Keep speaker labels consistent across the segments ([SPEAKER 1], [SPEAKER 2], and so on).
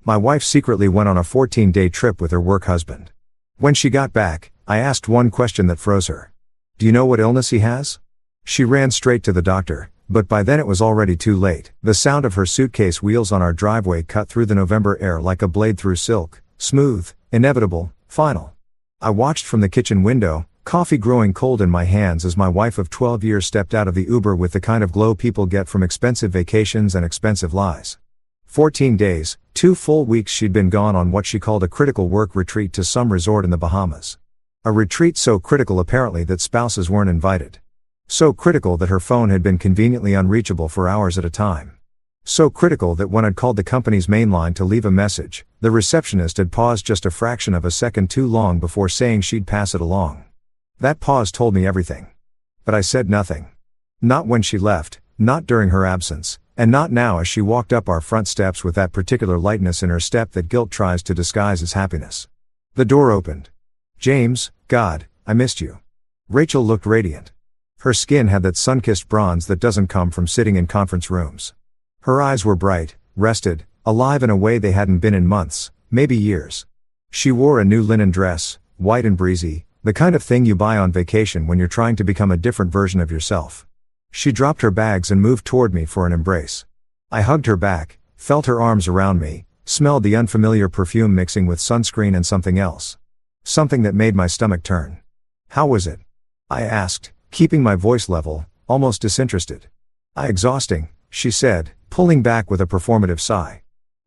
[SPEAKER 1] My wife secretly went on a 14-day trip with her work husband. When she got back, I asked one question that froze her. Do you know what illness he has? She ran straight to the doctor, but by then it was already too late. The sound of her suitcase wheels on our driveway cut through the November air like a blade through silk, smooth, inevitable, final. I watched from the kitchen window, coffee growing cold in my hands as my wife of 12 years stepped out of the Uber with the kind of glow people get from expensive vacations and expensive lies. 14 days, 2 full weeks she'd been gone on what she called a critical work retreat to some resort in the Bahamas. A retreat so critical apparently that spouses weren't invited. So critical that her phone had been conveniently unreachable for hours at a time. So critical that when I'd called the company's main line to leave a message, the receptionist had paused just a fraction of a second too long before saying she'd pass it along. That pause told me everything. But I said nothing. Not when she left, not during her absence, and not now as she walked up our front steps with that particular lightness in her step that guilt tries to disguise as happiness. The door opened. James, God, I missed you. Rachel looked radiant. Her skin had that sun-kissed bronze that doesn't come from sitting in conference rooms. Her eyes were bright, rested, alive in a way they hadn't been in months, maybe years. She wore a new linen dress, white and breezy, the kind of thing you buy on vacation when you're trying to become a different version of yourself. She dropped her bags and moved toward me for an embrace. I hugged her back, felt her arms around me, smelled the unfamiliar perfume mixing with sunscreen and something else. Something that made my stomach turn. How was it? I asked, keeping my voice level, almost disinterested. Exhausting, she said, pulling back with a performative sigh.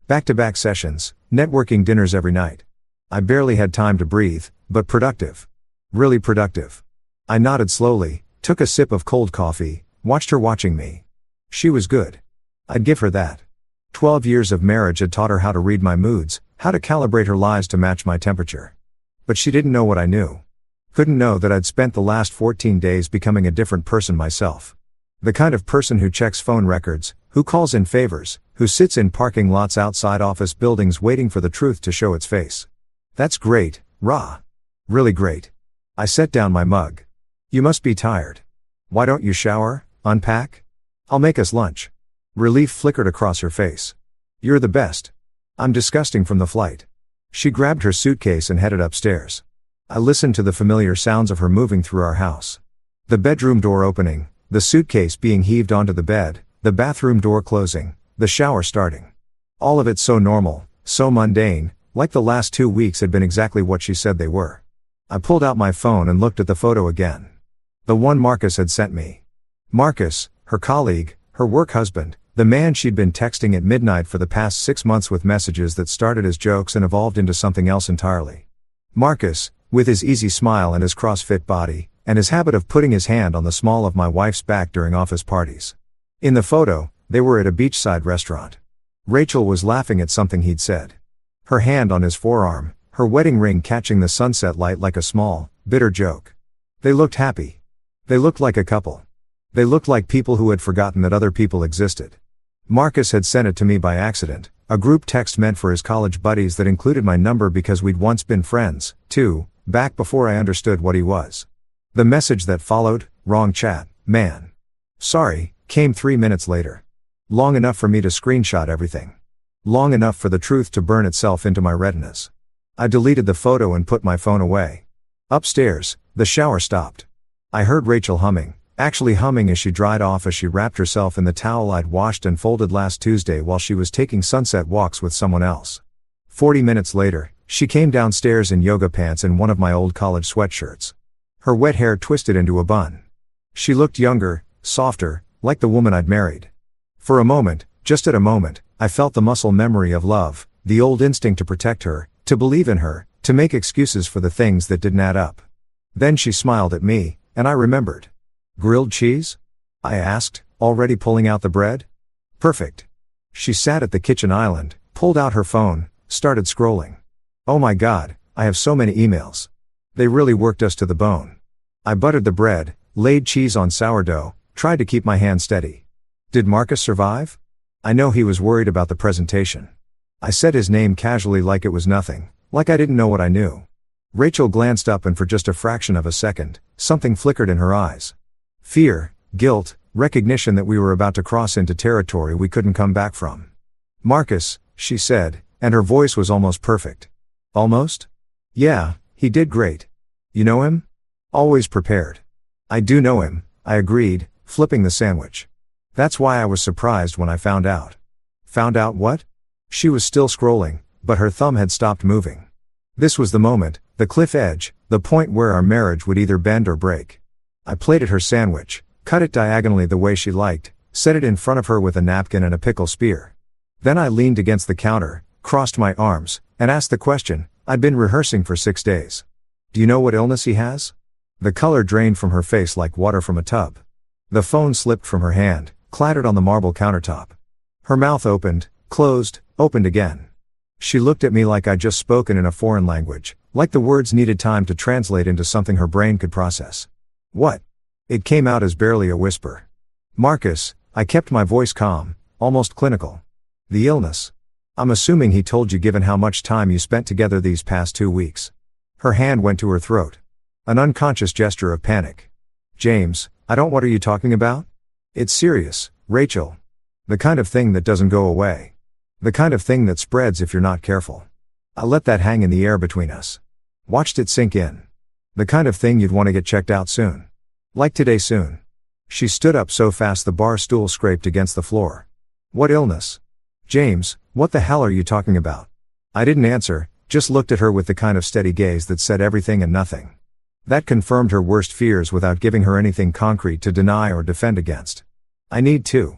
[SPEAKER 1] Back-to-back sessions, networking dinners every night. I barely had time to breathe, but productive. Really productive. I nodded slowly, took a sip of cold coffee, watched her watching me. She was good. I'd give her that. 12 years of marriage had taught her how to read my moods, how to calibrate her lies to match my temperature. But she didn't know what I knew. Couldn't know that I'd spent the last 14 days becoming a different person myself. The kind of person who checks phone records, who calls in favors, who sits in parking lots outside office buildings waiting for the truth to show its face. That's great, Ra. Really great. I set down my mug. You must be tired. Why don't you shower, unpack? I'll make us lunch. Relief flickered across her face. You're the best. I'm disgusting from the flight. She grabbed her suitcase and headed upstairs. I listened to the familiar sounds of her moving through our house. The bedroom door opening, the suitcase being heaved onto the bed, the bathroom door closing, the shower starting. All of it so normal, so mundane, like the last 2 weeks had been exactly what she said they were. I pulled out my phone and looked at the photo again. The one Marcus had sent me. Marcus, her colleague, her work husband, the man she'd been texting at midnight for the past 6 months with messages that started as jokes and evolved into something else entirely. Marcus, with his easy smile and his CrossFit body, and his habit of putting his hand on the small of my wife's back during office parties. In the photo, they were at a beachside restaurant. Rachel was laughing at something he'd said. Her hand on his forearm, her wedding ring catching the sunset light like a small, bitter joke. They looked happy. They looked like a couple. They looked like people who had forgotten that other people existed. Marcus had sent it to me by accident, a group text meant for his college buddies that included my number because we'd once been friends, too, back before I understood what he was. The message that followed, wrong chat, man. Sorry, came 3 minutes later. Long enough for me to screenshot everything. Long enough for the truth to burn itself into my retinas. I deleted the photo and put my phone away. Upstairs, the shower stopped. I heard Rachel humming, actually humming as she dried off as she wrapped herself in the towel I'd washed and folded last Tuesday while she was taking sunset walks with someone else. 40 minutes later, she came downstairs in yoga pants and one of my old college sweatshirts. Her wet hair twisted into a bun. She looked younger, softer, like the woman I'd married. For a moment, just at a moment, I felt the muscle memory of love, the old instinct to protect her, to believe in her, to make excuses for the things that didn't add up. Then she smiled at me, and I remembered. Grilled cheese? I asked, already pulling out the bread. Perfect. She sat at the kitchen island, pulled out her phone, started scrolling. Oh my God, I have so many emails. They really worked us to the bone. I buttered the bread, laid cheese on sourdough, tried to keep my hand steady. Did Marcus survive? I know he was worried about the presentation. I said his name casually like it was nothing, like I didn't know what I knew. Rachel glanced up and for just a fraction of a second, something flickered in her eyes. Fear, guilt, recognition that we were about to cross into territory we couldn't come back from. Marcus, she said, And her voice was almost perfect. Almost? Yeah, he did great. You know him? Always prepared. I do know him, I agreed, flipping the sandwich. That's why I was surprised when I found out. Found out what? She was still scrolling, but her thumb had stopped moving. This was the moment, the cliff edge, the point where our marriage would either bend or break. I plated her sandwich, cut it diagonally the way she liked, set it in front of her with a napkin and a pickle spear. Then I leaned against the counter, crossed my arms, and asked the question I'd been rehearsing for 6 days. Do you know what illness he has? The color drained from her face like water from a tub. The phone slipped from her hand, clattered on the marble countertop. Her mouth opened, closed, opened again. She looked at me like I'd just spoken in a foreign language, like the words needed time to translate into something her brain could process. What? It came out as barely a whisper. Marcus, I kept my voice calm, almost clinical. The illness. I'm assuming he told you given how much time you spent together these past 2 weeks. Her hand went to her throat. An unconscious gesture of panic. James, what are you talking about? It's serious, Rachel. The kind of thing that doesn't go away. The kind of thing that spreads if you're not careful. I let that hang in the air between us. Watched it sink in. The kind of thing you'd want to get checked out soon. Like today soon. She stood up so fast the bar stool scraped against the floor. What illness? James, what the hell are you talking about? I didn't answer, just looked at her with the kind of steady gaze that said everything and nothing. That confirmed her worst fears without giving her anything concrete to deny or defend against. I need to.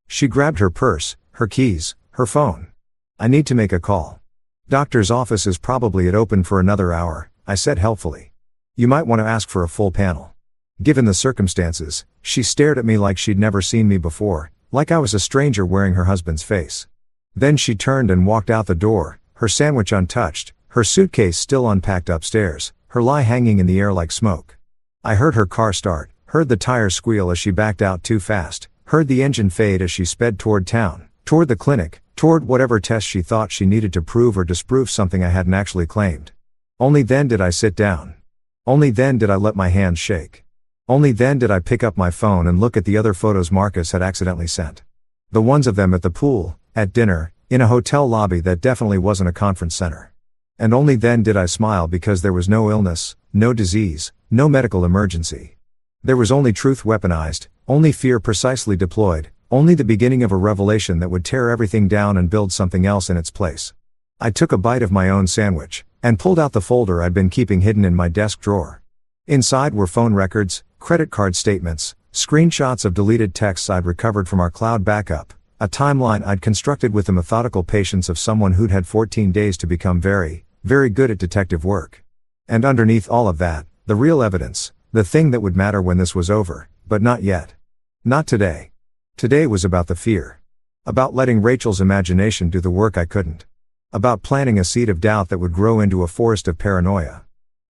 [SPEAKER 1] She grabbed her purse, her keys, her phone. I need to make a call. Doctor's office is probably open for another hour, I said helpfully. You might want to ask for a full panel. Given the circumstances, she stared at me like she'd never seen me before, like I was a stranger wearing her husband's face. Then she turned and walked out the door, her sandwich untouched, her suitcase still unpacked upstairs, her lie hanging in the air like smoke. I heard her car start, heard the tires squeal as she backed out too fast, heard the engine fade as she sped toward town, toward the clinic, toward whatever test she thought she needed to prove or disprove something I hadn't actually claimed. Only then did I sit down. Only then did I let my hands shake. Only then did I pick up my phone and look at the other photos Marcus had accidentally sent. The ones of them at the pool, at dinner, in a hotel lobby that definitely wasn't a conference center. And only then did I smile because there was no illness, no disease, no medical emergency. There was only truth weaponized, only fear precisely deployed, only the beginning of a revelation that would tear everything down and build something else in its place. I took a bite of my own sandwich, and pulled out the folder I'd been keeping hidden in my desk drawer. Inside were phone records, credit card statements, screenshots of deleted texts I'd recovered from our cloud backup, a timeline I'd constructed with the methodical patience of someone who'd had 14 days to become very, very good at detective work. And underneath all of that, the real evidence, the thing that would matter when this was over, but not yet. Not today. Today was about the fear. About letting Rachel's imagination do the work I couldn't. About planting a seed of doubt that would grow into a forest of paranoia.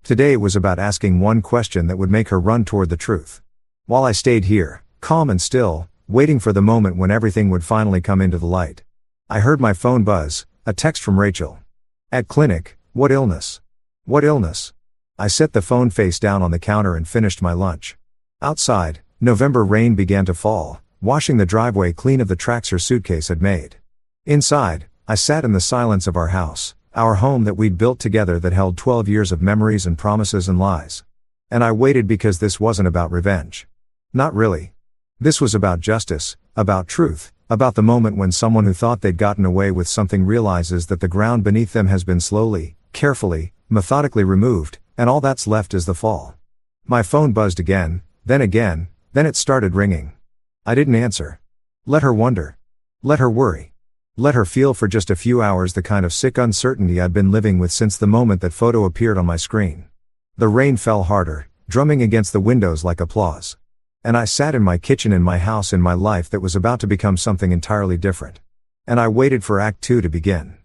[SPEAKER 1] Today was about asking one question that would make her run toward the truth. While I stayed here, calm and still, waiting for the moment when everything would finally come into the light, I heard my phone buzz, a text from Rachel. At clinic, what illness? What illness? I set the phone face down on the counter and finished my lunch. Outside, November rain began to fall, washing the driveway clean of the tracks her suitcase had made. Inside, I sat in the silence of our house, our home that we'd built together that held 12 years of memories and promises and lies. And I waited because this wasn't about revenge. Not really. This was about justice, about truth, about the moment when someone who thought they'd gotten away with something realizes that the ground beneath them has been slowly, carefully, methodically removed, and all that's left is the fall. My phone buzzed again, then it started ringing. I didn't answer. Let her wonder. Let her worry. Let her feel for just a few hours the kind of sick uncertainty I'd been living with since the moment that photo appeared on my screen. The rain fell harder, drumming against the windows like applause. And I sat in my kitchen in my house in my life that was about to become something entirely different. And I waited for Act 2 to begin.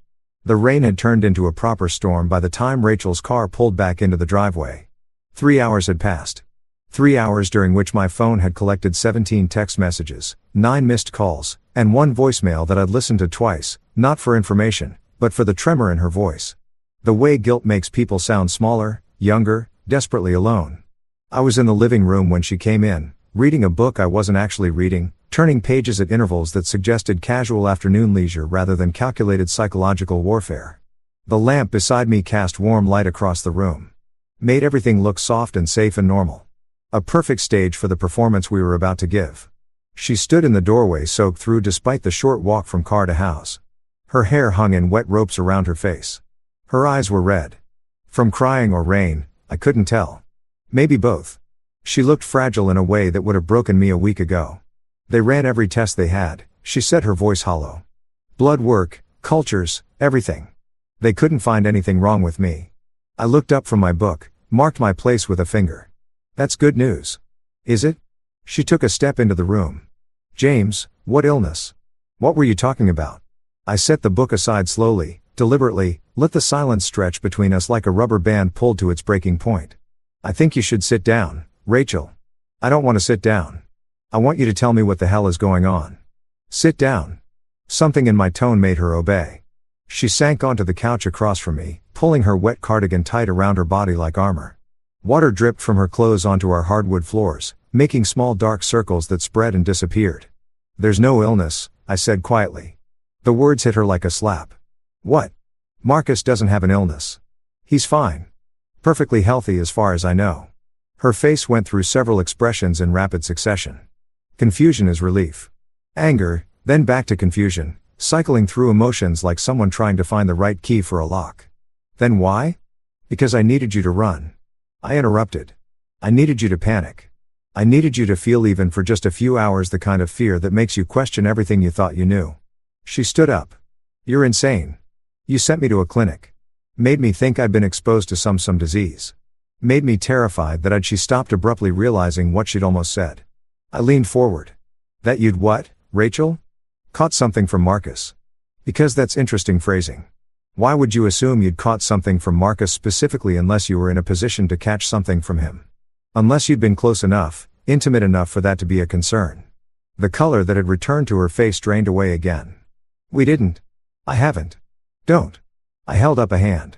[SPEAKER 1] The rain had turned into a proper storm by the time Rachel's car pulled back into the driveway. 3 hours had passed. 3 hours during which my phone had collected 17 text messages, 9 missed calls, and 1 voicemail that I'd listened to twice, not for information, but for the tremor in her voice. The way guilt makes people sound smaller, younger, desperately alone. I was in the living room when she came in, Reading a book I wasn't actually reading, turning pages at intervals that suggested casual afternoon leisure rather than calculated psychological warfare. The lamp beside me cast warm light across the room. Made everything look soft and safe and normal. A perfect stage for the performance we were about to give. She stood in the doorway soaked through despite the short walk from car to house. Her hair hung in wet ropes around her face. Her eyes were red. From crying or rain, I couldn't tell. Maybe both. She looked fragile in a way that would have broken me a week ago. They ran every test they had, she said, her voice hollow. Blood work, cultures, everything. They couldn't find anything wrong with me. I looked up from my book, marked my place with a finger. That's good news. Is it? She took a step into the room. James, what illness? What were you talking about? I set the book aside slowly, deliberately, let the silence stretch between us like a rubber band pulled to its breaking point. I think you should sit down, Rachel. I don't want to sit down. I want you to tell me what the hell is going on. Sit down. Something in my tone made her obey. She sank onto the couch across from me, pulling her wet cardigan tight around her body like armor. Water dripped from her clothes onto our hardwood floors, making small dark circles that spread and disappeared. There's no illness, I said quietly. The words hit her like a slap. What? Marcus doesn't have an illness. He's fine. Perfectly healthy as far as I know. Her face went through several expressions in rapid succession. Confusion is relief. Anger, then back to confusion, cycling through emotions like someone trying to find the right key for a lock. Then why? Because I needed you to run. I interrupted. I needed you to panic. I needed you to feel even for just a few hours the kind of fear that makes you question everything you thought you knew. She stood up. You're insane. You sent me to a clinic. Made me think I'd been exposed to some disease. Made me terrified that she stopped abruptly, realizing what she'd almost said. I leaned forward. That you'd what, Rachel? Caught something from Marcus. Because that's interesting phrasing. Why would you assume you'd caught something from Marcus specifically unless you were in a position to catch something from him? Unless you'd been close enough, intimate enough for that to be a concern. The color that had returned to her face drained away again. We didn't. I haven't. Don't. I held up a hand.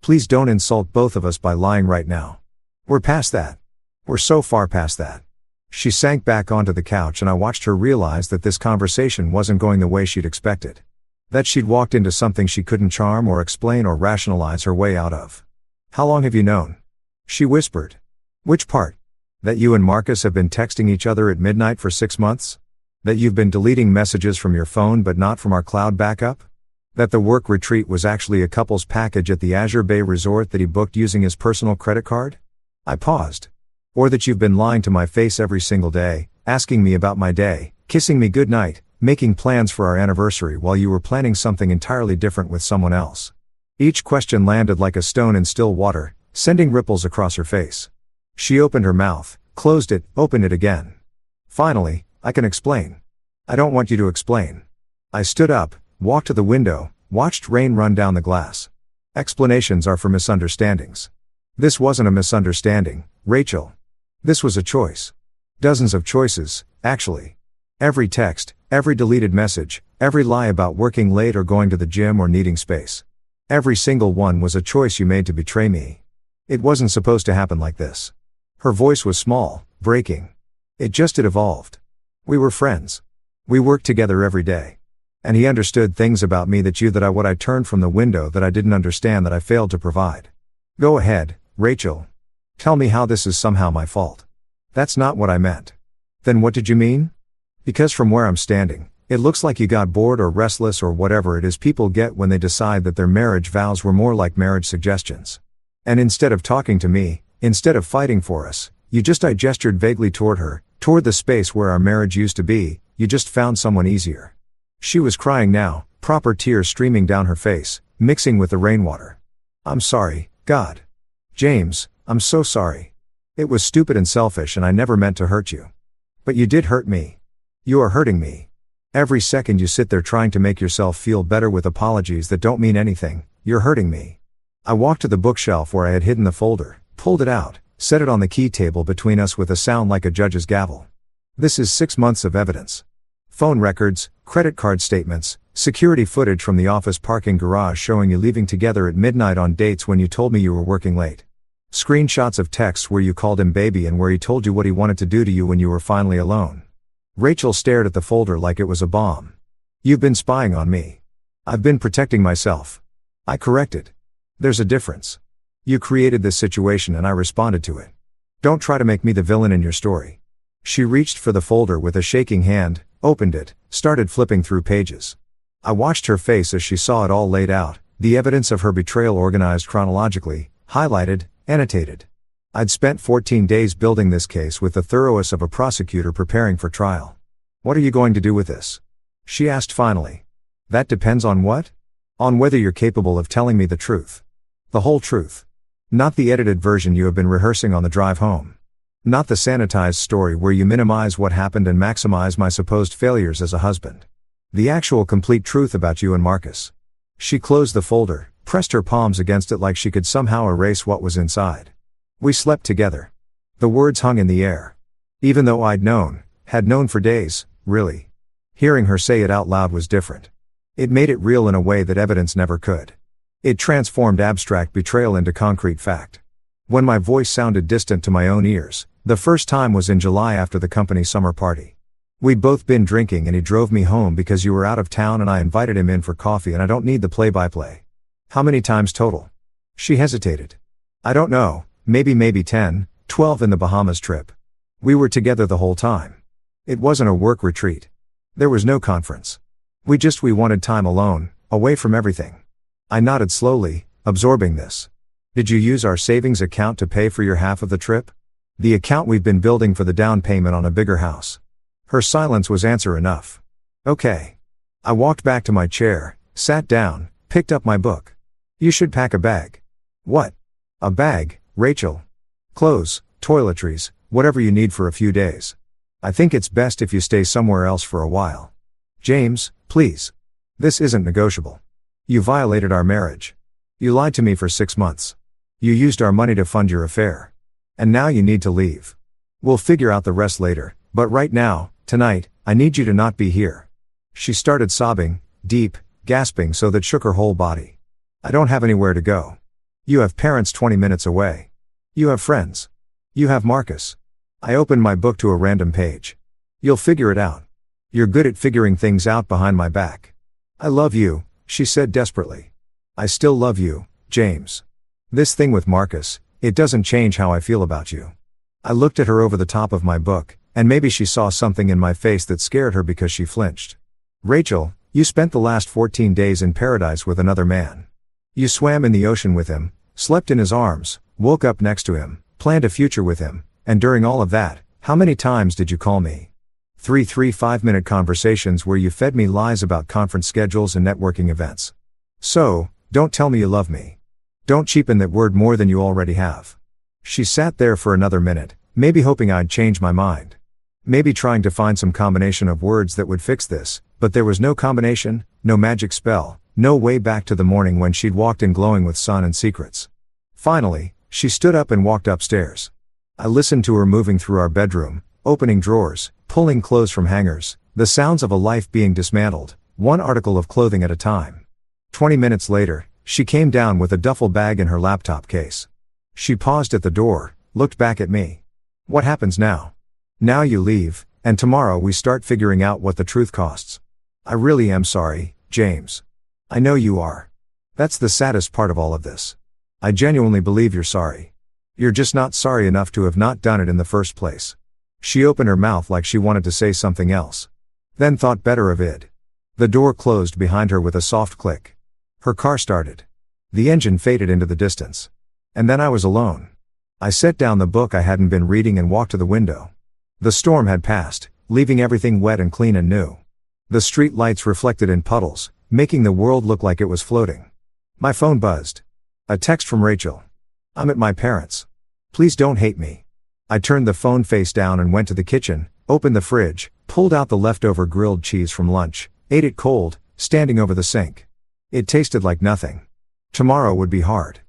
[SPEAKER 1] Please don't insult both of us by lying right now. We're past that. We're so far past that. She sank back onto the couch and I watched her realize that this conversation wasn't going the way she'd expected. That she'd walked into something she couldn't charm or explain or rationalize her way out of. How long have you known? She whispered. Which part? That you and Marcus have been texting each other at midnight for 6 months? That you've been deleting messages from your phone but not from our cloud backup? That the work retreat was actually a couple's package at the Azure Bay Resort that he booked using his personal credit card? I paused. Or that you've been lying to my face every single day, asking me about my day, kissing me goodnight, making plans for our anniversary while you were planning something entirely different with someone else. Each question landed like a stone in still water, sending ripples across her face. She opened her mouth, closed it, opened it again. Finally, I can explain. I don't want you to explain. I stood up, walked to the window, watched rain run down the glass. Explanations are for misunderstandings. This wasn't a misunderstanding, Rachel. This was a choice. Dozens of choices, actually. Every text, every deleted message, every lie about working late or going to the gym or needing space. Every single one was a choice you made to betray me. It wasn't supposed to happen like this. Her voice was small, breaking. It just had evolved. We were friends. We worked together every day. And he understood things about me that I turned from the window that I didn't understand, that I failed to provide. Go ahead, Rachel. Tell me how this is somehow my fault. That's not what I meant. Then what did you mean? Because from where I'm standing, it looks like you got bored or restless or whatever it is people get when they decide that their marriage vows were more like marriage suggestions. And instead of talking to me, instead of fighting for us, I gestured vaguely toward her, toward the space where our marriage used to be. You just found someone easier. She was crying now, proper tears streaming down her face, mixing with the rainwater. I'm sorry, God. James, I'm so sorry. It was stupid and selfish and I never meant to hurt you. But you did hurt me. You are hurting me. Every second you sit there trying to make yourself feel better with apologies that don't mean anything, you're hurting me. I walked to the bookshelf where I had hidden the folder, pulled it out, set it on the key table between us with a sound like a judge's gavel. This is 6 months of evidence. Phone records, credit card statements, security footage from the office parking garage showing you leaving together at midnight on dates when you told me you were working late. Screenshots of texts where you called him baby and where he told you what he wanted to do to you when you were finally alone. Rachel stared at the folder like it was a bomb. You've been spying on me. I've been protecting myself. I corrected. There's a difference. You created this situation and I responded to it. Don't try to make me the villain in your story. She reached for the folder with a shaking hand, opened it, started flipping through pages. I watched her face as she saw it all laid out, the evidence of her betrayal organized chronologically, highlighted, annotated. I'd spent 14 days building this case with the thoroughness of a prosecutor preparing for trial. What are you going to do with this? She asked finally. That depends on what? On whether you're capable of telling me the truth. The whole truth. Not the edited version you have been rehearsing on the drive home. Not the sanitized story where you minimize what happened and maximize my supposed failures as a husband. The actual complete truth about you and Marcus. She closed the folder, pressed her palms against it like she could somehow erase what was inside. We slept together. The words hung in the air. Even though I'd known, had known for days, really. Hearing her say it out loud was different. It made it real in a way that evidence never could. It transformed abstract betrayal into concrete fact. When my voice sounded distant to my own ears, the first time was in July after the company summer party. We'd both been drinking and he drove me home because you were out of town and I invited him in for coffee and I don't need the play-by-play. How many times total? She hesitated. I don't know, maybe 10, 12 in the Bahamas trip. We were together the whole time. It wasn't a work retreat. There was no conference. We wanted time alone, away from everything. I nodded slowly, absorbing this. Did you use our savings account to pay for your half of the trip? The account we've been building for the down payment on a bigger house. Her silence was answer enough. Okay. I walked back to my chair, sat down, picked up my book. You should pack a bag. What? A bag, Rachel. Clothes, toiletries, whatever you need for a few days. I think it's best if you stay somewhere else for a while. James, please. This isn't negotiable. You violated our marriage. You lied to me for 6 months. You used our money to fund your affair. And now you need to leave. We'll figure out the rest later, but right now, tonight, I need you to not be here. She started sobbing, deep, gasping so that shook her whole body. I don't have anywhere to go. You have parents 20 minutes away. You have friends. You have Marcus. I opened my book to a random page. You'll figure it out. You're good at figuring things out behind my back. I love you, she said desperately. I still love you, James. This thing with Marcus, it doesn't change how I feel about you. I looked at her over the top of my book, and maybe she saw something in my face that scared her because she flinched. Rachel, you spent the last 14 days in paradise with another man. You swam in the ocean with him, slept in his arms, woke up next to him, planned a future with him, and during all of that, how many times did you call me? 3 5-minute conversations where you fed me lies about conference schedules and networking events. So, don't tell me you love me. Don't cheapen that word more than you already have. She sat there for another minute, maybe hoping I'd change my mind. Maybe trying to find some combination of words that would fix this, but there was no combination, no magic spell, no way back to the morning when she'd walked in glowing with sun and secrets. Finally, she stood up and walked upstairs. I listened to her moving through our bedroom, opening drawers, pulling clothes from hangers, the sounds of a life being dismantled, one article of clothing at a time. 20 minutes later, she came down with a duffel bag in her laptop case. She paused at the door, looked back at me. What happens now? Now you leave, and tomorrow we start figuring out what the truth costs. I really am sorry, James. I know you are. That's the saddest part of all of this. I genuinely believe you're sorry. You're just not sorry enough to have not done it in the first place. She opened her mouth like she wanted to say something else. Then thought better of it. The door closed behind her with a soft click. Her car started. The engine faded into the distance. And then I was alone. I set down the book I hadn't been reading and walked to the window. The storm had passed, leaving everything wet and clean and new. The street lights reflected in puddles, making the world look like it was floating. My phone buzzed. A text from Rachel. I'm at my parents'. Please don't hate me. I turned the phone face down and went to the kitchen, opened the fridge, pulled out the leftover grilled cheese from lunch, ate it cold, standing over the sink. It tasted like nothing. Tomorrow would be hard.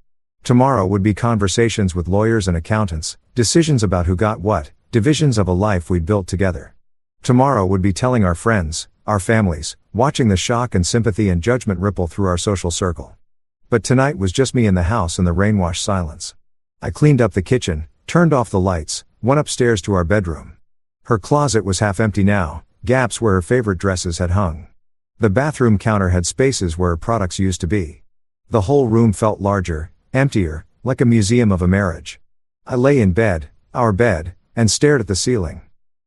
[SPEAKER 1] Tomorrow would be conversations with lawyers and accountants, decisions about who got what, divisions of a life we'd built together. Tomorrow would be telling our friends, our families, watching the shock and sympathy and judgment ripple through our social circle. But tonight was just me in the house and the rain-washed silence. I cleaned up the kitchen, turned off the lights, went upstairs to our bedroom. Her closet was half empty now, gaps where her favorite dresses had hung. The bathroom counter had spaces where her products used to be. The whole room felt larger, emptier, like a museum of a marriage. I lay in bed, our bed, and stared at the ceiling.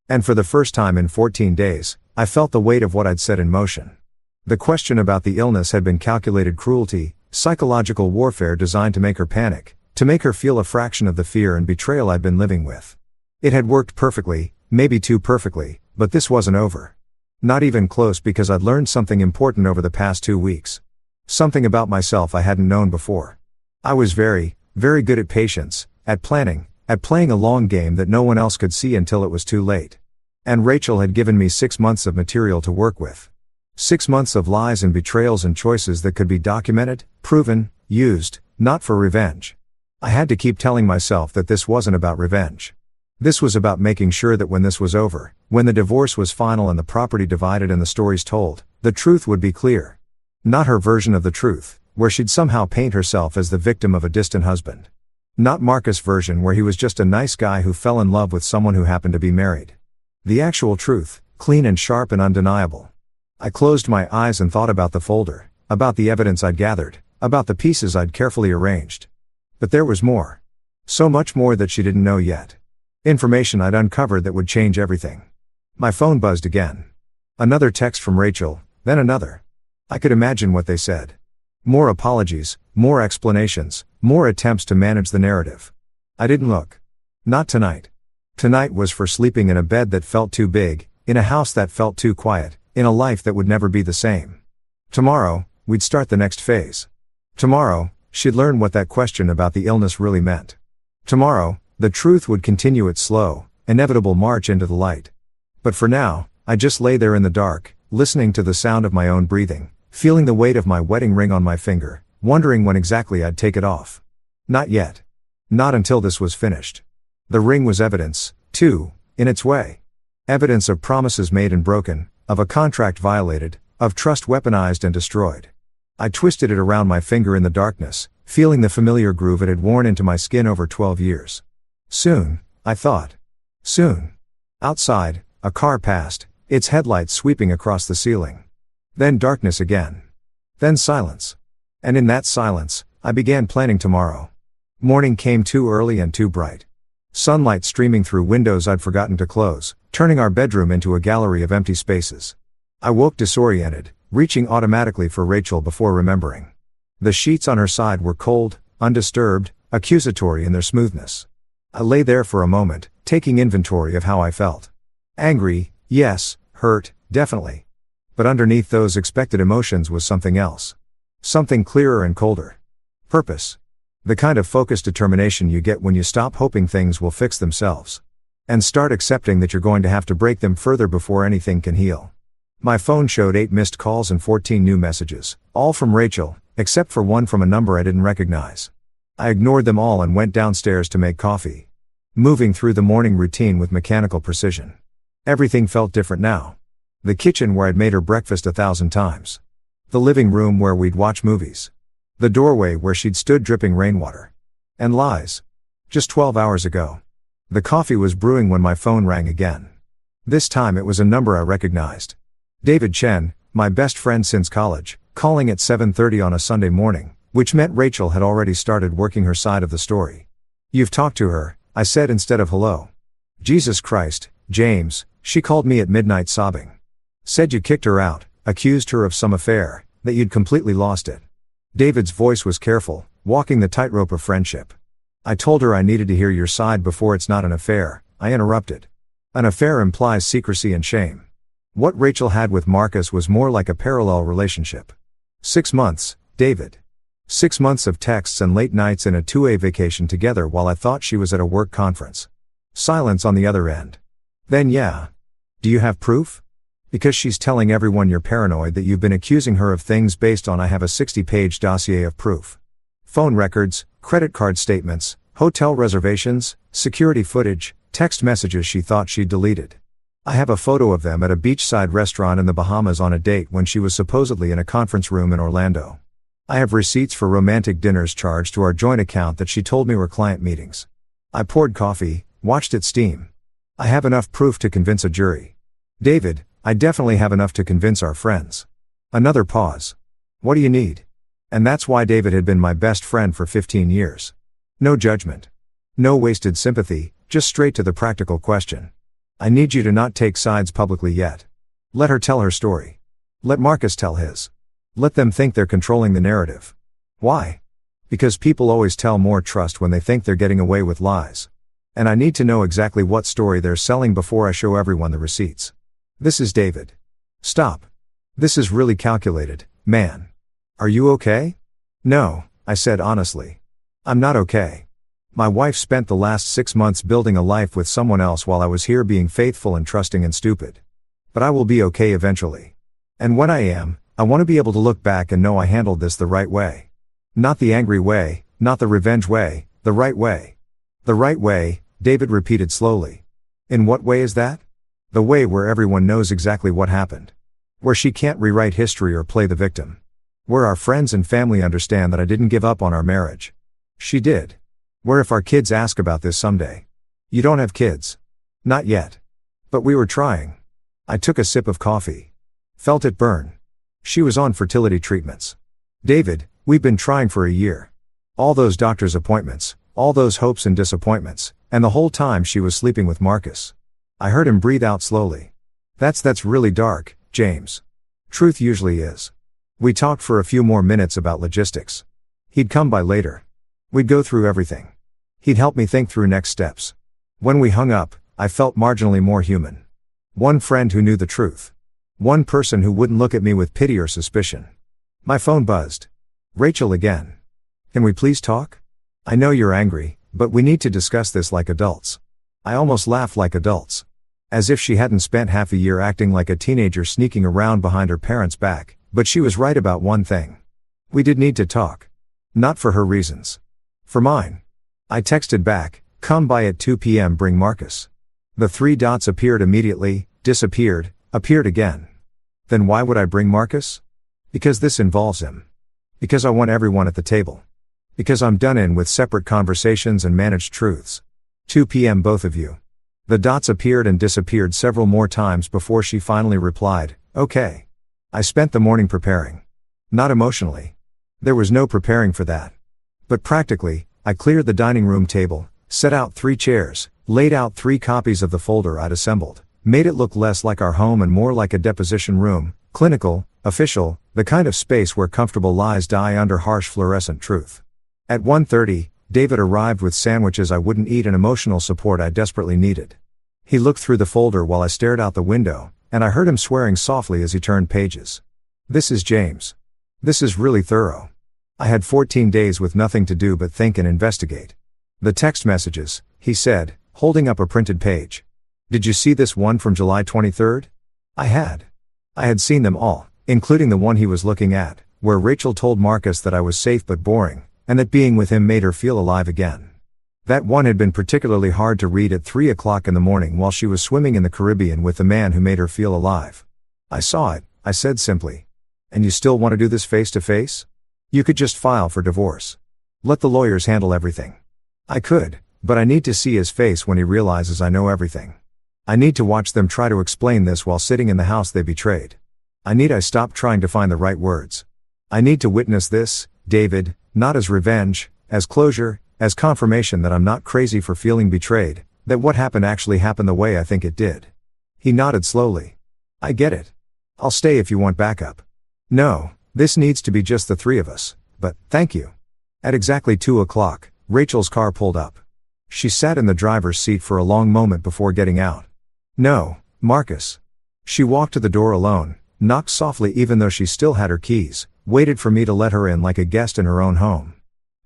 [SPEAKER 1] And for the first time in 14 days, I felt the weight of what I'd set in motion. The question about the illness had been calculated cruelty, psychological warfare designed to make her panic, to make her feel a fraction of the fear and betrayal I'd been living with. It had worked perfectly, maybe too perfectly, but this wasn't over. Not even close, because I'd learned something important over the past 2 weeks. Something about myself I hadn't known before. I was very, very good at patience, at planning, at playing a long game that no one else could see until it was too late. And Rachel had given me 6 months of material to work with. 6 months of lies and betrayals and choices that could be documented, proven, used, not for revenge. I had to keep telling myself that this wasn't about revenge. This was about making sure that when this was over, when the divorce was final and the property divided and the stories told, the truth would be clear. Not her version of the truth, where she'd somehow paint herself as the victim of a distant husband. Not Marcus' version, where he was just a nice guy who fell in love with someone who happened to be married. The actual truth, clean and sharp and undeniable. I closed my eyes and thought about the folder, about the evidence I'd gathered, about the pieces I'd carefully arranged. But there was more. So much more that she didn't know yet. Information I'd uncovered that would change everything. My phone buzzed again. Another text from Rachel, then another. I could imagine what they said. More apologies, more explanations, more attempts to manage the narrative. I didn't look. Not tonight. Tonight was for sleeping in a bed that felt too big, in a house that felt too quiet, in a life that would never be the same. Tomorrow, we'd start the next phase. Tomorrow, she'd learn what that question about the illness really meant. Tomorrow, the truth would continue its slow, inevitable march into the light. But for now, I just lay there in the dark, listening to the sound of my own breathing, feeling the weight of my wedding ring on my finger, wondering when exactly I'd take it off. Not yet. Not until this was finished. The ring was evidence, too, in its way. Evidence of promises made and broken, of a contract violated, of trust weaponized and destroyed. I twisted it around my finger in the darkness, feeling the familiar groove it had worn into my skin over 12 years. Soon, I thought. Soon. Outside, a car passed, its headlights sweeping across the ceiling. Then darkness again. Then silence. And in that silence, I began planning tomorrow. Morning came too early and too bright. Sunlight streaming through windows I'd forgotten to close, turning our bedroom into a gallery of empty spaces. I woke disoriented, reaching automatically for Rachel before remembering. The sheets on her side were cold, undisturbed, accusatory in their smoothness. I lay there for a moment, taking inventory of how I felt. Angry, yes, hurt, definitely. But underneath those expected emotions was something else. Something clearer and colder. Purpose. The kind of focused determination you get when you stop hoping things will fix themselves. And start accepting that you're going to have to break them further before anything can heal. My phone showed 8 missed calls and 14 new messages, all from Rachel, except for one from a number I didn't recognize. I ignored them all and went downstairs to make coffee. Moving through the morning routine with mechanical precision. Everything felt different now. The kitchen where I'd made her breakfast 1,000 times. The living room where we'd watch movies. The doorway where she'd stood dripping rainwater. And lies. Just 12 hours ago. The coffee was brewing when my phone rang again. This time it was a number I recognized. David Chen, my best friend since college, calling at 7:30 on a Sunday morning, which meant Rachel had already started working her side of the story. "You've talked to her," I said instead of hello. "Jesus Christ, James," she called me at midnight sobbing. "Said you kicked her out, accused her of some affair, that you'd completely lost it." David's voice was careful, walking the tightrope of friendship. "I told her I needed to hear your side before it's not an affair," I interrupted. "An affair implies secrecy and shame. What Rachel had with Marcus was more like a parallel relationship. 6 months, David. 6 months of texts and late nights in a 2A vacation together while I thought she was at a work conference. Silence on the other end. Then yeah. Do you have proof? Because she's telling everyone you're paranoid that you've been accusing her of things based on I have a 60-page dossier of proof. Phone records, credit card statements, hotel reservations, security footage, text messages she thought she'd deleted. I have a photo of them at a beachside restaurant in the Bahamas on a date when she was supposedly in a conference room in Orlando. I have receipts for romantic dinners charged to our joint account that she told me were client meetings. I poured coffee, watched it steam. I have enough proof to convince a jury. David, I definitely have enough to convince our friends. Another pause. What do you need? And that's why David had been my best friend for 15 years. No judgment. No wasted sympathy, just straight to the practical question. I need you to not take sides publicly yet. Let her tell her story. Let Marcus tell his. Let them think they're controlling the narrative. Why? Because people always tell more trust when they think they're getting away with lies. And I need to know exactly what story they're selling before I show everyone the receipts. This is David. Stop. This is really calculated, man. Are you okay? No, I said honestly. I'm not okay. My wife spent the last 6 months building a life with someone else while I was here being faithful and trusting and stupid. But I will be okay eventually. And when I am, I want to be able to look back and know I handled this the right way. Not the angry way, not the revenge way, the right way. The right way, David repeated slowly. In what way is that? The way where everyone knows exactly what happened. Where she can't rewrite history or play the victim. Where our friends and family understand that I didn't give up on our marriage. She did. Where if our kids ask about this someday. You don't have kids. Not yet. But we were trying. I took a sip of coffee. Felt it burn. She was on fertility treatments. David, we've been trying for a year. All those doctor's appointments, all those hopes and disappointments, and the whole time she was sleeping with Marcus. I heard him breathe out slowly. That's really dark, James. Truth usually is. We talked for a few more minutes about logistics. He'd come by later. We'd go through everything. He'd help me think through next steps. When we hung up, I felt marginally more human. One friend who knew the truth. One person who wouldn't look at me with pity or suspicion. My phone buzzed. Rachel again. Can we please talk? I know you're angry, but we need to discuss this like adults. I almost laughed like adults. As if she hadn't spent half a year acting like a teenager sneaking around behind her parents' back, but she was right about one thing. We did need to talk. Not for her reasons. For mine. I texted back, come by at 2 p.m. bring Marcus. The 3 dots appeared immediately, disappeared, appeared again. Then why would I bring Marcus? Because this involves him. Because I want everyone at the table. Because I'm done in with separate conversations and managed truths. 2 p.m. both of you. The dots appeared and disappeared several more times before she finally replied, okay. I spent the morning preparing. Not emotionally. There was no preparing for that. But practically, I cleared the dining room table, set out 3 chairs, laid out 3 copies of the folder I'd assembled, made it look less like our home and more like a deposition room, clinical, official, the kind of space where comfortable lies die under harsh fluorescent truth. At 1:30, David arrived with sandwiches I wouldn't eat and emotional support I desperately needed. He looked through the folder while I stared out the window, and I heard him swearing softly as he turned pages. This is James. This is really thorough. I had 14 days with nothing to do but think and investigate. The text messages, he said, holding up a printed page. Did you see this one from July 23rd? I had. I had seen them all, including the one he was looking at, where Rachel told Marcus that I was safe but boring, and that being with him made her feel alive again. That one had been particularly hard to read at 3 o'clock in the morning while she was swimming in the Caribbean with the man who made her feel alive. I saw it, I said simply. And you still want to do this face to face? You could just file for divorce. Let the lawyers handle everything. I could, but I need to see his face when he realizes I know everything. I need to watch them try to explain this while sitting in the house they betrayed. I stop trying to find the right words. I need to witness this, David, not as revenge, as closure, as confirmation that I'm not crazy for feeling betrayed, that what happened actually happened the way I think it did. He nodded slowly. I get it. I'll stay if you want backup. No, this needs to be just the 3 of us, but, thank you. At exactly 2 o'clock, Rachel's car pulled up. She sat in the driver's seat for a long moment before getting out. No, Marcus. She walked to the door alone, knocked softly even though she still had her keys, waited for me to let her in like a guest in her own home.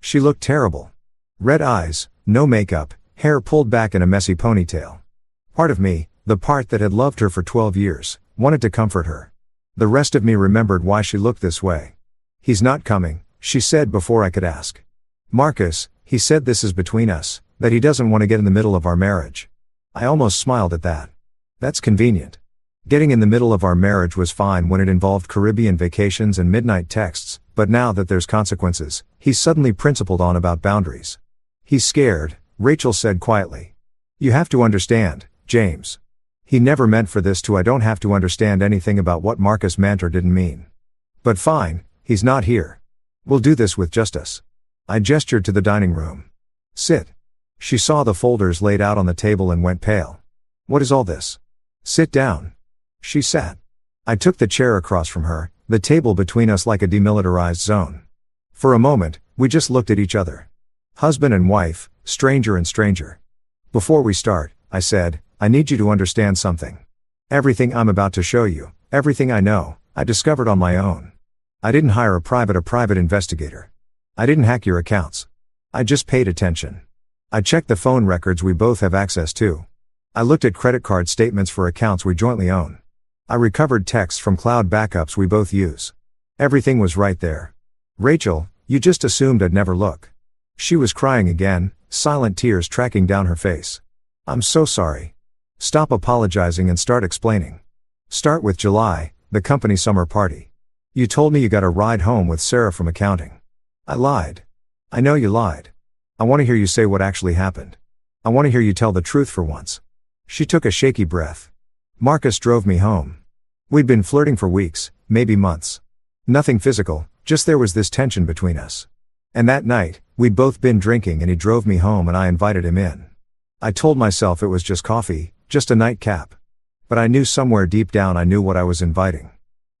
[SPEAKER 1] She looked terrible. Red eyes, no makeup, hair pulled back in a messy ponytail. Part of me, the part that had loved her for 12 years, wanted to comfort her. The rest of me remembered why she looked this way. He's not coming, she said before I could ask. Marcus, he said this is between us, that he doesn't want to get in the middle of our marriage. I almost smiled at that. That's convenient. Getting in the middle of our marriage was fine when it involved Caribbean vacations and midnight texts, But now that there's consequences, he's suddenly principled on about boundaries. He's scared, Rachel said quietly. You have to understand, James. He never meant for this to. I don't have to understand anything about what Marcus meant or didn't mean. But fine, he's not here. We'll do this with just us. I gestured to the dining room. Sit. She saw the folders laid out on the table and went pale. What is all this? Sit down. She sat. I took the chair across from her, the table between us like a demilitarized zone. For a moment, we just looked at each other. Husband and wife, stranger and stranger. Before we start, I said, I need you to understand something. Everything I'm about to show you, everything I know, I discovered on my own. I didn't hire a private investigator. I didn't hack your accounts. I just paid attention. I checked the phone records we both have access to. I looked at credit card statements for accounts we jointly own. I recovered texts from cloud backups we both use. Everything was right there. Rachel, you just assumed I'd never look. She was crying again, silent tears tracking down her face. I'm so sorry. Stop apologizing and start explaining. Start with July, the company summer party. You told me you got a ride home with Sarah from accounting. I lied. I know you lied. I want to hear you say what actually happened. I want to hear you tell the truth for once. She took a shaky breath. Marcus drove me home. We'd been flirting for weeks, maybe months. Nothing physical, just there was this tension between us. And that night, we'd both been drinking and he drove me home and I invited him in. I told myself it was just coffee, just a nightcap. But I knew somewhere deep down I knew what I was inviting.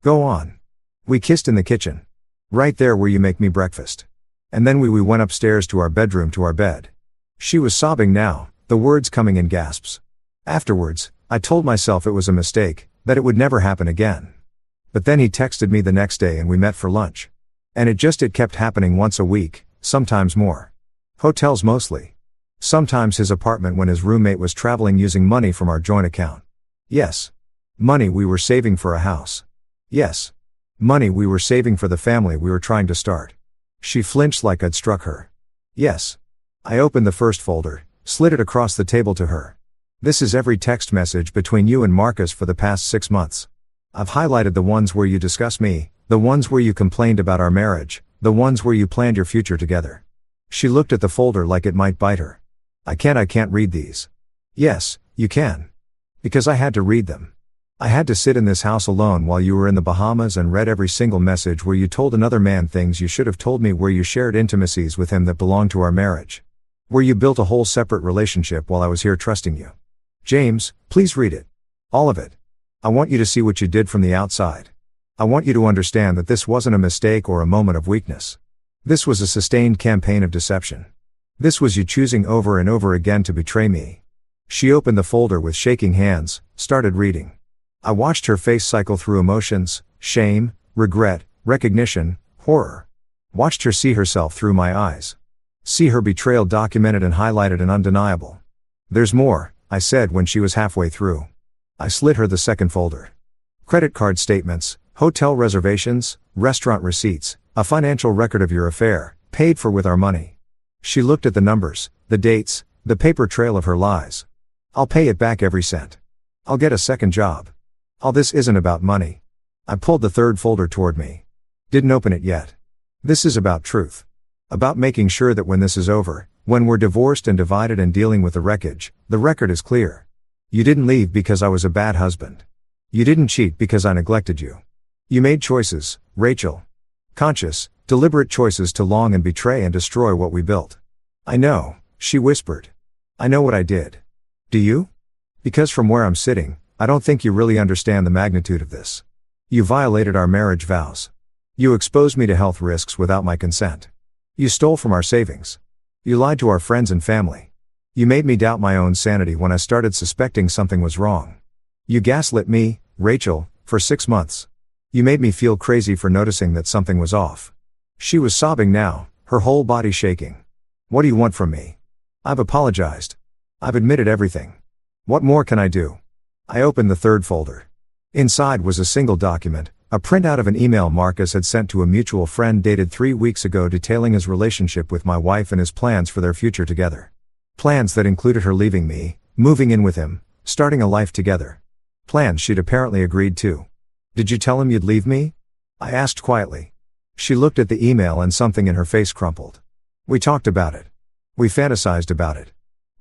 [SPEAKER 1] Go on. We kissed in the kitchen. Right there where you make me breakfast. And then we went upstairs to our bedroom to our bed. She was sobbing now, the words coming in gasps. Afterwards, I told myself it was a mistake, that it would never happen again. But then he texted me the next day and we met for lunch. And it kept happening once a week, sometimes more. Hotels mostly. Sometimes his apartment when his roommate was traveling using money from our joint account. Yes. Money we were saving for a house. Yes. Money we were saving for the family we were trying to start. She flinched like I'd struck her. Yes. I opened the first folder, slid it across the table to her. This is every text message between you and Marcus for the past 6 months. I've highlighted the ones where you discuss me, the ones where you complained about our marriage, the ones where you planned your future together. She looked at the folder like it might bite her. I can't read these. Yes, you can. Because I had to read them. I had to sit in this house alone while you were in the Bahamas and read every single message where you told another man things you should have told me, where you shared intimacies with him that belonged to our marriage. Where you built a whole separate relationship while I was here trusting you. James, please read it. All of it. I want you to see what you did from the outside. I want you to understand that this wasn't a mistake or a moment of weakness. This was a sustained campaign of deception. This was you choosing over and over again to betray me. She opened the folder with shaking hands, started reading. I watched her face cycle through emotions, shame, regret, recognition, horror. Watched her see herself through my eyes. See her betrayal documented and highlighted and undeniable. There's more, I said when she was halfway through. I slid her the second folder. Credit card statements, hotel reservations, restaurant receipts, a financial record of your affair, paid for with our money. She looked at the numbers, the dates, the paper trail of her lies. I'll pay it back every cent. I'll get a second job. All this isn't about money. I pulled the third folder toward me. Didn't open it yet. This is about truth. About making sure that when this is over, when we're divorced and divided and dealing with the wreckage, the record is clear. You didn't leave because I was a bad husband. You didn't cheat because I neglected you. You made choices, Rachel. Conscious, deliberate choices to long and betray and destroy what we built. I know, she whispered. I know what I did. Do you? Because from where I'm sitting, I don't think you really understand the magnitude of this. You violated our marriage vows. You exposed me to health risks without my consent. You stole from our savings. You lied to our friends and family. You made me doubt my own sanity when I started suspecting something was wrong. You gaslit me, Rachel, for 6 months. You made me feel crazy for noticing that something was off. She was sobbing now, her whole body shaking. What do you want from me? I've apologized. I've admitted everything. What more can I do? I opened the third folder. Inside was a single document, a printout of an email Marcus had sent to a mutual friend dated 3 weeks ago detailing his relationship with my wife and his plans for their future together. Plans that included her leaving me, moving in with him, starting a life together. Plans she'd apparently agreed to. Did you tell him you'd leave me? I asked quietly. She looked at the email and something in her face crumpled. We talked about it. We fantasized about it.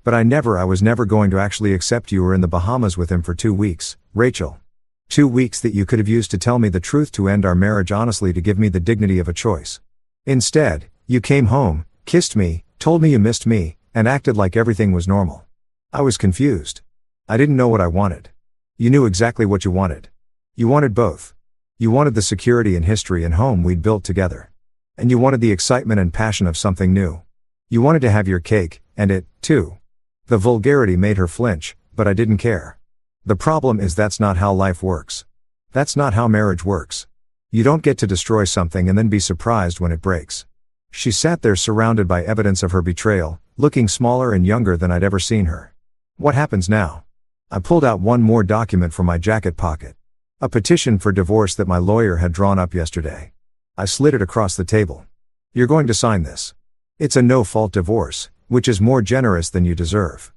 [SPEAKER 1] But I was never going to actually accept you were in the Bahamas with him for 2 weeks, Rachel. 2 weeks that you could have used to tell me the truth to end our marriage honestly, to give me the dignity of a choice. Instead, you came home, kissed me, told me you missed me, and acted like everything was normal. I was confused. I didn't know what I wanted. You knew exactly what you wanted. You wanted both. You wanted the security and history and home we'd built together. And you wanted the excitement and passion of something new. You wanted to have your cake, and it, too. The vulgarity made her flinch, but I didn't care. The problem is that's not how life works. That's not how marriage works. You don't get to destroy something and then be surprised when it breaks. She sat there surrounded by evidence of her betrayal, looking smaller and younger than I'd ever seen her. What happens now? I pulled out one more document from my jacket pocket. A petition for divorce that my lawyer had drawn up yesterday. I slid it across the table. You're going to sign this. It's a no-fault divorce, which is more generous than you deserve.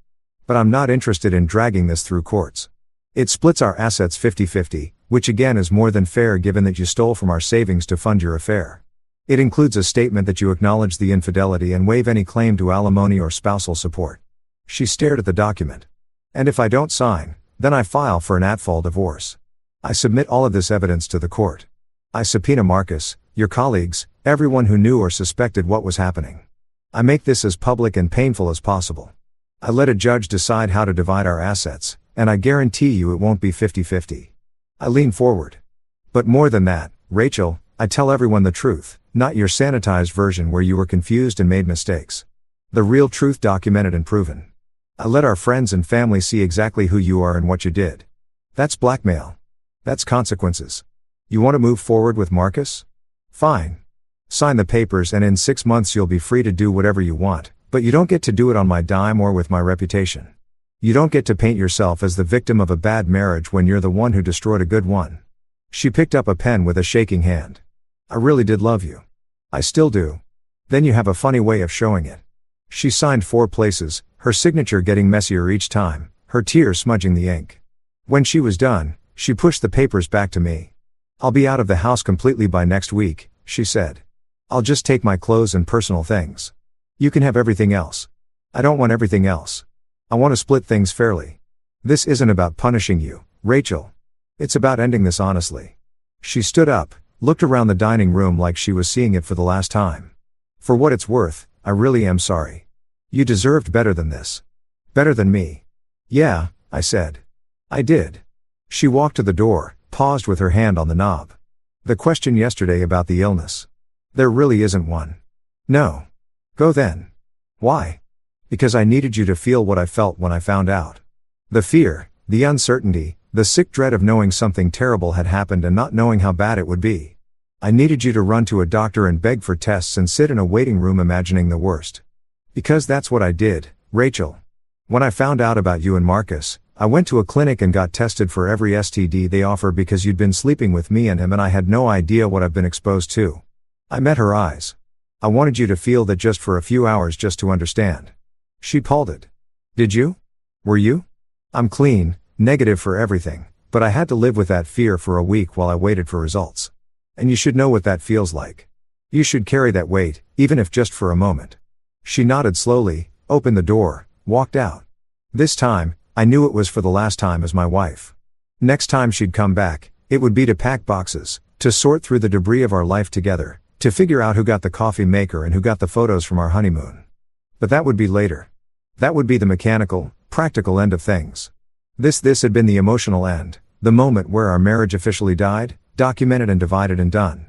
[SPEAKER 1] But I'm not interested in dragging this through courts. It splits our assets 50-50, which again is more than fair given that you stole from our savings to fund your affair. It includes a statement that you acknowledge the infidelity and waive any claim to alimony or spousal support. She stared at the document. And if I don't sign, then I file for an at-fault divorce. I submit all of this evidence to the court. I subpoena Marcus, your colleagues, everyone who knew or suspected what was happening. I make this as public and painful as possible. I let a judge decide how to divide our assets, and I guarantee you it won't be 50-50. I lean forward. But more than that, Rachel, I tell everyone the truth, not your sanitized version where you were confused and made mistakes. The real truth, documented and proven. I let our friends and family see exactly who you are and what you did. That's blackmail. That's consequences. You want to move forward with Marcus? Fine. Sign the papers and in 6 months you'll be free to do whatever you want, but you don't get to do it on my dime or with my reputation. You don't get to paint yourself as the victim of a bad marriage when you're the one who destroyed a good one. She picked up a pen with a shaking hand. I really did love you. I still do. Then you have a funny way of showing it. She signed 4 places, her signature getting messier each time, her tears smudging the ink. When she was done, she pushed the papers back to me. I'll be out of the house completely by next week, she said. I'll just take my clothes and personal things. You can have everything else. I don't want everything else. I want to split things fairly. This isn't about punishing you, Rachel. It's about ending this honestly. She stood up, looked around the dining room like she was seeing it for the last time. For what it's worth, I really am sorry. You deserved better than this. Better than me. Yeah, I said. I did. She walked to the door, paused with her hand on the knob. The question yesterday about the illness. There really isn't one. No. Go then. Why? Because I needed you to feel what I felt when I found out. The fear, the uncertainty, the sick dread of knowing something terrible had happened and not knowing how bad it would be. I needed you to run to a doctor and beg for tests and sit in a waiting room imagining the worst. Because that's what I did, Rachel. When I found out about you and Marcus, I went to a clinic and got tested for every STD they offer because you'd been sleeping with me and him and I had no idea what I've been exposed to. I met her eyes. I wanted you to feel that just for a few hours just to understand. She paled. Did you? Were you? I'm clean, negative for everything, but I had to live with that fear for a week while I waited for results. And you should know what that feels like. You should carry that weight, even if just for a moment. She nodded slowly, opened the door, walked out. This time, I knew it was for the last time as my wife. Next time she'd come back, it would be to pack boxes, to sort through the debris of our life together, to figure out who got the coffee maker and who got the photos from our honeymoon. But that would be later. That would be the mechanical, practical end of things. This had been the emotional end, the moment where our marriage officially died, documented and divided and done.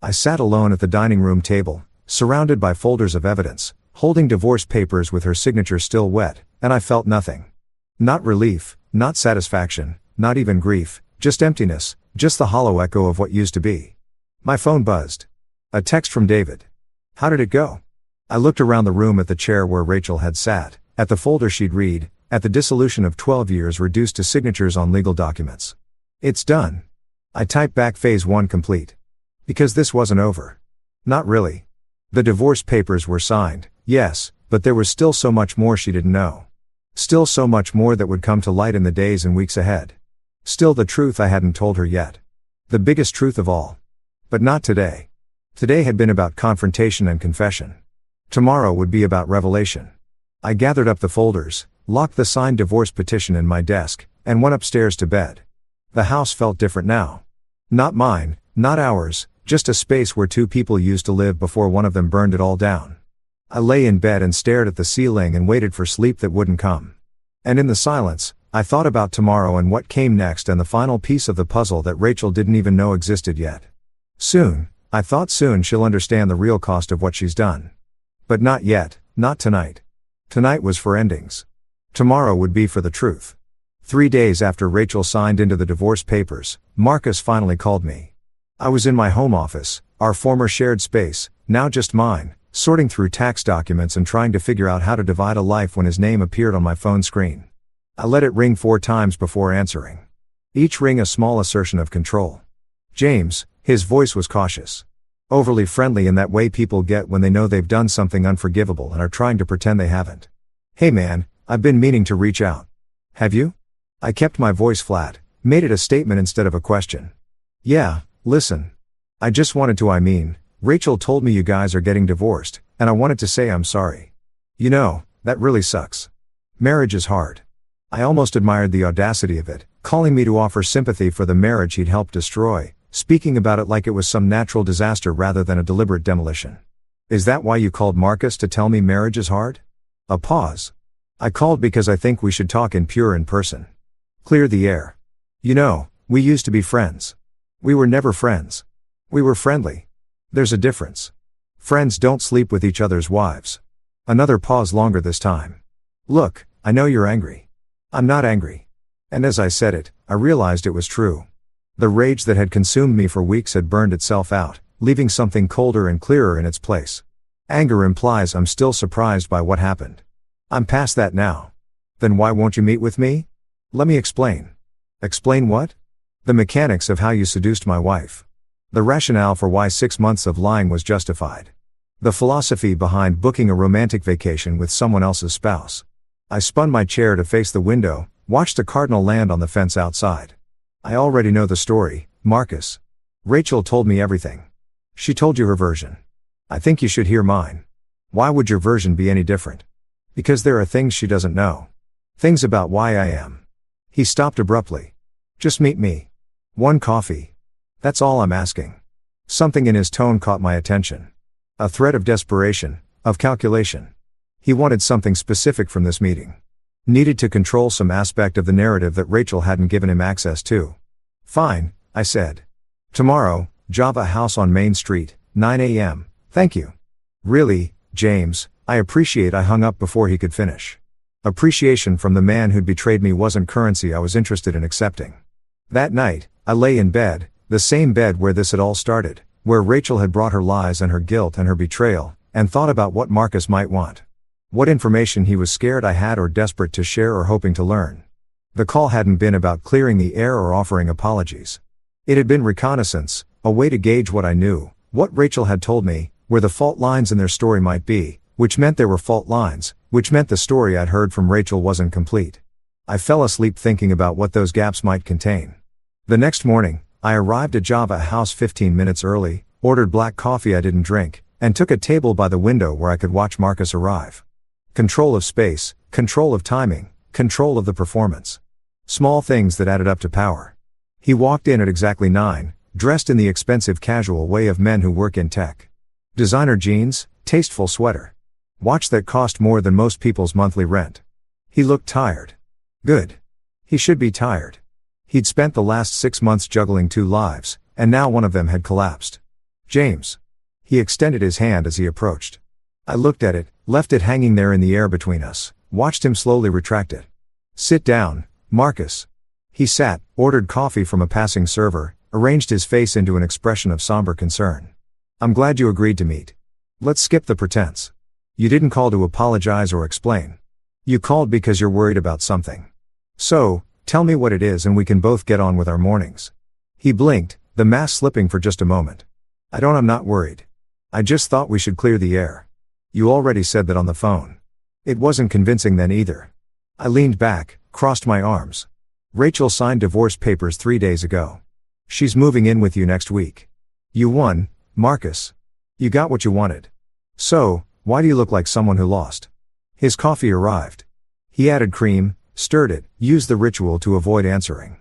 [SPEAKER 1] I sat alone at the dining room table, surrounded by folders of evidence, holding divorce papers with her signature still wet, and I felt nothing. Not relief, not satisfaction, not even grief, just emptiness, just the hollow echo of what used to be. My phone buzzed. A text from David. How did it go? I looked around the room at the chair where Rachel had sat, at the folder she'd read, at the dissolution of 12 years reduced to signatures on legal documents. It's done. I typed back phase 1 complete. Because this wasn't over. Not really. The divorce papers were signed, yes, but there was still so much more she didn't know. Still so much more that would come to light in the days and weeks ahead. Still the truth I hadn't told her yet. The biggest truth of all. But not today. Today had been about confrontation and confession. Tomorrow would be about revelation. I gathered up the folders, locked the signed divorce petition in my desk, and went upstairs to bed. The house felt different now. Not mine, not ours, just a space where two people used to live before one of them burned it all down. I lay in bed and stared at the ceiling and waited for sleep that wouldn't come. And in the silence, I thought about tomorrow and what came next and the final piece of the puzzle that Rachel didn't even know existed yet. Soon, I thought soon she'll understand the real cost of what she's done. But not yet, not tonight. Tonight was for endings. Tomorrow would be for the truth. 3 days after Rachel signed into the divorce papers, Marcus finally called me. I was in my home office, our former shared space, now just mine, sorting through tax documents and trying to figure out how to divide a life when his name appeared on my phone screen. I let it ring 4 times before answering. Each ring a small assertion of control. James, his voice was cautious. Overly friendly in that way people get when they know they've done something unforgivable and are trying to pretend they haven't. Hey man, I've been meaning to reach out. Have you? I kept my voice flat, made it a statement instead of a question. Yeah, listen. I just wanted to Rachel told me you guys are getting divorced, and I wanted to say I'm sorry. You know, that really sucks. Marriage is hard. I almost admired the audacity of it, calling me to offer sympathy for the marriage he'd helped destroy, speaking about it like it was some natural disaster rather than a deliberate demolition. Is that why you called Marcus to tell me marriage is hard? A pause. I called because I think we should talk in person. Clear the air. You know, we used to be friends. We were never friends. We were friendly. There's a difference. Friends don't sleep with each other's wives. Another pause longer this time. Look, I know you're angry. I'm not angry. And as I said it, I realized it was true. The rage that had consumed me for weeks had burned itself out, leaving something colder and clearer in its place. Anger implies I'm still surprised by what happened. I'm past that now. Then why won't you meet with me? Let me explain. Explain what? The mechanics of how you seduced my wife. The rationale for why 6 months of lying was justified. The philosophy behind booking a romantic vacation with someone else's spouse. I spun my chair to face the window, watched a cardinal land on the fence outside. I already know the story, Marcus. Rachel told me everything. She told you her version. I think you should hear mine. Why would your version be any different? Because there are things she doesn't know. Things about why I am. He stopped abruptly. Just meet me. 1 coffee. That's all I'm asking. Something in his tone caught my attention. A thread of desperation, of calculation. He wanted something specific from this meeting. Needed to control some aspect of the narrative that Rachel hadn't given him access to. Fine, I said. Tomorrow, Java House on Main Street, 9 a.m., thank you. Really, James, I appreciate. I hung up before he could finish. Appreciation from the man who'd betrayed me wasn't currency I was interested in accepting. That night, I lay in bed, the same bed where this had all started, where Rachel had brought her lies and her guilt and her betrayal, and thought about what Marcus might want. What information he was scared I had or desperate to share or hoping to learn. The call hadn't been about clearing the air or offering apologies. It had been reconnaissance, a way to gauge what I knew, what Rachel had told me, where the fault lines in their story might be, which meant there were fault lines, which meant the story I'd heard from Rachel wasn't complete. I fell asleep thinking about what those gaps might contain. The next morning, I arrived at Java House 15 minutes early, ordered black coffee I didn't drink, and took a table by the window where I could watch Marcus arrive. Control of space, control of timing, control of the performance. Small things that added up to power. He walked in at exactly 9, dressed in the expensive casual way of men who work in tech. Designer jeans, tasteful sweater. Watch that cost more than most people's monthly rent. He looked tired. Good. He should be tired. He'd spent the last 6 months juggling 2 lives, and now one of them had collapsed. James. He extended his hand as he approached. I looked at it, left it hanging there in the air between us, watched him slowly retract it. Sit down, Marcus. He sat, ordered coffee from a passing server, arranged his face into an expression of somber concern. I'm glad you agreed to meet. Let's skip the pretense. You didn't call to apologize or explain. You called because you're worried about something. So, tell me what it is and we can both get on with our mornings. He blinked, the mask slipping for just a moment. I'm not worried. I just thought we should clear the air. You already said that on the phone. It wasn't convincing then either. I leaned back, crossed my arms. Rachel signed divorce papers 3 days ago. She's moving in with you next week. You won, Marcus. You got what you wanted. So, why do you look like someone who lost? His coffee arrived. He added cream, stirred it, used the ritual to avoid answering.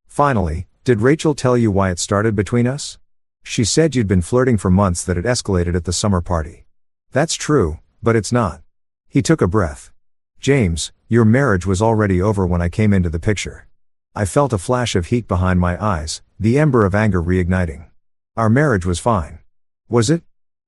[SPEAKER 1] Finally, did Rachel tell you why it started between us? She said you'd been flirting for months, that it escalated at the summer party. That's true, but it's not. He took a breath. James, your marriage was already over when I came into the picture. I felt a flash of heat behind my eyes, the ember of anger reigniting. Our marriage was fine. Was it?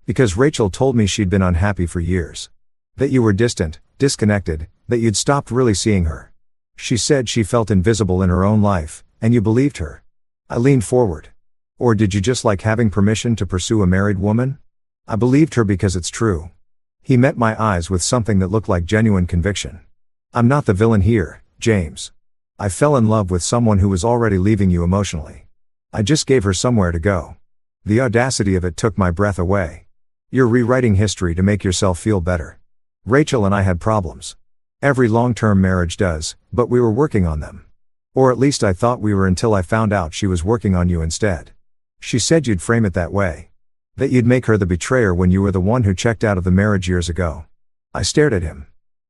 [SPEAKER 1] Because Rachel told me she'd been unhappy for years. That you were distant, disconnected, that you'd stopped really seeing her. She said she felt invisible in her own life, and you believed her. I leaned forward. Or did you just like having permission to pursue a married woman? I believed her because it's true. He met my eyes with something that looked like genuine conviction. I'm not the villain here, James. I fell in love with someone who was already leaving you emotionally. I just gave her somewhere to go. The audacity of it took my breath away. You're rewriting history to make yourself feel better. Rachel and I had problems. Every long-term marriage does, but we were working on them. Or at least I thought we were, until I found out she was working on you instead. She said you'd frame it that way. That you'd make her the betrayer when you were the one who checked out of the marriage years ago. I stared at him.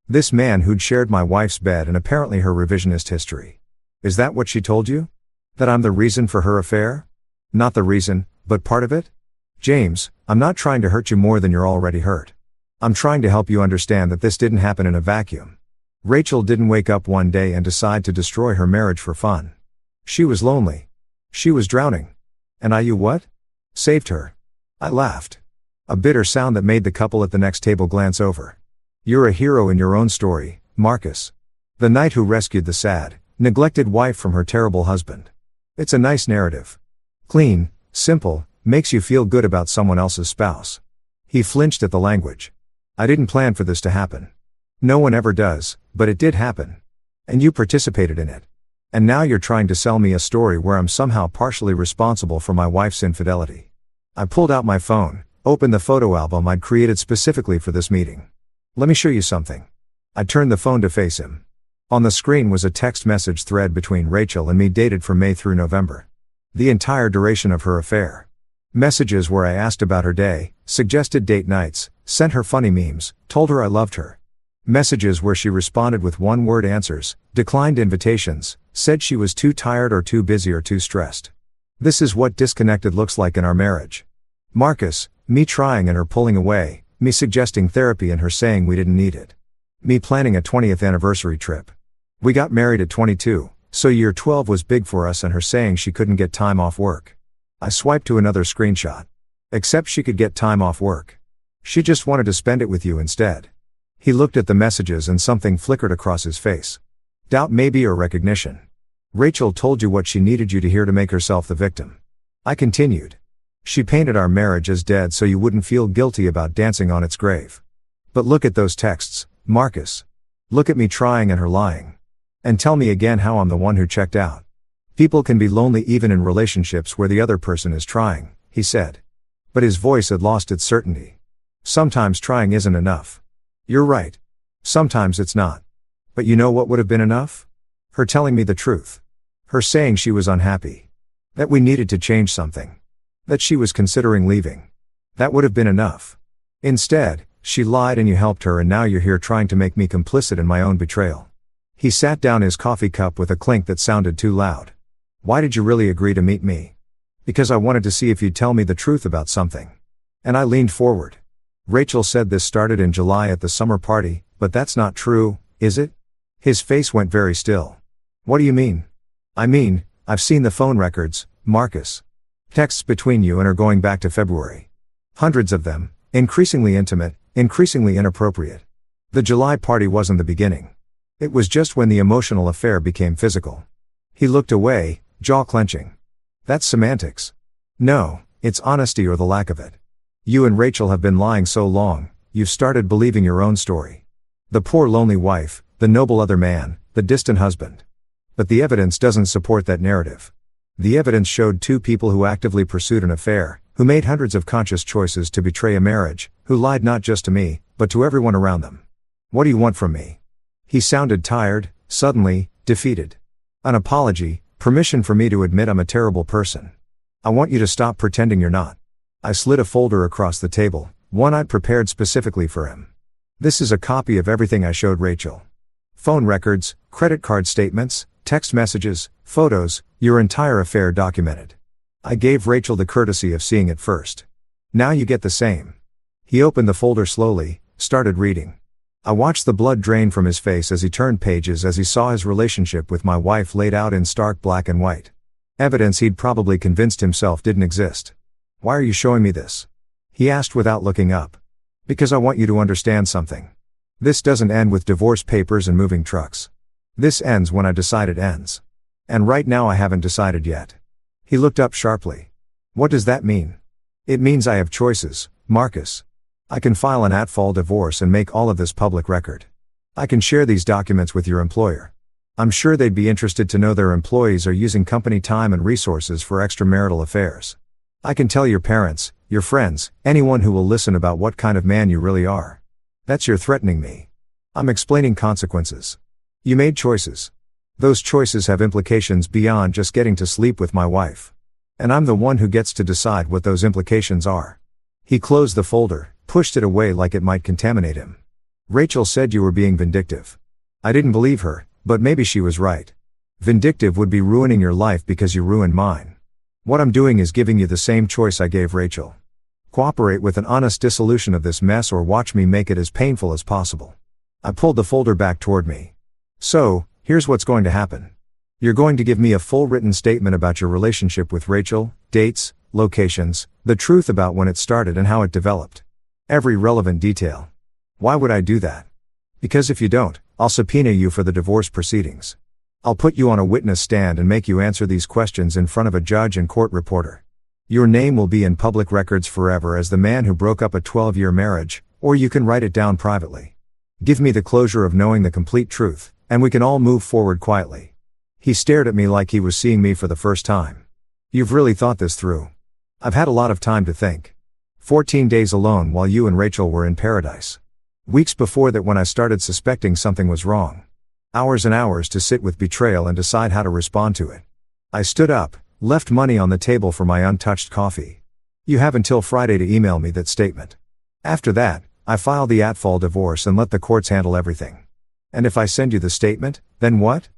[SPEAKER 1] This man who'd shared my wife's bed and apparently her revisionist history. Is that what she told you? That I'm the reason for her affair? Not the reason, but part of it? James, I'm not trying to hurt you more than you're already hurt. I'm trying to help you understand that this didn't happen in a vacuum. Rachel didn't wake up one day and decide to destroy her marriage for fun. She was lonely. She was drowning. And you what? Saved her. I laughed. A bitter sound that made the couple at the next table glance over. You're a hero in your own story, Marcus. The knight who rescued the sad, neglected wife from her terrible husband. It's a nice narrative. Clean, simple, makes you feel good about someone else's spouse. He flinched at the language. I didn't plan for this to happen. No one ever does, but it did happen. And you participated in it. And now you're trying to sell me a story where I'm somehow partially responsible for my wife's infidelity. I pulled out my phone, opened the photo album I'd created specifically for this meeting. Let me show you something. I turned the phone to face him. On the screen was a text message thread between Rachel and me dated from May through November. The entire duration of her affair. Messages where I asked about her day, suggested date nights, sent her funny memes, told her I loved her. Messages where she responded with one-word answers, declined invitations, said she was too tired or too busy or too stressed. This is what disconnected looks like in our marriage. Marcus, me trying and her pulling away, me suggesting therapy and her saying we didn't need it. Me planning a 20th anniversary trip. We got married at 22, so year 12 was big for us, and her saying she couldn't get time off work. I swiped to another screenshot. Except she could get time off work. She just wanted to spend it with you instead. He looked at the messages and something flickered across his face. Doubt maybe, or recognition. Rachel told you what she needed you to hear to make herself the victim. I continued. She painted our marriage as dead so you wouldn't feel guilty about dancing on its grave. But look at those texts, Marcus. Look at me trying and her lying. And tell me again how I'm the one who checked out. People can be lonely even in relationships where the other person is trying, he said. But his voice had lost its certainty. Sometimes trying isn't enough. You're right. Sometimes it's not. But you know what would have been enough? Her telling me the truth. Her saying she was unhappy. That we needed to change something. That she was considering leaving. That would have been enough. Instead, she lied and you helped her, and now you're here trying to make me complicit in my own betrayal. He sat down his coffee cup with a clink that sounded too loud. Why did you really agree to meet me? Because I wanted to see if you'd tell me the truth about something. And I leaned forward. Rachel said this started in July at the summer party, but that's not true, is it? His face went very still. What do you mean? I mean, I've seen the phone records, Marcus. Texts between you and her going back to February. Hundreds of them, increasingly intimate, increasingly inappropriate. The July party wasn't the beginning. It was just when the emotional affair became physical. He looked away, jaw clenching. That's semantics. No, it's honesty or the lack of it. You and Rachel have been lying so long, you've started believing your own story. The poor lonely wife, the noble other man, the distant husband. But the evidence doesn't support that narrative. The evidence showed two people who actively pursued an affair, who made hundreds of conscious choices to betray a marriage, who lied not just to me, but to everyone around them. What do you want from me? He sounded tired, suddenly, defeated. An apology, permission for me to admit I'm a terrible person. I want you to stop pretending you're not. I slid a folder across the table, one I'd prepared specifically for him. This is a copy of everything I showed Rachel. Phone records, credit card statements, text messages, photos, your entire affair documented. I gave Rachel the courtesy of seeing it first. Now you get the same. He opened the folder slowly, started reading. I watched the blood drain from his face as he turned pages as he saw his relationship with my wife laid out in stark black and white. Evidence he'd probably convinced himself didn't exist. Why are you showing me this? He asked without looking up. Because I want you to understand something. This doesn't end with divorce papers and moving trucks. This ends when I decide it ends. And right now I haven't decided yet. He looked up sharply. What does that mean? It means I have choices, Marcus. I can file an at-fault divorce and make all of this public record. I can share these documents with your employer. I'm sure they'd be interested to know their employees are using company time and resources for extramarital affairs. I can tell your parents, your friends, anyone who will listen about what kind of man you really are. That's your threatening me. I'm explaining consequences. You made choices. Those choices have implications beyond just getting to sleep with my wife. And I'm the one who gets to decide what those implications are. He closed the folder, pushed it away like it might contaminate him. Rachel said you were being vindictive. I didn't believe her, but maybe she was right. Vindictive would be ruining your life because you ruined mine. What I'm doing is giving you the same choice I gave Rachel. Cooperate with an honest dissolution of this mess or watch me make it as painful as possible. I pulled the folder back toward me. So, here's what's going to happen. You're going to give me a full written statement about your relationship with Rachel, dates, locations, the truth about when it started and how it developed. Every relevant detail. Why would I do that? Because if you don't, I'll subpoena you for the divorce proceedings. I'll put you on a witness stand and make you answer these questions in front of a judge and court reporter. Your name will be in public records forever as the man who broke up a 12-year marriage, or you can write it down privately. Give me the closure of knowing the complete truth, and we can all move forward quietly. He stared at me like he was seeing me for the first time. You've really thought this through. I've had a lot of time to think. 14 days alone while you and Rachel were in paradise. Weeks before that when I started suspecting something was wrong. Hours and hours to sit with betrayal and decide how to respond to it. I stood up, left money on the table for my untouched coffee. You have until Friday to email me that statement. After that, I file the at-fault divorce and let the courts handle everything. And if I send you the statement, then what?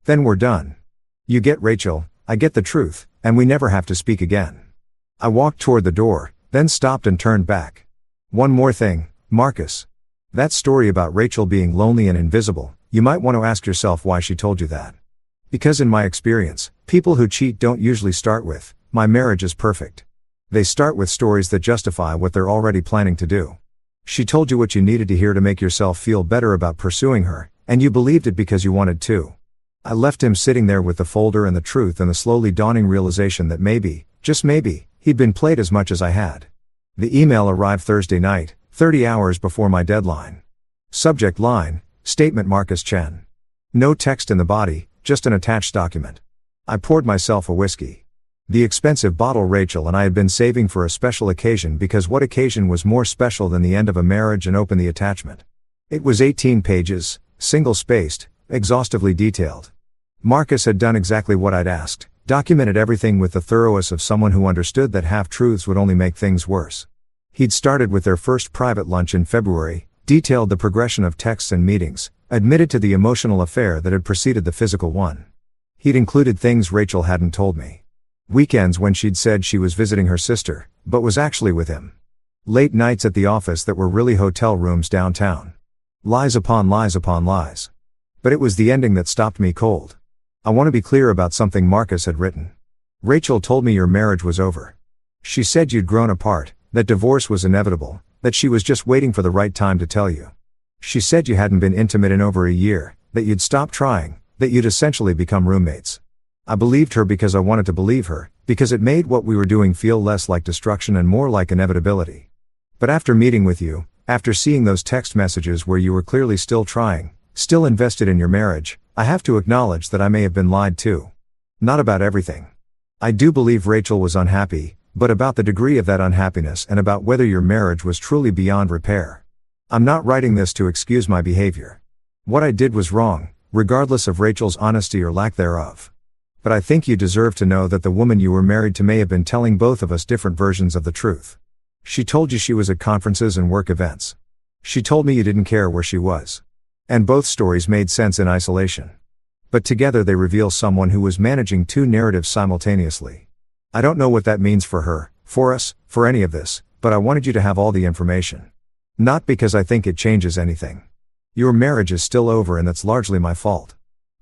[SPEAKER 1] Then we're done. You get Rachel, I get the truth, and we never have to speak again. I walked toward the door, then stopped and turned back. One more thing, Marcus. That story about Rachel being lonely and invisible, you might want to ask yourself why she told you that. Because in my experience, people who cheat don't usually start with, my marriage is perfect. They start with stories that justify what they're already planning to do. She told you what you needed to hear to make yourself feel better about pursuing her, and you believed it because you wanted to. I left him sitting there with the folder and the truth and the slowly dawning realization that maybe, just maybe, he'd been played as much as I had. The email arrived Thursday night, 30 hours before my deadline. Subject line, Statement Marcus Chen. No text in the body, just an attached document. I poured myself a whiskey. The expensive bottle Rachel and I had been saving for a special occasion because what occasion was more special than the end of a marriage and open the attachment. It was 18 pages, single-spaced, exhaustively detailed. Marcus had done exactly what I'd asked, documented everything with the thoroughness of someone who understood that half-truths would only make things worse. He'd started with their first private lunch in February, detailed the progression of texts and meetings, admitted to the emotional affair that had preceded the physical one. He'd included things Rachel hadn't told me. Weekends when she'd said she was visiting her sister, but was actually with him. Late nights at the office that were really hotel rooms downtown. Lies upon lies upon lies. But it was the ending that stopped me cold. I want to be clear about something Marcus had written. Rachel told me your marriage was over. She said you'd grown apart, that divorce was inevitable, that she was just waiting for the right time to tell you. She said you hadn't been intimate in over a year, that you'd stopped trying, that you'd essentially become roommates. I believed her because I wanted to believe her, because it made what we were doing feel less like destruction and more like inevitability. But after meeting with you, after seeing those text messages where you were clearly still trying, still invested in your marriage, I have to acknowledge that I may have been lied to. Not about everything. I do believe Rachel was unhappy, but about the degree of that unhappiness and about whether your marriage was truly beyond repair. I'm not writing this to excuse my behavior. What I did was wrong, regardless of Rachel's honesty or lack thereof. But I think you deserve to know that the woman you were married to may have been telling both of us different versions of the truth. She told you she was at conferences and work events. She told me you didn't care where she was. And both stories made sense in isolation. But together they reveal someone who was managing two narratives simultaneously. I don't know what that means for her, for us, for any of this, but I wanted you to have all the information. Not because I think it changes anything. Your marriage is still over and that's largely my fault.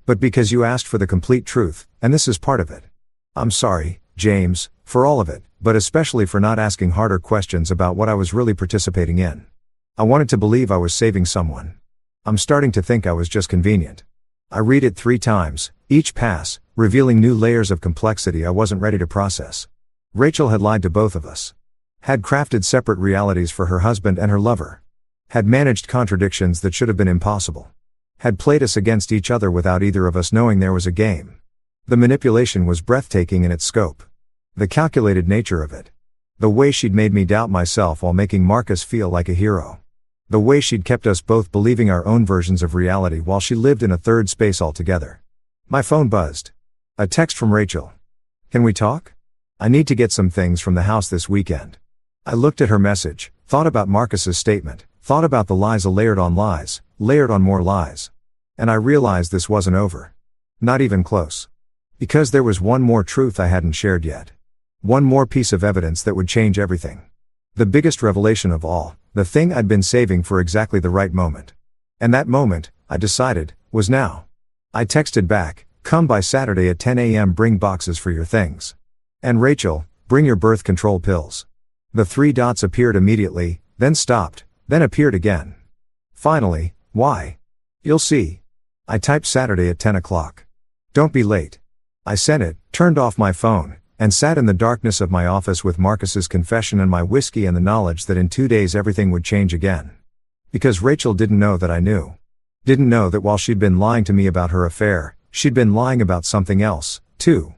[SPEAKER 1] But because you asked for the complete truth, and this is part of it. I'm sorry, James, for all of it, but especially for not asking harder questions about what I was really participating in. I wanted to believe I was saving someone. I'm starting to think I was just convenient. I read it 3 times, each pass, revealing new layers of complexity I wasn't ready to process. Rachel had lied to both of us. Had crafted separate realities for her husband and her lover. Had managed contradictions that should have been impossible. Had played us against each other without either of us knowing there was a game. The manipulation was breathtaking in its scope. The calculated nature of it. The way she'd made me doubt myself while making Marcus feel like a hero. The way she'd kept us both believing our own versions of reality while she lived in a third space altogether. My phone buzzed. A text from Rachel. Can we talk? I need to get some things from the house this weekend. I looked at her message, thought about Marcus's statement, thought about the lies layered on lies, layered on more lies. And I realized this wasn't over. Not even close. Because there was one more truth I hadn't shared yet. One more piece of evidence that would change everything. The biggest revelation of all, the thing I'd been saving for exactly the right moment. And that moment, I decided, was now. I texted back, come by Saturday at 10 a.m. bring boxes for your things. And Rachel, bring your birth control pills. The 3 dots appeared immediately, then stopped, then appeared again. Finally, why? You'll see. I typed Saturday at 10 o'clock. Don't be late. I sent it, turned off my phone, and sat in the darkness of my office with Marcus's confession and my whiskey and the knowledge that in 2 days everything would change again. Because Rachel didn't know that I knew. Didn't know that while she'd been lying to me about her affair, she'd been lying about something else, too.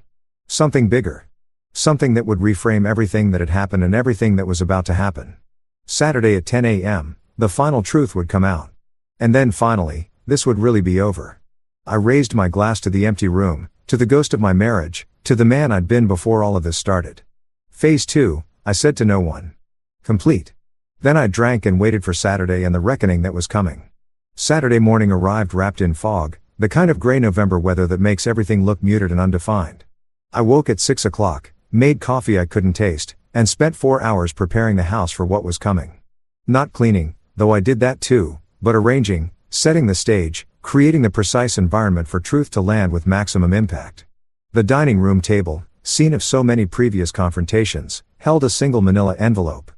[SPEAKER 1] Something bigger. Something that would reframe everything that had happened and everything that was about to happen. Saturday at 10 a.m., the final truth would come out. And then finally, this would really be over. I raised my glass to the empty room, to the ghost of my marriage, to the man I'd been before all of this started. Phase 2, I said to no one. Complete. Then I drank and waited for Saturday and the reckoning that was coming. Saturday morning arrived wrapped in fog, the kind of gray November weather that makes everything look muted and undefined. I woke at 6 o'clock, made coffee I couldn't taste, and spent 4 hours preparing the house for what was coming. Not cleaning, though I did that too, but arranging, setting the stage, creating the precise environment for truth to land with maximum impact. The dining room table, scene of so many previous confrontations, held a single manila envelope.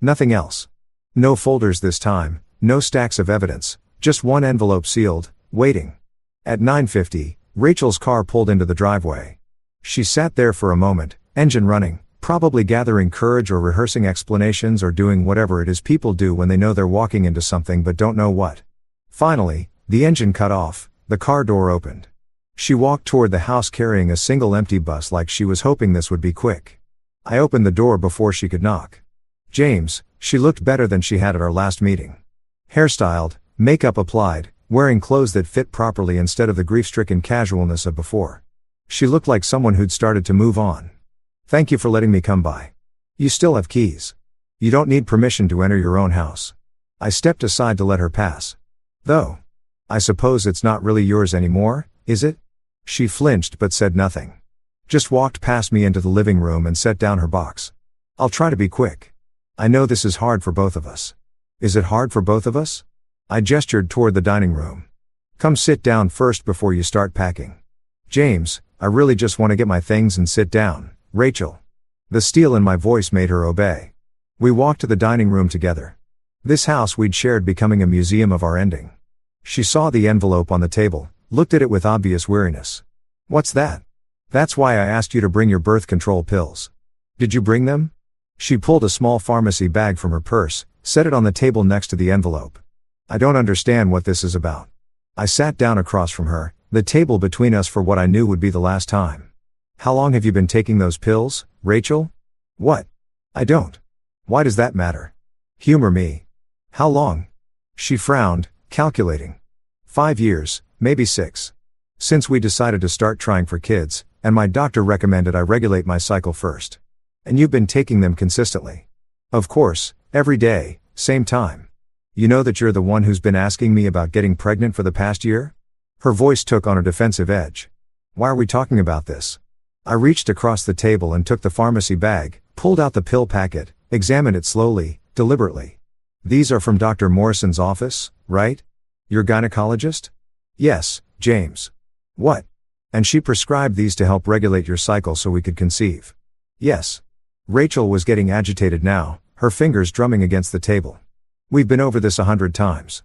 [SPEAKER 1] Nothing else. No folders this time, no stacks of evidence, just one envelope sealed, waiting. At 9:50, Rachel's car pulled into the driveway. She sat there for a moment, engine running, probably gathering courage or rehearsing explanations or doing whatever it is people do when they know they're walking into something but don't know what. Finally, the engine cut off, the car door opened. She walked toward the house carrying a single empty bus like she was hoping this would be quick. I opened the door before she could knock. James, she looked better than she had at our last meeting. Hairstyled, makeup applied, wearing clothes that fit properly instead of the grief-stricken casualness of before. She looked like someone who'd started to move on. Thank you for letting me come by. You still have keys. You don't need permission to enter your own house. I stepped aside to let her pass. Though. I suppose it's not really yours anymore, is it? She flinched but said nothing. Just walked past me into the living room and set down her box. I'll try to be quick. I know this is hard for both of us. Is it hard for both of us? I gestured toward the dining room. Come sit down first before you start packing. James, I really just want to get my things and sit down, Rachel. The steel in my voice made her obey. We walked to the dining room together. This house we'd shared becoming a museum of our ending. She saw the envelope on the table, looked at it with obvious weariness. What's that? That's why I asked you to bring your birth control pills. Did you bring them? She pulled a small pharmacy bag from her purse, set it on the table next to the envelope. I don't understand what this is about. I sat down across from her, the table between us for what I knew would be the last time. How long have you been taking those pills, Rachel? What? I don't. Why does that matter? Humor me. How long? She frowned, calculating. 5 years, maybe 6. Since we decided to start trying for kids, and my doctor recommended I regulate my cycle first. And you've been taking them consistently. Of course, every day, same time. You know that you're the one who's been asking me about getting pregnant for the past year? Her voice took on a defensive edge. Why are we talking about this? I reached across the table and took the pharmacy bag, pulled out the pill packet, examined it slowly, deliberately. These are from Dr. Morrison's office, right? Your gynecologist? Yes, James. What? And she prescribed these to help regulate your cycle so we could conceive. Yes. Rachel was getting agitated now, her fingers drumming against the table. We've been over this 100 times.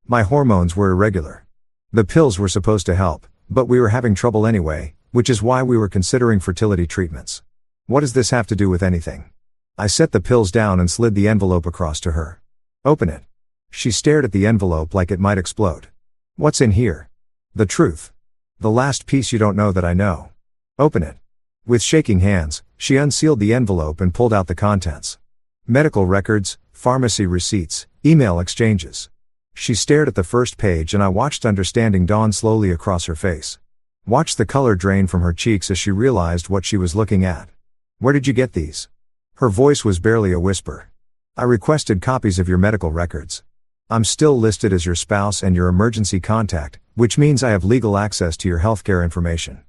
[SPEAKER 1] My hormones were irregular. The pills were supposed to help, but we were having trouble anyway, which is why we were considering fertility treatments. What does this have to do with anything? I set the pills down and slid the envelope across to her. Open it. She stared at the envelope like it might explode. What's in here? The truth. The last piece you don't know that I know. Open it. With shaking hands, she unsealed the envelope and pulled out the contents. Medical records, pharmacy receipts, email exchanges. She stared at the first page and I watched understanding dawn slowly across her face. Watched the color drain from her cheeks as she realized what she was looking at. Where did you get these? Her voice was barely a whisper. I requested copies of your medical records. I'm still listed as your spouse and your emergency contact, which means I have legal access to your healthcare information.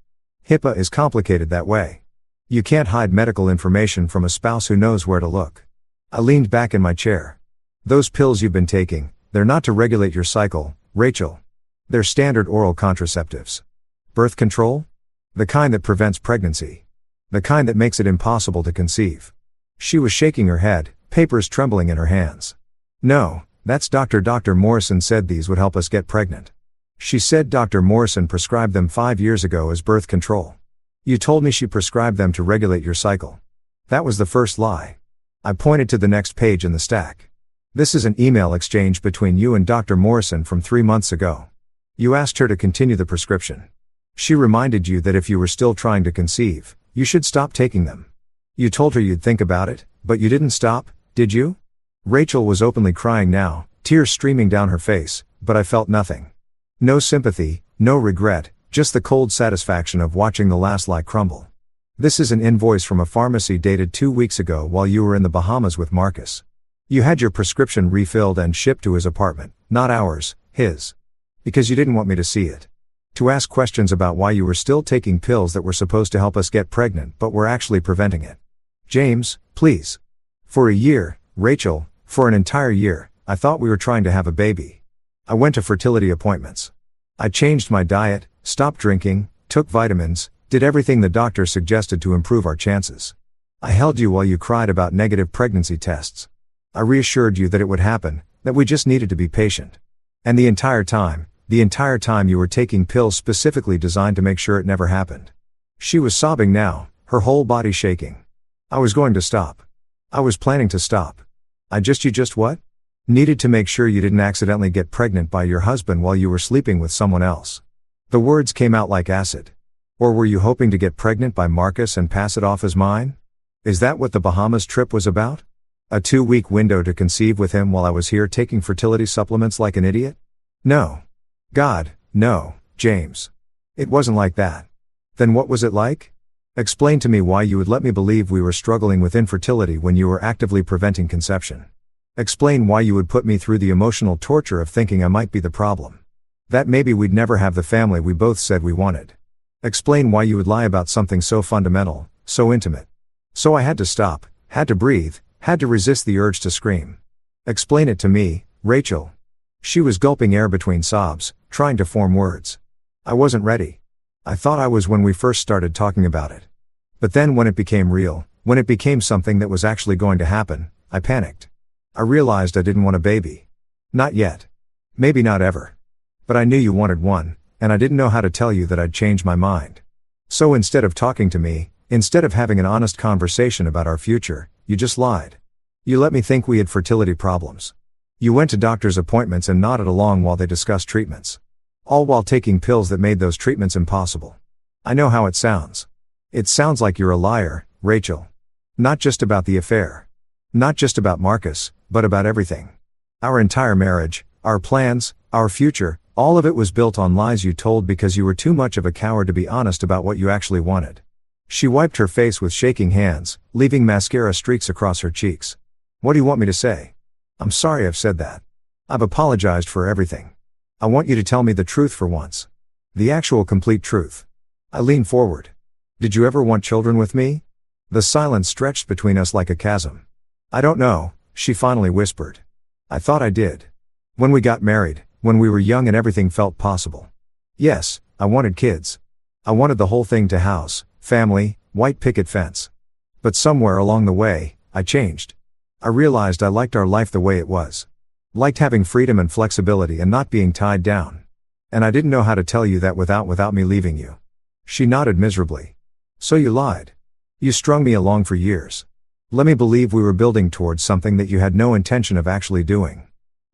[SPEAKER 1] HIPAA is complicated that way. You can't hide medical information from a spouse who knows where to look. I leaned back in my chair. Those pills you've been taking, they're not to regulate your cycle, Rachel. They're standard oral contraceptives. Birth control? The kind that prevents pregnancy. The kind that makes it impossible to conceive. She was shaking her head, papers trembling in her hands. No, that's Dr. Morrison said these would help us get pregnant. She said Dr. Morrison prescribed them 5 years ago as birth control. You told me she prescribed them to regulate your cycle. That was the first lie. I pointed to the next page in the stack. This is an email exchange between you and Dr. Morrison from 3 months ago. You asked her to continue the prescription. She reminded you that if you were still trying to conceive, you should stop taking them. You told her you'd think about it, but you didn't stop, did you? Rachel was openly crying now, tears streaming down her face, but I felt nothing. No sympathy, no regret, just the cold satisfaction of watching the last lie crumble. This is an invoice from a pharmacy dated 2 weeks ago while you were in the Bahamas with Marcus. You had your prescription refilled and shipped to his apartment, not ours, his. Because you didn't want me to see it. To ask questions about why you were still taking pills that were supposed to help us get pregnant but were actually preventing it. James, please. For a year, Rachel, for an entire year, I thought we were trying to have a baby. I went to fertility appointments. I changed my diet, stopped drinking, took vitamins, did everything the doctor suggested to improve our chances. I held you while you cried about negative pregnancy tests. I reassured you that it would happen, that we just needed to be patient. And the entire time you were taking pills specifically designed to make sure it never happened. She was sobbing now, her whole body shaking. I was going to stop. I was planning to stop. You just what? Needed to make sure you didn't accidentally get pregnant by your husband while you were sleeping with someone else. The words came out like acid. Or were you hoping to get pregnant by Marcus and pass it off as mine? Is that what the Bahamas trip was about? A 2-week window to conceive with him while I was here taking fertility supplements like an idiot? No. God, no, James. It wasn't like that. Then what was it like? Explain to me why you would let me believe we were struggling with infertility when you were actively preventing conception. Explain why you would put me through the emotional torture of thinking I might be the problem. That maybe we'd never have the family we both said we wanted. Explain why you would lie about something so fundamental, so intimate. So I had to stop, had to breathe, had to resist the urge to scream. Explain it to me, Rachel. She was gulping air between sobs, trying to form words. I wasn't ready. I thought I was when we first started talking about it. But then when it became real, when it became something that was actually going to happen, I panicked. I realized I didn't want a baby. Not yet. Maybe not ever. But I knew you wanted one, and I didn't know how to tell you that I'd changed my mind. So instead of talking to me, instead of having an honest conversation about our future, you just lied. You let me think we had fertility problems. You went to doctor's appointments and nodded along while they discussed treatments. All while taking pills that made those treatments impossible. I know how it sounds. It sounds like you're a liar, Rachel. Not just about the affair. Not just about Marcus, but about everything. Our entire marriage, our plans, our future, All of it was built on lies you told because you were too much of a coward to be honest about what you actually wanted. She wiped her face with shaking hands, leaving mascara streaks across her cheeks. What do you want me to say? I'm sorry I've said that. I've apologized for everything. I want you to tell me the truth for once. The actual complete truth. I leaned forward. Did you ever want children with me? The silence stretched between us like a chasm. I don't know, she finally whispered. I thought I did. When we got married, when we were young and everything felt possible. Yes, I wanted kids. I wanted the whole thing to house, family, white picket fence. But somewhere along the way, I changed. I realized I liked our life the way it was. Liked having freedom and flexibility and not being tied down. And I didn't know how to tell you that without me leaving you. She nodded miserably. So you lied. You strung me along for years. Let me believe we were building towards something that you had no intention of actually doing.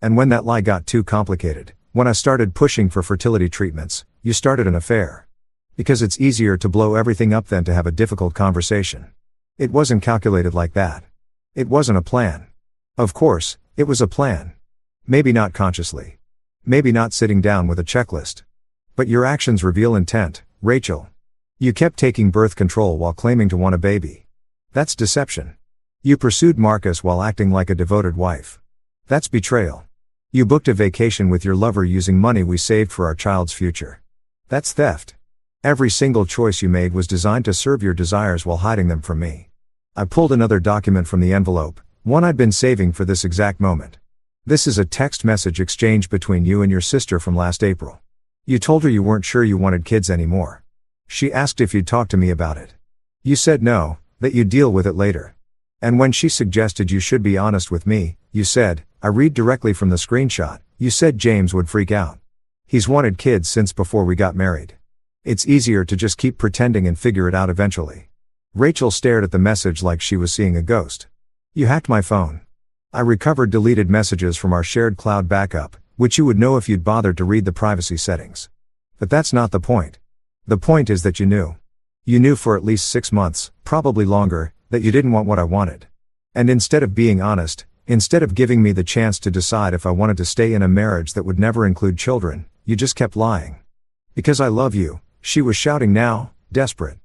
[SPEAKER 1] And when that lie got too complicated, when I started pushing for fertility treatments, you started an affair. Because it's easier to blow everything up than to have a difficult conversation. It wasn't calculated like that. It wasn't a plan. Of course, it was a plan. Maybe not consciously. Maybe not sitting down with a checklist. But your actions reveal intent, Rachel. You kept taking birth control while claiming to want a baby. That's deception. You pursued Marcus while acting like a devoted wife. That's betrayal. You booked a vacation with your lover using money we saved for our child's future. That's theft. Every single choice you made was designed to serve your desires while hiding them from me. I pulled another document from the envelope, one I'd been saving for this exact moment. This is a text message exchange between you and your sister from last April. You told her you weren't sure you wanted kids anymore. She asked if you'd talk to me about it. You said no, that you'd deal with it later. And when she suggested you should be honest with me, you said, I read directly from the screenshot, you said James would freak out. He's wanted kids since before we got married. It's easier to just keep pretending and figure it out eventually. Rachel stared at the message like she was seeing a ghost. You hacked my phone. I recovered deleted messages from our shared cloud backup, which you would know if you'd bothered to read the privacy settings. But that's not the point. The point is that you knew. You knew for at least 6 months, probably longer, that you didn't want what I wanted. And instead of being honest, instead of giving me the chance to decide if I wanted to stay in a marriage that would never include children, you just kept lying. Because I love you, she was shouting now, desperate.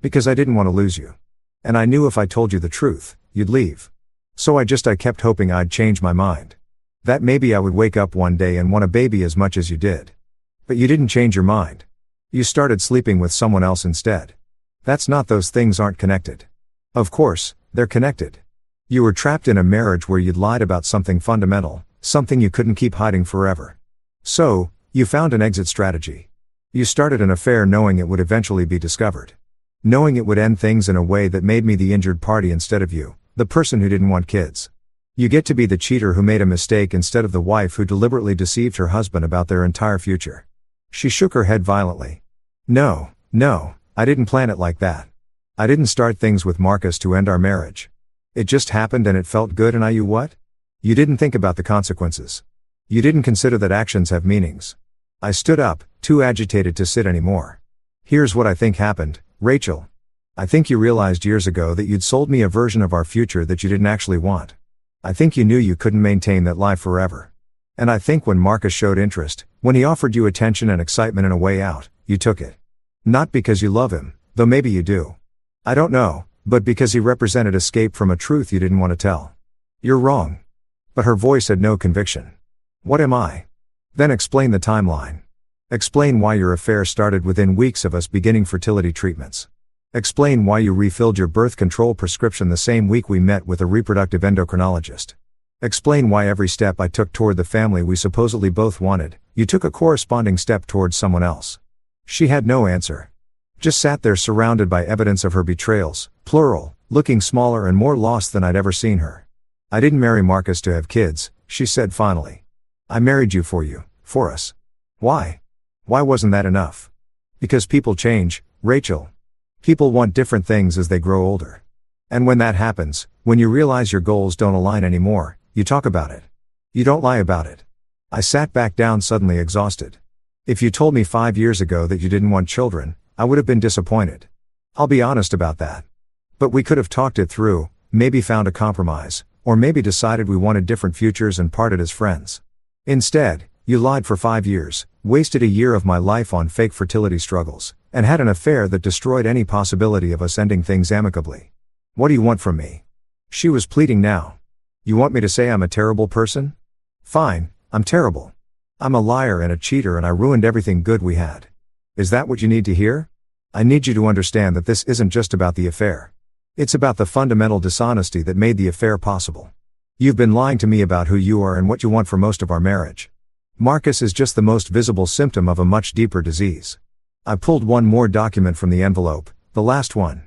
[SPEAKER 1] Because I didn't want to lose you. And I knew if I told you the truth, you'd leave. So I kept hoping I'd change my mind. That maybe I would wake up one day and want a baby as much as you did. But you didn't change your mind. You started sleeping with someone else instead. Those things aren't connected. Of course, they're connected. You were trapped in a marriage where you'd lied about something fundamental, something you couldn't keep hiding forever. So, you found an exit strategy. You started an affair knowing it would eventually be discovered. Knowing it would end things in a way that made me the injured party instead of you, the person who didn't want kids. You get to be the cheater who made a mistake instead of the wife who deliberately deceived her husband about their entire future. She shook her head violently. No, I didn't plan it like that. I didn't start things with Marcus to end our marriage. It just happened and it felt good and you what? You didn't think about the consequences. You didn't consider that actions have meanings. I stood up, too agitated to sit anymore. Here's what I think happened, Rachel. I think you realized years ago that you'd sold me a version of our future that you didn't actually want. I think you knew you couldn't maintain that life forever. And I think when Marcus showed interest, when he offered you attention and excitement and a way out, you took it. Not because you love him, though maybe you do. I don't know, but because he represented escape from a truth you didn't want to tell. You're wrong. But her voice had no conviction. What am I? Then explain the timeline. Explain why your affair started within weeks of us beginning fertility treatments. Explain why you refilled your birth control prescription the same week we met with a reproductive endocrinologist. Explain why every step I took toward the family we supposedly both wanted, you took a corresponding step towards someone else. She had no answer. Just sat there surrounded by evidence of her betrayals, plural, looking smaller and more lost than I'd ever seen her. I didn't marry Marcus to have kids, she said finally. I married you, for us. Why? Why wasn't that enough? Because people change, Rachel. People want different things as they grow older. And when that happens, when you realize your goals don't align anymore, you talk about it. You don't lie about it. I sat back down suddenly exhausted. If you told me 5 years ago that you didn't want children, I would have been disappointed. I'll be honest about that. But we could have talked it through, maybe found a compromise, or maybe decided we wanted different futures and parted as friends. Instead, you lied for 5 years, Wasted a year of my life on fake fertility struggles, and had an affair that destroyed any possibility of us ending things amicably. What do you want from me? She was pleading now. You want me to say I'm a terrible person? Fine, I'm terrible. I'm a liar and a cheater and I ruined everything good we had. Is that what you need to hear? I need you to understand that this isn't just about the affair. It's about the fundamental dishonesty that made the affair possible. You've been lying to me about who you are and what you want for most of our marriage. Marcus is just the most visible symptom of a much deeper disease. I pulled one more document from the envelope, the last one.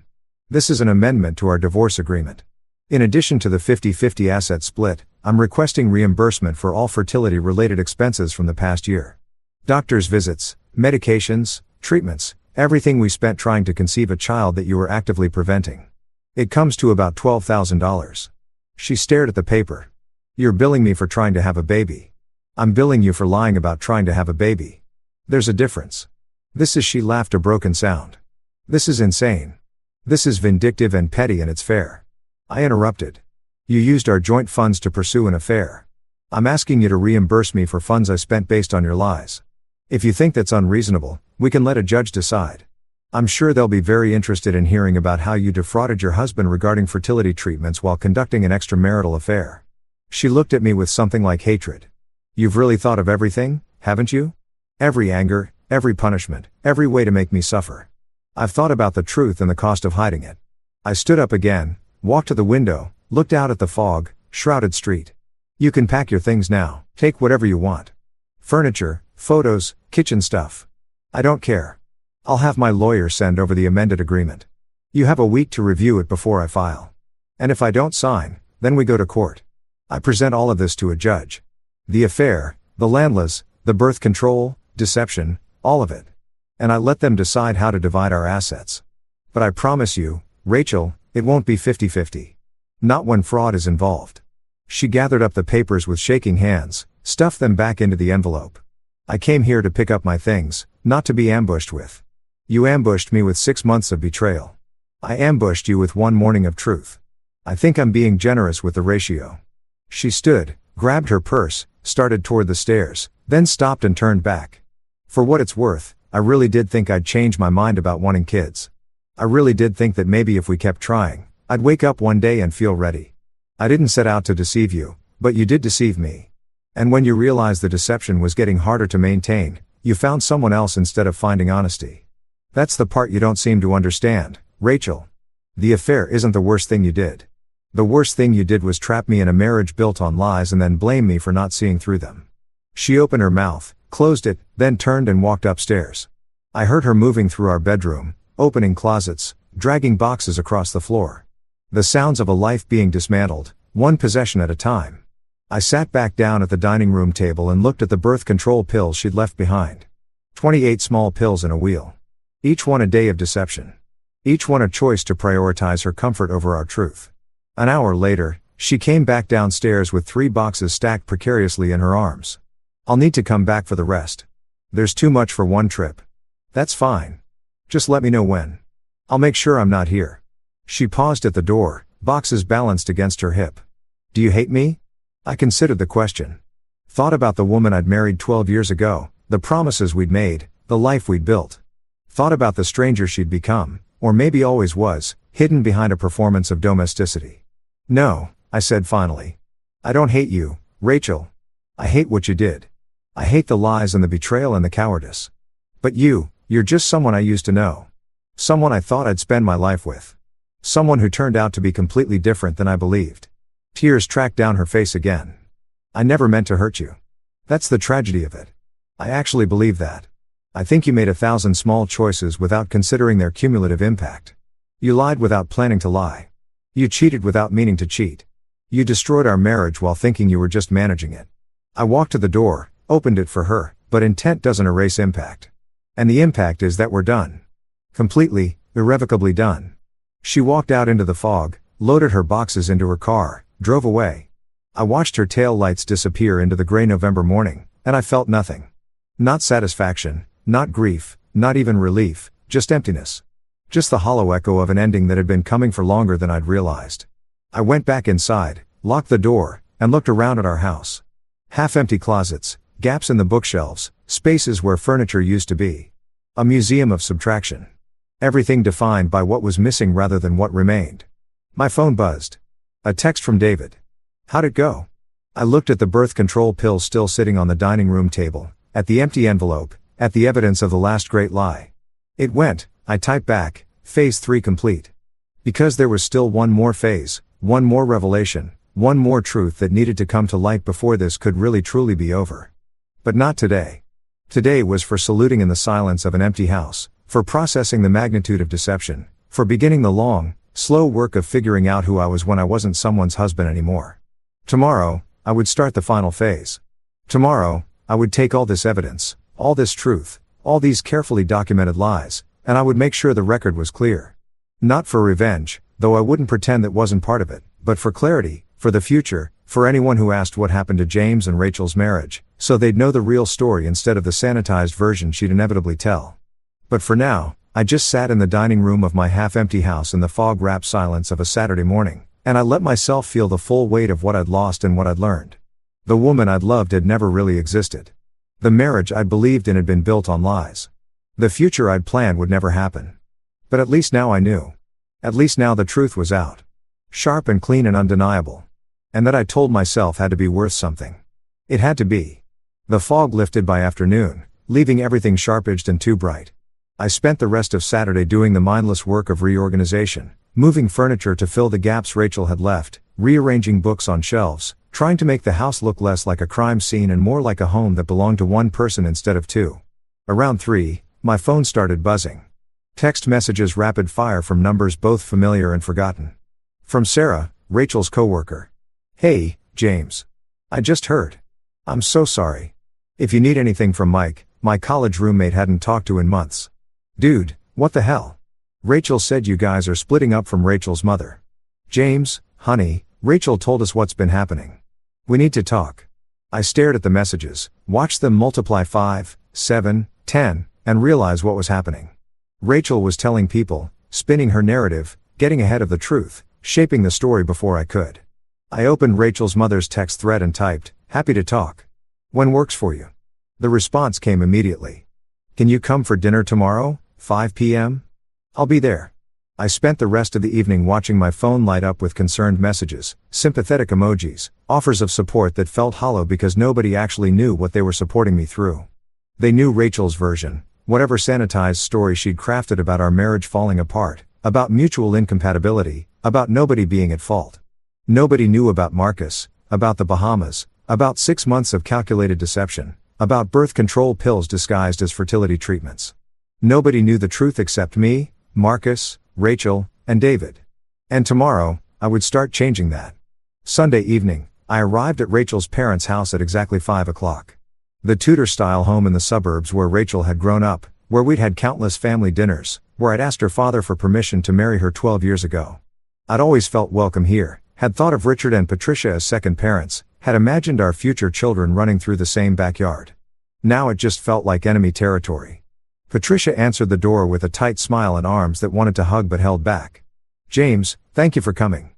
[SPEAKER 1] This is an amendment to our divorce agreement. In addition to the 50-50 asset split, I'm requesting reimbursement for all fertility-related expenses from the past year. Doctor's visits, medications, treatments, everything we spent trying to conceive a child that you were actively preventing. It comes to about $12,000. She stared at the paper. You're billing me for trying to have a baby. I'm billing you for lying about trying to have a baby. There's a difference. She laughed a broken sound. This is insane. This is vindictive and petty and it's fair. I interrupted. You used our joint funds to pursue an affair. I'm asking you to reimburse me for funds I spent based on your lies. If you think that's unreasonable, we can let a judge decide. I'm sure they'll be very interested in hearing about how you defrauded your husband regarding fertility treatments while conducting an extramarital affair. She looked at me with something like hatred. You've really thought of everything, haven't you? Every anger, every punishment, every way to make me suffer. I've thought about the truth and the cost of hiding it. I stood up again, walked to the window, looked out at the fog, shrouded street. You can pack your things now, take whatever you want. Furniture, photos, kitchen stuff. I don't care. I'll have my lawyer send over the amended agreement. You have a week to review it before I file. And if I don't sign, then we go to court. I present all of this to a judge. The affair, the landless, the birth control, deception, all of it. And I let them decide how to divide our assets. But I promise you, Rachel, it won't be 50-50. Not when fraud is involved. She gathered up the papers with shaking hands, stuffed them back into the envelope. I came here to pick up my things, not to be ambushed with. You ambushed me with 6 months of betrayal. I ambushed you with 1 morning of truth. I think I'm being generous with the ratio. She stood, grabbed her purse, started toward the stairs, then stopped and turned back. For what it's worth, I really did think I'd change my mind about wanting kids. I really did think that maybe if we kept trying, I'd wake up one day and feel ready. I didn't set out to deceive you, but you did deceive me. And when you realized the deception was getting harder to maintain, you found someone else instead of finding honesty. That's the part you don't seem to understand, Rachel. The affair isn't the worst thing you did. The worst thing you did was trap me in a marriage built on lies and then blame me for not seeing through them. She opened her mouth, closed it, then turned and walked upstairs. I heard her moving through our bedroom, opening closets, dragging boxes across the floor. The sounds of a life being dismantled, one possession at a time. I sat back down at the dining room table and looked at the birth control pills she'd left behind. 28 small pills in a wheel. Each one a day of deception. Each one a choice to prioritize her comfort over our truth. An hour later, she came back downstairs with 3 boxes stacked precariously in her arms. I'll need to come back for the rest. There's too much for one trip. That's fine. Just let me know when. I'll make sure I'm not here. She paused at the door, boxes balanced against her hip. Do you hate me? I considered the question. Thought about the woman I'd married 12 years ago, the promises we'd made, the life we'd built. Thought about the stranger she'd become, or maybe always was, hidden behind a performance of domesticity. No, I said finally. I don't hate you, Rachel. I hate what you did. I hate the lies and the betrayal and the cowardice. But you're just someone I used to know. Someone I thought I'd spend my life with. Someone who turned out to be completely different than I believed. Tears tracked down her face again. I never meant to hurt you. That's the tragedy of it. I actually believe that. I think you made 1,000 small choices without considering their cumulative impact. You lied without planning to lie. You cheated without meaning to cheat. You destroyed our marriage while thinking you were just managing it. I walked to the door, opened it for her, but intent doesn't erase impact. And the impact is that we're done. Completely, irrevocably done. She walked out into the fog, loaded her boxes into her car, drove away. I watched her tail lights disappear into the gray November morning, and I felt nothing. Not satisfaction, not grief, not even relief, just emptiness. Just the hollow echo of an ending that had been coming for longer than I'd realized. I went back inside, locked the door, and looked around at our house. Half-empty closets, gaps in the bookshelves, spaces where furniture used to be. A museum of subtraction. Everything defined by what was missing rather than what remained. My phone buzzed. A text from David. How'd it go? I looked at the birth control pills still sitting on the dining room table, at the empty envelope, at the evidence of the last great lie. It went, I typed back, phase 3 complete. Because there was still one more phase, one more revelation, one more truth that needed to come to light before this could really truly be over. But not today. Today was for saluting in the silence of an empty house, for processing the magnitude of deception, for beginning the long, slow work of figuring out who I was when I wasn't someone's husband anymore. Tomorrow, I would start the final phase. Tomorrow, I would take all this evidence, all this truth, all these carefully documented lies, and I would make sure the record was clear. Not for revenge, though I wouldn't pretend that wasn't part of it, but for clarity, for the future, for anyone who asked what happened to James and Rachel's marriage, so they'd know the real story instead of the sanitized version she'd inevitably tell. But for now, I just sat in the dining room of my half-empty house in the fog-wrapped silence of a Saturday morning, and I let myself feel the full weight of what I'd lost and what I'd learned. The woman I'd loved had never really existed. The marriage I'd believed in had been built on lies. The future I'd planned would never happen. But at least now I knew. At least now the truth was out. Sharp and clean and undeniable. And that I told myself had to be worth something. It had to be. The fog lifted by afternoon, leaving everything sharp-edged and too bright. I spent the rest of Saturday doing the mindless work of reorganization, moving furniture to fill the gaps Rachel had left, rearranging books on shelves, trying to make the house look less like a crime scene and more like a home that belonged to one person instead of two. Around 3, my phone started buzzing. Text messages rapid fire from numbers both familiar and forgotten. From Sarah, Rachel's coworker. Hey, James. I just heard. I'm so sorry. If you need anything from Mike, my college roommate hadn't talked to in months. Dude, what the hell? Rachel said you guys are splitting up from Rachel's mother. James, honey, Rachel told us what's been happening. We need to talk. I stared at the messages, watched them multiply 5, 7, 10, and realize what was happening. Rachel was telling people, spinning her narrative, getting ahead of the truth, shaping the story before I could. I opened Rachel's mother's text thread and typed, happy to talk. When works for you? The response came immediately. Can you come for dinner tomorrow, 5 p.m.? I'll be there. I spent the rest of the evening watching my phone light up with concerned messages, sympathetic emojis, offers of support that felt hollow because nobody actually knew what they were supporting me through. They knew Rachel's version, whatever sanitized story she'd crafted about our marriage falling apart, about mutual incompatibility, about nobody being at fault. Nobody knew about Marcus, about the Bahamas, about 6 months of calculated deception, about birth control pills disguised as fertility treatments. Nobody knew the truth except me, Marcus, Rachel, and David. And tomorrow, I would start changing that. Sunday evening, I arrived at Rachel's parents' house at exactly 5 o'clock. The Tudor-style home in the suburbs where Rachel had grown up, where we'd had countless family dinners, where I'd asked her father for permission to marry her 12 years ago. I'd always felt welcome here, had thought of Richard and Patricia as second parents, had imagined our future children running through the same backyard. Now it just felt like enemy territory. Patricia answered the door with a tight smile and arms that wanted to hug but held back. James, thank you for coming.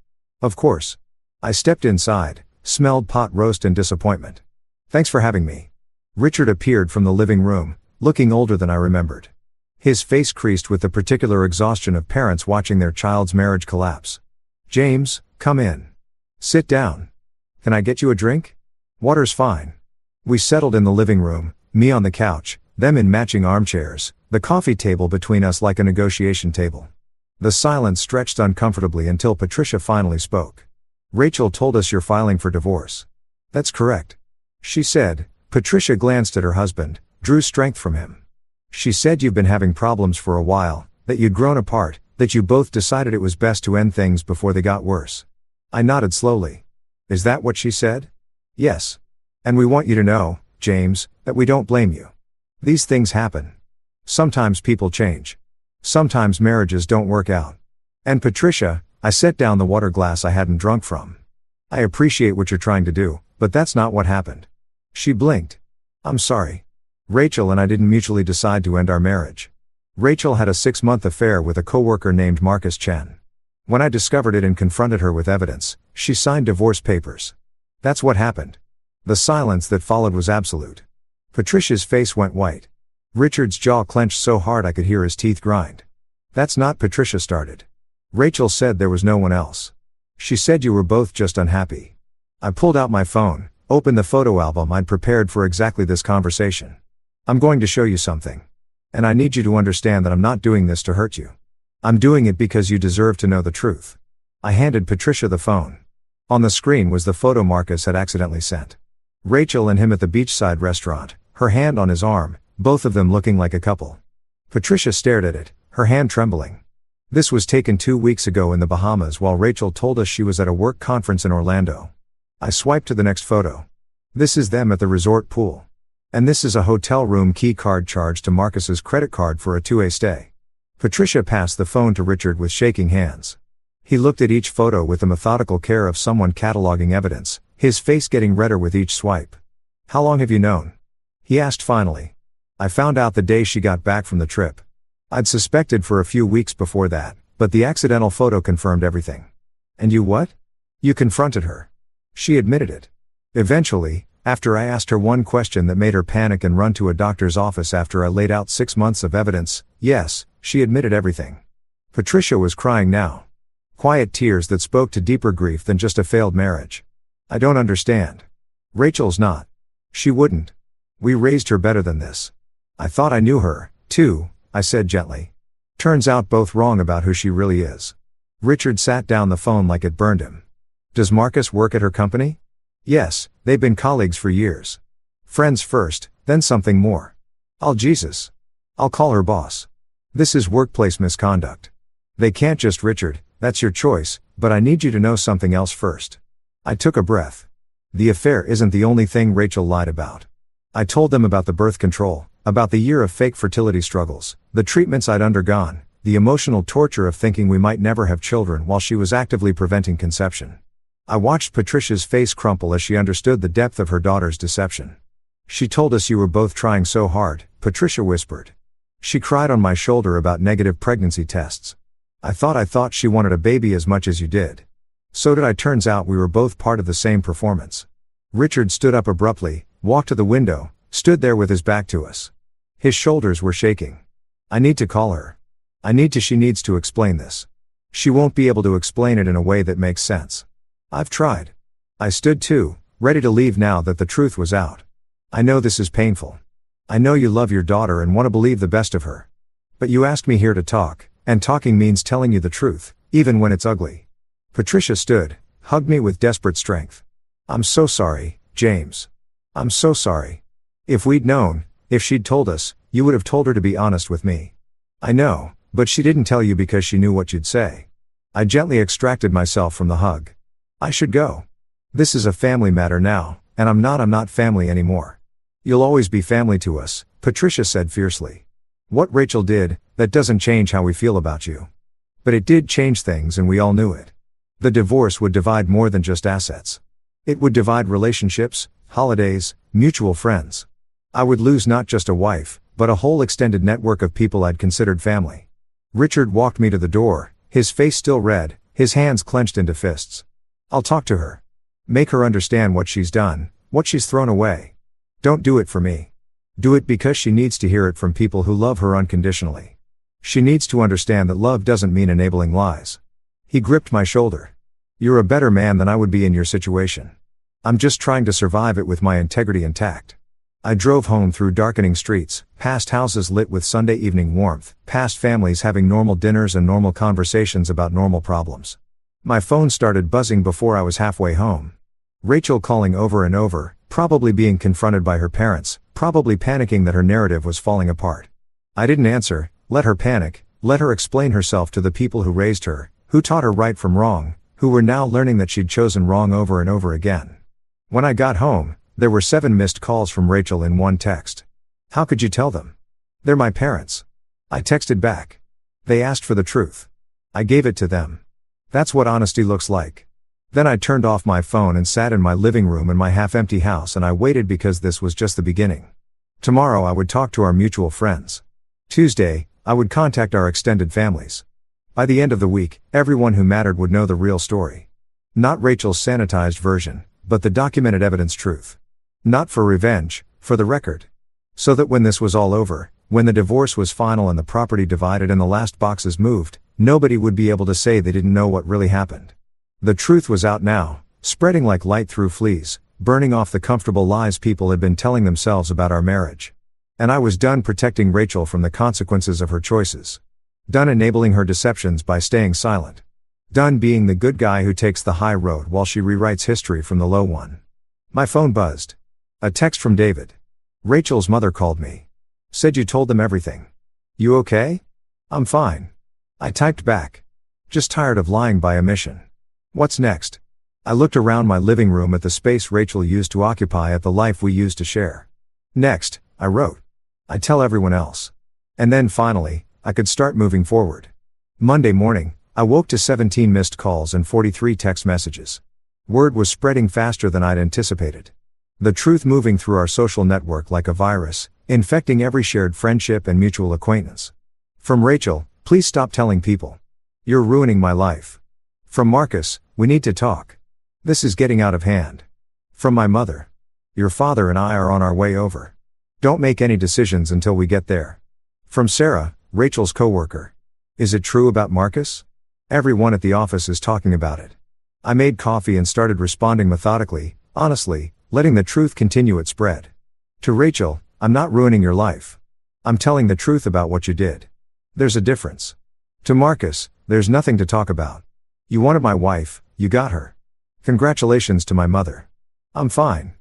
[SPEAKER 1] Of course. I stepped inside, smelled pot roast and disappointment. Thanks for having me. Richard appeared from the living room, looking older than I remembered. His face creased with the particular exhaustion of parents watching their child's marriage collapse. James, come in. Sit down. Can I get you a drink? Water's fine. We settled in the living room, me on the couch, them in matching armchairs, the coffee table between us like a negotiation table. The silence stretched uncomfortably until Patricia finally spoke. Rachel told us you're filing for divorce. That's correct. She said. Patricia glanced at her husband, drew strength from him. She said you've been having problems for a while, that you'd grown apart, that you both decided it was best to end things before they got worse. I nodded slowly. Is that what she said? Yes. And we want you to know, James, that we don't blame you. These things happen. Sometimes people change. Sometimes marriages don't work out. And Patricia, I set down the water glass I hadn't drunk from. I appreciate what you're trying to do, but that's not what happened. She blinked. I'm sorry. Rachel and I didn't mutually decide to end our marriage. Rachel had a 6-month affair with a coworker named Marcus Chen. When I discovered it and confronted her with evidence, she signed divorce papers. That's what happened. The silence that followed was absolute. Patricia's face went white. Richard's jaw clenched so hard I could hear his teeth grind. That's not Patricia started. Rachel said there was no one else. She said you were both just unhappy. I pulled out my phone, opened the photo album I'd prepared for exactly this conversation. I'm going to show you something. And I need you to understand that I'm not doing this to hurt you. I'm doing it because you deserve to know the truth. I handed Patricia the phone. On the screen was the photo Marcus had accidentally sent. Rachel and him at the beachside restaurant, her hand on his arm, both of them looking like a couple. Patricia stared at it, her hand trembling. This was taken 2 weeks ago in the Bahamas while Rachel told us she was at a work conference in Orlando. I swiped to the next photo. This is them at the resort pool. And this is a hotel room key card charged to Marcus's credit card for a 2-day stay. Patricia passed the phone to Richard with shaking hands. He looked at each photo with the methodical care of someone cataloging evidence, his face getting redder with each swipe. How long have you known? He asked finally. I found out the day she got back from the trip. I'd suspected for a few weeks before that, but the accidental photo confirmed everything. And you what? You confronted her. She admitted it. Eventually, after I asked her one question that made her panic and run to a doctor's office after I laid out 6 months of evidence, yes, she admitted everything. Patricia was crying now. Quiet tears that spoke to deeper grief than just a failed marriage. I don't understand. Rachel's not. She wouldn't. We raised her better than this. I thought I knew her, too, I said gently. Turns out both wrong about who she really is. Richard sat down the phone like it burned him. Does Marcus work at her company? Yes, they've been colleagues for years. Friends first, then something more. Jesus. I'll call her boss. This is workplace misconduct. They can't just Richard, that's your choice, but I need you to know something else first. I took a breath. The affair isn't the only thing Rachel lied about. I told them about the birth control, about the year of fake fertility struggles, the treatments I'd undergone, the emotional torture of thinking we might never have children while she was actively preventing conception. I watched Patricia's face crumple as she understood the depth of her daughter's deception. She told us you were both trying so hard, Patricia whispered. She cried on my shoulder about negative pregnancy tests. I thought she wanted a baby as much as you did. So did I. Turns out we were both part of the same performance. Richard stood up abruptly, walked to the window, stood there with his back to us. His shoulders were shaking. I need to call her. She needs to explain this. She won't be able to explain it in a way that makes sense. I've tried. I stood too, ready to leave now that the truth was out. I know this is painful. I know you love your daughter and want to believe the best of her. But you asked me here to talk, and talking means telling you the truth, even when it's ugly. Patricia stood, hugged me with desperate strength. I'm so sorry, James. I'm so sorry. If we'd known, if she'd told us, you would have told her to be honest with me. I know, but she didn't tell you because she knew what you'd say. I gently extracted myself from the hug. I should go. This is a family matter now, and I'm not family anymore. You'll always be family to us, Patricia said fiercely. What Rachel did, that doesn't change how we feel about you. But it did change things and we all knew it. The divorce would divide more than just assets. It would divide relationships, holidays, mutual friends. I would lose not just a wife, but a whole extended network of people I'd considered family. Richard walked me to the door, his face still red, his hands clenched into fists. I'll talk to her. Make her understand what she's done, what she's thrown away. Don't do it for me. Do it because she needs to hear it from people who love her unconditionally. She needs to understand that love doesn't mean enabling lies. He gripped my shoulder. You're a better man than I would be in your situation. I'm just trying to survive it with my integrity intact. I drove home through darkening streets, past houses lit with Sunday evening warmth, past families having normal dinners and normal conversations about normal problems. My phone started buzzing before I was halfway home. Rachel calling over and over, probably being confronted by her parents, probably panicking that her narrative was falling apart. I didn't answer, let her panic, let her explain herself to the people who raised her, who taught her right from wrong, who were now learning that she'd chosen wrong over and over again. When I got home, there were 7 missed calls from Rachel in one text. How could you tell them? They're my parents. I texted back. They asked for the truth. I gave it to them. That's what honesty looks like. Then I turned off my phone and sat in my living room in my half-empty house and I waited because this was just the beginning. Tomorrow I would talk to our mutual friends. Tuesday, I would contact our extended families. By the end of the week, everyone who mattered would know the real story. Not Rachel's sanitized version, but the documented evidence truth. Not for revenge, for the record. So that when this was all over, when the divorce was final and the property divided and the last boxes moved, nobody would be able to say they didn't know what really happened. The truth was out now, spreading like light through fleas, burning off the comfortable lies people had been telling themselves about our marriage. And I was done protecting Rachel from the consequences of her choices. Done enabling her deceptions by staying silent. Done being the good guy who takes the high road while she rewrites history from the low one. My phone buzzed. A text from David. Rachel's mother called me. Said you told them everything. You okay? I'm fine. I typed back. Just tired of lying by omission. What's next? I looked around my living room at the space Rachel used to occupy at the life we used to share. Next, I wrote. I tell everyone else. And then finally, I could start moving forward. Monday morning, I woke to 17 missed calls and 43 text messages. Word was spreading faster than I'd anticipated. The truth moving through our social network like a virus, infecting every shared friendship and mutual acquaintance. From Rachel, please stop telling people. You're ruining my life. From Marcus, we need to talk. This is getting out of hand. From my mother. Your father and I are on our way over. Don't make any decisions until we get there. From Sarah, Rachel's coworker. Is it true about Marcus? Everyone at the office is talking about it. I made coffee and started responding methodically, honestly, letting the truth continue its spread. To Rachel, I'm not ruining your life. I'm telling the truth about what you did. There's a difference. To Marcus, there's nothing to talk about. You wanted my wife, you got her. Congratulations to my mother. I'm fine.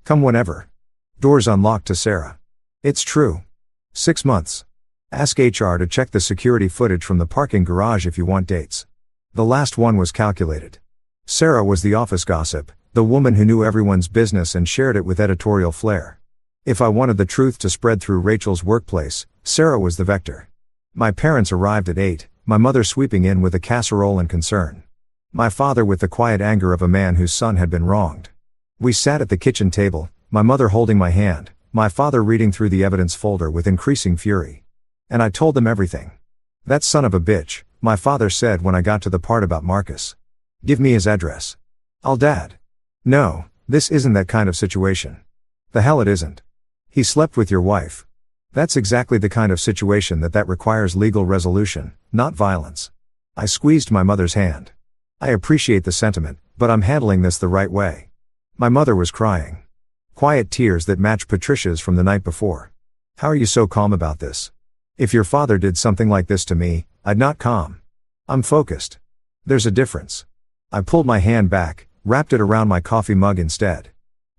[SPEAKER 1] Come whenever. Doors unlocked to Sarah. It's true. 6 months. Ask HR to check the security footage from the parking garage if you want dates. The last one was calculated. Sarah was the office gossip, the woman who knew everyone's business and shared it with editorial flair. If I wanted the truth to spread through Rachel's workplace, Sarah was the vector. My parents arrived at 8, my mother sweeping in with a casserole and concern. My father with the quiet anger of a man whose son had been wronged. We sat at the kitchen table, my mother holding my hand, my father reading through the evidence folder with increasing fury. And I told them everything. That son of a bitch, my father said when I got to the part about Marcus. Give me his address. I'll dad. No, this isn't that kind of situation. The hell it isn't. He slept with your wife. That's exactly the kind of situation that requires legal resolution, not violence. I squeezed my mother's hand. I appreciate the sentiment, but I'm handling this the right way. My mother was crying. Quiet tears that matched Patricia's from the night before. How are you so calm about this? If your father did something like this to me, I'd not calm. I'm focused. There's a difference. I pulled my hand back, wrapped it around my coffee mug instead.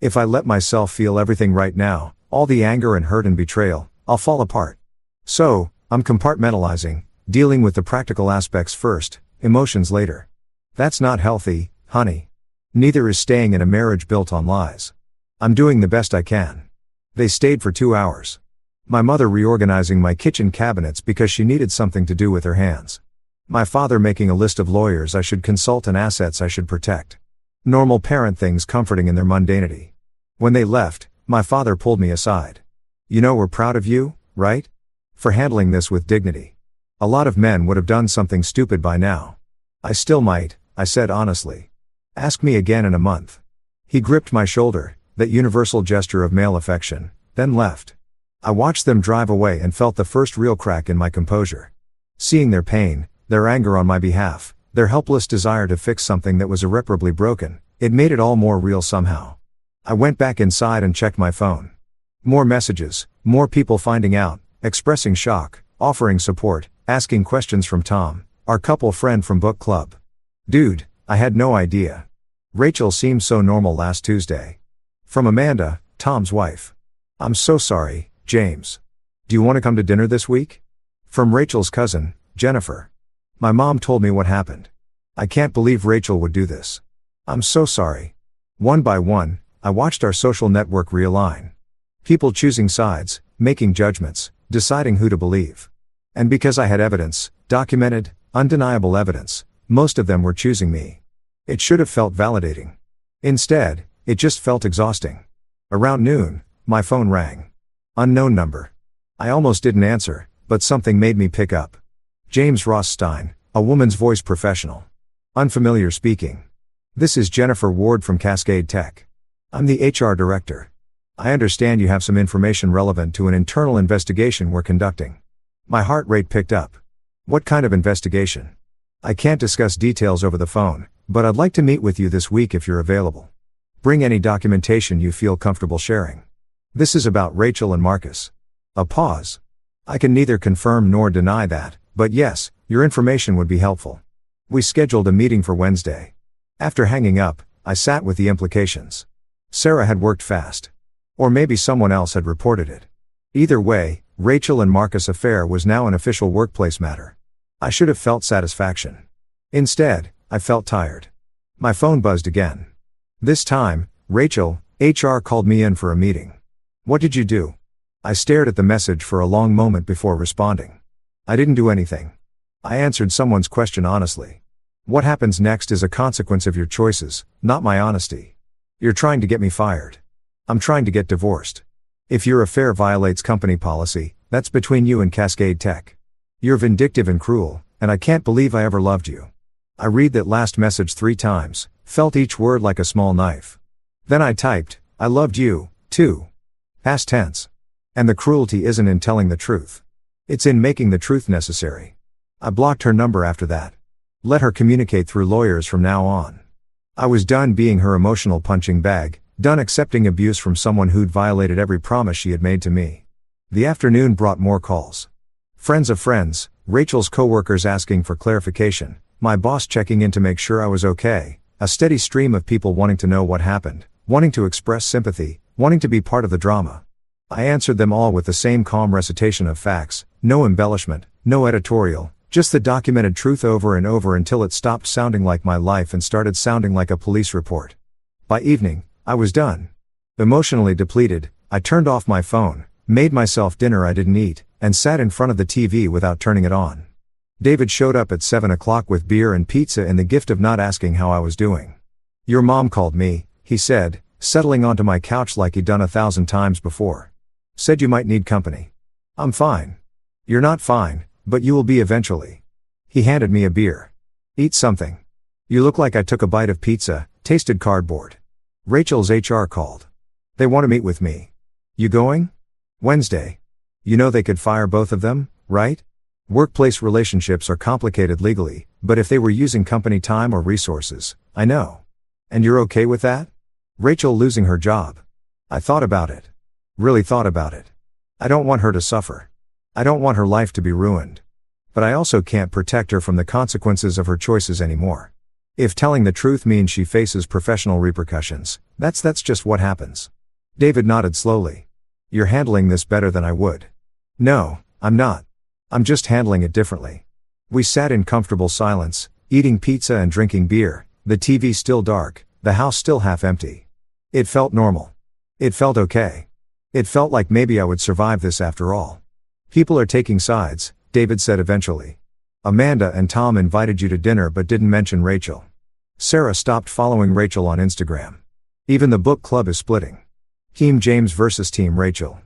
[SPEAKER 1] If I let myself feel everything right now, all the anger and hurt and betrayal, I'll fall apart. So, I'm compartmentalizing, dealing with the practical aspects first, emotions later. That's not healthy, honey. Neither is staying in a marriage built on lies. I'm doing the best I can. They stayed for 2 hours. My mother reorganizing my kitchen cabinets because she needed something to do with her hands. My father making a list of lawyers I should consult and assets I should protect. Normal parent things comforting in their mundanity. When they left, my father pulled me aside. You know we're proud of you, right? For handling this with dignity. A lot of men would have done something stupid by now. I still might, I said honestly. Ask me again in a month. He gripped my shoulder, that universal gesture of male affection, then left. I watched them drive away and felt the first real crack in my composure. Seeing their pain, their anger on my behalf, their helpless desire to fix something that was irreparably broken, it made it all more real somehow. I went back inside and checked my phone. More messages, more people finding out, expressing shock, offering support, asking questions from Tom, our couple friend from book club. Dude, I had no idea. Rachel seemed so normal last Tuesday. From Amanda, Tom's wife. I'm so sorry, James. Do you want to come to dinner this week? From Rachel's cousin, Jennifer. My mom told me what happened. I can't believe Rachel would do this. I'm so sorry. One by one, I watched our social network realign. People choosing sides, making judgments, deciding who to believe. And because I had evidence, documented, undeniable evidence, most of them were choosing me. It should have felt validating. Instead, it just felt exhausting. Around noon, my phone rang. Unknown number. I almost didn't answer, but something made me pick up. James Rothstein, a woman's voice professional. Unfamiliar speaking. This is Jennifer Ward from Cascade Tech. I'm the HR director. I understand you have some information relevant to an internal investigation we're conducting. My heart rate picked up. What kind of investigation? I can't discuss details over the phone, but I'd like to meet with you this week if you're available. Bring any documentation you feel comfortable sharing. This is about Rachel and Marcus. A pause. I can neither confirm nor deny that, but yes, your information would be helpful. We scheduled a meeting for Wednesday. After hanging up, I sat with the implications. Sarah had worked fast. Or maybe someone else had reported it. Either way, Rachel and Marcus' affair was now an official workplace matter. I should have felt satisfaction. Instead, I felt tired. My phone buzzed again. This time, Rachel, HR called me in for a meeting. What did you do? I stared at the message for a long moment before responding. I didn't do anything. I answered someone's question honestly. What happens next is a consequence of your choices, not my honesty. You're trying to get me fired. I'm trying to get divorced. If your affair violates company policy, that's between you and Cascade Tech. You're vindictive and cruel, and I can't believe I ever loved you. I read that last message 3 times, felt each word like a small knife. Then I typed, I loved you, too. Past tense. And the cruelty isn't in telling the truth. It's in making the truth necessary. I blocked her number after that. Let her communicate through lawyers from now on. I was done being her emotional punching bag, done accepting abuse from someone who'd violated every promise she had made to me. The afternoon brought more calls. Friends of friends, Rachel's coworkers asking for clarification, my boss checking in to make sure I was okay, a steady stream of people wanting to know what happened, wanting to express sympathy, wanting to be part of the drama. I answered them all with the same calm recitation of facts, no embellishment, no editorial, just the documented truth over and over until it stopped sounding like my life and started sounding like a police report. By evening, I was done. Emotionally depleted, I turned off my phone, made myself dinner I didn't eat, and sat in front of the TV without turning it on. David showed up at 7 o'clock with beer and pizza and the gift of not asking how I was doing. Your mom called me, he said, settling onto my couch like he'd done 1,000 times before. Said you might need company. I'm fine. You're not fine, but you will be eventually. He handed me a beer. Eat something. You look like I took a bite of pizza, tasted cardboard. Rachel's HR called. They want to meet with me. You going? Wednesday. You know they could fire both of them, right? Workplace relationships are complicated legally, but if they were using company time or resources, I know. And you're okay with that? Rachel losing her job. I thought about it. Really thought about it. I don't want her to suffer. I don't want her life to be ruined. But I also can't protect her from the consequences of her choices anymore. If telling the truth means she faces professional repercussions, that's just what happens. David nodded slowly. You're handling this better than I would. No, I'm not. I'm just handling it differently. We sat in comfortable silence, eating pizza and drinking beer, the TV still dark, the house still half empty. It felt normal. It felt okay. It felt like maybe I would survive this after all. People are taking sides, David said eventually. Amanda and Tom invited you to dinner but didn't mention Rachel. Sarah stopped following Rachel on Instagram. Even the book club is splitting. Team James versus Team Rachel.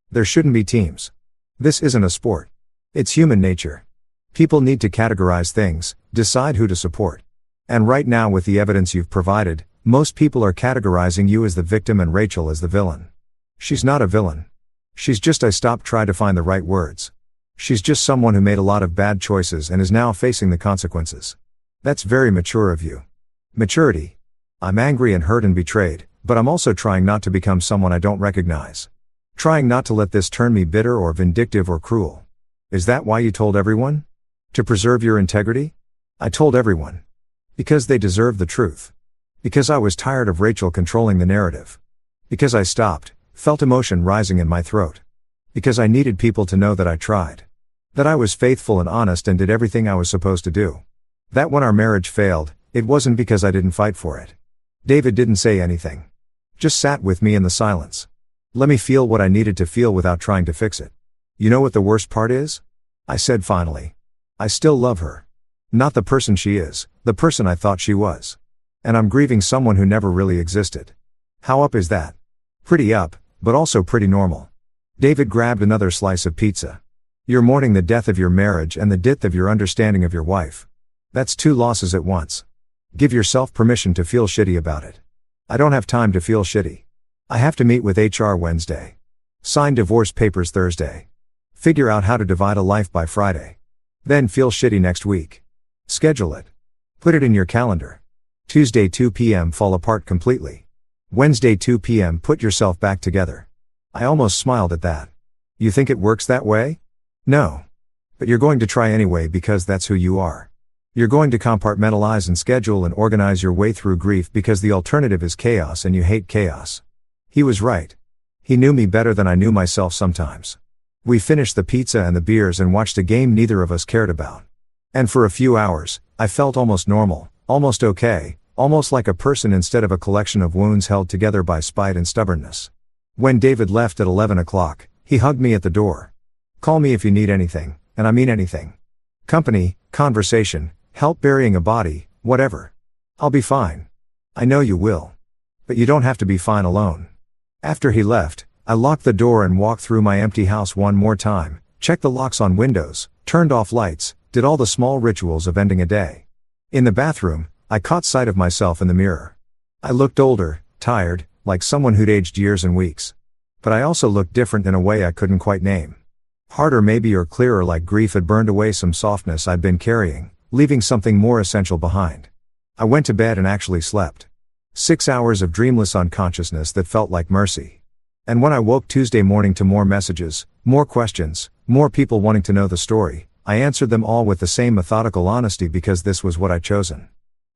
[SPEAKER 1] There shouldn't be teams. This isn't a sport. It's human nature. People need to categorize things, decide who to support. And right now with the evidence you've provided, most people are categorizing you as the victim and Rachel as the villain. She's not a villain. She's just I stopped trying to find the right words. She's just someone who made a lot of bad choices and is now facing the consequences. That's very mature of you. Maturity. I'm angry and hurt and betrayed, but I'm also trying not to become someone I don't recognize. Trying not to let this turn me bitter or vindictive or cruel. Is that why you told everyone? To preserve your integrity? I told everyone. Because they deserve the truth. Because I was tired of Rachel controlling the narrative. Because I stopped, felt emotion rising in my throat. Because I needed people to know that I tried. That I was faithful and honest and did everything I was supposed to do. That when our marriage failed, it wasn't because I didn't fight for it. David didn't say anything. Just sat with me in the silence. Let me feel what I needed to feel without trying to fix it. You know what the worst part is? I said finally. I still love her. Not the person she is, the person I thought she was. And I'm grieving someone who never really existed. How up is that? Pretty up, but also pretty normal. David grabbed another slice of pizza. You're mourning the death of your marriage and the death of your understanding of your wife. That's 2 losses at once. Give yourself permission to feel shitty about it. I don't have time to feel shitty. I have to meet with HR Wednesday. Sign divorce papers Thursday. Figure out how to divide a life by Friday. Then feel shitty next week. Schedule it. Put it in your calendar. Tuesday 2 p.m. fall apart completely. Wednesday 2 p.m. put yourself back together. I almost smiled at that. You think it works that way? No. But you're going to try anyway because that's who you are. You're going to compartmentalize and schedule and organize your way through grief because the alternative is chaos and you hate chaos. He was right. He knew me better than I knew myself sometimes. We finished the pizza and the beers and watched a game neither of us cared about. And for a few hours, I felt almost normal, almost okay, almost like a person instead of a collection of wounds held together by spite and stubbornness. When David left at 11 o'clock, he hugged me at the door. Call me if you need anything, and I mean anything. Company, conversation, help burying a body, whatever. I'll be fine. I know you will. But you don't have to be fine alone. After he left, I locked the door and walked through my empty house one more time, checked the locks on windows, turned off lights, did all the small rituals of ending a day. In the bathroom, I caught sight of myself in the mirror. I looked older, tired, like someone who'd aged years and weeks. But I also looked different in a way I couldn't quite name. Harder maybe, or clearer, like grief had burned away some softness I'd been carrying, leaving something more essential behind. I went to bed and actually slept. 6 hours of dreamless unconsciousness that felt like mercy. And when I woke Tuesday morning to more messages, more questions, more people wanting to know the story, I answered them all with the same methodical honesty because this was what I'd chosen.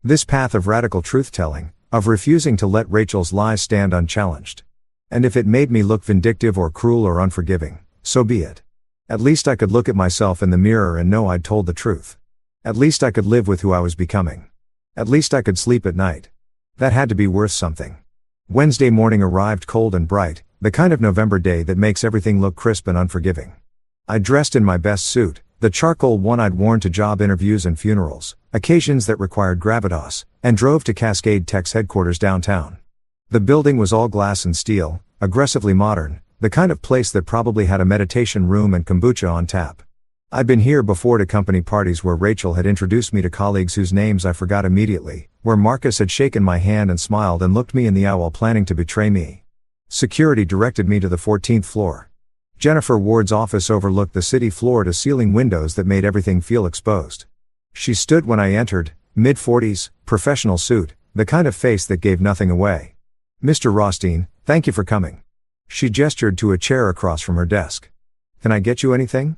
[SPEAKER 1] This path of radical truth-telling, of refusing to let Rachel's lies stand unchallenged. And if it made me look vindictive or cruel or unforgiving, so be it. At least I could look at myself in the mirror and know I'd told the truth. At least I could live with who I was becoming. At least I could sleep at night. That had to be worth something. Wednesday morning arrived cold and bright, the kind of November day that makes everything look crisp and unforgiving. I dressed in my best suit, the charcoal one I'd worn to job interviews and funerals, occasions that required gravitas, and drove to Cascade Tech's headquarters downtown. The building was all glass and steel, aggressively modern, the kind of place that probably had a meditation room and kombucha on tap. I'd been here before to company parties where Rachel had introduced me to colleagues whose names I forgot immediately, where Marcus had shaken my hand and smiled and looked me in the eye while planning to betray me. Security directed me to the 14th floor. Jennifer Ward's office overlooked the city floor-to-ceiling windows that made everything feel exposed. She stood when I entered, mid-40s, professional suit, the kind of face that gave nothing away. "Mr. Rothstein, thank you for coming." She gestured to a chair across from her desk. "Can I get you anything?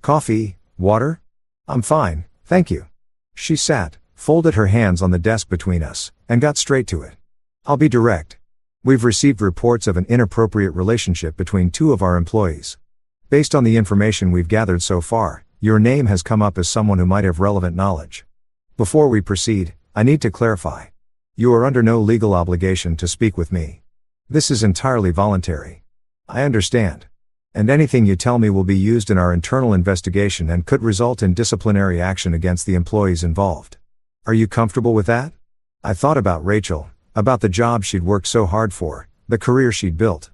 [SPEAKER 1] Coffee, water?" "I'm fine, thank you." She sat, folded her hands on the desk between us, and got straight to it. "I'll be direct. We've received reports of an inappropriate relationship between two of our employees. Based on the information we've gathered so far, your name has come up as someone who might have relevant knowledge. Before we proceed, I need to clarify. You are under no legal obligation to speak with me. This is entirely voluntary. I understand. And anything you tell me will be used in our internal investigation and could result in disciplinary action against the employees involved. Are you comfortable with that?" I thought about Rachel, about the job she'd worked so hard for, the career she'd built.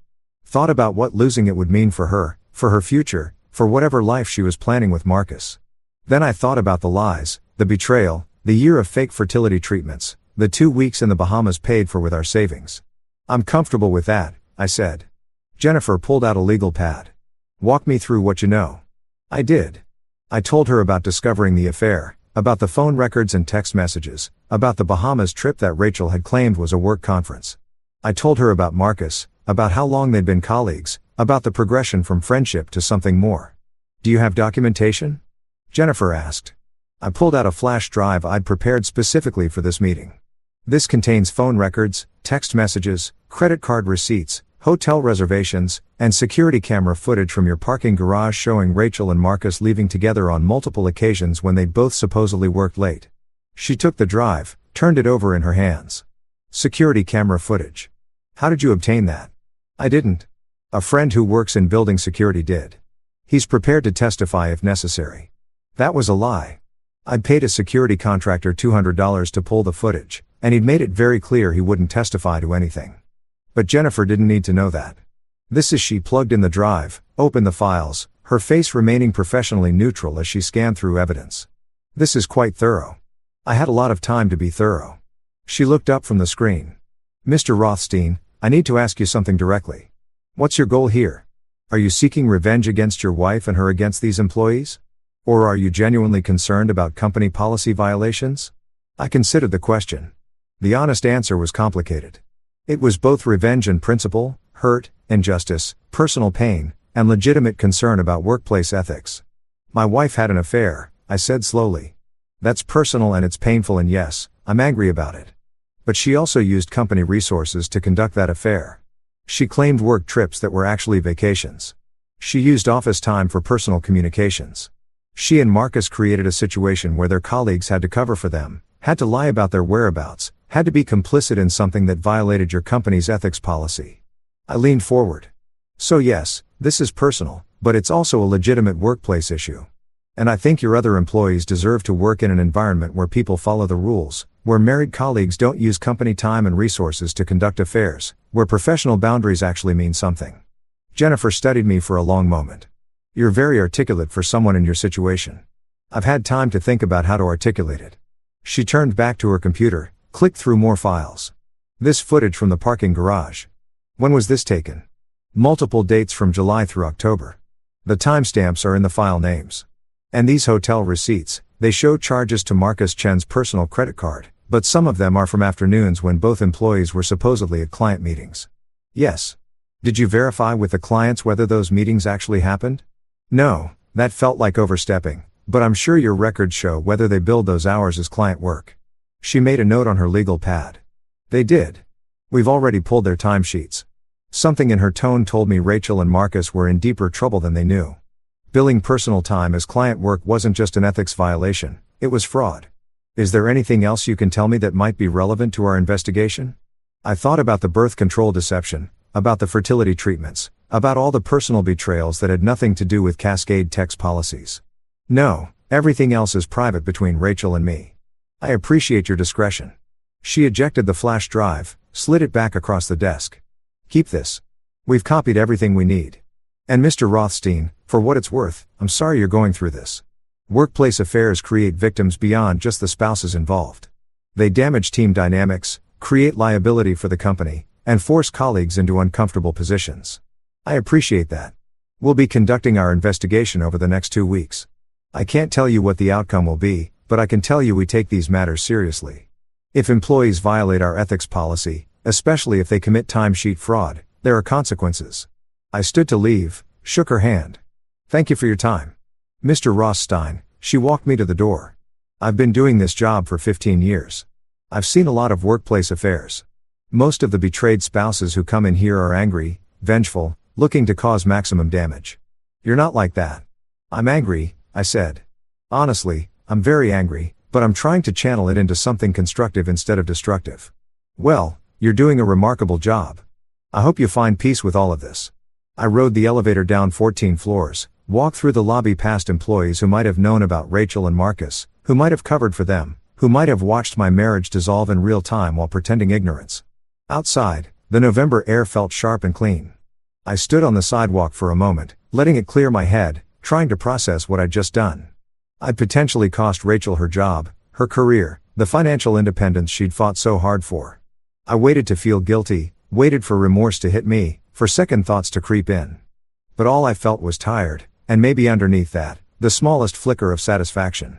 [SPEAKER 1] Thought about what losing it would mean for her future, for whatever life she was planning with Marcus. Then I thought about the lies, the betrayal, the year of fake fertility treatments, the 2 weeks in the Bahamas paid for with our savings. "I'm comfortable with that," I said. Jennifer pulled out a legal pad. "Walk me through what you know." I did. I told her about discovering the affair, about the phone records and text messages, about the Bahamas trip that Rachel had claimed was a work conference. I told her about Marcus, about how long they'd been colleagues, about the progression from friendship to something more. "Do you have documentation?" Jennifer asked. I pulled out a flash drive I'd prepared specifically for this meeting. "This contains phone records, text messages, credit card receipts, hotel reservations, and security camera footage from your parking garage showing Rachel and Marcus leaving together on multiple occasions when they'd both supposedly worked late." She took the drive, turned it over in her hands. "Security camera footage. How did you obtain that?" "I didn't. A friend who works in building security did. He's prepared to testify if necessary." That was a lie. I'd paid a security contractor $200 to pull the footage, and he'd made it very clear he wouldn't testify to anything. But Jennifer didn't need to know that. This is she plugged in the drive, opened the files, her face remaining professionally neutral as she scanned through evidence. "This is quite thorough. I had a lot of time to be thorough." She looked up from the screen. "Mr. Rothstein, I need to ask you something directly. What's your goal here? Are you seeking revenge against your wife and her against these employees? Or are you genuinely concerned about company policy violations? I considered the question. The honest answer was complicated. It was both revenge and principle, hurt, injustice, personal pain, and legitimate concern about workplace ethics. My wife had an affair, I said slowly. That's personal and it's painful, and yes, I'm angry about it. But she also used company resources to conduct that affair. She claimed work trips that were actually vacations. She used office time for personal communications. She and Marcus created a situation where their colleagues had to cover for them, had to lie about their whereabouts, had to be complicit in something that violated your company's ethics policy. I leaned forward. So yes, this is personal, but it's also a legitimate workplace issue. And I think your other employees deserve to work in an environment where people follow the rules, where married colleagues don't use company time and resources to conduct affairs, where professional boundaries actually mean something. Jennifer studied me for a long moment. You're very articulate for someone in your situation. I've had time to think about how to articulate it. She turned back to her computer, clicked through more files. This footage from the parking garage. When was this taken? Multiple dates from July through October. The timestamps are in the file names. And these hotel receipts, they show charges to Marcus Chen's personal credit card, but some of them are from afternoons when both employees were supposedly at client meetings. Yes. Did you verify with the clients whether those meetings actually happened? No, that felt like overstepping, but I'm sure your records show whether they billed those hours as client work. She made a note on her legal pad. They did. We've already pulled their timesheets. Something in her tone told me Rachel and Marcus were in deeper trouble than they knew. Billing personal time as client work wasn't just an ethics violation, it was fraud. Is there anything else you can tell me that might be relevant to our investigation? I thought about the birth control deception, about the fertility treatments, about all the personal betrayals that had nothing to do with Cascade Tech's policies. No, everything else is private between Rachel and me. I appreciate your discretion. She ejected the flash drive, slid it back across the desk. Keep this. We've copied everything we need. And Mr. Rothstein, for what it's worth, I'm sorry you're going through this. Workplace affairs create victims beyond just the spouses involved. They damage team dynamics, create liability for the company, and force colleagues into uncomfortable positions. I appreciate that. We'll be conducting our investigation over the next 2 weeks. I can't tell you what the outcome will be, but I can tell you we take these matters seriously. If employees violate our ethics policy, especially if they commit timesheet fraud, there are consequences. I stood to leave, shook her hand. Thank you for your time. Mr. Rothstein, she walked me to the door. I've been doing this job for 15 years. I've seen a lot of workplace affairs. Most of the betrayed spouses who come in here are angry, vengeful, looking to cause maximum damage. You're not like that. I'm angry, I said. Honestly, I'm very angry, but I'm trying to channel it into something constructive instead of destructive. Well, you're doing a remarkable job. I hope you find peace with all of this. I rode the elevator down 14 floors, walked through the lobby past employees who might have known about Rachel and Marcus, who might have covered for them, who might have watched my marriage dissolve in real time while pretending ignorance. Outside, the November air felt sharp and clean. I stood on the sidewalk for a moment, letting it clear my head, trying to process what I'd just done. I'd potentially cost Rachel her job, her career, the financial independence she'd fought so hard for. I waited to feel guilty, waited for remorse to hit me, for second thoughts to creep in. But all I felt was tired, and maybe underneath that, the smallest flicker of satisfaction.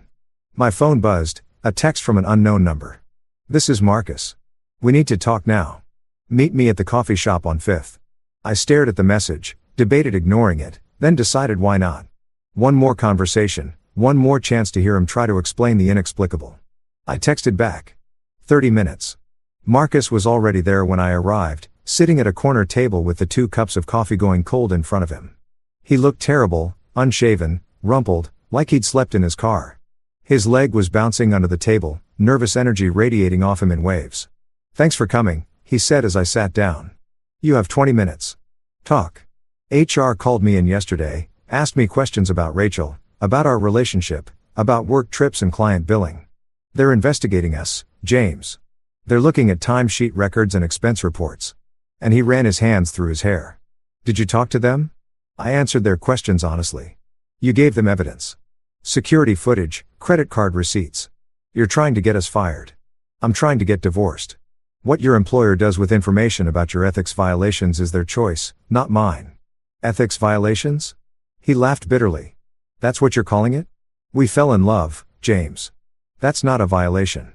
[SPEAKER 1] My phone buzzed, a text from an unknown number. This is Marcus. We need to talk now. Meet me at the coffee shop on 5th. I stared at the message, debated ignoring it, then decided why not. One more conversation, one more chance to hear him try to explain the inexplicable. I texted back. 30 minutes. Marcus was already there when I arrived, sitting at a corner table with the 2 cups of coffee going cold in front of him. He looked terrible, unshaven, rumpled, like he'd slept in his car. His leg was bouncing under the table, nervous energy radiating off him in waves. Thanks for coming, he said as I sat down. You have 20 minutes. Talk. HR called me in yesterday, asked me questions about Rachel, about our relationship, about work trips and client billing. They're investigating us, James. They're looking at timesheet records and expense reports. And he ran his hands through his hair. Did you talk to them? I answered their questions honestly. You gave them evidence. Security footage, credit card receipts. You're trying to get us fired. I'm trying to get divorced. What your employer does with information about your ethics violations is their choice, not mine. Ethics violations? He laughed bitterly. That's what you're calling it? We fell in love, James. That's not a violation.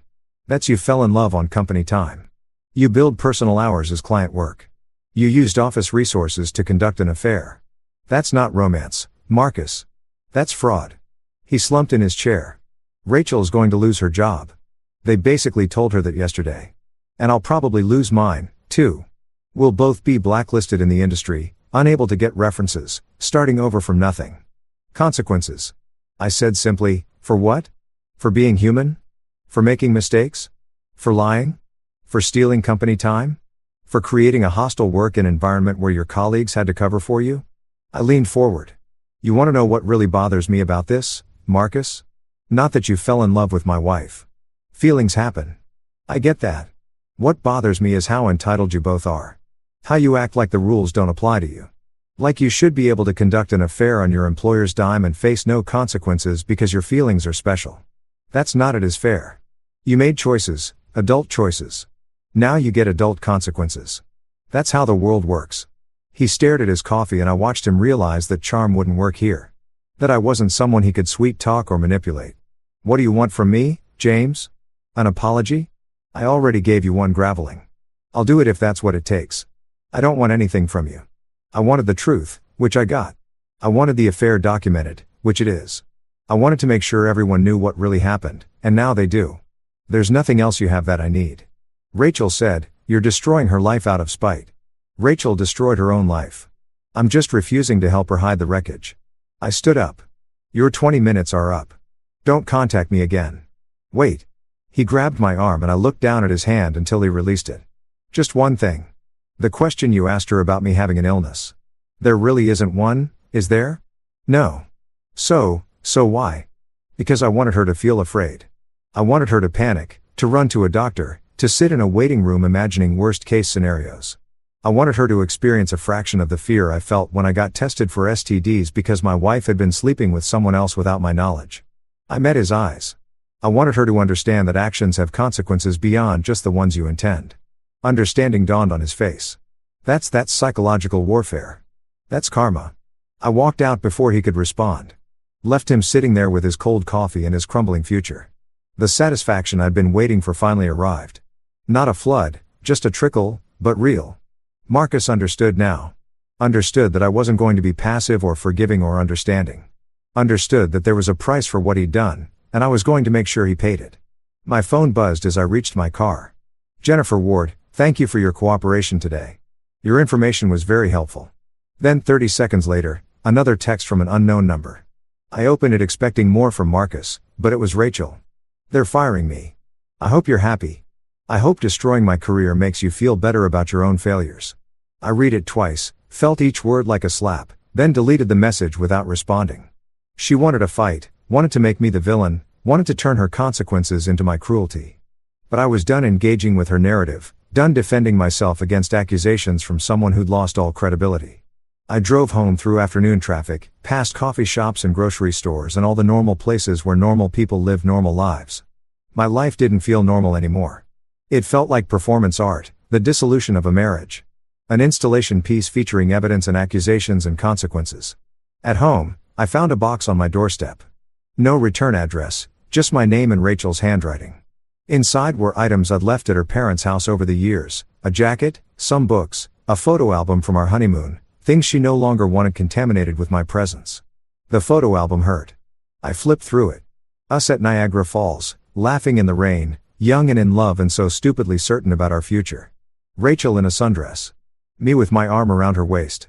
[SPEAKER 1] That's you fell in love on company time. You billed personal hours as client work. You used office resources to conduct an affair. That's not romance, Marcus. That's fraud. He slumped in his chair. Rachel's going to lose her job. They basically told her that yesterday. And I'll probably lose mine, too. We'll both be blacklisted in the industry, unable to get references, starting over from nothing. Consequences. I said simply, for what? For being human? For making mistakes? For lying? For stealing company time? For creating a hostile work environment where your colleagues had to cover for you? I leaned forward. You want to know what really bothers me about this, Marcus? Not that you fell in love with my wife. Feelings happen. I get that. What bothers me is how entitled you both are. How you act like the rules don't apply to you. Like you should be able to conduct an affair on your employer's dime and face no consequences because your feelings are special. That's not it is fair. You made choices, adult choices. Now you get adult consequences. That's how the world works. He stared at his coffee and I watched him realize that charm wouldn't work here. That I wasn't someone he could sweet talk or manipulate. What do you want from me, James? An apology? I already gave you one graveling. I'll do it if that's what it takes. I don't want anything from you. I wanted the truth, which I got. I wanted the affair documented, which it is. I wanted to make sure everyone knew what really happened, and now they do. There's nothing else you have that I need. Rachel said, you're destroying her life out of spite. Rachel destroyed her own life. I'm just refusing to help her hide the wreckage. I stood up. Your 20 minutes are up. Don't contact me again. Wait. He grabbed my arm and I looked down at his hand until he released it. Just one thing. The question you asked her about me having an illness. There really isn't one, is there? No. So why? Because I wanted her to feel afraid. I wanted her to panic, to run to a doctor, to sit in a waiting room imagining worst-case scenarios. I wanted her to experience a fraction of the fear I felt when I got tested for STDs because my wife had been sleeping with someone else without my knowledge. I met his eyes. I wanted her to understand that actions have consequences beyond just the ones you intend. Understanding dawned on his face. That's psychological warfare. That's karma. I walked out before he could respond. Left him sitting there with his cold coffee and his crumbling future. The satisfaction I'd been waiting for finally arrived. Not a flood, just a trickle, but real. Marcus understood now. Understood that I wasn't going to be passive or forgiving or understanding. Understood that there was a price for what he'd done, and I was going to make sure he paid it. My phone buzzed as I reached my car. Jennifer Ward, thank you for your cooperation today. Your information was very helpful. Then 30 seconds later, another text from an unknown number. I opened it expecting more from Marcus, but it was Rachel. They're firing me. I hope you're happy. I hope destroying my career makes you feel better about your own failures. I read it twice, felt each word like a slap, then deleted the message without responding. She wanted a fight, wanted to make me the villain, wanted to turn her consequences into my cruelty. But I was done engaging with her narrative, done defending myself against accusations from someone who'd lost all credibility. I drove home through afternoon traffic, past coffee shops and grocery stores and all the normal places where normal people live normal lives. My life didn't feel normal anymore. It felt like performance art, the dissolution of a marriage. An installation piece featuring evidence and accusations and consequences. At home, I found a box on my doorstep. No return address, just my name and Rachel's handwriting. Inside were items I'd left at her parents' house over the years, a jacket, some books, a photo album from our honeymoon, things she no longer wanted contaminated with my presence. The photo album hurt. I flipped through it. Us at Niagara Falls, laughing in the rain, young and in love and so stupidly certain about our future. Rachel in a sundress. Me with my arm around her waist.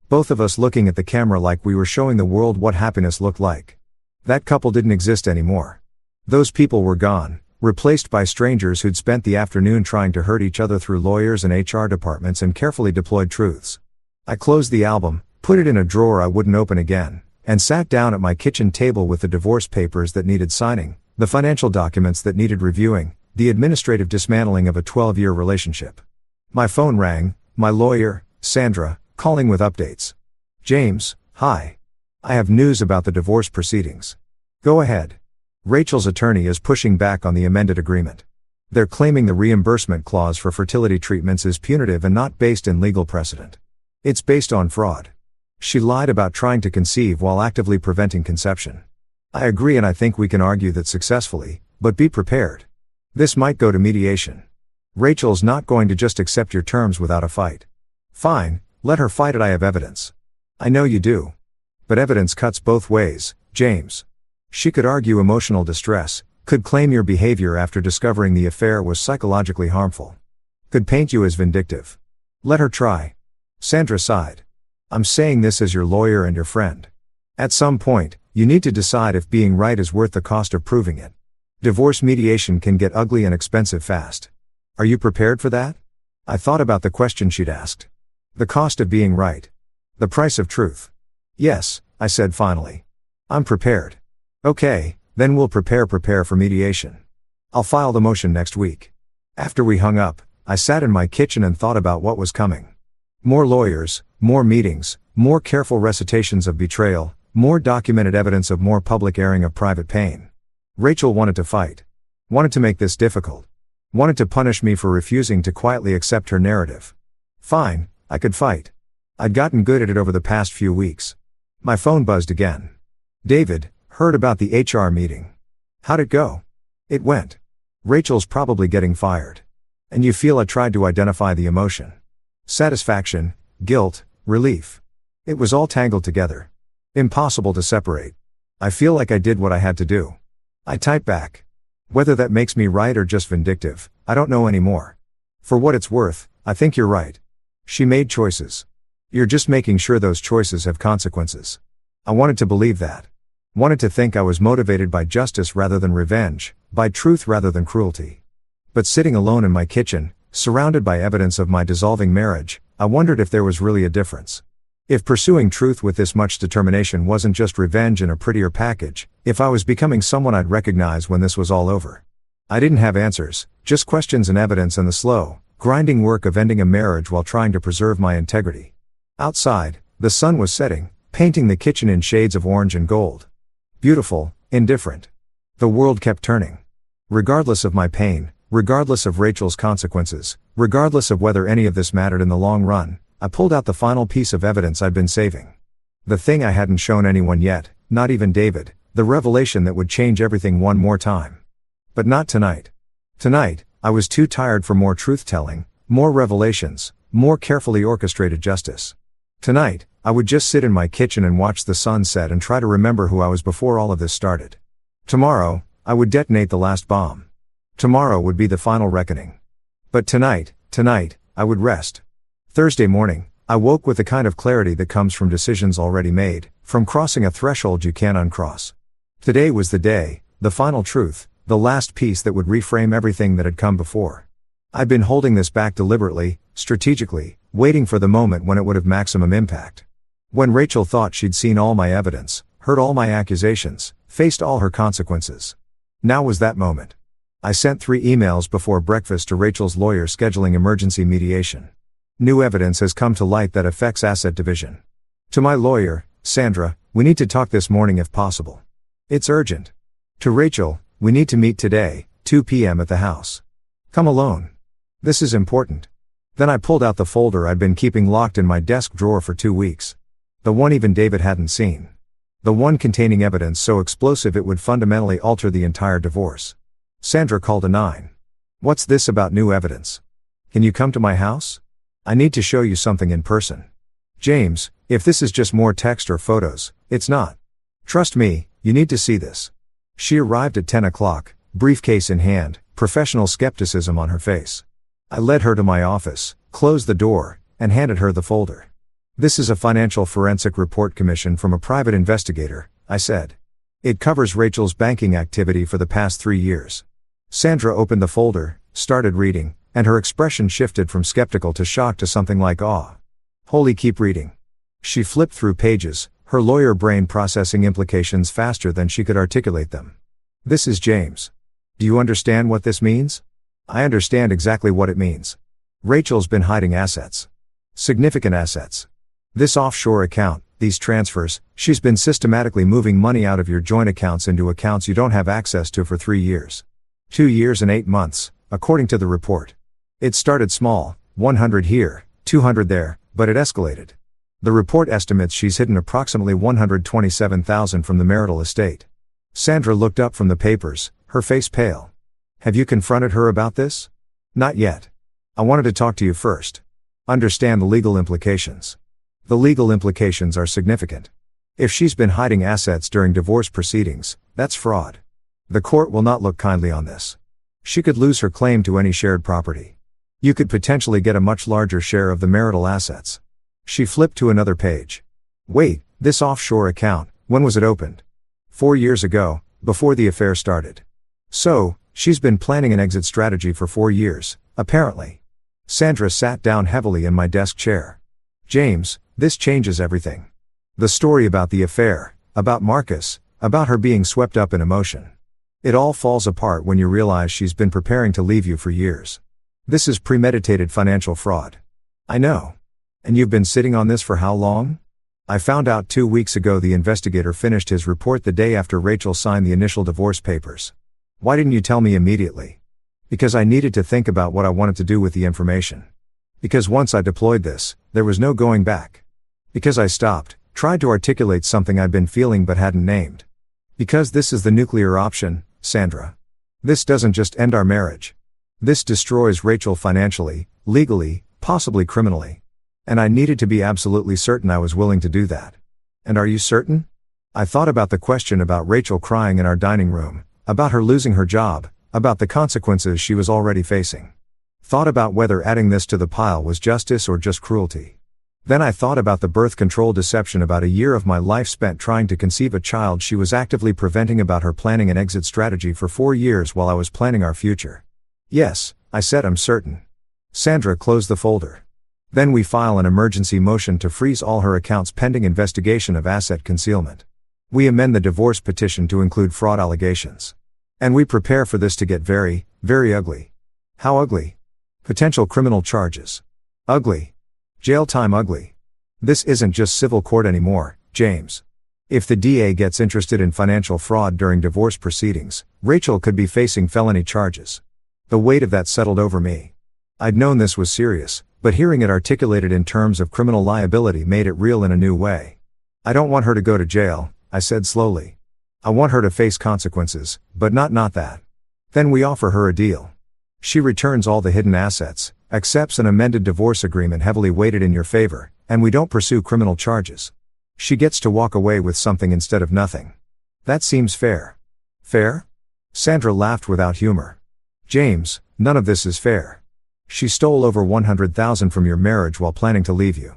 [SPEAKER 1] Both of us looking at the camera like we were showing the world what happiness looked like. That couple didn't exist anymore. Those people were gone, replaced by strangers who'd spent the afternoon trying to hurt each other through lawyers and HR departments and carefully deployed truths. I closed the album, put it in a drawer I wouldn't open again, and sat down at my kitchen table with the divorce papers that needed signing, the financial documents that needed reviewing, the administrative dismantling of a 12-year relationship. My phone rang, my lawyer, Sandra, calling with updates. James, hi. I have news about the divorce proceedings. Go ahead. Rachel's attorney is pushing back on the amended agreement. They're claiming the reimbursement clause for fertility treatments is punitive and not based in legal precedent. It's based on fraud. She lied about trying to conceive while actively preventing conception. I agree, and I think we can argue that successfully, but be prepared. This might go to mediation. Rachel's not going to just accept your terms without a fight. Fine, let her fight it. I have evidence. I know you do. But evidence cuts both ways, James. She could argue emotional distress, could claim your behavior after discovering the affair was psychologically harmful. Could paint you as vindictive. Let her try. Sandra sighed. I'm saying this as your lawyer and your friend. At some point, you need to decide if being right is worth the cost of proving it. Divorce mediation can get ugly and expensive fast. Are you prepared for that? I thought about the question she'd asked. The cost of being right. The price of truth. Yes, I said finally. I'm prepared. Okay, then we'll prepare for mediation. I'll file the motion next week. After we hung up, I sat in my kitchen and thought about what was coming. More lawyers, more meetings, more careful recitations of betrayal, more documented evidence of more public airing of private pain. Rachel wanted to fight. Wanted to make this difficult. Wanted to punish me for refusing to quietly accept her narrative. Fine, I could fight. I'd gotten good at it over the past few weeks. My phone buzzed again. David, heard about the HR meeting. How'd it go? It went. Rachel's probably getting fired. And you feel I tried to identify the emotion. Satisfaction, guilt, relief. It was all tangled together. Impossible to separate. I feel like I did what I had to do. I type back. Whether that makes me right or just vindictive, I don't know anymore. For what it's worth, I think you're right. She made choices. You're just making sure those choices have consequences. I wanted to believe that. Wanted to think I was motivated by justice rather than revenge, by truth rather than cruelty. But sitting alone in my kitchen, surrounded by evidence of my dissolving marriage, I wondered if there was really a difference. If pursuing truth with this much determination wasn't just revenge in a prettier package, if I was becoming someone I'd recognize when this was all over. I didn't have answers, just questions and evidence and the slow, grinding work of ending a marriage while trying to preserve my integrity. Outside, the sun was setting, painting the kitchen in shades of orange and gold. Beautiful, indifferent. The world kept turning. Regardless of my pain, regardless of Rachel's consequences, regardless of whether any of this mattered in the long run, I pulled out the final piece of evidence I'd been saving. The thing I hadn't shown anyone yet, not even David, the revelation that would change everything one more time. But not tonight. Tonight, I was too tired for more truth-telling, more revelations, more carefully orchestrated justice. Tonight, I would just sit in my kitchen and watch the sun set and try to remember who I was before all of this started. Tomorrow, I would detonate the last bomb. Tomorrow would be the final reckoning. But tonight, I would rest. Thursday morning, I woke with the kind of clarity that comes from decisions already made, from crossing a threshold you can't uncross. Today was the day, the final truth, the last piece that would reframe everything that had come before. I'd been holding this back deliberately, strategically, waiting for the moment when it would have maximum impact. When Rachel thought she'd seen all my evidence, heard all my accusations, faced all her consequences. Now was that moment. I sent 3 emails before breakfast to Rachel's lawyer scheduling emergency mediation. New evidence has come to light that affects asset division. To my lawyer, Sandra, we need to talk this morning if possible. It's urgent. To Rachel, we need to meet today, 2 p.m. at the house. Come alone. This is important. Then I pulled out the folder I'd been keeping locked in my desk drawer for 2 weeks. The one even David hadn't seen. The one containing evidence so explosive it would fundamentally alter the entire divorce. Sandra called a 9. What's this about new evidence? Can you come to my house? I need to show you something in person. James, if this is just more text or photos, it's not. Trust me, you need to see this. She arrived at 10 o'clock, briefcase in hand, professional skepticism on her face. I led her to my office, closed the door, and handed her the folder. This is a financial forensic report commissioned from a private investigator, I said. It covers Rachel's banking activity for the past 3 years. Sandra opened the folder, started reading, and her expression shifted from skeptical to shocked to something like awe. Holy, keep reading. She flipped through pages, her lawyer brain processing implications faster than she could articulate them. This is James. Do you understand what this means? I understand exactly what it means. Rachel's been hiding assets. Significant assets. This offshore account, these transfers, she's been systematically moving money out of your joint accounts into accounts you don't have access to for 3 years. 2 years and 8 months, according to the report. It started small, 100 here, 200 there, but it escalated. The report estimates she's hidden approximately $127,000 from the marital estate. Sandra looked up from the papers, her face pale. Have you confronted her about this? Not yet. I wanted to talk to you first. Understand the legal implications. The legal implications are significant. If she's been hiding assets during divorce proceedings, that's fraud. The court will not look kindly on this. She could lose her claim to any shared property. You could potentially get a much larger share of the marital assets. She flipped to another page. Wait, this offshore account, when was it opened? 4 years ago, before the affair started. So, she's been planning an exit strategy for 4 years, apparently. Sandra sat down heavily in my desk chair. James, this changes everything. The story about the affair, about Marcus, about her being swept up in emotion. It all falls apart when you realize she's been preparing to leave you for years. This is premeditated financial fraud. I know. And you've been sitting on this for how long? I found out 2 weeks ago. The investigator finished his report the day after Rachel signed the initial divorce papers. Why didn't you tell me immediately? Because I needed to think about what I wanted to do with the information. Because once I deployed this, there was no going back. Because I stopped, tried to articulate something I'd been feeling but hadn't named. Because this is the nuclear option, Sandra. This doesn't just end our marriage. This destroys Rachel financially, legally, possibly criminally. And I needed to be absolutely certain I was willing to do that. And are you certain? I thought about the question about Rachel crying in our dining room, about her losing her job, about the consequences she was already facing. Thought about whether adding this to the pile was justice or just cruelty. Then I thought about the birth control deception, about a year of my life spent trying to conceive a child she was actively preventing, about her planning an exit strategy for 4 years while I was planning our future. Yes, I said, I'm certain. Sandra closed the folder. Then we file an emergency motion to freeze all her accounts pending investigation of asset concealment. We amend the divorce petition to include fraud allegations. And we prepare for this to get very, very ugly. How ugly? Potential criminal charges. Ugly. Jail time ugly. This isn't just civil court anymore, James. If the DA gets interested in financial fraud during divorce proceedings, Rachel could be facing felony charges. The weight of that settled over me. I'd known this was serious, but hearing it articulated in terms of criminal liability made it real in a new way. I don't want her to go to jail, I said slowly. I want her to face consequences, but not that. Then we offer her a deal. She returns all the hidden assets, accepts an amended divorce agreement heavily weighted in your favor, and we don't pursue criminal charges. She gets to walk away with something instead of nothing. That seems fair. Fair? Sandra laughed without humor. James, none of this is fair. She stole over $100,000 from your marriage while planning to leave you.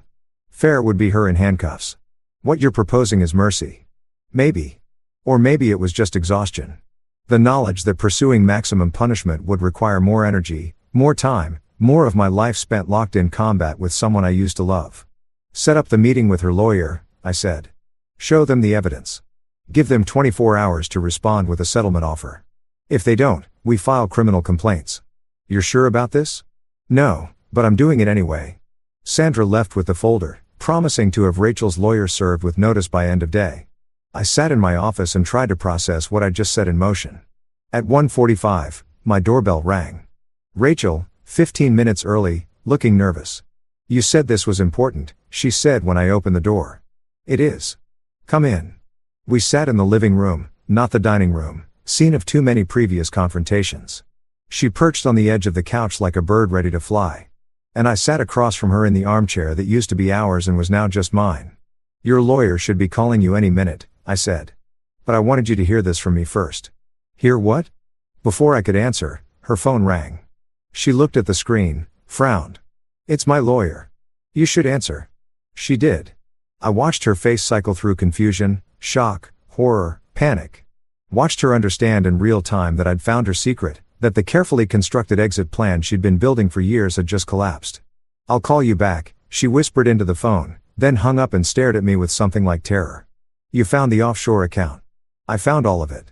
[SPEAKER 1] Fair would be her in handcuffs. What you're proposing is mercy. Maybe. Or maybe it was just exhaustion. The knowledge that pursuing maximum punishment would require more energy, more time, more of my life spent locked in combat with someone I used to love. Set up the meeting with her lawyer, I said. Show them the evidence. Give them 24 hours to respond with a settlement offer. If they don't, we file criminal complaints. You're sure about this? No, but I'm doing it anyway. Sandra left with the folder, promising to have Rachel's lawyer served with notice by end of day. I sat in my office and tried to process what I'd just set in motion. At 1:45, my doorbell rang. Rachel, 15 minutes early, looking nervous. You said this was important, she said when I opened the door. It is. Come in. We sat in the living room, not the dining room, scene of too many previous confrontations. She perched on the edge of the couch like a bird ready to fly. And I sat across from her in the armchair that used to be ours and was now just mine. Your lawyer should be calling you any minute, I said. But I wanted you to hear this from me first. Hear what? Before I could answer, her phone rang. She looked at the screen, frowned. It's my lawyer. You should answer. She did. I watched her face cycle through confusion, shock, horror, panic. Watched her understand in real time that I'd found her secret, that the carefully constructed exit plan she'd been building for years had just collapsed. I'll call you back, she whispered into the phone, then hung up and stared at me with something like terror. You found the offshore account. I found all of it.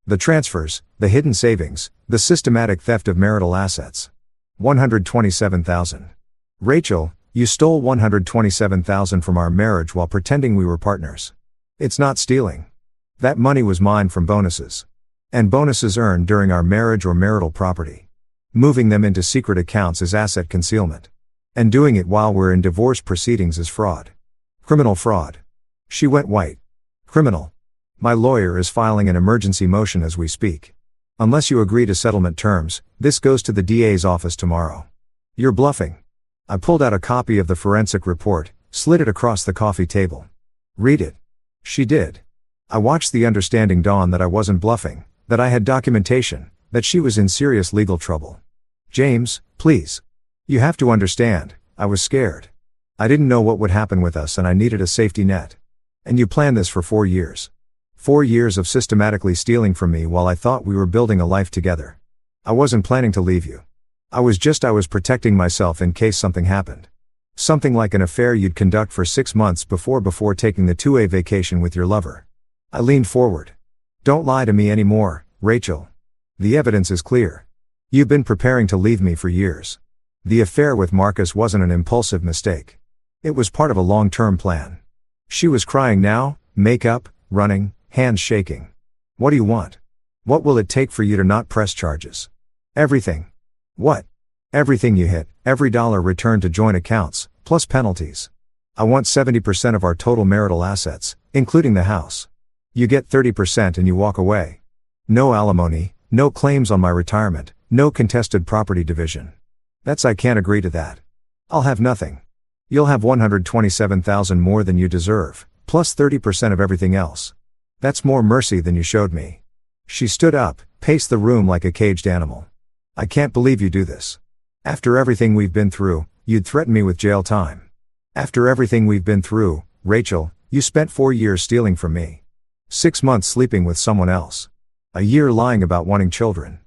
[SPEAKER 1] The transfers, the hidden savings, the systematic theft of marital assets. $127,000. Rachel, you stole $127,000 from our marriage while pretending we were partners. It's not stealing. That money was mine from bonuses. And bonuses earned during our marriage or marital property. Moving them into secret accounts is asset concealment. And doing it while we're in divorce proceedings is fraud. Criminal fraud. She went white. Criminal. My lawyer is filing an emergency motion as we speak. Unless you agree to settlement terms, this goes to the DA's office tomorrow. You're bluffing. I pulled out a copy of the forensic report, slid it across the coffee table. Read it. She did. I watched the understanding dawn that I wasn't bluffing, that I had documentation, that she was in serious legal trouble. James, please. You have to understand, I was scared. I didn't know what would happen with us and I needed a safety net. And you planned this for 4 years. 4 years of systematically stealing from me while I thought we were building a life together. I wasn't planning to leave you. I was protecting myself in case something happened. Something like an affair you'd conduct for 6 months before taking the 2A vacation with your lover. I leaned forward. Don't lie to me anymore, Rachel. The evidence is clear. You've been preparing to leave me for years. The affair with Marcus wasn't an impulsive mistake. It was part of a long-term plan. She was crying now, makeup, running, hands shaking. What do you want? What will it take for you to not press charges? Everything. What? Everything you hit, every dollar returned to joint accounts, plus penalties. I want 70% of our total marital assets, including the house. You get 30% and you walk away. No alimony, no claims on my retirement, no contested property division. I can't agree to that. I'll have nothing. You'll have $127,000 more than you deserve, plus 30% of everything else. That's more mercy than you showed me. She stood up, paced the room like a caged animal. I can't believe you do this. After everything we've been through, you'd threaten me with jail time. After everything we've been through, Rachel, you spent 4 years stealing from me. 6 months sleeping with someone else. A year lying about wanting children.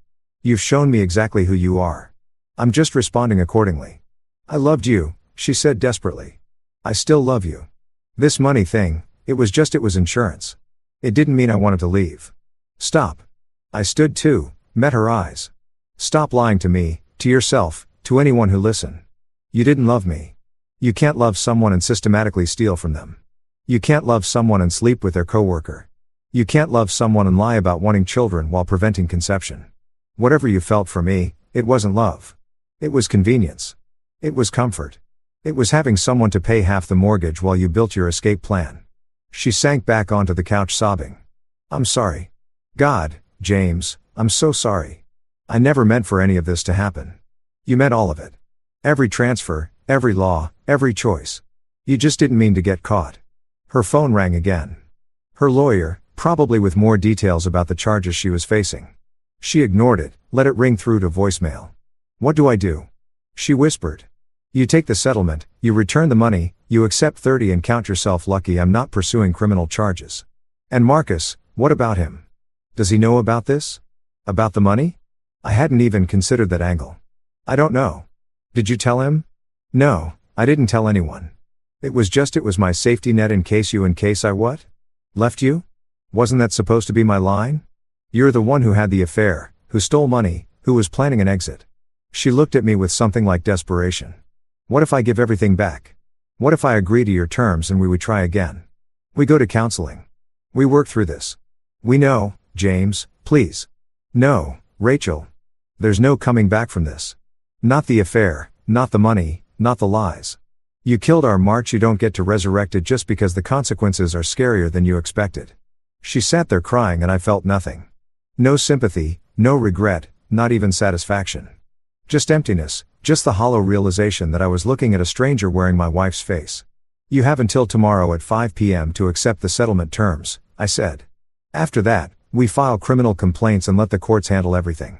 [SPEAKER 1] You've shown me exactly who you are. I'm just responding accordingly. I loved you, she said desperately. I still love you. This money thing, it was insurance. It didn't mean I wanted to leave. Stop. I stood too, met her eyes. Stop lying to me, to yourself, to anyone who listen. You didn't love me. You can't love someone and systematically steal from them. You can't love someone and sleep with their coworker. You can't love someone and lie about wanting children while preventing conception. Whatever you felt for me, it wasn't love. It was convenience. It was comfort. It was having someone to pay half the mortgage while you built your escape plan. She sank back onto the couch sobbing. I'm sorry. God, James, I'm so sorry. I never meant for any of this to happen. You meant all of it. Every transfer, every law, every choice. You just didn't mean to get caught. Her phone rang again. Her lawyer, probably with more details about the charges she was facing. She ignored it, let it ring through to voicemail. What do I do? She whispered. You take the settlement, you return the money, you accept 30 and count yourself lucky I'm not pursuing criminal charges. And Marcus, what about him? Does he know about this? About the money? I hadn't even considered that angle. I don't know. Did you tell him? No, I didn't tell anyone. It was my safety net in case I what? Left you? Wasn't that supposed to be my line? You're the one who had the affair, who stole money, who was planning an exit. She looked at me with something like desperation. What if I give everything back? What if I agree to your terms and we would try again? We go to counseling. We work through this. We know, James, please. No, Rachel. There's no coming back from this. Not the affair, not the money, not the lies. You killed our march, you don't get to resurrect it just because the consequences are scarier than you expected. She sat there crying and I felt nothing. No sympathy, no regret, not even satisfaction. Just emptiness, just the hollow realization that I was looking at a stranger wearing my wife's face. You have until tomorrow at 5 p.m. to accept the settlement terms, I said. After that, we file criminal complaints and let the courts handle everything.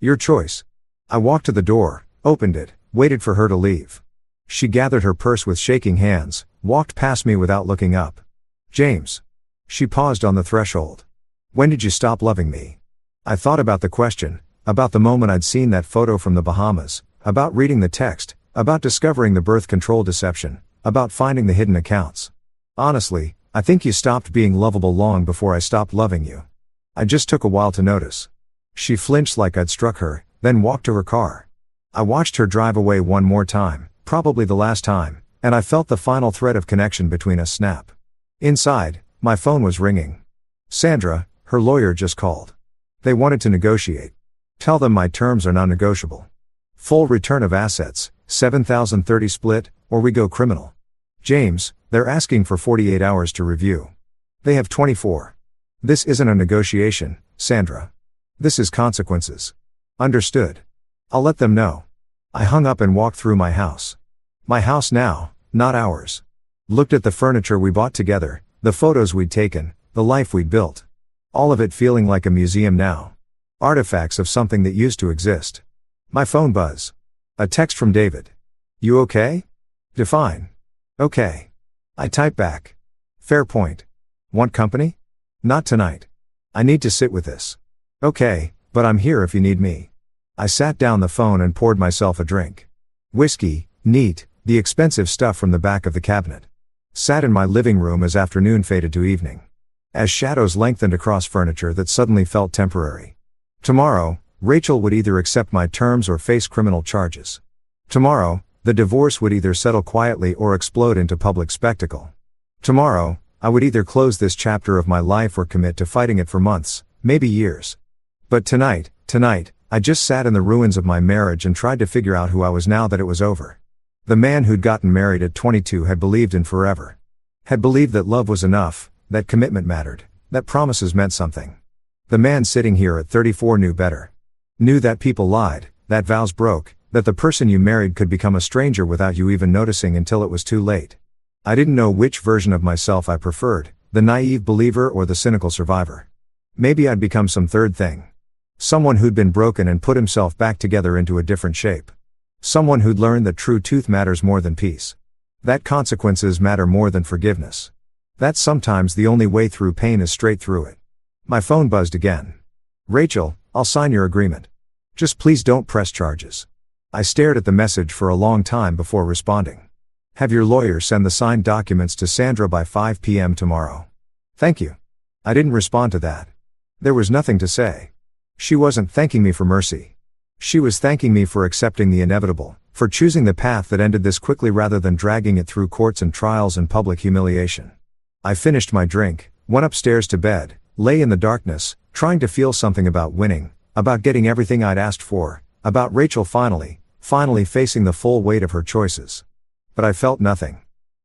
[SPEAKER 1] Your choice. I walked to the door, opened it, waited for her to leave. She gathered her purse with shaking hands, walked past me without looking up. James. She paused on the threshold. When did you stop loving me? I thought about the question, about the moment I'd seen that photo from the Bahamas, about reading the text, about discovering the birth control deception, about finding the hidden accounts. Honestly, I think you stopped being lovable long before I stopped loving you. I just took a while to notice. She flinched like I'd struck her, then walked to her car. I watched her drive away one more time, probably the last time, and I felt the final thread of connection between us snap. Inside, my phone was ringing. Sandra, her lawyer just called. They wanted to negotiate. Tell them my terms are non-negotiable. Full return of assets, 7,030 split, or we go criminal. James, they're asking for 48 hours to review. They have 24. This isn't a negotiation, Sandra. This is consequences. Understood. I'll let them know. I hung up and walked through my house. My house now, not ours. Looked at the furniture we bought together, the photos we'd taken, the life we'd built. All of it feeling like a museum now. Artifacts of something that used to exist. My phone buzz. A text from David. You okay? Define. Okay. I type back. Fair point. Want company? Not tonight. I need to sit with this. Okay, but I'm here if you need me. I sat down the phone and poured myself a drink. Whiskey, neat, the expensive stuff from the back of the cabinet. Sat in my living room as afternoon faded to evening. As shadows lengthened across furniture that suddenly felt temporary. Tomorrow, Rachel would either accept my terms or face criminal charges. Tomorrow, the divorce would either settle quietly or explode into public spectacle. Tomorrow, I would either close this chapter of my life or commit to fighting it for months, maybe years. But tonight, I just sat in the ruins of my marriage and tried to figure out who I was now that it was over. The man who'd gotten married at 22 had believed in forever. Had believed that love was enough, that commitment mattered, that promises meant something. The man sitting here at 34 knew better. Knew that people lied, that vows broke, that the person you married could become a stranger without you even noticing until it was too late. I didn't know which version of myself I preferred, the naive believer or the cynical survivor. Maybe I'd become some third thing. Someone who'd been broken and put himself back together into a different shape. Someone who'd learned that true truth matters more than peace. That consequences matter more than forgiveness. That sometimes the only way through pain is straight through it. My phone buzzed again. Rachel, I'll sign your agreement. Just please don't press charges. I stared at the message for a long time before responding. Have your lawyer send the signed documents to Sandra by 5 p.m. tomorrow. Thank you. I didn't respond to that. There was nothing to say. She wasn't thanking me for mercy. She was thanking me for accepting the inevitable, for choosing the path that ended this quickly rather than dragging it through courts and trials and public humiliation. I finished my drink, went upstairs to bed, lay in the darkness, trying to feel something about winning, about getting everything I'd asked for, about Rachel finally facing the full weight of her choices. But I felt nothing.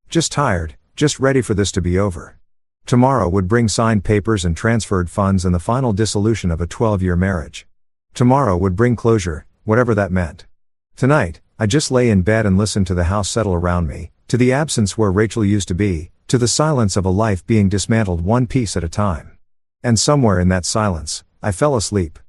[SPEAKER 1] Just tired, just ready for this to be over. Tomorrow would bring signed papers and transferred funds and the final dissolution of a 12-year marriage. Tomorrow would bring closure, whatever that meant. Tonight, I just lay in bed and listened to the house settle around me, to the absence where Rachel used to be, to the silence of a life being dismantled one piece at a time. And somewhere in that silence, I fell asleep.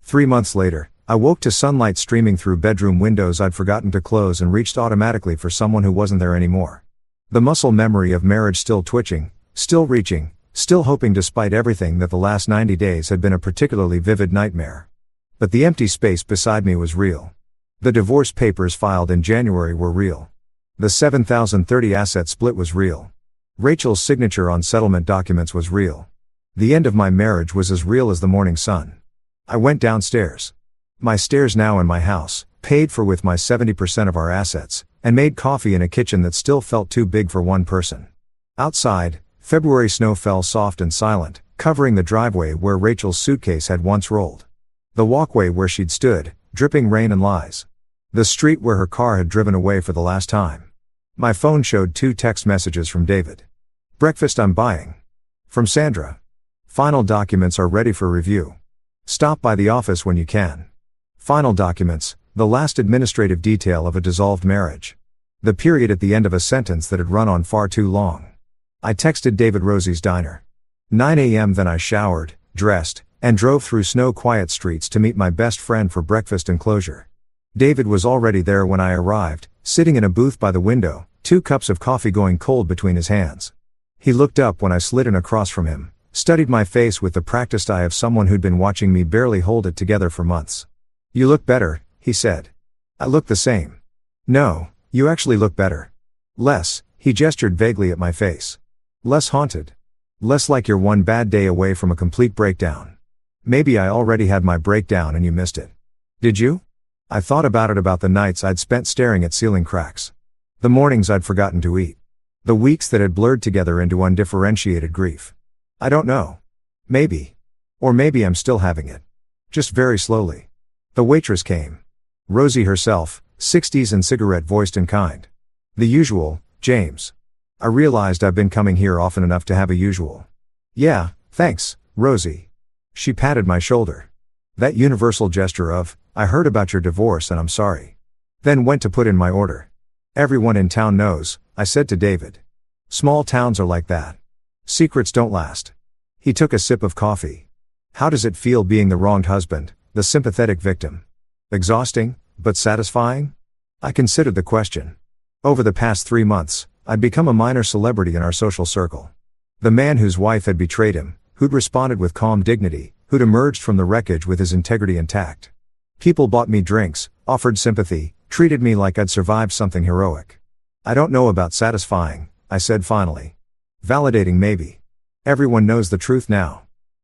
[SPEAKER 1] 3 months later, I woke to sunlight streaming through bedroom windows I'd forgotten to close and reached automatically for someone who wasn't there anymore. The muscle memory of marriage still twitching, still reaching, still hoping despite everything that the last 90 days had been a particularly vivid nightmare. But the empty space beside me was real. The divorce papers filed in January were real. The 7,030 asset split was real. Rachel's signature on settlement documents was real. The end of my marriage was as real as the morning sun. I went downstairs. My stairs now in my house, paid for with my 70% of our assets, and made coffee in a kitchen that still felt too big for one person. Outside, February snow fell soft and silent, covering the driveway where Rachel's suitcase had once rolled. The walkway where she'd stood, dripping rain and lies. The street where her car had driven away for the last time. My phone showed 2 text messages from David. Breakfast I'm buying. From Sandra. Final documents are ready for review. Stop by the office when you can. Final documents, the last administrative detail of a dissolved marriage. The period at the end of a sentence that had run on far too long. I texted David Rosie's diner. 9 a.m. Then I showered, dressed, and drove through snow-quiet streets to meet my best friend for breakfast and closure. David was already there when I arrived, sitting in a booth by the window, 2 cups of coffee going cold between his hands. He looked up when I slid in across from him, studied my face with the practiced eye of someone who'd been watching me barely hold it together for months. You look better, he said. I look the same. No, you actually look better. Less, he gestured vaguely at my face. Less haunted. Less like you're one bad day away from a complete breakdown. Maybe I already had my breakdown and you missed it. Did you? I thought about it, about the nights I'd spent staring at ceiling cracks. The mornings I'd forgotten to eat. The weeks that had blurred together into undifferentiated grief. I don't know. Maybe. Or maybe I'm still having it. Just very slowly. The waitress came. Rosie herself, 60s and cigarette voiced and kind. The usual, James. I realized I've been coming here often enough to have a usual. Yeah, thanks, Rosie. She patted my shoulder. That universal gesture of, I heard about your divorce and I'm sorry. Then went to put in my order. Everyone in town knows, I said to David. Small towns are like that. Secrets don't last. He took a sip of coffee. How does it feel being the wronged husband, the sympathetic victim? Exhausting, but satisfying? I considered the question. Over the past 3 months, I'd become a minor celebrity in our social circle. The man whose wife had betrayed him, who'd responded with calm dignity, who'd emerged from the wreckage with his integrity intact. People bought me drinks, offered sympathy, treated me like I'd survived something heroic. I don't know about satisfying, I said finally. Validating maybe. Everyone knows the truth now.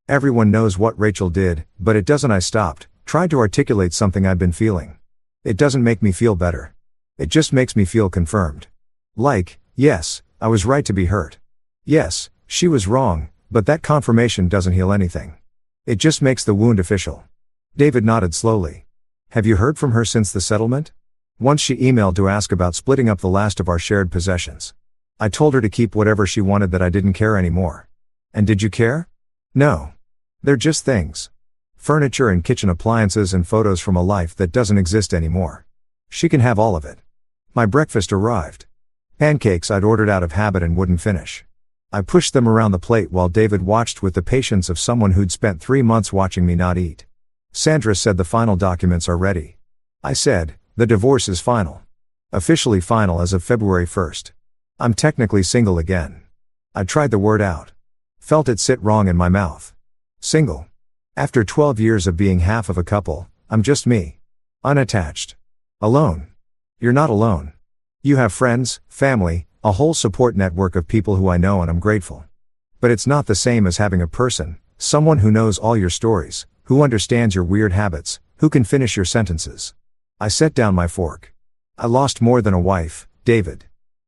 [SPEAKER 1] Everyone knows what Rachel did, but it doesn't. I stopped, tried to articulate something I'd been feeling. It doesn't make me feel better. It just makes me feel confirmed. Like, yes, I was right to be hurt. Yes, she was wrong, but that confirmation doesn't heal anything. It just makes the wound official. David nodded slowly. Have you heard from her since the settlement? Once she emailed to ask about splitting up the last of our shared possessions. I told her to keep whatever she wanted, that I didn't care anymore. And did you care? No. They're just things. Furniture and kitchen appliances and photos from a life that doesn't exist anymore. She can have all of it. My breakfast arrived. Pancakes I'd ordered out of habit and wouldn't finish. I pushed them around the plate while David watched with the patience of someone who'd spent 3 months watching me not eat. Sandra said the final documents are ready. I said, the divorce is final. Officially final as of February 1st. I'm technically single again. I tried the word out. Felt it sit wrong in my mouth. Single. After 12 years of being half of a couple, I'm just me. Unattached. Alone. You're not alone. You have friends, family, a whole support network of people who I know, and I'm grateful. But it's not the same as having a person, someone who knows all your stories, who understands your weird habits, who can finish your sentences. I set down my fork. I lost more than a wife, David.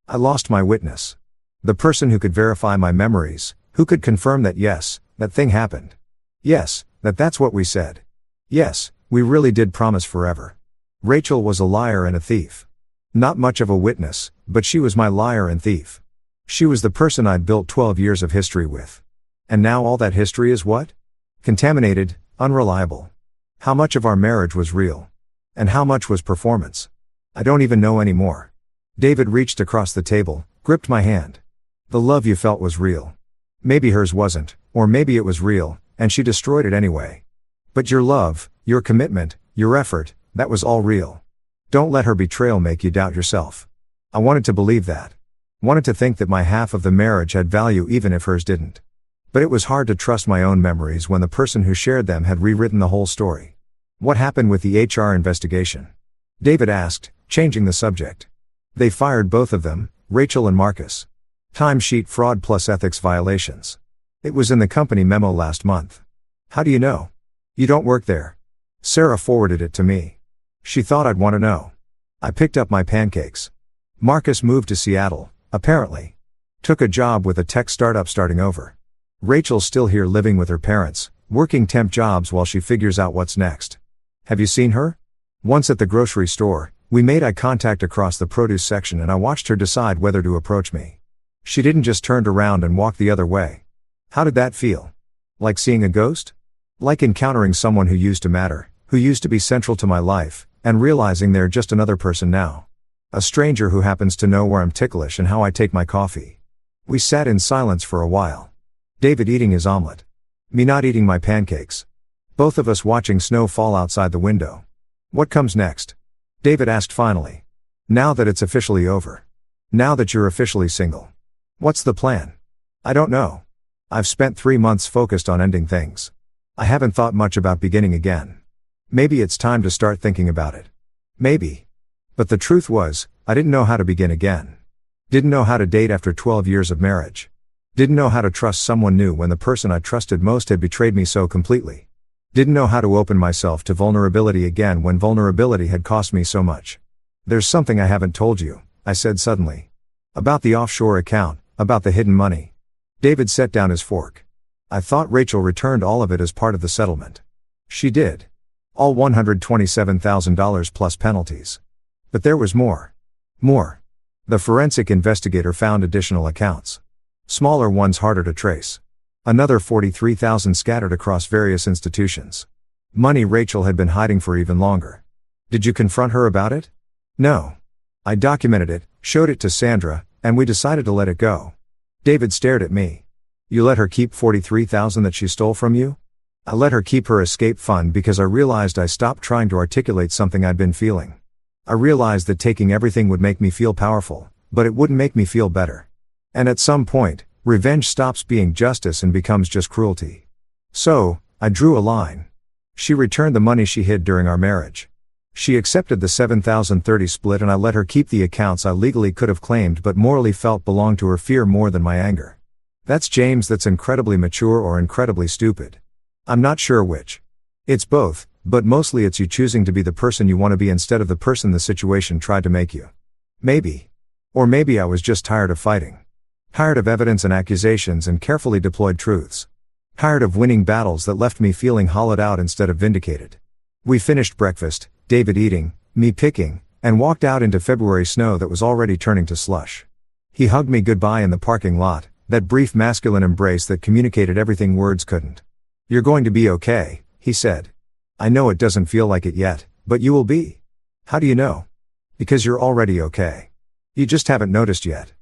[SPEAKER 1] I lost my witness. The person who could verify my memories, who could confirm that yes, that thing happened. Yes, that's what we said. Yes, we really did promise forever. Rachel was a liar and a thief. Not much of a witness, but she was my liar and thief. She was the person I'd built 12 years of history with. And now all that history is what? Contaminated, unreliable. How much of our marriage was real? And how much was performance? I don't even know anymore. David reached across the table, gripped my hand. The love you felt was real. Maybe hers wasn't, or maybe it was real, and she destroyed it anyway. But your love, your commitment, your effort, that was all real. Don't let her betrayal make you doubt yourself. I wanted to believe that. Wanted to think that my half of the marriage had value even if hers didn't. But it was hard to trust my own memories when the person who shared them had rewritten the whole story. What happened with the HR investigation? David asked, changing the subject. They fired both of them, Rachel and Marcus. Timesheet fraud plus ethics violations. It was in the company memo last month. How do you know? You don't work there. Sarah forwarded it to me. She thought I'd want to know. I picked up my pancakes. Marcus moved to Seattle, apparently. Took a job with a tech startup starting over. Rachel's still here living with her parents, working temp jobs while she figures out what's next. Have you seen her? Once at the grocery store, we made eye contact across the produce section and I watched her decide whether to approach me. She didn't just turn around and walk the other way. How did that feel? Like seeing a ghost? Like encountering someone who used to matter, who used to be central to my life, and realizing they're just another person now. A stranger who happens to know where I'm ticklish and how I take my coffee. We sat in silence for a while. David eating his omelet. Me not eating my pancakes. Both of us watching snow fall outside the window. What comes next? David asked finally. Now that it's officially over. Now that you're officially single. What's the plan? I don't know. I've spent 3 months focused on ending things. I haven't thought much about beginning again. Maybe it's time to start thinking about it. Maybe. But the truth was, I didn't know how to begin again. Didn't know how to date after 12 years of marriage. Didn't know how to trust someone new when the person I trusted most had betrayed me so completely. Didn't know how to open myself to vulnerability again when vulnerability had cost me so much. There's something I haven't told you, I said suddenly. About the offshore account, about the hidden money. David set down his fork. I thought Rachel returned all of it as part of the settlement. She did. All $127,000 plus penalties. But there was more. More. The forensic investigator found additional accounts. Smaller ones harder to trace. Another $43,000 scattered across various institutions. Money Rachel had been hiding for even longer. Did you confront her about it? No. I documented it, showed it to Sandra, and we decided to let it go. David stared at me. You let her keep $43,000 that she stole from you? I let her keep her escape fund because I realized I stopped trying to articulate something I'd been feeling. I realized that taking everything would make me feel powerful, but it wouldn't make me feel better. And at some point, revenge stops being justice and becomes just cruelty. So, I drew a line. She returned the money she hid during our marriage. She accepted the 7,030 split and I let her keep the accounts I legally could have claimed but morally felt belonged to her fear more than my anger. That's James, that's incredibly mature or incredibly stupid. I'm not sure which. It's both, but mostly it's you choosing to be the person you want to be instead of the person the situation tried to make you. Maybe. Or maybe I was just tired of fighting. Tired of evidence and accusations and carefully deployed truths. Tired of winning battles that left me feeling hollowed out instead of vindicated. We finished breakfast, David eating, me picking, and walked out into February snow that was already turning to slush. He hugged me goodbye in the parking lot, that brief masculine embrace that communicated everything words couldn't. You're going to be okay, he said. I know it doesn't feel like it yet, but you will be. How do you know? Because you're already okay. You just haven't noticed yet.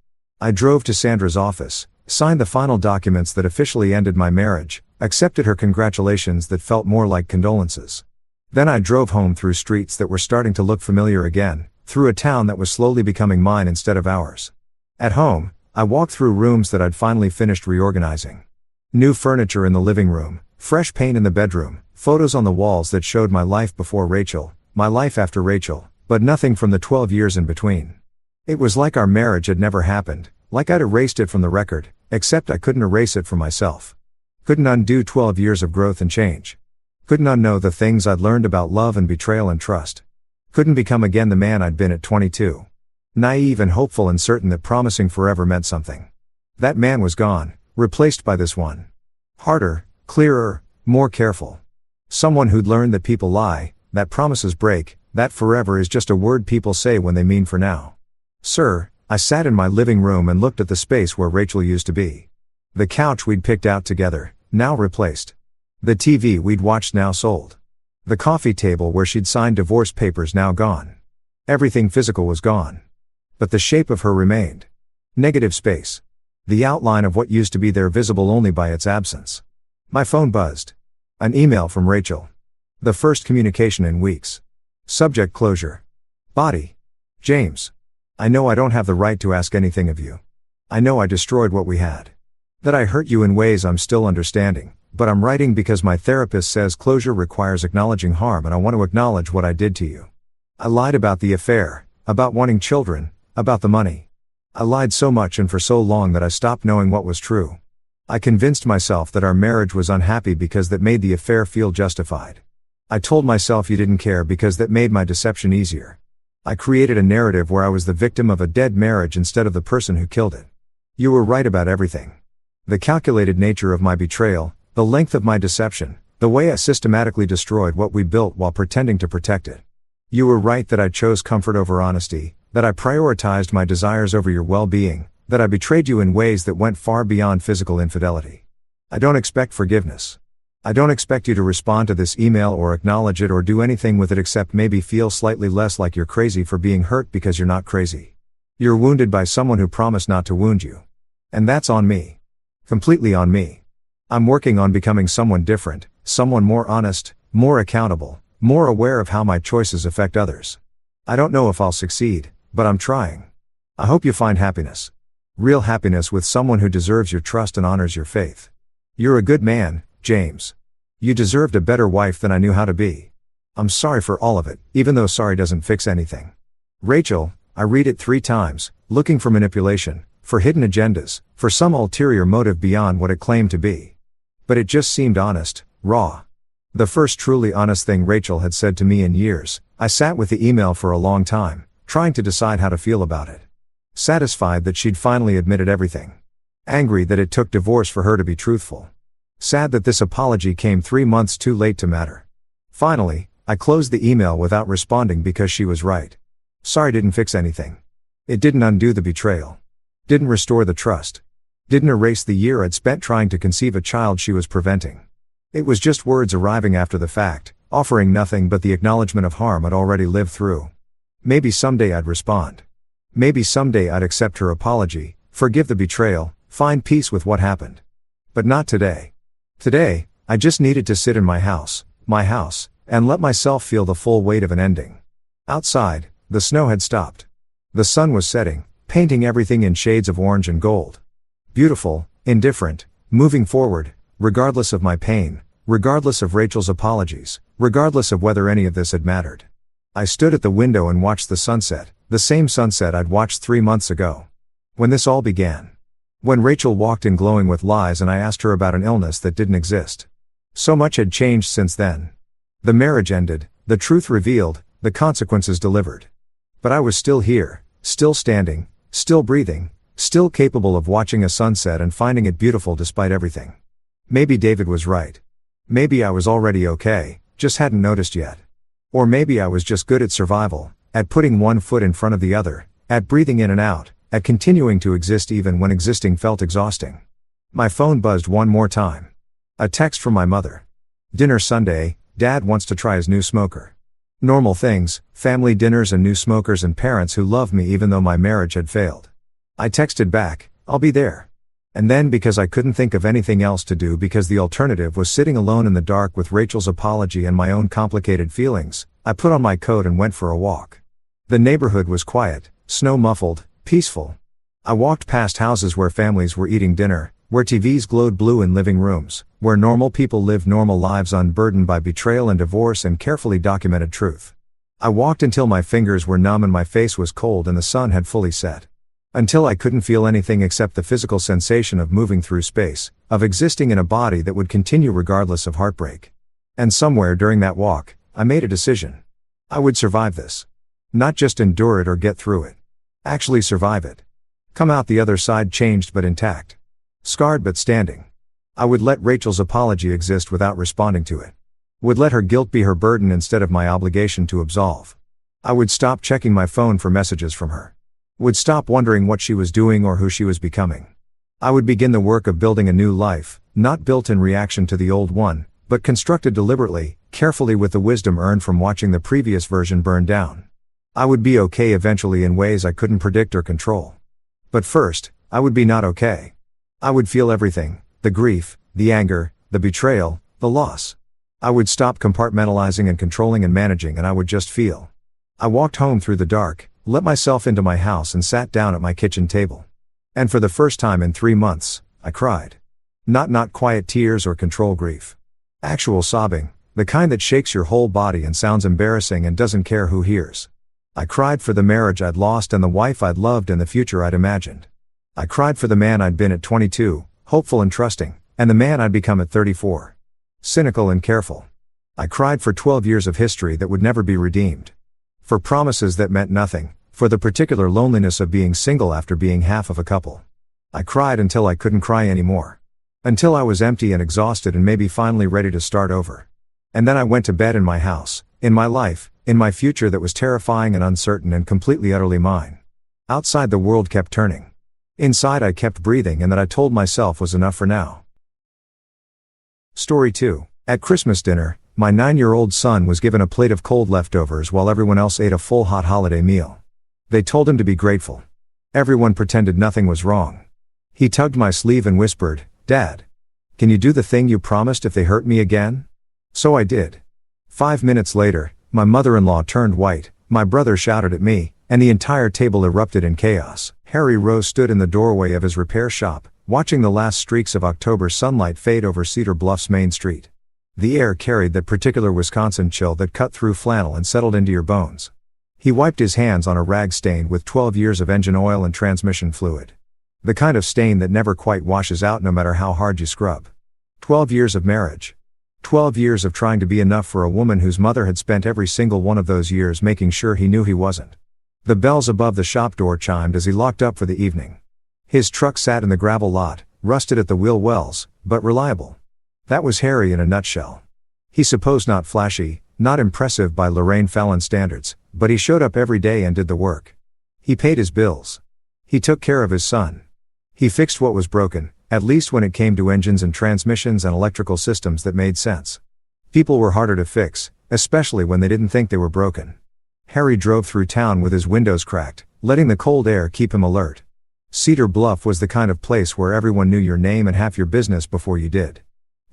[SPEAKER 1] I drove to Sandra's office, signed the final documents that officially ended my marriage, accepted her congratulations that felt more like condolences. Then I drove home through streets that were starting to look familiar again, through a town that was slowly becoming mine instead of ours. At home, I walked through rooms that I'd finally finished reorganizing. New furniture in the living room, fresh paint in the bedroom, photos on the walls that showed my life before Rachel, my life after Rachel, but nothing from the 12 years in between. It was like our marriage had never happened, like I'd erased it from the record, except I couldn't erase it from myself. Couldn't undo 12 years of growth and change. Couldn't unknow the things I'd learned about love and betrayal and trust. Couldn't become again the man I'd been at 22. Naive and hopeful and certain that promising forever meant something. That man was gone, replaced by this one. Harder, clearer, more careful. Someone who'd learned that people lie, that promises break, that forever is just a word people say when they mean for now. Sir, I sat in my living room and looked at the space where Rachel used to be. The couch we'd picked out together, now replaced. The TV we'd watched now sold. The coffee table where she'd signed divorce papers now gone. Everything physical was gone. But the shape of her remained. Negative space. The outline of what used to be there visible only by its absence. My phone buzzed. An email from Rachel. The first communication in weeks. Subject: closure. Body: James. I know I don't have the right to ask anything of you. I know I destroyed what we had. That I hurt you in ways I'm still understanding, but I'm writing because my therapist says closure requires acknowledging harm and I want to acknowledge what I did to you. I lied about the affair, about wanting children, about the money. I lied so much and for so long that I stopped knowing what was true. I convinced myself that our marriage was unhappy because that made the affair feel justified. I told myself you didn't care because that made my deception easier. I created a narrative where I was the victim of a dead marriage instead of the person who killed it. You were right about everything. The calculated nature of my betrayal, the length of my deception, the way I systematically destroyed what we built while pretending to protect it. You were right that I chose comfort over honesty, that I prioritized my desires over your well-being, that I betrayed you in ways that went far beyond physical infidelity. I don't expect forgiveness. I don't expect you to respond to this email or acknowledge it or do anything with it except maybe feel slightly less like you're crazy for being hurt because you're not crazy. You're wounded by someone who promised not to wound you. And that's on me. Completely on me. I'm working on becoming someone different, someone more honest, more accountable, more aware of how my choices affect others. I don't know if I'll succeed, but I'm trying. I hope you find happiness. Real happiness with someone who deserves your trust and honors your faith. You're a good man, James. You deserved a better wife than I knew how to be. I'm sorry for all of it, even though sorry doesn't fix anything. Rachel, I read it 3 times, looking for manipulation, for hidden agendas, for some ulterior motive beyond what it claimed to be. But it just seemed honest, raw. The first truly honest thing Rachel had said to me in years. I sat with the email for a long time, trying to decide how to feel about it. Satisfied that she'd finally admitted everything. Angry that it took divorce for her to be truthful. Sad that this apology came 3 months too late to matter. Finally, I closed the email without responding because she was right. Sorry didn't fix anything. It didn't undo the betrayal. Didn't restore the trust. Didn't erase the year I'd spent trying to conceive a child she was preventing. It was just words arriving after the fact, offering nothing but the acknowledgement of harm I'd already lived through. Maybe someday I'd respond. Maybe someday I'd accept her apology, forgive the betrayal, find peace with what happened. But not today. Today, I just needed to sit in my house, and let myself feel the full weight of an ending. Outside, the snow had stopped. The sun was setting, painting everything in shades of orange and gold. Beautiful, indifferent, moving forward, regardless of my pain, regardless of Rachel's apologies, regardless of whether any of this had mattered. I stood at the window and watched the sunset, the same sunset I'd watched 3 months ago. When this all began. When Rachel walked in glowing with lies and I asked her about an illness that didn't exist. So much had changed since then. The marriage ended, the truth revealed, the consequences delivered. But I was still here, still standing, still breathing, still capable of watching a sunset and finding it beautiful despite everything. Maybe David was right. Maybe I was already okay, just hadn't noticed yet. Or maybe I was just good at survival, at putting one foot in front of the other, at breathing in and out, at continuing to exist even when existing felt exhausting. My phone buzzed one more time. A text from my mother. Dinner Sunday, Dad wants to try his new smoker. Normal things, family dinners and new smokers and parents who love me even though my marriage had failed. I texted back, I'll be there. And then because I couldn't think of anything else to do because the alternative was sitting alone in the dark with Rachel's apology and my own complicated feelings, I put on my coat and went for a walk. The neighborhood was quiet, snow muffled, peaceful. I walked past houses where families were eating dinner, where TVs glowed blue in living rooms, where normal people lived normal lives unburdened by betrayal and divorce and carefully documented truth. I walked until my fingers were numb and my face was cold and the sun had fully set. Until I couldn't feel anything except the physical sensation of moving through space, of existing in a body that would continue regardless of heartbreak. And somewhere during that walk, I made a decision. I would survive this. Not just endure it or get through it. Actually survive it. Come out the other side changed but intact. Scarred but standing. I would let Rachel's apology exist without responding to it. Would let her guilt be her burden instead of my obligation to absolve. I would stop checking my phone for messages from her. Would stop wondering what she was doing or who she was becoming. I would begin the work of building a new life, not built in reaction to the old one, but constructed deliberately, carefully with the wisdom earned from watching the previous version burn down. I would be okay eventually in ways I couldn't predict or control. But first, I would be not okay. I would feel everything, the grief, the anger, the betrayal, the loss. I would stop compartmentalizing and controlling and managing and I would just feel. I walked home through the dark, let myself into my house and sat down at my kitchen table. And for the first time in 3 months, I cried. Not quiet tears or control grief. Actual sobbing, the kind that shakes your whole body and sounds embarrassing and doesn't care who hears. I cried for the marriage I'd lost and the wife I'd loved and the future I'd imagined. I cried for the man I'd been at 22, hopeful and trusting, and the man I'd become at 34. Cynical and careful. I cried for 12 years of history that would never be redeemed. For promises that meant nothing, for the particular loneliness of being single after being half of a couple. I cried until I couldn't cry anymore. Until I was empty and exhausted and maybe finally ready to start over. And then I went to bed in my house, in my life, in my future that was terrifying and uncertain and completely utterly mine. Outside the world kept turning. Inside I kept breathing and that I told myself was enough for now. Story 2. At Christmas dinner, my 9-year-old son was given a plate of cold leftovers while everyone else ate a full hot holiday meal. They told him to be grateful. Everyone pretended nothing was wrong. He tugged my sleeve and whispered, "Dad, can you do the thing you promised if they hurt me again?" So I did. 5 minutes later, my mother-in-law turned white, my brother shouted at me, and the entire table erupted in chaos. Harry Rose stood in the doorway of his repair shop, watching the last streaks of October sunlight fade over Cedar Bluff's main street. The air carried that particular Wisconsin chill that cut through flannel and settled into your bones. He wiped his hands on a rag stained with 12 years of engine oil and transmission fluid. The kind of stain that never quite washes out no matter how hard you scrub. 12 years of marriage. 12 years of trying to be enough for a woman whose mother had spent every single one of those years making sure he knew he wasn't. The bells above the shop door chimed as he locked up for the evening. His truck sat in the gravel lot, rusted at the wheel wells, but reliable. That was Harry in a nutshell. He supposed not flashy, Not impressive by Lorraine Fallon standards, but he showed up every day and did the work. He paid his bills. He took care of his son. He fixed what was broken, at least when it came to engines and transmissions and electrical systems that made sense. People were harder to fix, especially when they didn't think they were broken. Harry drove through town with his windows cracked, letting the cold air keep him alert. Cedar Bluff was the kind of place where everyone knew your name and half your business before you did.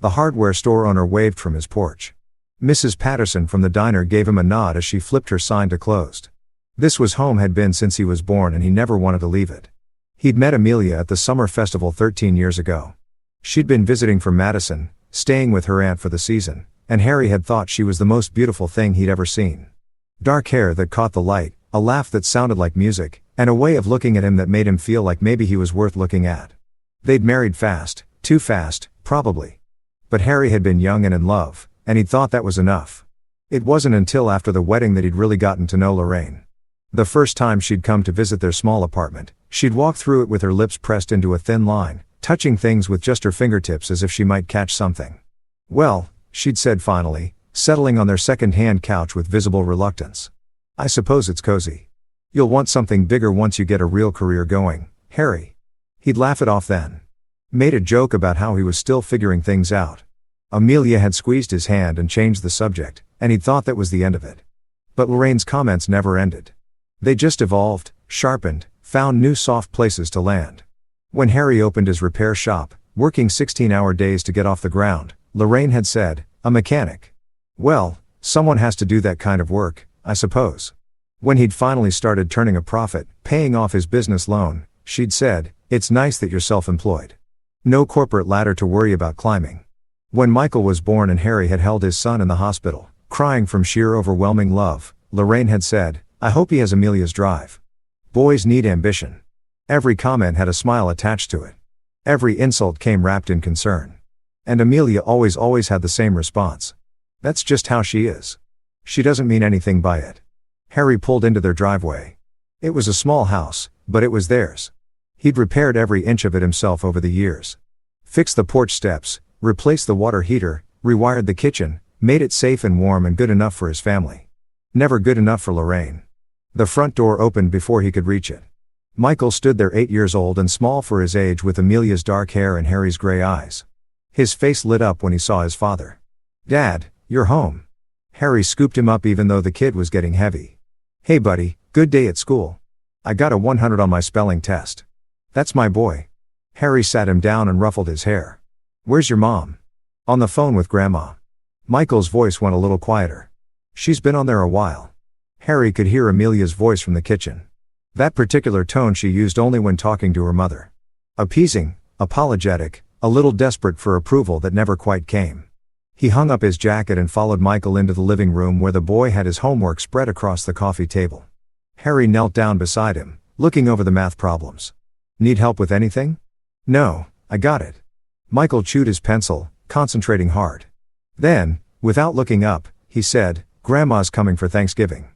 [SPEAKER 1] The hardware store owner waved from his porch. Mrs. Patterson from the diner gave him a nod as she flipped her sign to closed. This was home had been since he was born and he never wanted to leave it. He'd met Amelia at the summer festival 13 years ago. She'd been visiting from Madison, staying with her aunt for the season, and Harry had thought she was the most beautiful thing he'd ever seen. Dark hair that caught the light, a laugh that sounded like music, and a way of looking at him that made him feel like maybe he was worth looking at. They'd married fast, too fast, probably. But Harry had been young and in love, and he'd thought that was enough. It wasn't until after the wedding that he'd really gotten to know Lorraine. The first time she'd come to visit their small apartment, she'd walk through it with her lips pressed into a thin line, touching things with just her fingertips as if she might catch something. "Well," she'd said finally, settling on their second-hand couch with visible reluctance. "I suppose it's cozy. You'll want something bigger once you get a real career going, Harry." He'd laugh it off then. Made a joke about how he was still figuring things out. Amelia had squeezed his hand and changed the subject, and he'd thought that was the end of it. But Lorraine's comments never ended. They just evolved, sharpened, found new soft places to land. When Harry opened his repair shop, working 16-hour days to get off the ground, Lorraine had said, "A mechanic. Well, someone has to do that kind of work, I suppose." When he'd finally started turning a profit, paying off his business loan, she'd said, "It's nice that you're self-employed. No corporate ladder to worry about climbing." When Michael was born and Harry had held his son in the hospital, crying from sheer overwhelming love, Lorraine had said, "I hope he has Amelia's drive. Boys need ambition." Every comment had a smile attached to it. Every insult came wrapped in concern. And Amelia always had the same response. "That's just how she is. She doesn't mean anything by it." Harry pulled into their driveway. It was a small house, but it was theirs. He'd repaired every inch of it himself over the years. Fixed the porch steps, replaced the water heater, rewired the kitchen, made it safe and warm and good enough for his family. Never good enough for Lorraine. The front door opened before he could reach it. Michael stood there 8 years old and small for his age with Amelia's dark hair and Harry's gray eyes. His face lit up when he saw his father. "Dad, you're home." Harry scooped him up even though the kid was getting heavy. "Hey buddy, good day at school. I got a 100 on my spelling test." "That's my boy." Harry sat him down and ruffled his hair. "Where's your mom?" "On the phone with Grandma." Michael's voice went a little quieter. "She's been on there a while." Harry could hear Amelia's voice from the kitchen. That particular tone she used only when talking to her mother. Appeasing, apologetic, a little desperate for approval that never quite came. He hung up his jacket and followed Michael into the living room where the boy had his homework spread across the coffee table. Harry knelt down beside him, looking over the math problems. "Need help with anything?" "No, I got it." Michael chewed his pencil, concentrating hard. Then, without looking up, he said, "Grandma's coming for Thanksgiving."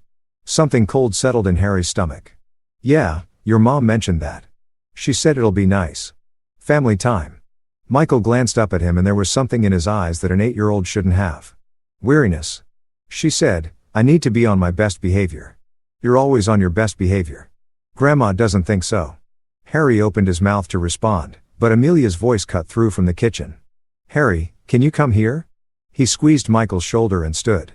[SPEAKER 1] Something cold settled in Harry's stomach. "Yeah, your mom mentioned that. She said it'll be nice. Family time." Michael glanced up at him and there was something in his eyes that an 8-year-old shouldn't have. "Weariness." She said, "I need to be on my best behavior." "You're always on your best behavior." "Grandma doesn't think so." Harry opened his mouth to respond, but Amelia's voice cut through from the kitchen. "Harry, can you come here?" He squeezed Michael's shoulder and stood.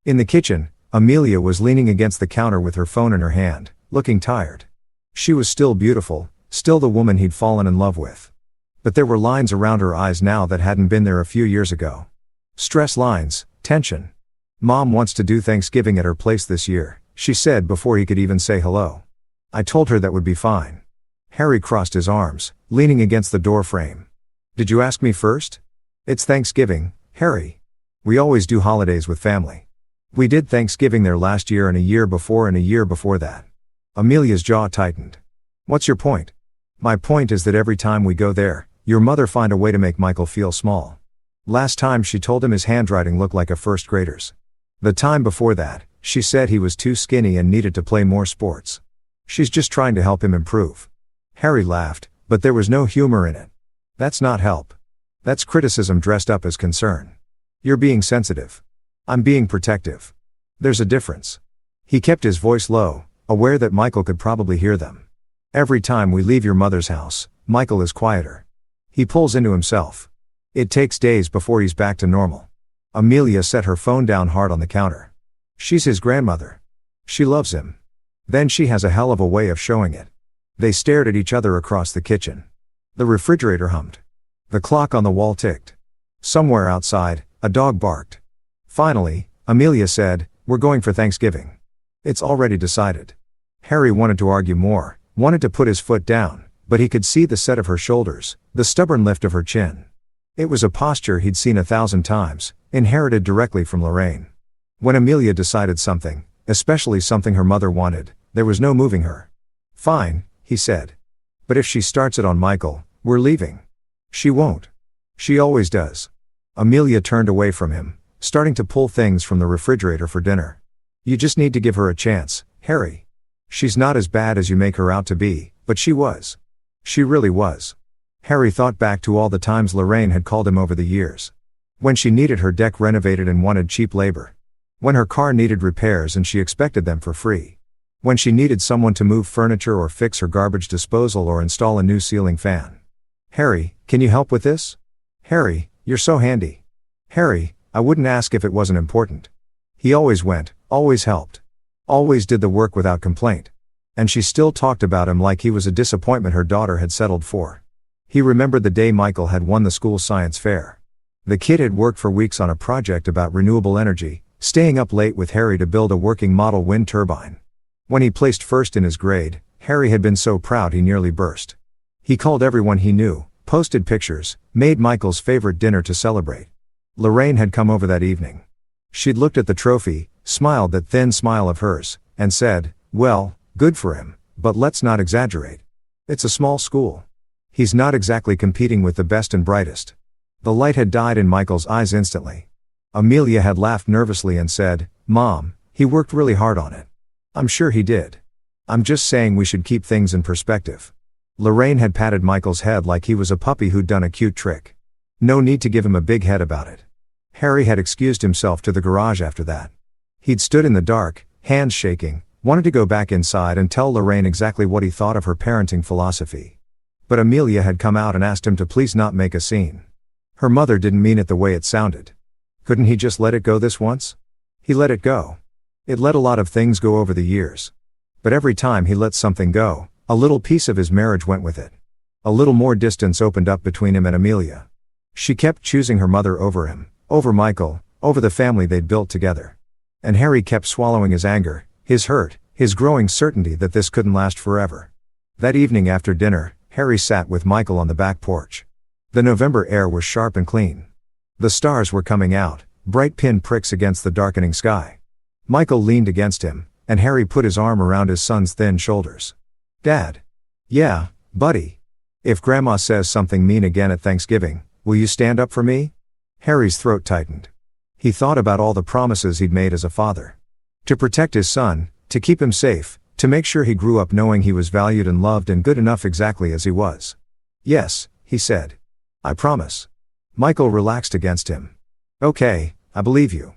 [SPEAKER 1] In the kitchen, Amelia was leaning against the counter with her phone in her hand, looking tired. She was still beautiful, still the woman he'd fallen in love with. But there were lines around her eyes now that hadn't been there a few years ago. Stress lines, tension. "Mom wants to do Thanksgiving at her place this year," she said before he could even say hello. "I told her that would be fine." Harry crossed his arms, leaning against the door frame. "Did you ask me first?" "It's Thanksgiving, Harry. We always do holidays with family. We did Thanksgiving there last year and a year before and a year before that." Amelia's jaw tightened. "What's your point?" "My point is that every time we go there, your mother find a way to make Michael feel small. Last time she told him his handwriting looked like a first grader's. The time before that, she said he was too skinny and needed to play more sports. She's just trying to help him improve." Harry laughed, but there was no humor in it. "That's not help. That's criticism dressed up as concern. You're being sensitive." I'm being protective. There's a difference. He kept his voice low, aware that Michael could probably hear them. Every time we leave your mother's house, Michael is quieter. He pulls into himself. It takes days before he's back to normal. Amelia set her phone down hard on the counter. She's his grandmother. She loves him. Then she has a hell of a way of showing it. They stared at each other across the kitchen. The refrigerator hummed. The clock on the wall ticked. Somewhere outside, a dog barked. Finally, Amelia said, "We're going for Thanksgiving. It's already decided." Harry wanted to argue more, wanted to put his foot down, but he could see the set of her shoulders, the stubborn lift of her chin. It was a posture he'd seen 1,000 times, inherited directly from Lorraine. When Amelia decided something, especially something her mother wanted, there was no moving her. "Fine," he said. "But if she starts it on Michael, we're leaving." "She won't. She always does." Amelia turned away from him, starting to pull things from the refrigerator for dinner. "You just need to give her a chance, Harry. She's not as bad as you make her out to be, but she was. She really was." Harry thought back to all the times Lorraine had called him over the years. When she needed her deck renovated and wanted cheap labor. When her car needed repairs and she expected them for free. When she needed someone to move furniture or fix her garbage disposal or install a new ceiling fan. "Harry, can you help with this? Harry, you're so handy. Harry, I wouldn't ask if it wasn't important." He always went, always helped. Always did the work without complaint. And she still talked about him like he was a disappointment her daughter had settled for. He remembered the day Michael had won the school science fair. The kid had worked for weeks on a project about renewable energy, staying up late with Harry to build a working model wind turbine. When he placed first in his grade, Harry had been so proud he nearly burst. He called everyone he knew, posted pictures, made Michael's favorite dinner to celebrate. Lorraine had come over that evening. She'd looked at the trophy, smiled that thin smile of hers, and said, "Well, good for him, but let's not exaggerate. It's a small school. He's not exactly competing with the best and brightest." The light had died in Michael's eyes instantly. Amelia had laughed nervously and said, "Mom, he worked really hard on it." "I'm sure he did. I'm just saying we should keep things in perspective." Lorraine had patted Michael's head like he was a puppy who'd done a cute trick. No need to give him a big head about it. Harry had excused himself to the garage after that. He'd stood in the dark, hands shaking, wanted to go back inside and tell Lorraine exactly what he thought of her parenting philosophy. But Amelia had come out and asked him to please not make a scene. Her mother didn't mean it the way it sounded. Couldn't he just let it go this once? He let it go. It let a lot of things go over the years. But every time he let something go, a little piece of his marriage went with it. A little more distance opened up between him and Amelia. She kept choosing her mother over him, over Michael, over the family they'd built together. And Harry kept swallowing his anger, his hurt, his growing certainty that this couldn't last forever. That evening after dinner, Harry sat with Michael on the back porch. The November air was sharp and clean. The stars were coming out, bright pin pricks against the darkening sky. Michael leaned against him, and Harry put his arm around his son's thin shoulders. "Dad." "Yeah, buddy. If Grandma says something mean again at Thanksgiving, will you stand up for me?" Harry's throat tightened. He thought about all the promises he'd made as a father. To protect his son, to keep him safe, to make sure he grew up knowing he was valued and loved and good enough exactly as he was. "Yes," he said. "I promise." Michael relaxed against him. "Okay, I believe you."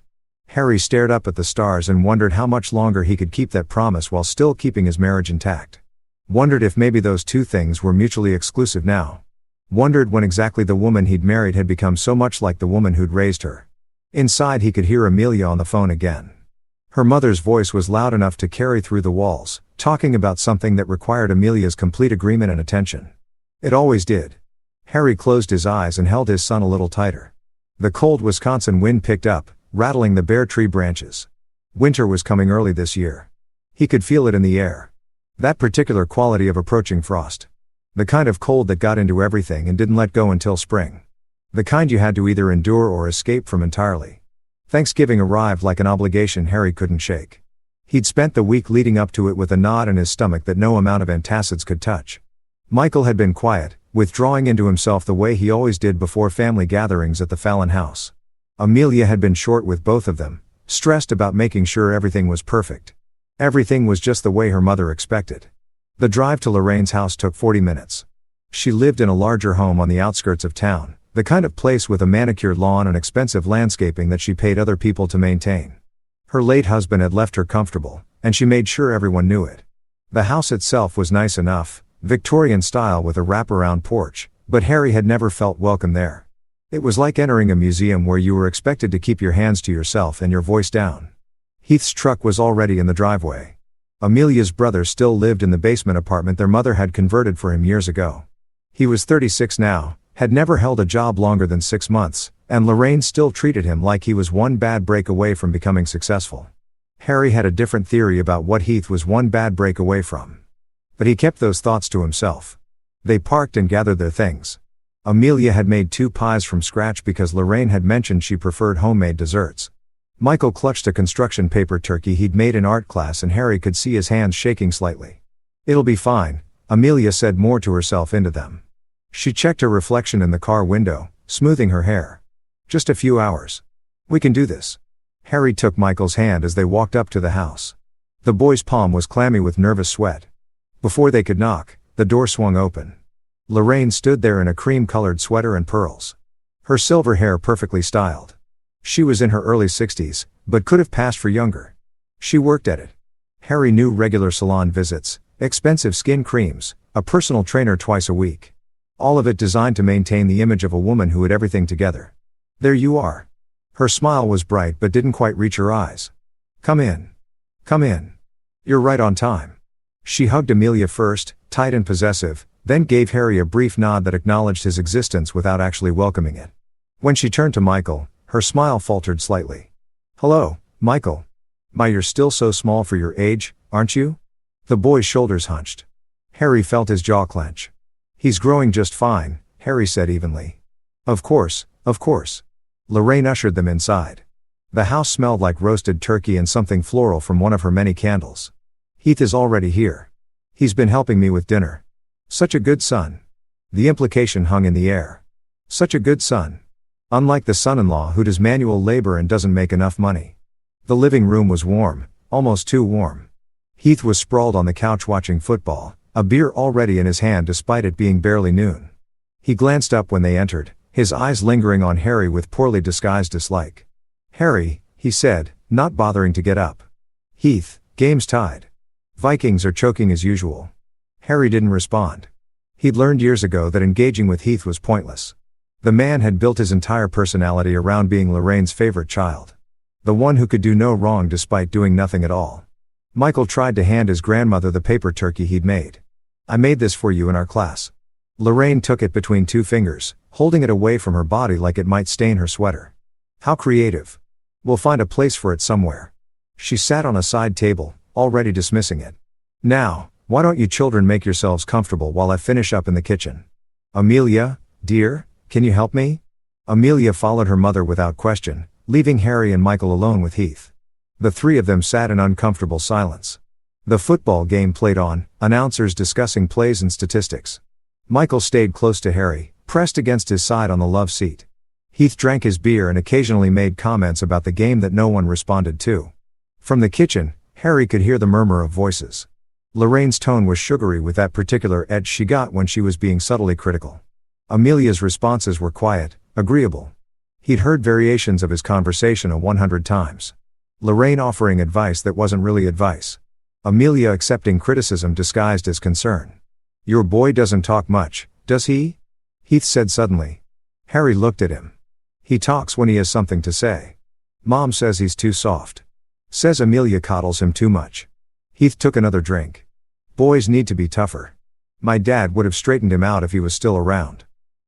[SPEAKER 1] Harry stared up at the stars and wondered how much longer he could keep that promise while still keeping his marriage intact. Wondered if maybe those two things were mutually exclusive now. Wondered when exactly the woman he'd married had become so much like the woman who'd raised her. Inside he could hear Amelia on the phone again. Her mother's voice was loud enough to carry through the walls, talking about something that required Amelia's complete agreement and attention. It always did. Harry closed his eyes and held his son a little tighter. The cold Wisconsin wind picked up, rattling the bare tree branches. Winter was coming early this year. He could feel it in the air. That particular quality of approaching frost. The kind of cold that got into everything and didn't let go until spring. The kind you had to either endure or escape from entirely. Thanksgiving arrived like an obligation Harry couldn't shake. He'd spent the week leading up to it with a knot in his stomach that no amount of antacids could touch. Michael had been quiet, withdrawing into himself the way he always did before family gatherings at the Fallon house. Amelia had been short with both of them, stressed about making sure everything was perfect. Everything was just the way her mother expected. The drive to Lorraine's house took 40 minutes. She lived in a larger home on the outskirts of town, The kind of place with a manicured lawn and expensive landscaping that she paid other people to maintain. Her late husband had left her comfortable, and she made sure everyone knew it. The house itself was nice enough, Victorian style with a wraparound porch, but Harry had never felt welcome there. It was like entering a museum where you were expected to keep your hands to yourself and your voice down. Heath's truck was already in the driveway. Amelia's brother still lived in the basement apartment their mother had converted for him years ago. He was 36 now, had never held a job longer than 6 months, and Lorraine still treated him like he was one bad break away from becoming successful. Harry had a different theory about what Heath was one bad break away from. But he kept those thoughts to himself. They parked and gathered their things. Amelia had made 2 pies from scratch because Lorraine had mentioned she preferred homemade desserts. Michael clutched a construction paper turkey he'd made in art class and Harry could see his hands shaking slightly. "It'll be fine," Amelia said more to herself into them. She checked her reflection in the car window, smoothing her hair. "Just a few hours. We can do this." Harry took Michael's hand as they walked up to the house. The boy's palm was clammy with nervous sweat. Before they could knock, the door swung open. Lorraine stood there in a cream-colored sweater and pearls. Her silver hair perfectly styled. She was in her early 60s, but could have passed for younger. She worked at it. Harry knew regular salon visits, expensive skin creams, a personal trainer twice a week. All of it designed to maintain the image of a woman who had everything together. "There you are." Her smile was bright but didn't quite reach her eyes. "Come in. Come in. You're right on time." She hugged Amelia first, tight and possessive, then gave Harry a brief nod that acknowledged his existence without actually welcoming it. When she turned to Michael, her smile faltered slightly. "Hello, Michael. My, you're still so small for your age, aren't you?" The boy's shoulders hunched. Harry felt his jaw clench. "He's growing just fine," Harry said evenly. Of course, of course." Lorraine ushered them inside. The house smelled like roasted turkey and something floral from one of her many candles. "Heath is already here. He's been helping me with dinner. Such a good son." The implication hung in the air. Such a good son. Unlike the son-in-law who does manual labor and doesn't make enough money. The living room was warm, almost too warm. Heath was sprawled on the couch watching football, a beer already in his hand despite it being barely noon. He glanced up when they entered, his eyes lingering on Harry with poorly disguised dislike. "Harry," he said, not bothering to get up. "Heath, game's tied. Vikings are choking as usual." Harry didn't respond. He'd learned years ago that engaging with Heath was pointless. The man had built his entire personality around being Lorraine's favorite child. The one who could do no wrong despite doing nothing at all. Michael tried to hand his grandmother the paper turkey he'd made. "I made this for you in our class." Lorraine took it between 2 fingers, holding it away from her body like it might stain her sweater. "How creative. We'll find a place for it somewhere." She sat on a side table, already dismissing it. "Now, why don't you children make yourselves comfortable while I finish up in the kitchen? Amelia, dear, can you help me?" Amelia followed her mother without question, leaving Harry and Michael alone with Heath. The 3 of them sat in uncomfortable silence. The football game played on, announcers discussing plays and statistics. Michael stayed close to Harry, pressed against his side on the love seat. Heath drank his beer and occasionally made comments about the game that no one responded to. From the kitchen, Harry could hear the murmur of voices. Lorraine's tone was sugary with that particular edge she got when she was being subtly critical. Amelia's responses were quiet, agreeable. He'd heard variations of his conversation 100 times. Lorraine offering advice that wasn't really advice. Amelia accepting criticism disguised as concern. "Your boy doesn't talk much, does he?" Heath said suddenly. Harry looked at him. "He talks when he has something to say. Mom says he's too soft. Says Amelia coddles him too much." Heath took another drink. "Boys need to be tougher. My dad would have straightened him out if he was still around."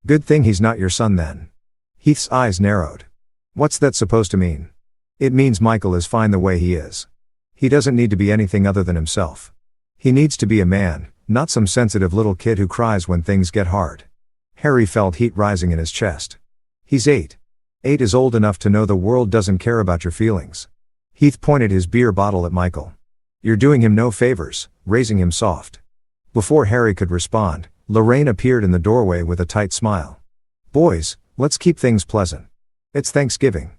[SPEAKER 1] "Good thing he's not your son then." Heath's eyes narrowed. "What's that supposed to mean?" "It means Michael is fine the way he is. He doesn't need to be anything other than himself. He needs to be a man, not some sensitive little kid who cries when things get hard." Harry felt heat rising in his chest. "He's 8. 8 is old enough to know the world doesn't care about your feelings." Heath pointed his beer bottle at Michael. "You're doing him no favors, raising him soft." Before Harry could respond, Lorraine appeared in the doorway with a tight smile. "Boys, let's keep things pleasant. It's Thanksgiving."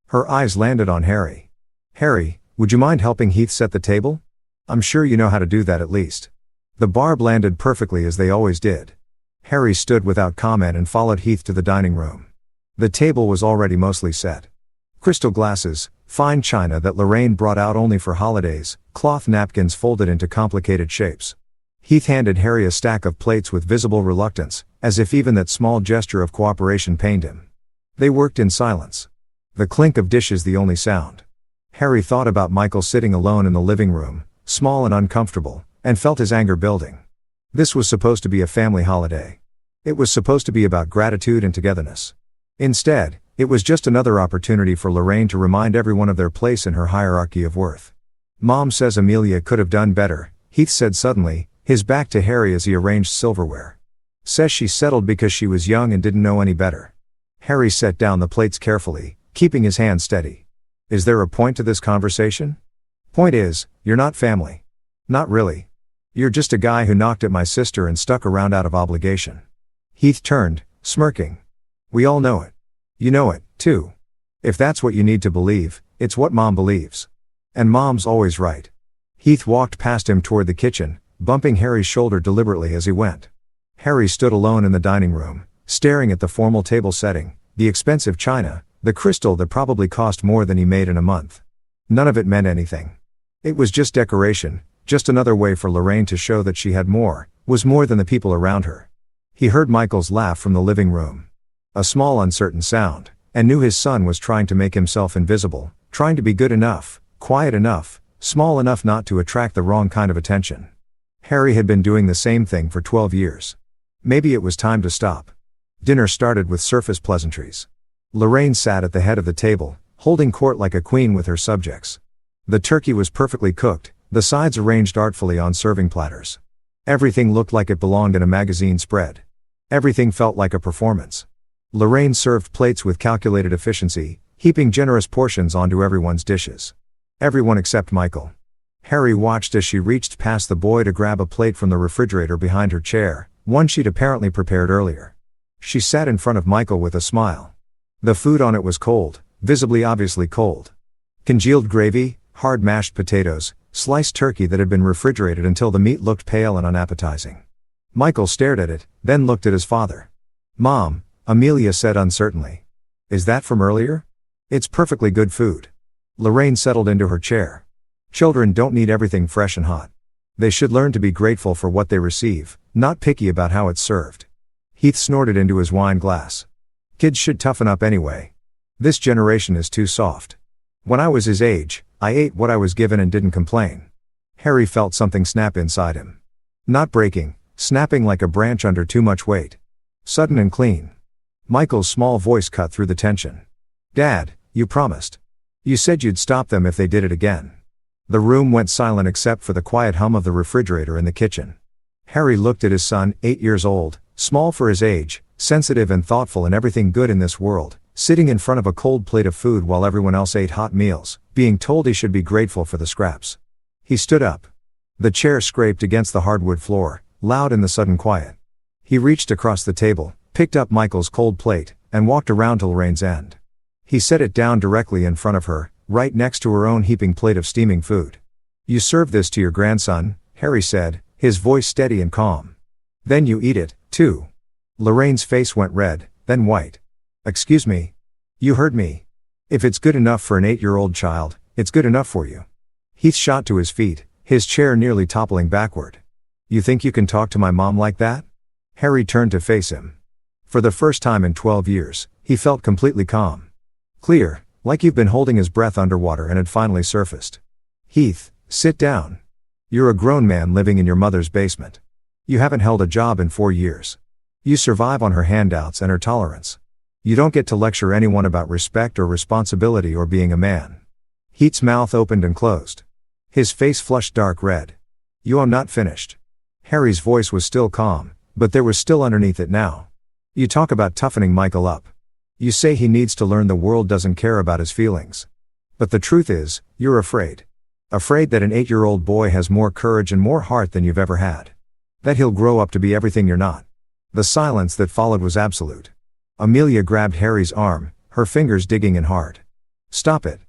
[SPEAKER 1] Her eyes landed on Harry. "Harry, would you mind helping Heath set the table? I'm sure you know how to do that at least." The barb landed perfectly as they always did. Harry stood without comment and followed Heath to the dining room. The table was already mostly set. Crystal glasses, fine china that Lorraine brought out only for holidays, cloth napkins folded into complicated shapes. Heath handed Harry a stack of plates with visible reluctance, as if even that small gesture of cooperation pained him. They worked in silence. The clink of dishes the only sound. Harry thought about Michael sitting alone in the living room, small and uncomfortable, and felt his anger building. This was supposed to be a family holiday. It was supposed to be about gratitude and togetherness. Instead, it was just another opportunity for Lorraine to remind everyone of their place in her hierarchy of worth. Mom says Amelia could have done better, Heath said suddenly, his back to Harry as he arranged silverware. Says she settled because she was young and didn't know any better. Harry set down the plates carefully, keeping his hand steady. Is there a point to this conversation? Point is, you're not family. Not really. You're just a guy who knocked at my sister and stuck around out of obligation. Heath turned, smirking. We all know it. You know it, too. If that's what you need to believe, it's what Mom believes. And Mom's always right. Heath walked past him toward the kitchen, bumping Harry's shoulder deliberately as he went. Harry stood alone in the dining room, staring at the formal table setting, the expensive china, the crystal that probably cost more than he made in a month. None of it meant anything. It was just decoration, just another way for Lorraine to show that she had more, was more than the people around her. He heard Michael's laugh from the living room. A small uncertain sound, and knew his son was trying to make himself invisible, trying to be good enough, quiet enough, small enough not to attract the wrong kind of attention. Harry had been doing the same thing for 12 years. Maybe it was time to stop. Dinner started with surface pleasantries. Lorraine sat at the head of the table, holding court like a queen with her subjects. The turkey was perfectly cooked, the sides arranged artfully on serving platters. Everything looked like it belonged in a magazine spread. Everything felt like a performance. Lorraine served plates with calculated efficiency, heaping generous portions onto everyone's dishes. Everyone except Michael. Harry watched as she reached past the boy to grab a plate from the refrigerator behind her chair, one she'd apparently prepared earlier. She sat in front of Michael with a smile. The food on it was cold, visibly obviously cold. Congealed gravy, hard mashed potatoes, sliced turkey that had been refrigerated until the meat looked pale and unappetizing. Michael stared at it, then looked at his father. Mom, Amelia said uncertainly. Is that from earlier? It's perfectly good food. Lorraine settled into her chair. Children don't need everything fresh and hot. They should learn to be grateful for what they receive, not picky about how it's served. Heath snorted into his wine glass. Kids should toughen up anyway. This generation is too soft. When I was his age, I ate what I was given and didn't complain. Harry felt something snap inside him. Not breaking, snapping like a branch under too much weight. Sudden and clean. Michael's small voice cut through the tension. Dad, you promised. You said you'd stop them if they did it again. The room went silent except for the quiet hum of the refrigerator in the kitchen. Harry looked at his son, 8 years old, small for his age, sensitive and thoughtful in everything good in this world, sitting in front of a cold plate of food while everyone else ate hot meals, being told he should be grateful for the scraps. He stood up. The chair scraped against the hardwood floor, loud in the sudden quiet. He reached across the table, picked up Michael's cold plate, and walked around to Lorraine's end. He set it down directly in front of her, right next to her own heaping plate of steaming food. You serve this to your grandson, Harry said, his voice steady and calm. Then you eat it, too. Lorraine's face went red, then white. Excuse me. You heard me. If it's good enough for an 8-year-old child, it's good enough for you. Heath shot to his feet, his chair nearly toppling backward. You think you can talk to my mom like that? Harry turned to face him. For the first time in 12 years, he felt completely calm. Clear, like you've been holding his breath underwater and had finally surfaced. Heath, sit down. You're a grown man living in your mother's basement. You haven't held a job in 4 years. You survive on her handouts and her tolerance. You don't get to lecture anyone about respect or responsibility or being a man. Heath's mouth opened and closed. His face flushed dark red. I'm not finished. Harry's voice was still calm, but there was still underneath it now. You talk about toughening Michael up. You say he needs to learn the world doesn't care about his feelings. But the truth is, you're afraid. Afraid that an 8-year-old boy has more courage and more heart than you've ever had. That he'll grow up to be everything you're not. The silence that followed was absolute. Amelia grabbed Harry's arm, her fingers digging in hard. Stop it.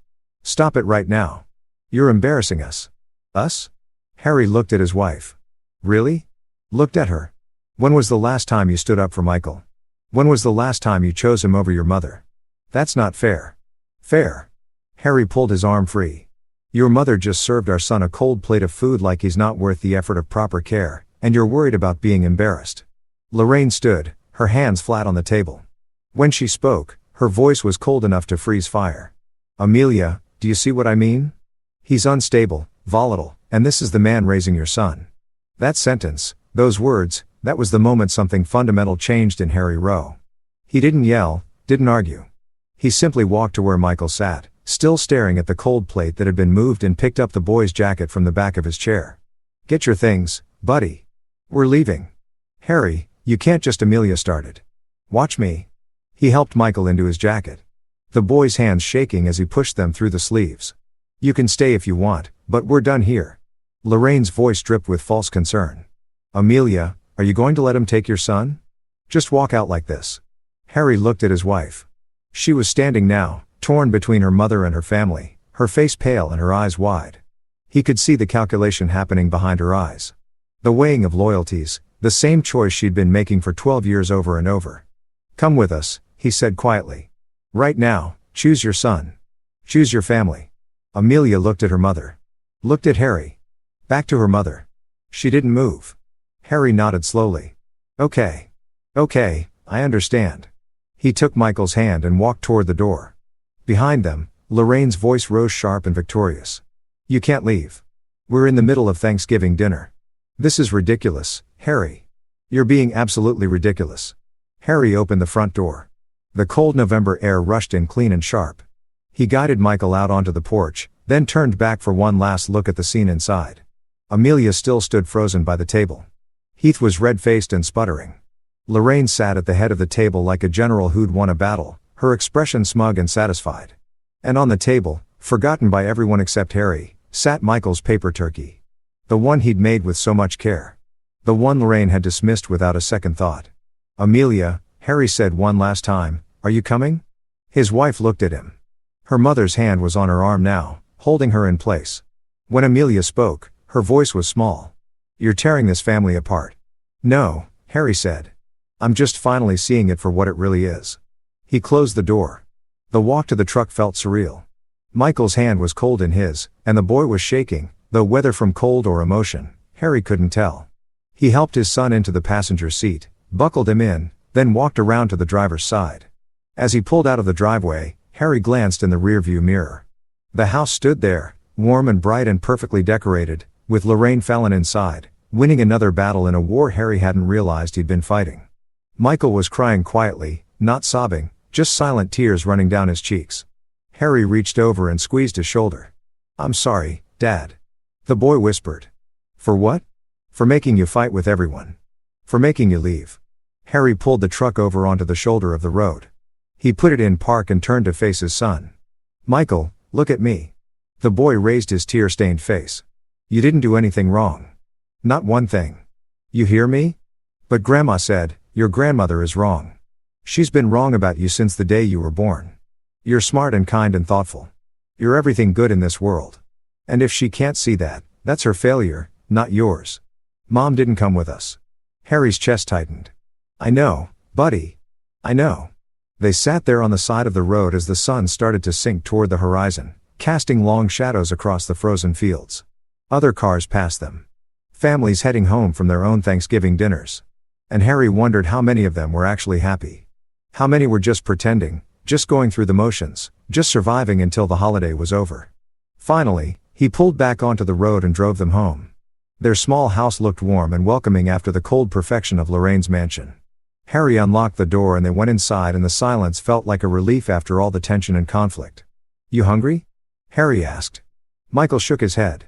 [SPEAKER 1] Stop it right now. You're embarrassing us. Us? Harry looked at his wife. Really? Looked at her. When was the last time you stood up for Michael? When was the last time you chose him over your mother? That's not fair. Fair. Harry pulled his arm free. Your mother just served our son a cold plate of food like he's not worth the effort of proper care, and you're worried about being embarrassed. Lorraine stood, her hands flat on the table. When she spoke, her voice was cold enough to freeze fire. Amelia, do you see what I mean? He's unstable, volatile, and this is the man raising your son. That sentence, those words, that was the moment something fundamental changed in Harry Rowe. He didn't yell, didn't argue. He simply walked to where Michael sat, still staring at the cold plate that had been moved, and picked up the boy's jacket from the back of his chair. Get your things, buddy. We're leaving. Harry, you can't just. Amelia started. Watch me. He helped Michael into his jacket. The boy's hands shaking as he pushed them through the sleeves. You can stay if you want, but we're done here. Lorraine's voice dripped with false concern. Amelia, are you going to let him take your son? Just walk out like this? Harry looked at his wife. She was standing now, torn between her mother and her family, her face pale and her eyes wide. He could see the calculation happening behind her eyes. The weighing of loyalties, the same choice she'd been making for 12 years over and over. Come with us, he said quietly. Right now, choose your son. Choose your family. Amelia looked at her mother. Looked at Harry. Back to her mother. She didn't move. Harry nodded slowly. Okay. Okay, I understand. He took Michael's hand and walked toward the door. Behind them, Lorraine's voice rose sharp and victorious. You can't leave. We're in the middle of Thanksgiving dinner. This is ridiculous, Harry. You're being absolutely ridiculous. Harry opened the front door. The cold November air rushed in clean and sharp. He guided Michael out onto the porch, then turned back for one last look at the scene inside. Amelia still stood frozen by the table. Heath was red-faced and sputtering. Lorraine sat at the head of the table like a general who'd won a battle, her expression smug and satisfied. And on the table, forgotten by everyone except Harry, sat Michael's paper turkey. The one he'd made with so much care. The one Lorraine had dismissed without a second thought. Amelia, Harry said one last time, are you coming? His wife looked at him. Her mother's hand was on her arm now, holding her in place. When Amelia spoke, her voice was small. You're tearing this family apart. No, Harry said. I'm just finally seeing it for what it really is. He closed the door. The walk to the truck felt surreal. Michael's hand was cold in his, and the boy was shaking, though whether from cold or emotion, Harry couldn't tell. He helped his son into the passenger seat, buckled him in, then walked around to the driver's side. As he pulled out of the driveway, Harry glanced in the rearview mirror. The house stood there, warm and bright and perfectly decorated, with Lorraine Fallon inside, winning another battle in a war Harry hadn't realized he'd been fighting. Michael was crying quietly, not sobbing, just silent tears running down his cheeks. Harry reached over and squeezed his shoulder. I'm sorry, Dad. The boy whispered. For what? For making you fight with everyone. For making you leave. Harry pulled the truck over onto the shoulder of the road. He put it in park and turned to face his son. Michael, look at me. The boy raised his tear-stained face. You didn't do anything wrong. Not one thing. You hear me? But Grandma said, your grandmother is wrong. She's been wrong about you since the day you were born. You're smart and kind and thoughtful. You're everything good in this world. And if she can't see that, that's her failure, not yours. Mom didn't come with us. Harry's chest tightened. I know, buddy. I know. They sat there on the side of the road as the sun started to sink toward the horizon, casting long shadows across the frozen fields. Other cars passed them. Families heading home from their own Thanksgiving dinners. And Harry wondered how many of them were actually happy. How many were just pretending, just going through the motions, just surviving until the holiday was over. Finally, he pulled back onto the road and drove them home. Their small house looked warm and welcoming after the cold perfection of Lorraine's mansion. Harry unlocked the door and they went inside, and the silence felt like a relief after all the tension and conflict. You hungry? Harry asked. Michael shook his head.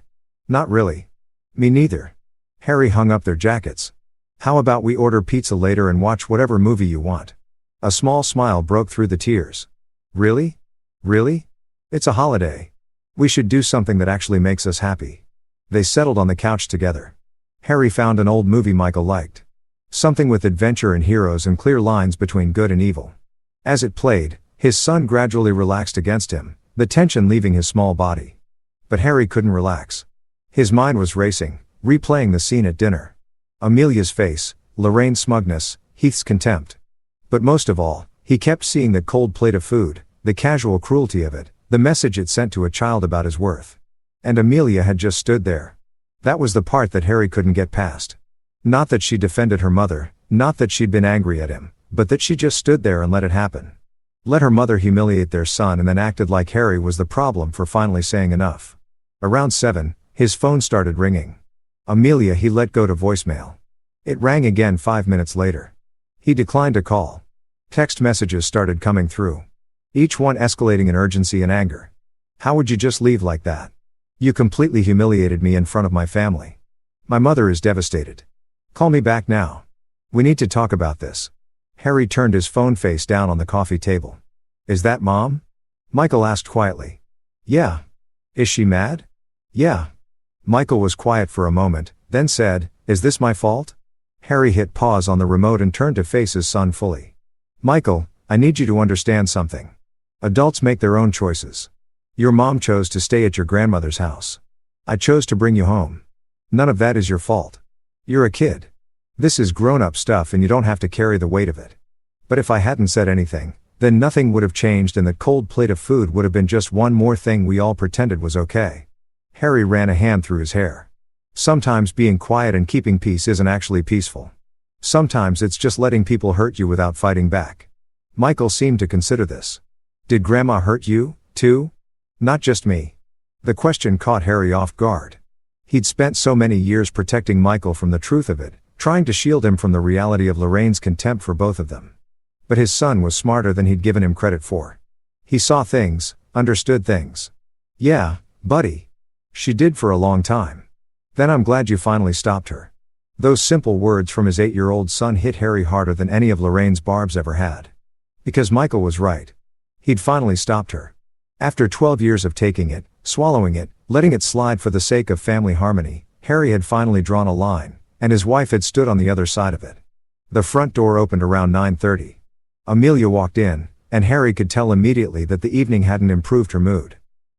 [SPEAKER 1] Not really. Me neither. Harry hung up their jackets. How about we order pizza later and watch whatever movie you want? A small smile broke through the tears. Really? Really? It's a holiday. We should do something that actually makes us happy. They settled on the couch together. Harry found an old movie Michael liked. Something with adventure and heroes and clear lines between good and evil. As it played, his son gradually relaxed against him, the tension leaving his small body. But Harry couldn't relax. His mind was racing, replaying the scene at dinner. Amelia's face, Lorraine's smugness, Heath's contempt. But most of all, he kept seeing that cold plate of food, the casual cruelty of it, the message it sent to a child about his worth. And Amelia had just stood there. That was the part that Harry couldn't get past. Not that she defended her mother, not that she'd been angry at him, but that she just stood there and let it happen. Let her mother humiliate their son and then acted like Harry was the problem for finally saying enough. Around 7, his phone started ringing. Amelia he let go to voicemail. It rang again 5 minutes later. He declined to call. Text messages started coming through. Each one escalating in urgency and anger. How would you just leave like that? You completely humiliated me in front of my family. My mother is devastated. Call me back now. We need to talk about this. Harry turned his phone face down on the coffee table. Is that Mom? Michael asked quietly. Yeah. Is she mad? Yeah. Michael was quiet for a moment, then said, Is this my fault? Harry hit pause on the remote and turned to face his son fully. Michael, I need you to understand something. Adults make their own choices. Your mom chose to stay at your grandmother's house. I chose to bring you home. None of that is your fault. You're a kid. This is grown-up stuff and you don't have to carry the weight of it. But if I hadn't said anything, then nothing would have changed and that cold plate of food would have been just one more thing we all pretended was okay. Harry ran a hand through his hair. Sometimes being quiet and keeping peace isn't actually peaceful. Sometimes it's just letting people hurt you without fighting back. Michael seemed to consider this. Did Grandma hurt you, too? Not just me. The question caught Harry off guard. He'd spent so many years protecting Michael from the truth of it, trying to shield him from the reality of Lorraine's contempt for both of them. But his son was smarter than he'd given him credit for. He saw things, understood things. Yeah, buddy. She did for a long time. Then I'm glad you finally stopped her. Those simple words from his 8-year-old son hit Harry harder than any of Lorraine's barbs ever had. Because Michael was right. He'd finally stopped her. After 12 years of taking it, swallowing it, letting it slide for the sake of family harmony, Harry had finally drawn a line, and his wife had stood on the other side of it. The front door opened around 9:30. Amelia walked in, and Harry could tell immediately that the evening hadn't improved her mood.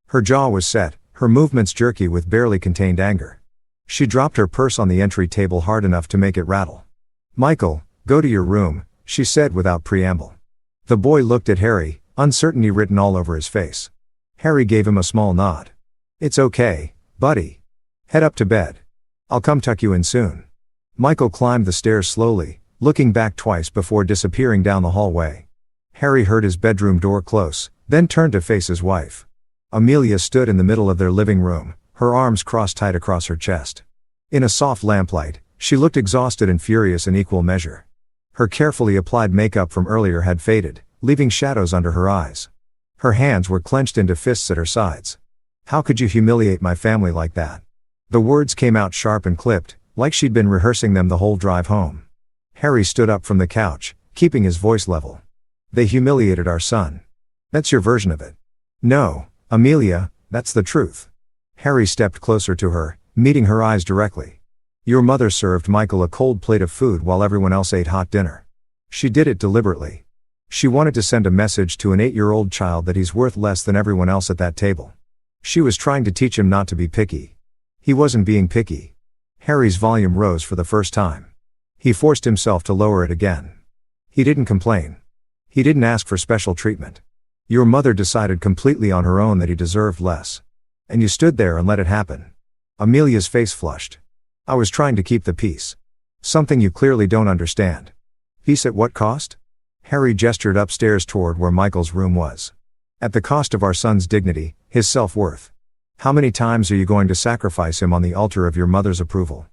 [SPEAKER 1] Her jaw was set, her movements jerky with barely contained anger. She dropped her purse on the entry table hard enough to make it rattle. Michael, go to your room, she said without preamble. The boy looked at Harry, uncertainty written all over his face. Harry gave him a small nod. It's okay, buddy. Head up to bed. I'll come tuck you in soon. Michael climbed the stairs slowly, looking back twice before disappearing down the hallway. Harry heard his bedroom door close, then turned to face his wife. Amelia stood in the middle of their living room, her arms crossed tight across her chest. In a soft lamplight, she looked exhausted and furious in equal measure. Her carefully applied makeup from earlier had faded, leaving shadows under her eyes. Her hands were clenched into fists at her sides. How could you humiliate my family like that? The words came out sharp and clipped, like she'd been rehearsing them the whole drive home. Harry stood up from the couch, keeping his voice level. They humiliated our son. That's your version of it. No, Amelia, that's the truth. Harry stepped closer to her, meeting her eyes directly. Your mother served Michael a cold plate of food while everyone else ate hot dinner. She did it deliberately. She wanted to send a message to an 8-year-old child that he's worth less than everyone else at that table. She was trying to teach him not to be picky. He wasn't being picky. Harry's volume rose for the first time. He forced himself to lower it again. He didn't complain. He didn't ask for special treatment. Your mother decided completely on her own that he deserved less. And you stood there and let it happen. Amelia's face flushed. I was trying to keep the peace. Something you clearly don't understand. Peace at what cost? Harry gestured upstairs toward where Michael's room was. At the cost of our son's dignity, his self-worth. How many times are you going to sacrifice him on the altar of your mother's approval?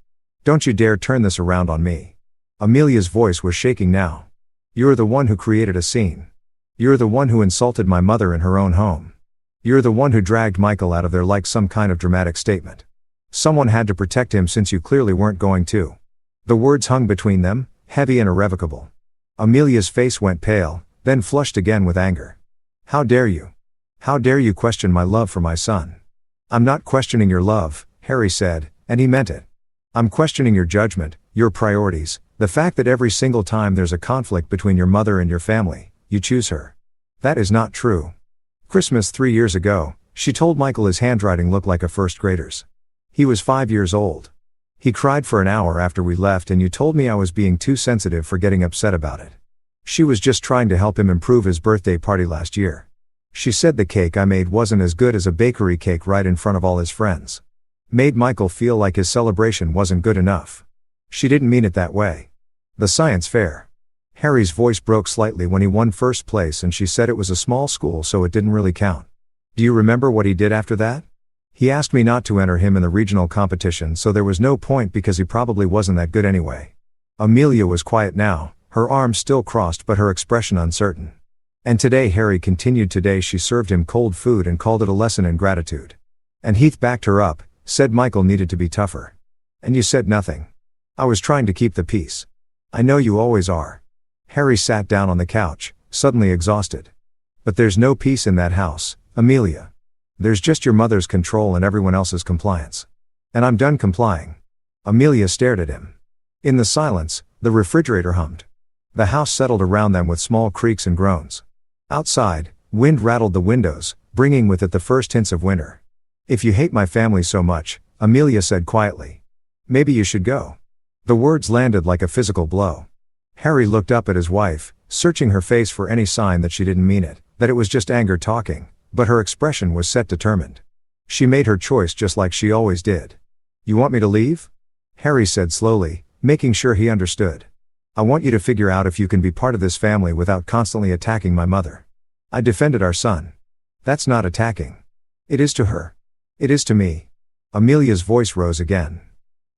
[SPEAKER 1] Don't you dare turn this around on me. Amelia's voice was shaking now. You're the one who created a scene. You're the one who insulted my mother in her own home. You're the one who dragged Michael out of there like some kind of dramatic statement. Someone had to protect him since you clearly weren't going to. The words hung between them, heavy and irrevocable. Amelia's face went pale, then flushed again with anger. How dare you? How dare you question my love for my son? I'm not questioning your love, Harry said, and he meant it. I'm questioning your judgment, your priorities, the fact that every single time there's a conflict between your mother and your family, you choose her. That is not true. Christmas 3 years ago, she told Michael his handwriting looked like a first grader's. He was 5 years old. He cried for an hour after we left and you told me I was being too sensitive for getting upset about it. She was just trying to help him improve his birthday party last year. She said the cake I made wasn't as good as a bakery cake right in front of all his friends. Made Michael feel like his celebration wasn't good enough. She didn't mean it that way. The science fair. Harry's voice broke slightly when he won first place and she said it was a small school so it didn't really count. Do you remember what he did after that? He asked me not to enter him in the regional competition so there was no point because he probably wasn't that good anyway. Amelia was quiet now, her arms still crossed but her expression uncertain. And today Harry continued. Today she served him cold food and called it a lesson in gratitude. And Heath backed her up, said Michael needed to be tougher. And you said nothing. I was trying to keep the peace. I know you always are. Harry sat down on the couch, suddenly exhausted. But there's no peace in that house, Amelia. There's just your mother's control and everyone else's compliance. And I'm done complying. Amelia stared at him. In the silence, the refrigerator hummed. The house settled around them with small creaks and groans. Outside, wind rattled the windows, bringing with it the first hints of winter. If you hate my family so much, Amelia said quietly. Maybe you should go. The words landed like a physical blow. Harry looked up at his wife, searching her face for any sign that she didn't mean it, that it was just anger talking, but her expression was set determined. She made her choice just like she always did. You want me to leave? Harry said slowly, making sure he understood. I want you to figure out if you can be part of this family without constantly attacking my mother. I defended our son. That's not attacking. It is to her. It is to me. Amelia's voice rose again.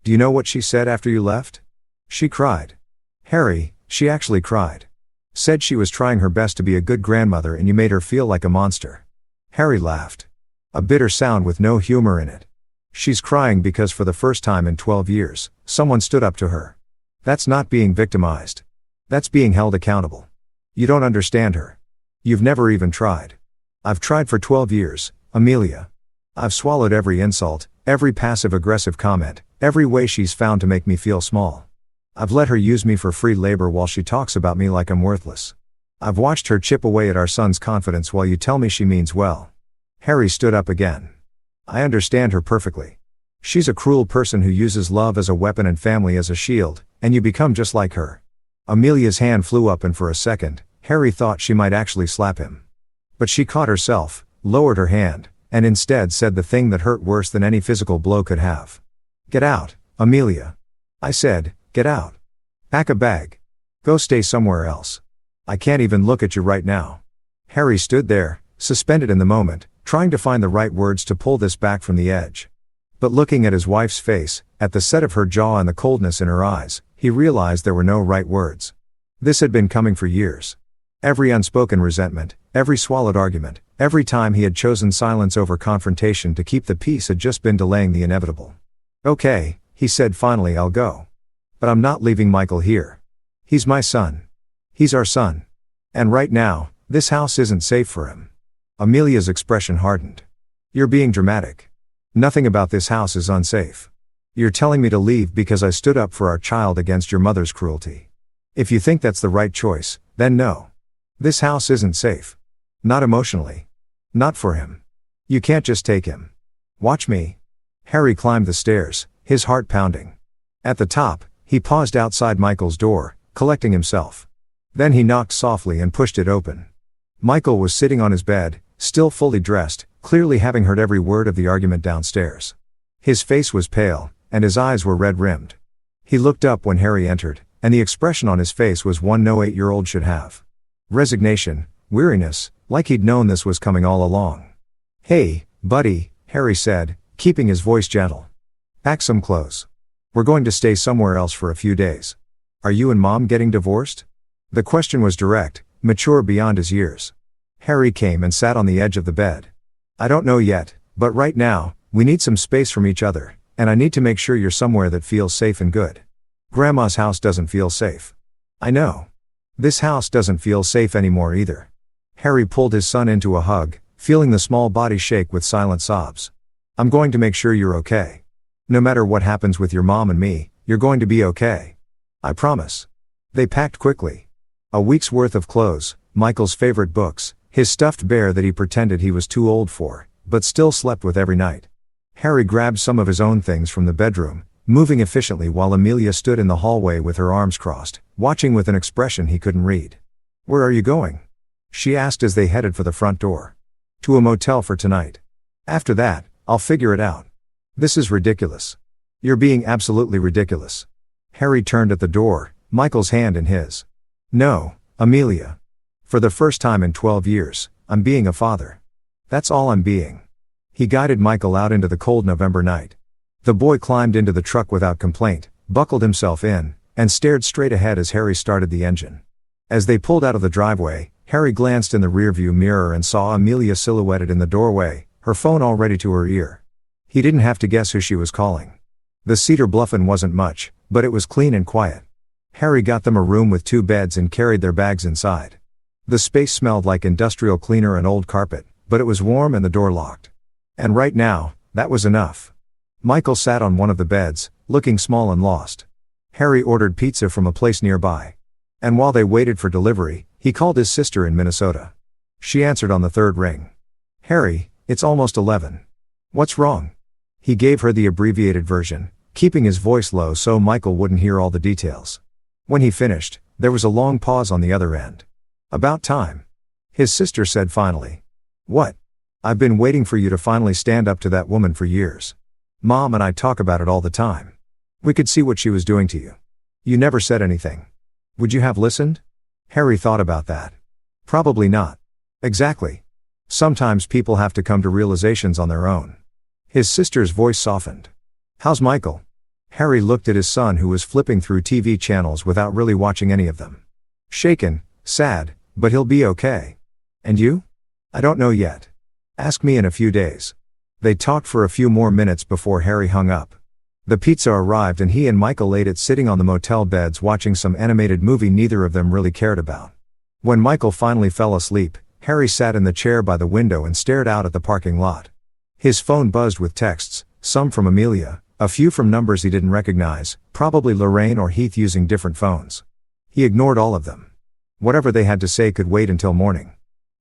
[SPEAKER 1] Do you know what she said after you left? She cried. Harry, she actually cried. Said she was trying her best to be a good grandmother and you made her feel like a monster. Harry laughed. A bitter sound with no humor in it. She's crying because for the first time in 12 years, someone stood up to her. That's not being victimized. That's being held accountable. You don't understand her. You've never even tried. I've tried for 12 years, Amelia. I've swallowed every insult, every passive-aggressive comment, every way she's found to make me feel small. I've let her use me for free labor while she talks about me like I'm worthless. I've watched her chip away at our son's confidence while you tell me she means well. Harry stood up again. I understand her perfectly. She's a cruel person who uses love as a weapon and family as a shield, and you become just like her. Amelia's hand flew up and for a second, Harry thought she might actually slap him. But she caught herself, lowered her hand, and instead said the thing that hurt worse than any physical blow could have. Get out, Amelia. I said, get out. Pack a bag. Go stay somewhere else. I can't even look at you right now. Harry stood there, suspended in the moment, trying to find the right words to pull this back from the edge. But looking at his wife's face, at the set of her jaw and the coldness in her eyes, he realized there were no right words. This had been coming for years. Every unspoken resentment, every swallowed argument, every time he had chosen silence over confrontation to keep the peace had just been delaying the inevitable. Okay, he said finally, I'll go. But I'm not leaving Michael here. He's my son. He's our son. And right now, this house isn't safe for him. Amelia's expression hardened. You're being dramatic. Nothing about this house is unsafe. You're telling me to leave because I stood up for our child against your mother's cruelty. If you think that's the right choice, then no. This house isn't safe. Not emotionally. Not for him. You can't just take him. Watch me. Harry climbed the stairs, his heart pounding. At the top, he paused outside Michael's door, collecting himself. Then he knocked softly and pushed it open. Michael was sitting on his bed, still fully dressed, clearly having heard every word of the argument downstairs. His face was pale, and his eyes were red-rimmed. He looked up when Harry entered, and the expression on his face was one no 8-year-old should have. Resignation, weariness, like he'd known this was coming all along. Hey, buddy, Harry said, keeping his voice gentle. Pack some clothes. We're going to stay somewhere else for a few days. Are you and Mom getting divorced? The question was direct, mature beyond his years. Harry came and sat on the edge of the bed. I don't know yet, but right now, we need some space from each other, and I need to make sure you're somewhere that feels safe and good. Grandma's house doesn't feel safe. I know. This house doesn't feel safe anymore either. Harry pulled his son into a hug, feeling the small body shake with silent sobs. I'm going to make sure you're okay. No matter what happens with your mom and me, you're going to be okay. I promise. They packed quickly. A week's worth of clothes, Michael's favorite books, his stuffed bear that he pretended he was too old for, but still slept with every night. Harry grabbed some of his own things from the bedroom, moving efficiently while Amelia stood in the hallway with her arms crossed, watching with an expression he couldn't read. "Where are you going?" she asked as they headed for the front door. "To a motel for tonight. After that, I'll figure it out." "This is ridiculous. You're being absolutely ridiculous." Harry turned at the door, Michael's hand in his. "No, Amelia. For the first time in 12 years, I'm being a father. That's all I'm being." He guided Michael out into the cold November night. The boy climbed into the truck without complaint, buckled himself in, and stared straight ahead as Harry started the engine. As they pulled out of the driveway, Harry glanced in the rearview mirror and saw Amelia silhouetted in the doorway, her phone already to her ear. He didn't have to guess who she was calling. The Cedar Bluff Inn wasn't much, but it was clean and quiet. Harry got them a room with 2 beds and carried their bags inside. The space smelled like industrial cleaner and old carpet, but it was warm and the door locked. And right now, that was enough. Michael sat on one of the beds, looking small and lost. Harry ordered pizza from a place nearby. And while they waited for delivery, he called his sister in Minnesota. She answered on the 3rd ring. "Harry, it's almost 11. What's wrong?" He gave her the abbreviated version, keeping his voice low so Michael wouldn't hear all the details. When he finished, there was a long pause on the other end. "About time," his sister said finally. "What?" "I've been waiting for you to finally stand up to that woman for years. Mom and I talk about it all the time. We could see what she was doing to you. You never said anything. Would you have listened?" Harry thought about that. Probably not. Exactly. Sometimes people have to come to realizations on their own. His sister's voice softened. "How's Michael?" Harry looked at his son who was flipping through TV channels without really watching any of them. "Shaken, sad, but he'll be okay. And you?" "I don't know yet. Ask me in a few days." They talked for a few more minutes before Harry hung up. The pizza arrived and he and Michael ate it sitting on the motel beds watching some animated movie neither of them really cared about. When Michael finally fell asleep, Harry sat in the chair by the window and stared out at the parking lot. His phone buzzed with texts, some from Amelia, a few from numbers he didn't recognize, probably Lorraine or Heath using different phones. He ignored all of them. Whatever they had to say could wait until morning.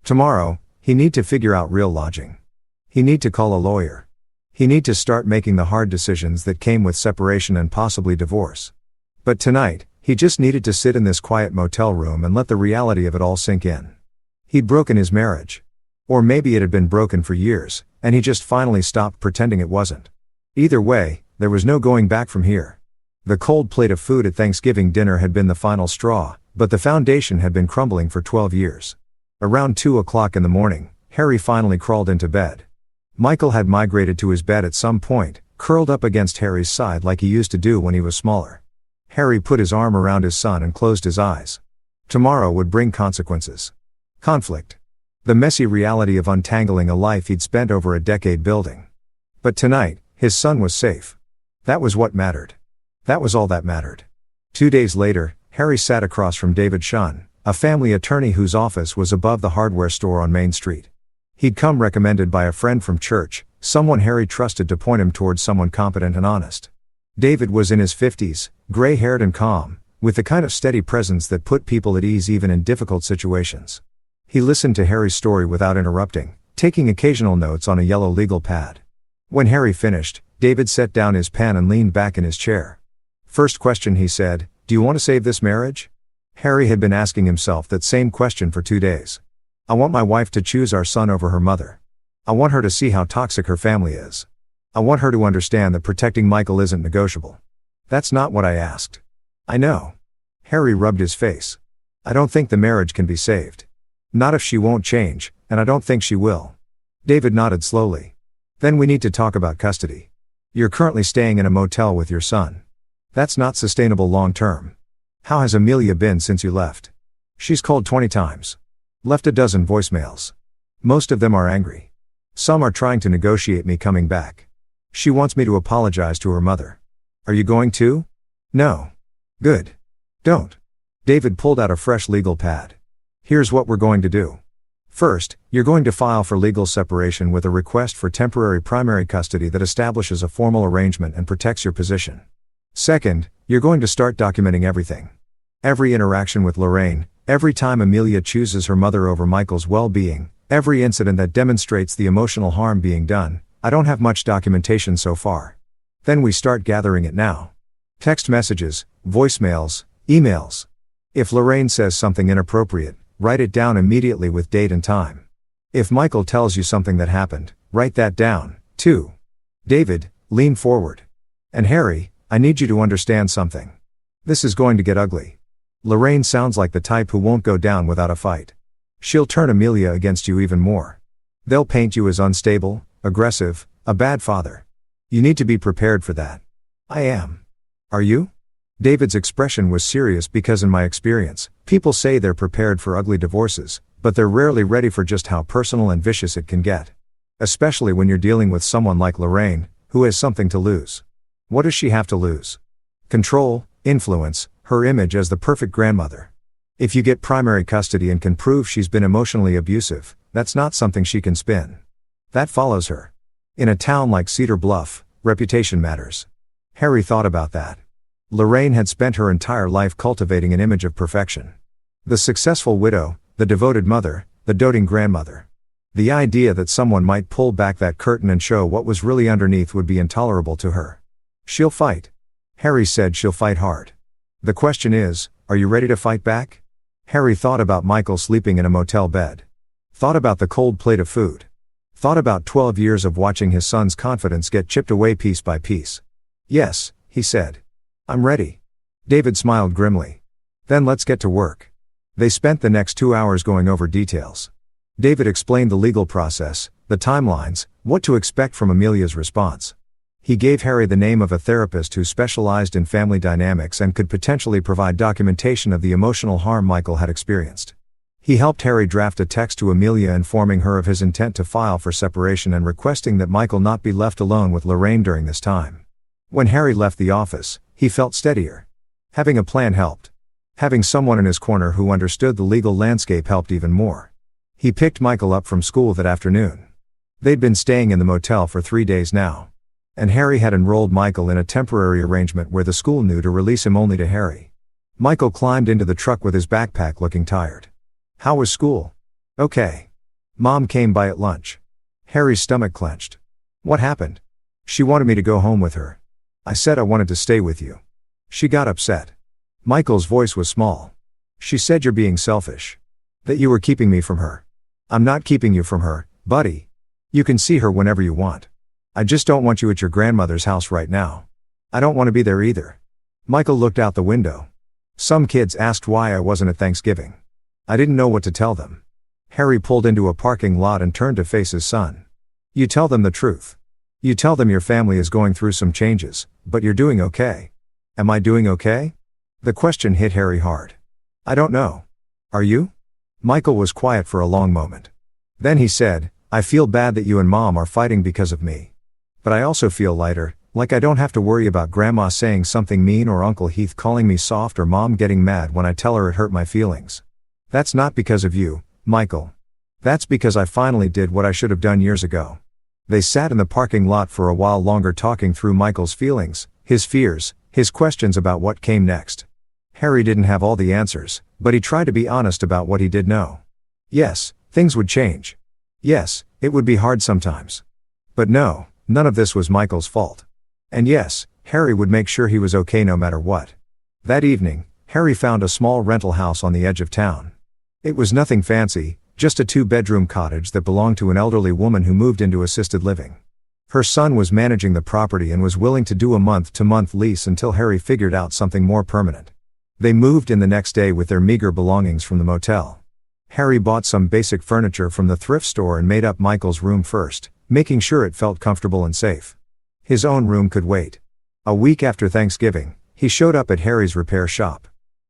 [SPEAKER 1] Tomorrow, he need to figure out real lodging. He need to call a lawyer. He need to start making the hard decisions that came with separation and possibly divorce. But tonight, he just needed to sit in this quiet motel room and let the reality of it all sink in. He'd broken his marriage. Or maybe it had been broken for years, and he just finally stopped pretending it wasn't. Either way, there was no going back from here. The cold plate of food at Thanksgiving dinner had been the final straw, but the foundation had been crumbling for 12 years. Around 2 o'clock in the morning, Harry finally crawled into bed. Michael had migrated to his bed at some point, curled up against Harry's side like he used to do when he was smaller. Harry put his arm around his son and closed his eyes. Tomorrow would bring consequences. Conflict. The messy reality of untangling a life he'd spent over a decade building. But tonight, his son was safe. That was what mattered. That was all that mattered. 2 days later, Harry sat across from David Shun, a family attorney whose office was above the hardware store on Main Street. He'd come recommended by a friend from church, someone Harry trusted to point him towards someone competent and honest. David was in his 50s, gray-haired and calm, with the kind of steady presence that put people at ease even in difficult situations. He listened to Harry's story without interrupting, taking occasional notes on a yellow legal pad. When Harry finished, David set down his pen and leaned back in his chair. "First question," he said, "do you want to save this marriage?" Harry had been asking himself that same question for 2 days. "I want my wife to choose our son over her mother. I want her to see how toxic her family is. I want her to understand that protecting Michael isn't negotiable. That's not what I asked." "I know." Harry rubbed his face. "I don't think the marriage can be saved. Not if she won't change, and I don't think she will." David nodded slowly. "Then we need to talk about custody. You're currently staying in a motel with your son. That's not sustainable long term. How has Amelia been since you left?" "She's called 20 times. Left a dozen voicemails. Most of them are angry. Some are trying to negotiate me coming back. She wants me to apologize to her mother." "Are you going to?" "No." "Good. Don't." David pulled out a fresh legal pad. "Here's what we're going to do. First, you're going to file for legal separation with a request for temporary primary custody that establishes a formal arrangement and protects your position. Second, you're going to start documenting everything. Every interaction with Lorraine, every time Amelia chooses her mother over Michael's well-being, every incident that demonstrates the emotional harm being done. I don't have much documentation so far. Then we start gathering it now. Text messages, voicemails, emails. If Lorraine says something inappropriate, write it down immediately with date and time. If Michael tells you something that happened, write that down, too. David, lean forward. And Harry, I need you to understand something. This is going to get ugly. Lorraine sounds like the type who won't go down without a fight. She'll turn Amelia against you even more. They'll paint you as unstable, aggressive, a bad father. You need to be prepared for that. I am. Are you? David's expression was serious because in my experience, people say they're prepared for ugly divorces, but they're rarely ready for just how personal and vicious it can get. Especially when you're dealing with someone like Lorraine, who has something to lose. What does she have to lose? Control, influence, her image as the perfect grandmother. If you get primary custody and can prove she's been emotionally abusive, that's not something she can spin. That follows her. In a town like Cedar Bluff, reputation matters. Harry thought about that. Lorraine had spent her entire life cultivating an image of perfection. The successful widow, the devoted mother, the doting grandmother. The idea that someone might pull back that curtain and show what was really underneath would be intolerable to her. She'll fight. Harry said she'll fight hard. The question is, are you ready to fight back? Harry thought about Michael sleeping in a motel bed. Thought about the cold plate of food. Thought about 12 years of watching his son's confidence get chipped away piece by piece. Yes, he said. I'm ready. David smiled grimly. Then let's get to work. They spent the next 2 hours going over details. David explained the legal process, the timelines, what to expect from Amelia's response. He gave Harry the name of a therapist who specialized in family dynamics and could potentially provide documentation of the emotional harm Michael had experienced. He helped Harry draft a text to Amelia informing her of his intent to file for separation and requesting that Michael not be left alone with Lorraine during this time. When Harry left the office, he felt steadier. Having a plan helped. Having someone in his corner who understood the legal landscape helped even more. He picked Michael up from school that afternoon. They'd been staying in the motel for 3 days now. And Harry had enrolled Michael in a temporary arrangement where the school knew to release him only to Harry. Michael climbed into the truck with his backpack looking tired. How was school? Okay. Mom came by at lunch. Harry's stomach clenched. What happened? She wanted me to go home with her. I said I wanted to stay with you. She got upset. Michael's voice was small. She said you're being selfish. That you were keeping me from her. I'm not keeping you from her, buddy. You can see her whenever you want. I just don't want you at your grandmother's house right now. I don't want to be there either. Michael looked out the window. Some kids asked why I wasn't at Thanksgiving. I didn't know what to tell them. Harry pulled into a parking lot and turned to face his son. You tell them the truth. You tell them your family is going through some changes, but you're doing okay. Am I doing okay? The question hit Harry hard. I don't know. Are you? Michael was quiet for a long moment. Then he said, I feel bad that you and Mom are fighting because of me. But I also feel lighter, like I don't have to worry about Grandma saying something mean or Uncle Heath calling me soft or Mom getting mad when I tell her it hurt my feelings. That's not because of you, Michael. That's because I finally did what I should have done years ago. They sat in the parking lot for a while longer talking through Michael's feelings, his fears, his questions about what came next. Harry didn't have all the answers, but he tried to be honest about what he did know. Yes, things would change. Yes, it would be hard sometimes. But no, none of this was Michael's fault. And yes, Harry would make sure he was okay no matter what. That evening, Harry found a small rental house on the edge of town. It was nothing fancy, just a 2-bedroom cottage that belonged to an elderly woman who moved into assisted living. Her son was managing the property and was willing to do a month-to-month lease until Harry figured out something more permanent. They moved in the next day with their meager belongings from the motel. Harry bought some basic furniture from the thrift store and made up Michael's room first, making sure it felt comfortable and safe. His own room could wait. A week after Thanksgiving, he showed up at Harry's repair shop.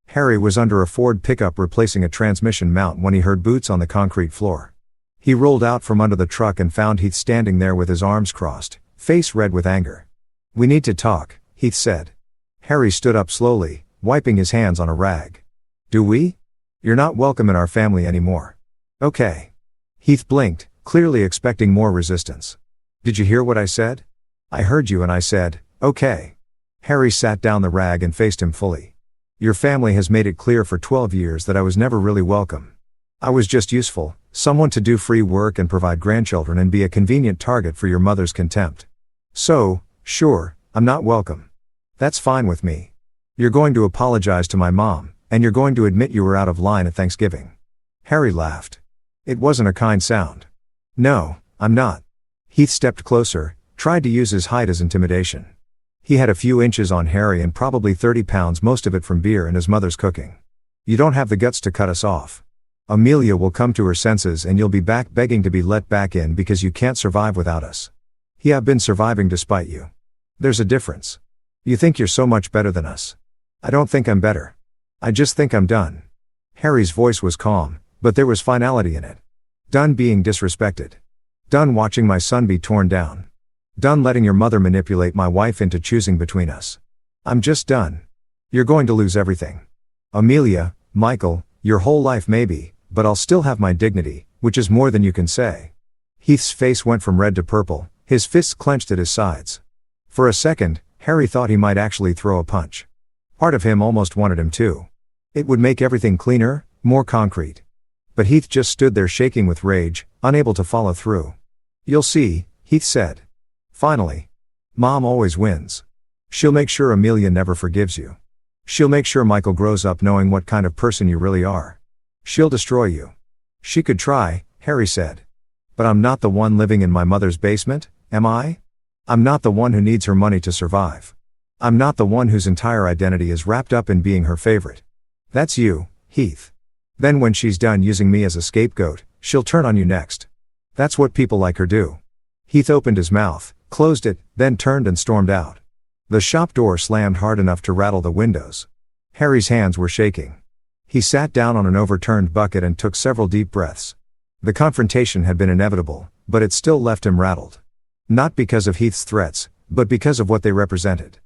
[SPEAKER 1] Harry was under a Ford pickup replacing a transmission mount when he heard boots on the concrete floor. He rolled out from under the truck and found Heath standing there with his arms crossed, face red with anger. We need to talk, Heath said. Harry stood up slowly, wiping his hands on a rag. Do we? You're not welcome in our family anymore. Okay. Heath blinked, clearly expecting more resistance. Did you hear what I said? I heard you and I said, okay. Harry sat down the rag and faced him fully. Your family has made it clear for 12 years that I was never really welcome. I was just useful, someone to do free work and provide grandchildren and be a convenient target for your mother's contempt. So, sure, I'm not welcome. That's fine with me. You're going to apologize to my mom, and you're going to admit you were out of line at Thanksgiving. Harry laughed. It wasn't a kind sound. No, I'm not. Heath stepped closer, tried to use his height as intimidation. He had a few inches on Harry and probably 30 pounds, most of it from beer and his mother's cooking. You don't have the guts to cut us off. Amelia will come to her senses and you'll be back begging to be let back in because you can't survive without us. Yeah, I've been surviving despite you. There's a difference. You think you're so much better than us. I don't think I'm better. I just think I'm done. Harry's voice was calm, but there was finality in it. Done being disrespected. Done watching my son be torn down. Done letting your mother manipulate my wife into choosing between us. I'm just done. You're going to lose everything. Amelia, Michael, your whole life maybe, but I'll still have my dignity, which is more than you can say. Heath's face went from red to purple, his fists clenched at his sides. For a second, Harry thought he might actually throw a punch. Part of him almost wanted him to. It would make everything cleaner, more concrete. But Heath just stood there shaking with rage, unable to follow through. You'll see, Heath said. Finally. Mom always wins. She'll make sure Amelia never forgives you. She'll make sure Michael grows up knowing what kind of person you really are. She'll destroy you. She could try, Harry said. But I'm not the one living in my mother's basement, am I? I'm not the one who needs her money to survive. I'm not the one whose entire identity is wrapped up in being her favorite. That's you, Heath. Then when she's done using me as a scapegoat, she'll turn on you next. That's what people like her do. Heath opened his mouth, closed it, then turned and stormed out. The shop door slammed hard enough to rattle the windows. Harry's hands were shaking. He sat down on an overturned bucket and took several deep breaths. The confrontation had been inevitable, but it still left him rattled. Not because of Heath's threats, but because of what they represented.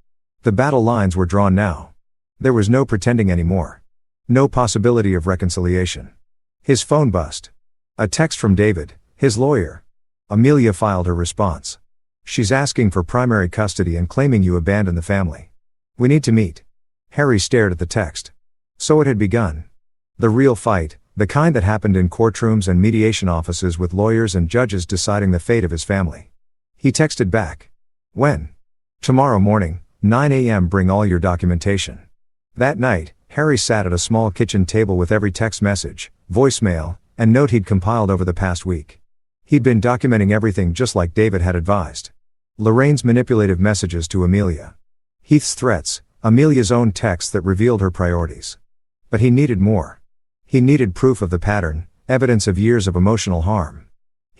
[SPEAKER 1] The battle lines were drawn now. There was no pretending anymore. No possibility of reconciliation. His phone buzzed. A text from David, his lawyer. Amelia filed her response. She's asking for primary custody and claiming you abandoned the family. We need to meet. Harry stared at the text. So it had begun. The real fight, the kind that happened in courtrooms and mediation offices with lawyers and judges deciding the fate of his family. He texted back. When? Tomorrow morning, 9 a.m. Bring all your documentation. That night, Harry sat at a small kitchen table with every text message, voicemail, and note he'd compiled over the past week. He'd been documenting everything just like David had advised. Lorraine's manipulative messages to Amelia. Heath's threats, Amelia's own texts that revealed her priorities. But he needed more. He needed proof of the pattern, evidence of years of emotional harm.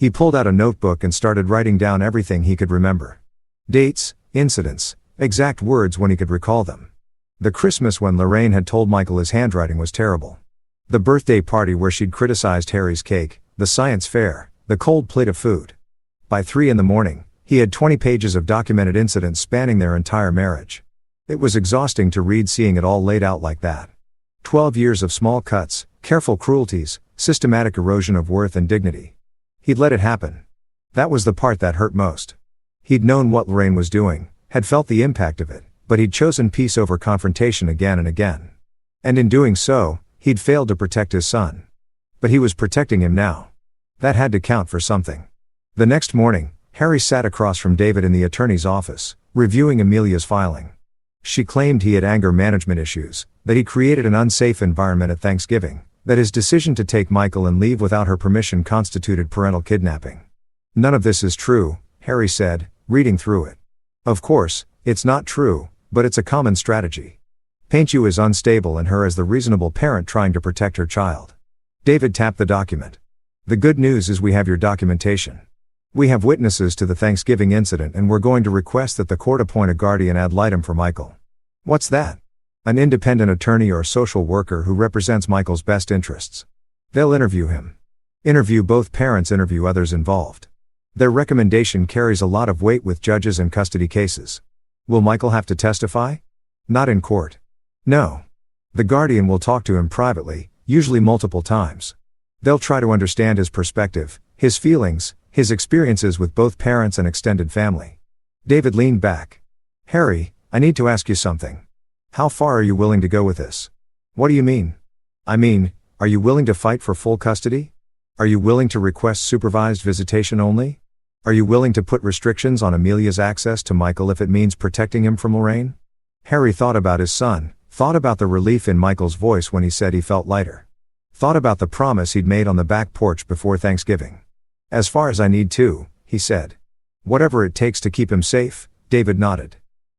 [SPEAKER 1] He pulled out a notebook and started writing down everything he could remember. Dates, incidents, exact words when he could recall them. The Christmas when Lorraine had told Michael his handwriting was terrible. The birthday party where she'd criticized Harry's cake, the science fair, the cold plate of food. By 3 a.m, he had 20 pages of documented incidents spanning their entire marriage. It was exhausting to read seeing it all laid out like that. 12 years of small cuts, careful cruelties, systematic erosion of worth and dignity. He'd let it happen. That was the part that hurt most. He'd known what Lorraine was doing, had felt the impact of it, but he'd chosen peace over confrontation again and again. And in doing so, he'd failed to protect his son. But he was protecting him now. That had to count for something. The next morning, Harry sat across from David in the attorney's office, reviewing Amelia's filing. She claimed he had anger management issues, that he created an unsafe environment at Thanksgiving, that his decision to take Michael and leave without her permission constituted parental kidnapping. None of this is true, Harry said, reading through it. Of course, it's not true, but it's a common strategy. Paint you as unstable and her as the reasonable parent trying to protect her child. David tapped the document. The good news is we have your documentation. We have witnesses to the Thanksgiving incident and we're going to request that the court appoint a guardian ad litem for Michael. What's that? An independent attorney or social worker who represents Michael's best interests. They'll interview him. Interview both parents, interview others involved. Their recommendation carries a lot of weight with judges and custody cases. Will Michael have to testify? Not in court. No. The guardian will talk to him privately, usually multiple times. They'll try to understand his perspective, his feelings, his experiences with both parents and extended family. David leaned back. Harry, I need to ask you something. How far are you willing to go with this? What do you mean? I mean, are you willing to fight for full custody? Are you willing to request supervised visitation only? Are you willing to put restrictions on Amelia's access to Michael if it means protecting him from Lorraine? Harry thought about his son, thought about the relief in Michael's voice when he said he felt lighter. Thought about the promise he'd made on the back porch before Thanksgiving. As far as I need to, he said. Whatever it takes to keep him safe, David nodded.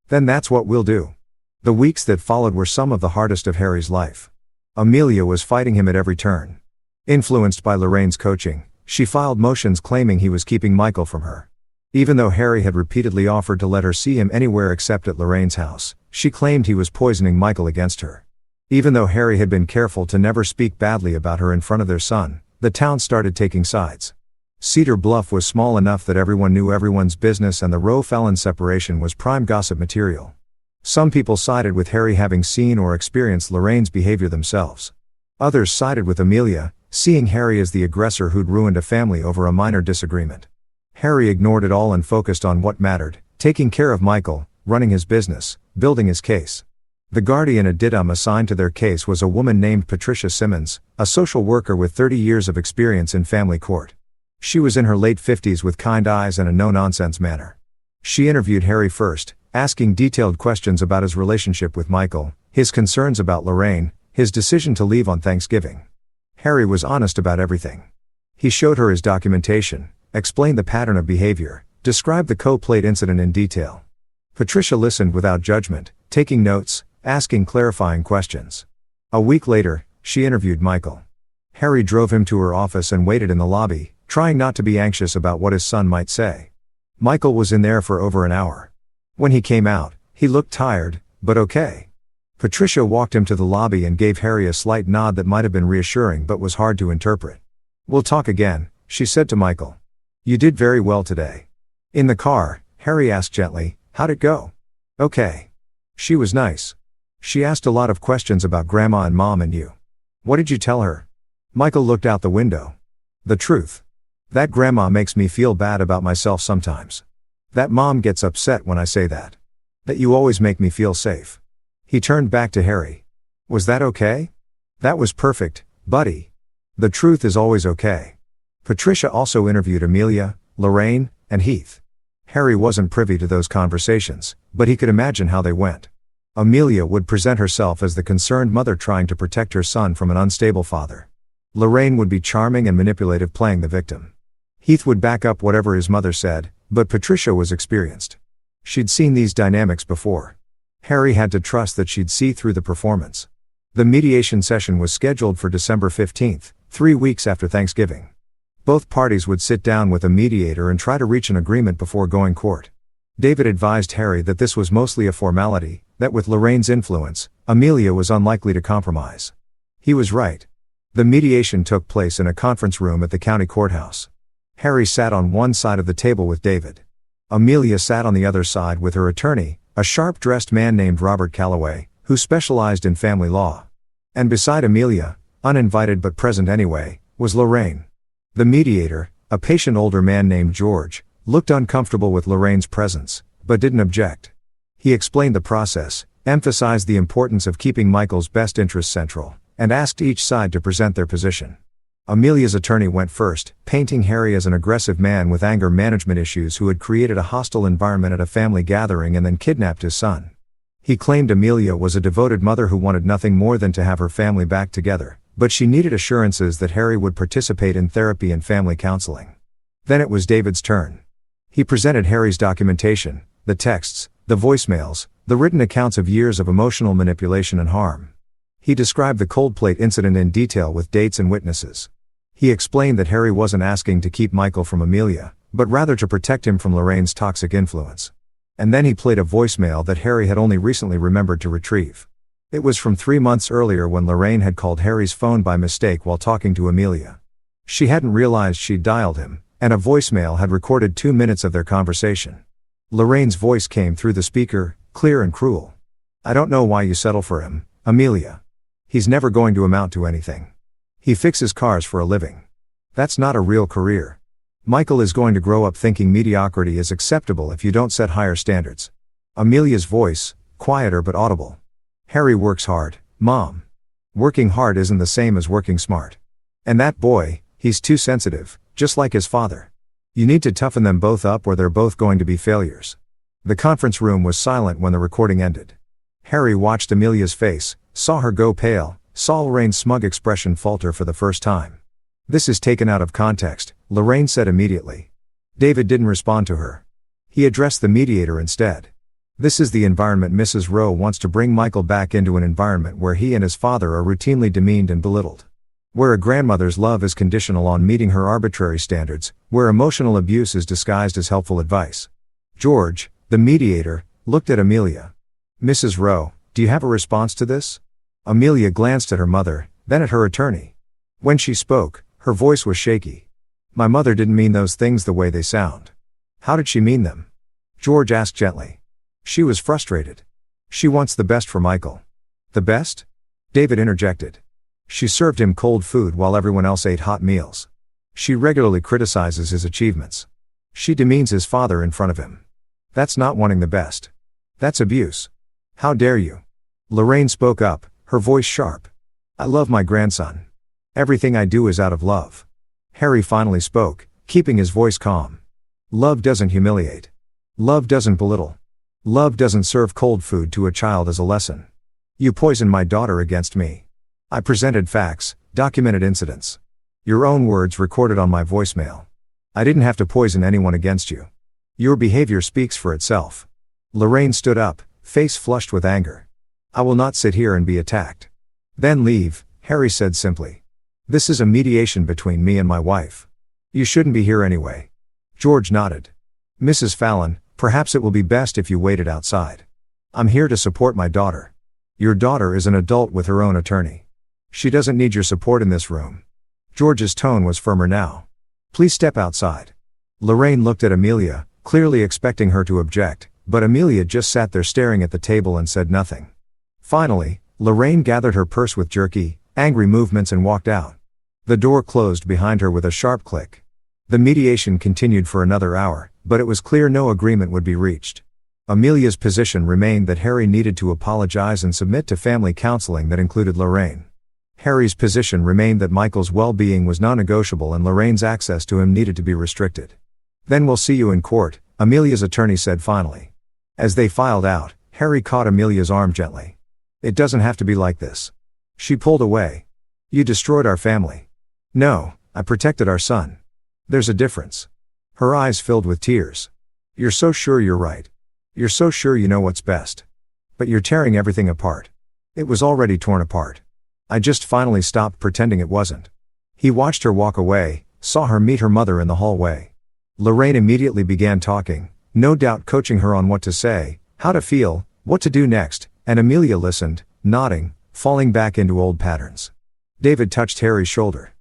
[SPEAKER 1] Then that's what we'll do. The weeks that followed were some of the hardest of Harry's life. Amelia was fighting him at every turn. Influenced by Lorraine's coaching, she filed motions claiming he was keeping Michael from her. Even though Harry had repeatedly offered to let her see him anywhere except at Lorraine's house, she claimed he was poisoning Michael against her. Even though Harry had been careful to never speak badly about her in front of their son, the town started taking sides. Cedar Bluff was small enough that everyone knew everyone's business, and the Rowe-Fallon separation was prime gossip material. Some people sided with Harry, having seen or experienced Lorraine's behavior themselves. Others sided with Amelia, seeing Harry as the aggressor who'd ruined a family over a minor disagreement. Harry ignored it all and focused on what mattered: taking care of Michael, running his business, building his case. The guardian ad litem assigned to their case was a woman named Patricia Simmons, a social worker with 30 years of experience in family court. She was in her late 50s with kind eyes and a no-nonsense manner. She interviewed Harry first, asking detailed questions about his relationship with Michael, his concerns about Lorraine, his decision to leave on Thanksgiving. Harry was honest about everything. He showed her his documentation, explained the pattern of behavior, described the co-plate incident in detail. Patricia listened without judgment, taking notes, asking clarifying questions. A week later, she interviewed Michael. Harry drove him to her office and waited in the lobby, trying not to be anxious about what his son might say. Michael was in there for over an hour. When he came out, he looked tired, but okay. Patricia walked him to the lobby and gave Harry a slight nod that might have been reassuring but was hard to interpret. "We'll talk again," she said to Michael. "You did very well today." In the car, Harry asked gently, "How'd it go?" "Okay. She was nice. She asked a lot of questions about Grandma and Mom and you." "What did you tell her?" Michael looked out the window. "The truth. That Grandma makes me feel bad about myself sometimes. That Mom gets upset when I say that. That you always make me feel safe." He turned back to Harry. "Was that okay?" "That was perfect, buddy. The truth is always okay." Patricia also interviewed Amelia, Lorraine, and Heath. Harry wasn't privy to those conversations, but he could imagine how they went. Amelia would present herself as the concerned mother trying to protect her son from an unstable father. Lorraine would be charming and manipulative, playing the victim. Heath would back up whatever his mother said, but Patricia was experienced. She'd seen these dynamics before. Harry had to trust that she'd see through the performance. The mediation session was scheduled for December 15th, 3 weeks after Thanksgiving. Both parties would sit down with a mediator and try to reach an agreement before going court. David advised Harry that this was mostly a formality, that with Lorraine's influence, Amelia was unlikely to compromise. He was right. The mediation took place in a conference room at the county courthouse. Harry sat on one side of the table with David. Amelia sat on the other side with her attorney, a sharp-dressed man named Robert Calloway, who specialized in family law. And beside Amelia, uninvited but present anyway, was Lorraine. The mediator, a patient older man named George, looked uncomfortable with Lorraine's presence, but didn't object. He explained the process, emphasized the importance of keeping Michael's best interests central, and asked each side to present their position. Amelia's attorney went first, painting Harry as an aggressive man with anger management issues who had created a hostile environment at a family gathering and then kidnapped his son. He claimed Amelia was a devoted mother who wanted nothing more than to have her family back together, but she needed assurances that Harry would participate in therapy and family counseling. Then it was David's turn. He presented Harry's documentation, the texts, the voicemails, the written accounts of years of emotional manipulation and harm. He described the cold plate incident in detail with dates and witnesses. He explained that Harry wasn't asking to keep Michael from Amelia, but rather to protect him from Lorraine's toxic influence. And then he played a voicemail that Harry had only recently remembered to retrieve. It was from 3 months earlier when Lorraine had called Harry's phone by mistake while talking to Amelia. She hadn't realized she'd dialed him, and a voicemail had recorded 2 minutes of their conversation. Lorraine's voice came through the speaker, clear and cruel. "I don't know why you settle for him, Amelia. He's never going to amount to anything. He fixes cars for a living. That's not a real career. Michael is going to grow up thinking mediocrity is acceptable if you don't set higher standards." Amelia's voice, quieter but audible. "Harry works hard, Mom. Working hard isn't the same as working smart. And that boy, he's too sensitive, just like his father. You need to toughen them both up or they're both going to be failures. The conference room was silent when the recording ended. Harry watched Amelia's face, saw her go pale, saw Lorraine's smug expression falter for the first time. This is taken out of context, Lorraine said immediately. David didn't respond to her. He addressed the mediator instead. This is the environment Mrs. Rowe wants to bring Michael back into, an environment where he and his father are routinely demeaned and belittled. Where a grandmother's love is conditional on meeting her arbitrary standards, where emotional abuse is disguised as helpful advice. George, the mediator, looked at Amelia. Mrs. Rowe, do you have a response to this? Amelia glanced at her mother, then at her attorney. When she spoke, her voice was shaky. My mother didn't mean those things the way they sound. How did she mean them? George asked gently. She was frustrated. She wants the best for Michael. The best? David interjected. She served him cold food while everyone else ate hot meals. She regularly criticizes his achievements. She demeans his father in front of him. That's not wanting the best. That's abuse. How dare you? Lorraine spoke up, her voice sharp. I love my grandson. Everything I do is out of love. Harry finally spoke, keeping his voice calm. Love doesn't humiliate. Love doesn't belittle. Love doesn't serve cold food to a child as a lesson. You poisoned my daughter against me. I presented facts, documented incidents. Your own words recorded on my voicemail. I didn't have to poison anyone against you. Your behavior speaks for itself. Lorraine stood up, face flushed with anger. I will not sit here and be attacked. Then leave, Harry said simply. This is a mediation between me and my wife. You shouldn't be here anyway. George nodded. Mrs. Fallon, perhaps it will be best if you waited outside. I'm here to support my daughter. Your daughter is an adult with her own attorney. She doesn't need your support in this room. George's tone was firmer now. Please step outside. Lorraine looked at Amelia, clearly expecting her to object, but Amelia just sat there staring at the table and said nothing. Finally, Lorraine gathered her purse with jerky, angry movements and walked out. The door closed behind her with a sharp click. The mediation continued for another hour, but it was clear no agreement would be reached. Amelia's position remained that Harry needed to apologize and submit to family counseling that included Lorraine. Harry's position remained that Michael's well-being was non-negotiable and Lorraine's access to him needed to be restricted. Then we'll see you in court, Amelia's attorney said finally. As they filed out, Harry caught Amelia's arm gently. It doesn't have to be like this. She pulled away. You destroyed our family. No, I protected our son. There's a difference. Her eyes filled with tears. You're so sure you're right. You're so sure you know what's best. But you're tearing everything apart. It was already torn apart. I just finally stopped pretending it wasn't. He watched her walk away, saw her meet her mother in the hallway. Lorraine immediately began talking, no doubt coaching her on what to say, how to feel, what to do next, and Amelia listened, nodding, falling back into old patterns. David touched Harry's shoulder.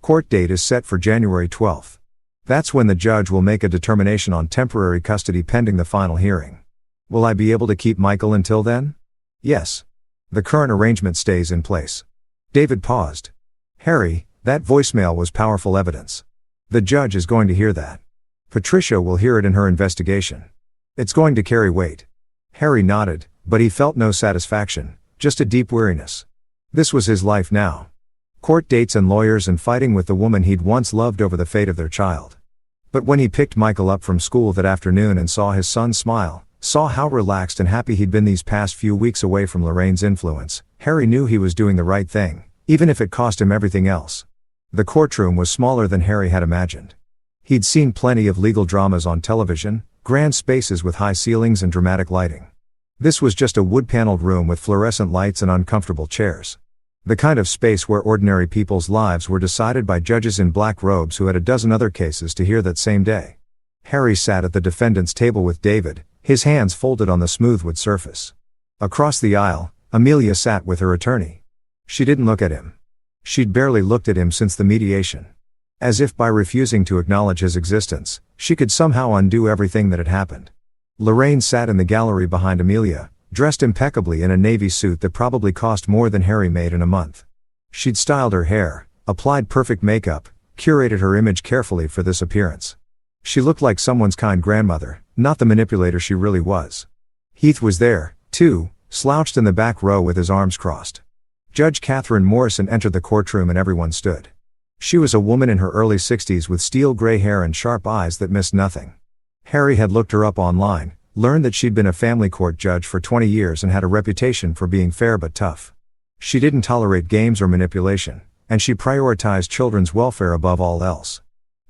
[SPEAKER 1] Court date is set for January 12th. That's when the judge will make a determination on temporary custody pending the final hearing. Will I be able to keep Michael until then? Yes. The current arrangement stays in place. David paused. Harry, that voicemail was powerful evidence. The judge is going to hear that. Patricia will hear it in her investigation. It's going to carry weight. Harry nodded, but he felt no satisfaction, just a deep weariness. This was his life now. Court dates and lawyers and fighting with the woman he'd once loved over the fate of their child. But when he picked Michael up from school that afternoon and saw his son smile, saw how relaxed and happy he'd been these past few weeks away from Lorraine's influence, Harry knew he was doing the right thing, even if it cost him everything else. The courtroom was smaller than Harry had imagined. He'd seen plenty of legal dramas on television, grand spaces with high ceilings and dramatic lighting. This was just a wood-paneled room with fluorescent lights and uncomfortable chairs. The kind of space where ordinary people's lives were decided by judges in black robes who had a dozen other cases to hear that same day. Harry sat at the defendant's table with David, his hands folded on the smooth wood surface. Across the aisle, Amelia sat with her attorney. She didn't look at him. She'd barely looked at him since the mediation. As if by refusing to acknowledge his existence, she could somehow undo everything that had happened. Lorraine sat in the gallery behind Amelia, dressed impeccably in a navy suit that probably cost more than Harry made in a month. She'd styled her hair, applied perfect makeup, curated her image carefully for this appearance. She looked like someone's kind grandmother, not the manipulator she really was. Heath was there, too, slouched in the back row with his arms crossed. Judge Catherine Morrison entered the courtroom and everyone stood. She was a woman in her early 60s with steel gray hair and sharp eyes that missed nothing. Harry had looked her up online, learned that she'd been a family court judge for 20 years and had a reputation for being fair but tough. She didn't tolerate games or manipulation, and she prioritized children's welfare above all else.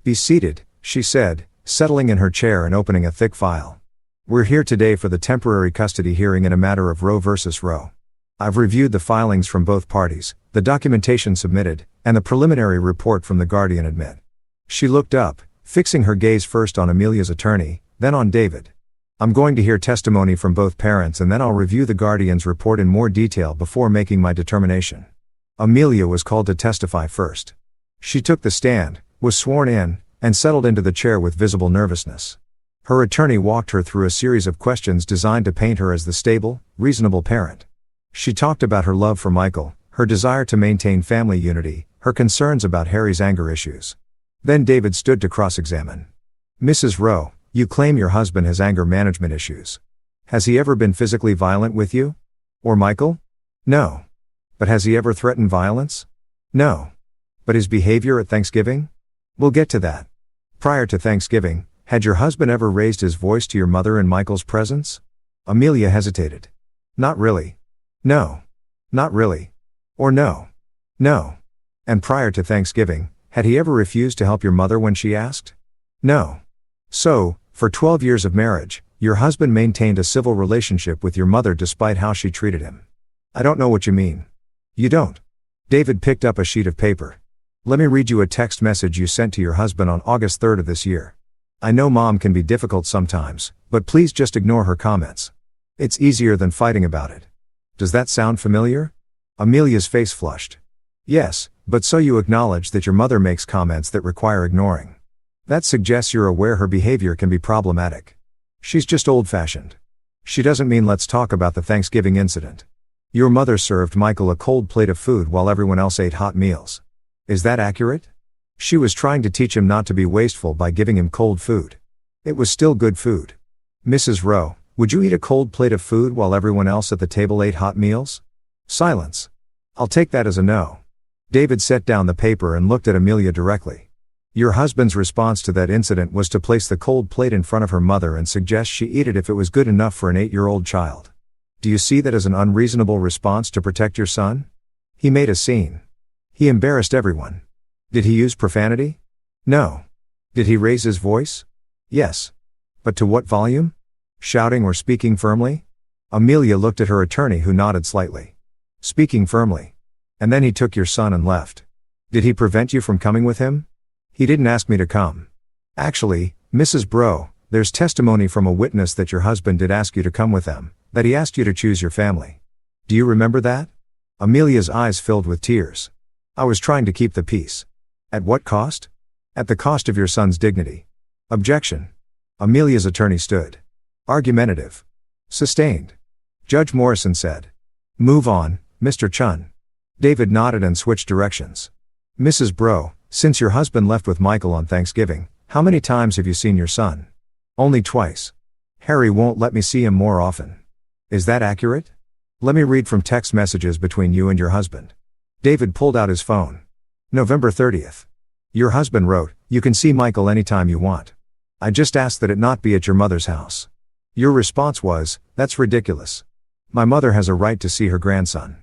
[SPEAKER 1] "Be seated," she said, settling in her chair and opening a thick file. "We're here today for the temporary custody hearing in a matter of Roe versus Roe. I've reviewed the filings from both parties, the documentation submitted, and the preliminary report from the guardian admit." She looked up, fixing her gaze first on Amelia's attorney, then on David. "I'm going to hear testimony from both parents and then I'll review the guardian's report in more detail before making my determination." Amelia was called to testify first. She took the stand, was sworn in, and settled into the chair with visible nervousness. Her attorney walked her through a series of questions designed to paint her as the stable, reasonable parent. She talked about her love for Michael, her desire to maintain family unity, her concerns about Harry's anger issues. Then David stood to cross-examine. "Mrs. Rowe, you claim your husband has anger management issues. Has he ever been physically violent with you? Or Michael?" "No." "But has he ever threatened violence?" "No." "But his behavior at Thanksgiving?" "We'll get to that. Prior to Thanksgiving, had your husband ever raised his voice to your mother in Michael's presence?" Amelia hesitated. "Not really." "No." "Not really." Or no. "No." "And prior to Thanksgiving, had he ever refused to help your mother when she asked?" "No." "So, for 12 years of marriage, your husband maintained a civil relationship with your mother despite how she treated him." "I don't know what you mean." "You don't?" David picked up a sheet of paper. "Let me read you a text message you sent to your husband on August 3rd of this year. I know Mom can be difficult sometimes, but please just ignore her comments. It's easier than fighting about it." "Does that sound familiar?" Amelia's face flushed. "Yes, but so you acknowledge that your mother makes comments that require ignoring. That suggests you're aware her behavior can be problematic. She's just old-fashioned. She doesn't mean let's talk about the Thanksgiving incident. Your mother served Michael a cold plate of food while everyone else ate hot meals. Is that accurate? She was trying to teach him not to be wasteful by giving him cold food. It was still good food. Mrs. Rowe, would you eat a cold plate of food while everyone else at the table ate hot meals?" Silence. "I'll take that as a no." David set down the paper and looked at Amelia directly. "Your husband's response to that incident was to place the cold plate in front of her mother and suggest she eat it if it was good enough for an 8-year-old child. Do you see that as an unreasonable response to protect your son? He made a scene. He embarrassed everyone. Did he use profanity? No. Did he raise his voice? Yes. But to what volume? Shouting or speaking firmly?" Amelia looked at her attorney, who nodded slightly. "Speaking firmly. And then he took your son and left. Did he prevent you from coming with him?" "He didn't ask me to come. Actually, Mrs. Bro, there's testimony from a witness that your husband did ask you to come with them, that he asked you to choose your family. Do you remember that?" Amelia's eyes filled with tears. "I was trying to keep the peace." "At what cost?" "At the cost of your son's dignity." Objection. Amelia's attorney stood. Argumentative. Sustained. Judge Morrison said, "Move on, Mr. Chun." David nodded and switched directions. "Mrs. Bro, since your husband left with Michael on Thanksgiving, how many times have you seen your son?" "Only twice. Harry won't let me see him more often." "Is that accurate?" "Let me read from text messages between you and your husband." David pulled out his phone. November 30th. Your husband wrote, "You can see Michael anytime you want. I just asked that it not be at your mother's house." Your response was, "That's ridiculous. My mother has a right to see her grandson."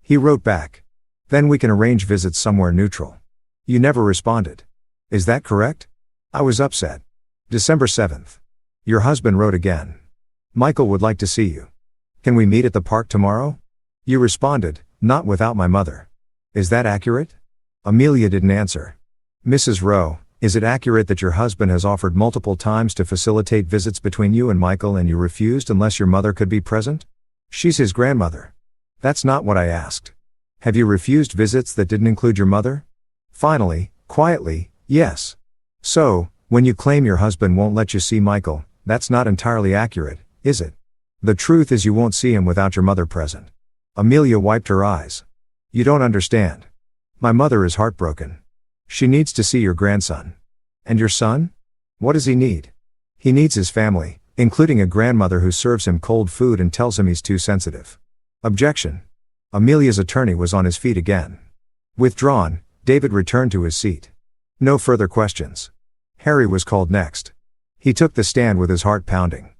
[SPEAKER 1] He wrote back, "Then we can arrange visits somewhere neutral." You never responded. Is that correct? I was upset. December 7th. Your husband wrote again. "Michael would like to see you. Can we meet at the park tomorrow?" You responded, "Not without my mother." Is that accurate? Amelia didn't answer. Mrs. Rowe, is it accurate that your husband has offered multiple times to facilitate visits between you and Michael and you refused unless your mother could be present? She's his grandmother. That's not what I asked. Have you refused visits that didn't include your mother? Finally, quietly, yes. So, when you claim your husband won't let you see Michael, that's not entirely accurate, is it? The truth is you won't see him without your mother present. Amelia wiped her eyes. You don't understand. My mother is heartbroken. She needs to see your grandson. And your son? What does he need? He needs his family, including a grandmother who serves him cold food and tells him he's too sensitive. Objection. Amelia's attorney was on his feet again. Withdrawn. David returned to his seat. No further questions. Harry was called next. He took the stand with his heart pounding.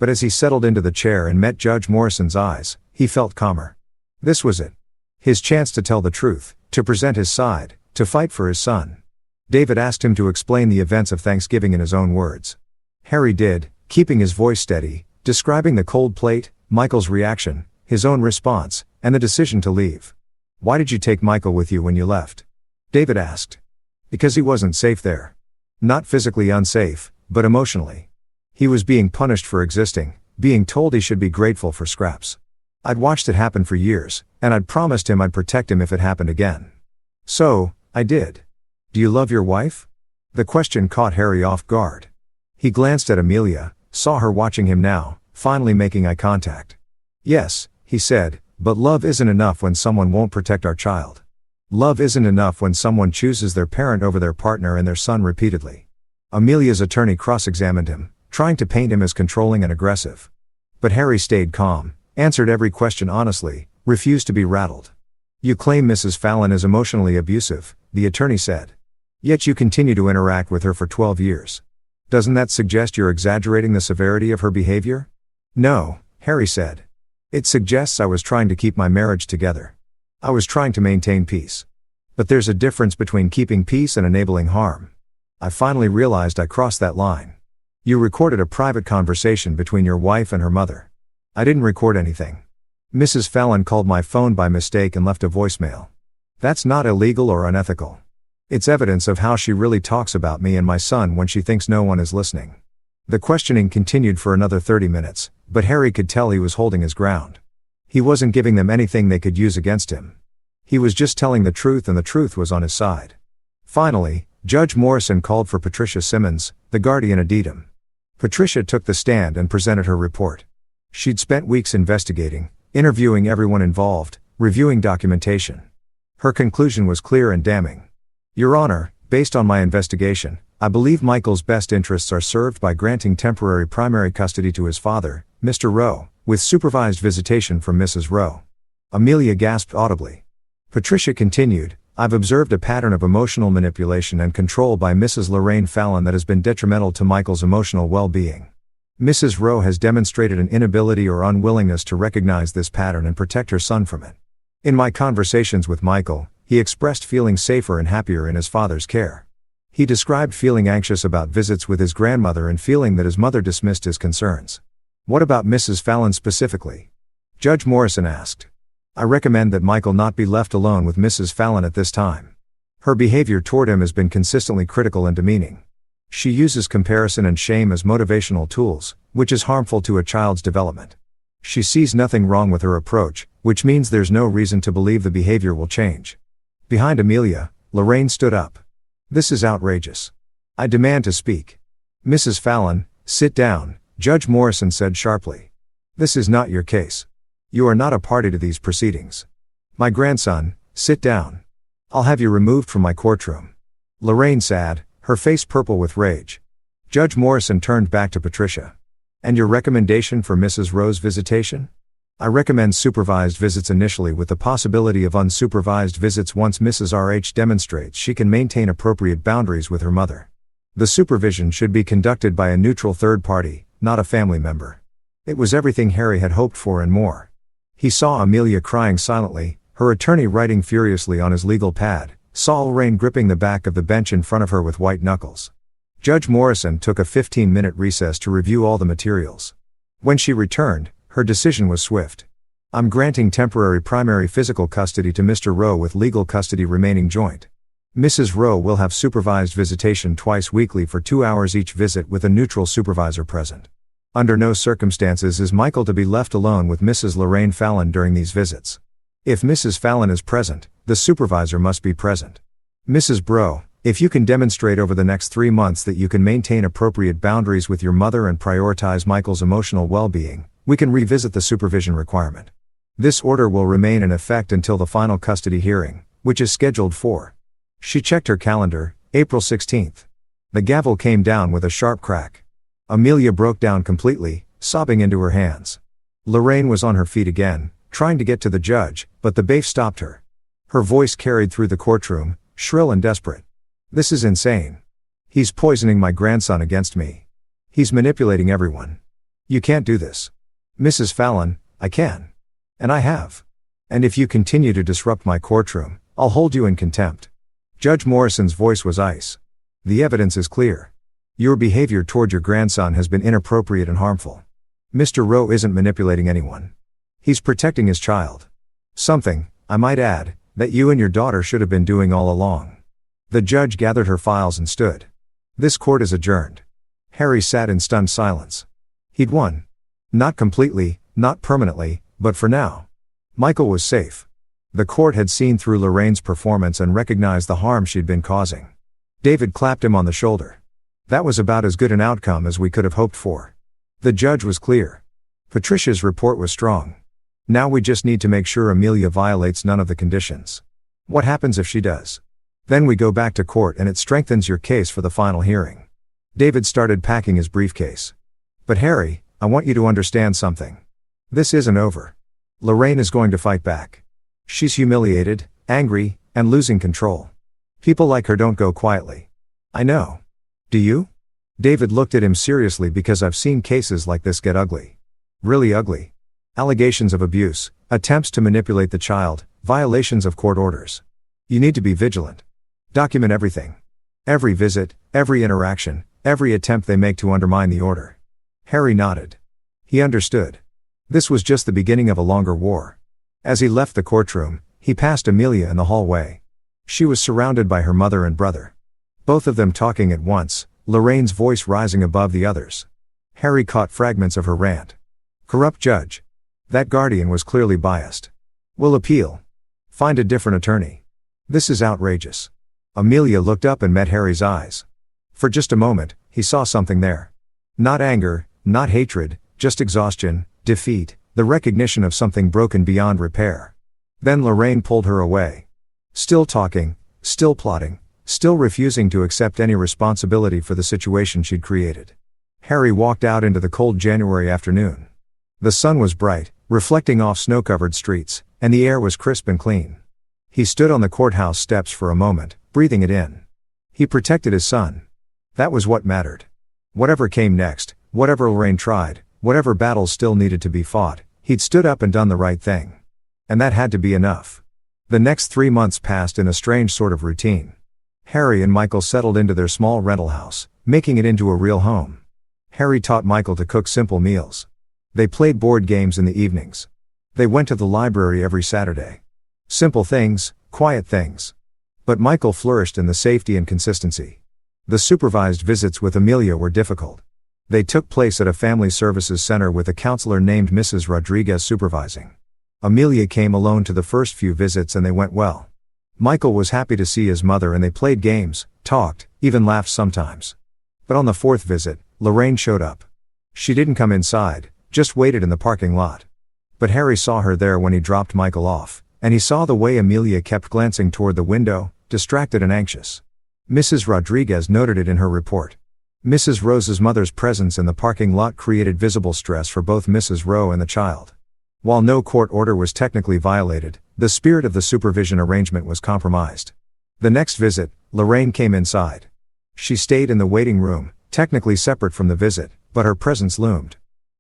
[SPEAKER 1] But as he settled into the chair and met Judge Morrison's eyes, he felt calmer. This was it. His chance to tell the truth, to present his side, to fight for his son. David asked him to explain the events of Thanksgiving in his own words. Harry did, keeping his voice steady, describing the cold plate, Michael's reaction, his own response, and the decision to leave. Why did you take Michael with you when you left? David asked. Because he wasn't safe there. Not physically unsafe, but emotionally. He was being punished for existing, being told he should be grateful for scraps. I'd watched it happen for years, and I'd promised him I'd protect him if it happened again. So, I did. Do you love your wife? The question caught Harry off guard. He glanced at Amelia, saw her watching him now, finally making eye contact. Yes, he said, but love isn't enough when someone won't protect our child. Love isn't enough when someone chooses their parent over their partner and their son repeatedly. Amelia's attorney cross-examined him, trying to paint him as controlling and aggressive. But Harry stayed calm, answered every question honestly, refused to be rattled. You claim Mrs. Fallon is emotionally abusive, the attorney said. Yet you continue to interact with her for 12 years. Doesn't that suggest you're exaggerating the severity of her behavior? No, Harry said. It suggests I was trying to keep my marriage together. I was trying to maintain peace. But there's a difference between keeping peace and enabling harm. I finally realized I crossed that line. You recorded a private conversation between your wife and her mother. I didn't record anything. Mrs. Fallon called my phone by mistake and left a voicemail. That's not illegal or unethical. It's evidence of how she really talks about me and my son when she thinks no one is listening. The questioning continued for another 30 minutes, but Harry could tell he was holding his ground. He wasn't giving them anything they could use against him. He was just telling the truth, and the truth was on his side. Finally, Judge Morrison called for Patricia Simmons, the guardian ad litem. Patricia took the stand and presented her report. She'd spent weeks investigating, interviewing everyone involved, reviewing documentation. Her conclusion was clear and damning. Your Honor, based on my investigation, I believe Michael's best interests are served by granting temporary primary custody to his father, Mr. Rowe, with supervised visitation from Mrs. Rowe. Amelia gasped audibly. Patricia continued, I've observed a pattern of emotional manipulation and control by Mrs. Lorraine Fallon that has been detrimental to Michael's emotional well-being. Mrs. Rowe has demonstrated an inability or unwillingness to recognize this pattern and protect her son from it. In my conversations with Michael, he expressed feeling safer and happier in his father's care. He described feeling anxious about visits with his grandmother and feeling that his mother dismissed his concerns. What about Mrs. Fallon specifically? Judge Morrison asked. I recommend that Michael not be left alone with Mrs. Fallon at this time. Her behavior toward him has been consistently critical and demeaning. She uses comparison and shame as motivational tools, which is harmful to a child's development. She sees nothing wrong with her approach, which means there's no reason to believe the behavior will change. Behind Amelia, Lorraine stood up. This is outrageous. I demand to speak. Mrs. Fallon, sit down, Judge Morrison said sharply. This is not your case. You are not a party to these proceedings. My grandson, sit down. I'll have you removed from my courtroom. Lorraine sat, her face purple with rage. Judge Morrison turned back to Patricia. And your recommendation for Mrs. Rowe's visitation? I recommend supervised visits initially with the possibility of unsupervised visits once Mrs. RH demonstrates she can maintain appropriate boundaries with her mother. The supervision should be conducted by a neutral third party, not a family member. It was everything Harry had hoped for and more. He saw Amelia crying silently, her attorney writing furiously on his legal pad, saw Lorraine gripping the back of the bench in front of her with white knuckles. Judge Morrison took a 15-minute recess to review all the materials. When she returned, her decision was swift. I'm granting temporary primary physical custody to Mr. Rowe with legal custody remaining joint. Mrs. Rowe will have supervised visitation twice weekly for 2 hours each visit with a neutral supervisor present. Under no circumstances is Michael to be left alone with Mrs. Lorraine Fallon during these visits. If Mrs. Fallon is present, the supervisor must be present. Mrs. Rowe, if you can demonstrate over the next 3 months that you can maintain appropriate boundaries with your mother and prioritize Michael's emotional well-being, we can revisit the supervision requirement. This order will remain in effect until the final custody hearing, which is scheduled for. She checked her calendar, April 16th. The gavel came down with a sharp crack. Amelia broke down completely, sobbing into her hands. Lorraine was on her feet again, trying to get to the judge, but the bailiff stopped her. Her voice carried through the courtroom, shrill and desperate. "This is insane. He's poisoning my grandson against me. He's manipulating everyone. You can't do this. Mrs. Fallon, I can. And I have. And if you continue to disrupt my courtroom, I'll hold you in contempt." Judge Morrison's voice was ice. "The evidence is clear. Your behavior toward your grandson has been inappropriate and harmful. Mr. Rowe isn't manipulating anyone. He's protecting his child. Something, I might add, that you and your daughter should have been doing all along." The judge gathered her files and stood. "This court is adjourned." Harry sat in stunned silence. He'd won. Not completely, not permanently, but for now. Michael was safe. The court had seen through Lorraine's performance and recognized the harm she'd been causing. David clapped him on the shoulder. "That was about as good an outcome as we could have hoped for." The judge was clear. Patricia's report was strong. "Now we just need to make sure Amelia violates none of the conditions. What happens if she does? Then we go back to court and it strengthens your case for the final hearing." David started packing his briefcase. "But Harry, I want you to understand something. This isn't over. Lorraine is going to fight back. She's humiliated, angry, and losing control. People like her don't go quietly. I know. Do you?" David looked at him seriously because I've seen cases like this get ugly. Really ugly. Allegations of abuse, attempts to manipulate the child, violations of court orders. You need to be vigilant. Document everything. Every visit, every interaction, every attempt they make to undermine the order." Harry nodded. He understood. This was just the beginning of a longer war. As he left the courtroom, he passed Amelia in the hallway. She was surrounded by her mother and brother. Both of them talking at once, Lorraine's voice rising above the others. Harry caught fragments of her rant. "Corrupt judge. That guardian was clearly biased. We'll appeal. Find a different attorney. This is outrageous." Amelia looked up and met Harry's eyes. For just a moment, he saw something there. Not anger, not hatred, just exhaustion, defeat, the recognition of something broken beyond repair. Then Lorraine pulled her away. Still talking, still plotting, still refusing to accept any responsibility for the situation she'd created. Harry walked out into the cold January afternoon. The sun was bright, reflecting off snow-covered streets, and the air was crisp and clean. He stood on the courthouse steps for a moment, breathing it in. He protected his son. That was what mattered. Whatever came next, whatever Lorraine tried, whatever battles still needed to be fought, he'd stood up and done the right thing. And that had to be enough. The next 3 months passed in a strange sort of routine. Harry and Michael settled into their small rental house, making it into a real home. Harry taught Michael to cook simple meals. They played board games in the evenings. They went to the library every Saturday. Simple things, quiet things. But Michael flourished in the safety and consistency. The supervised visits with Amelia were difficult. They took place at a family services center with a counselor named Mrs. Rodriguez supervising. Amelia came alone to the first few visits and they went well. Michael was happy to see his mother and they played games, talked, even laughed sometimes. But on the 4th visit, Lorraine showed up. She didn't come inside, just waited in the parking lot. But Harry saw her there when he dropped Michael off, and he saw the way Amelia kept glancing toward the window, distracted and anxious. Mrs. Rodriguez noted it in her report. Mrs. Rose's mother's presence in the parking lot created visible stress for both Mrs. Rowe and the child. While no court order was technically violated, the spirit of the supervision arrangement was compromised. The next visit, Lorraine came inside. She stayed in the waiting room, technically separate from the visit, but her presence loomed.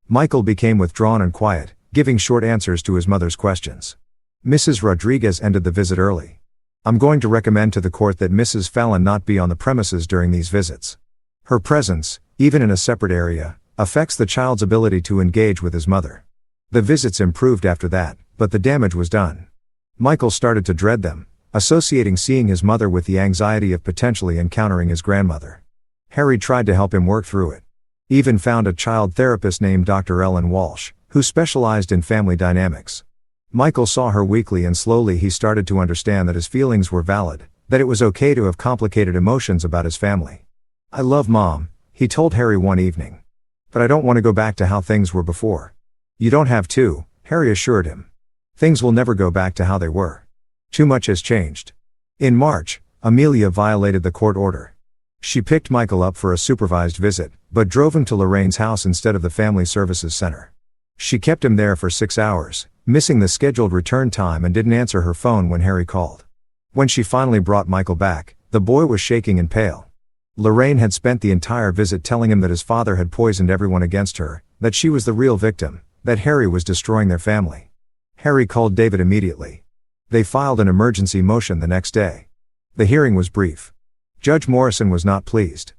[SPEAKER 1] Michael became withdrawn and quiet, giving short answers to his mother's questions. Mrs. Rodriguez ended the visit early. "I'm going to recommend to the court that Mrs. Fallon not be on the premises during these visits. Her presence, even in a separate area, affects the child's ability to engage with his mother." The visits improved after that, but the damage was done. Michael started to dread them, associating seeing his mother with the anxiety of potentially encountering his grandmother. Harry tried to help him work through it. Even found a child therapist named Dr. Ellen Walsh, who specialized in family dynamics. Michael saw her weekly and slowly he started to understand that his feelings were valid, that it was okay to have complicated emotions about his family. "I love Mom," he told Harry one evening. "But I don't want to go back to how things were before." "You don't have to," Harry assured him. "Things will never go back to how they were. Too much has changed." In March, Amelia violated the court order. She picked Michael up for a supervised visit, but drove him to Lorraine's house instead of the Family Services Center. She kept him there for 6 hours, missing the scheduled return time and didn't answer her phone when Harry called. When she finally brought Michael back, the boy was shaking and pale. Lorraine had spent the entire visit telling him that his father had poisoned everyone against her, that she was the real victim, that Harry was destroying their family. Harry called David immediately. They filed an emergency motion the next day. The hearing was brief. Judge Morrison was not pleased.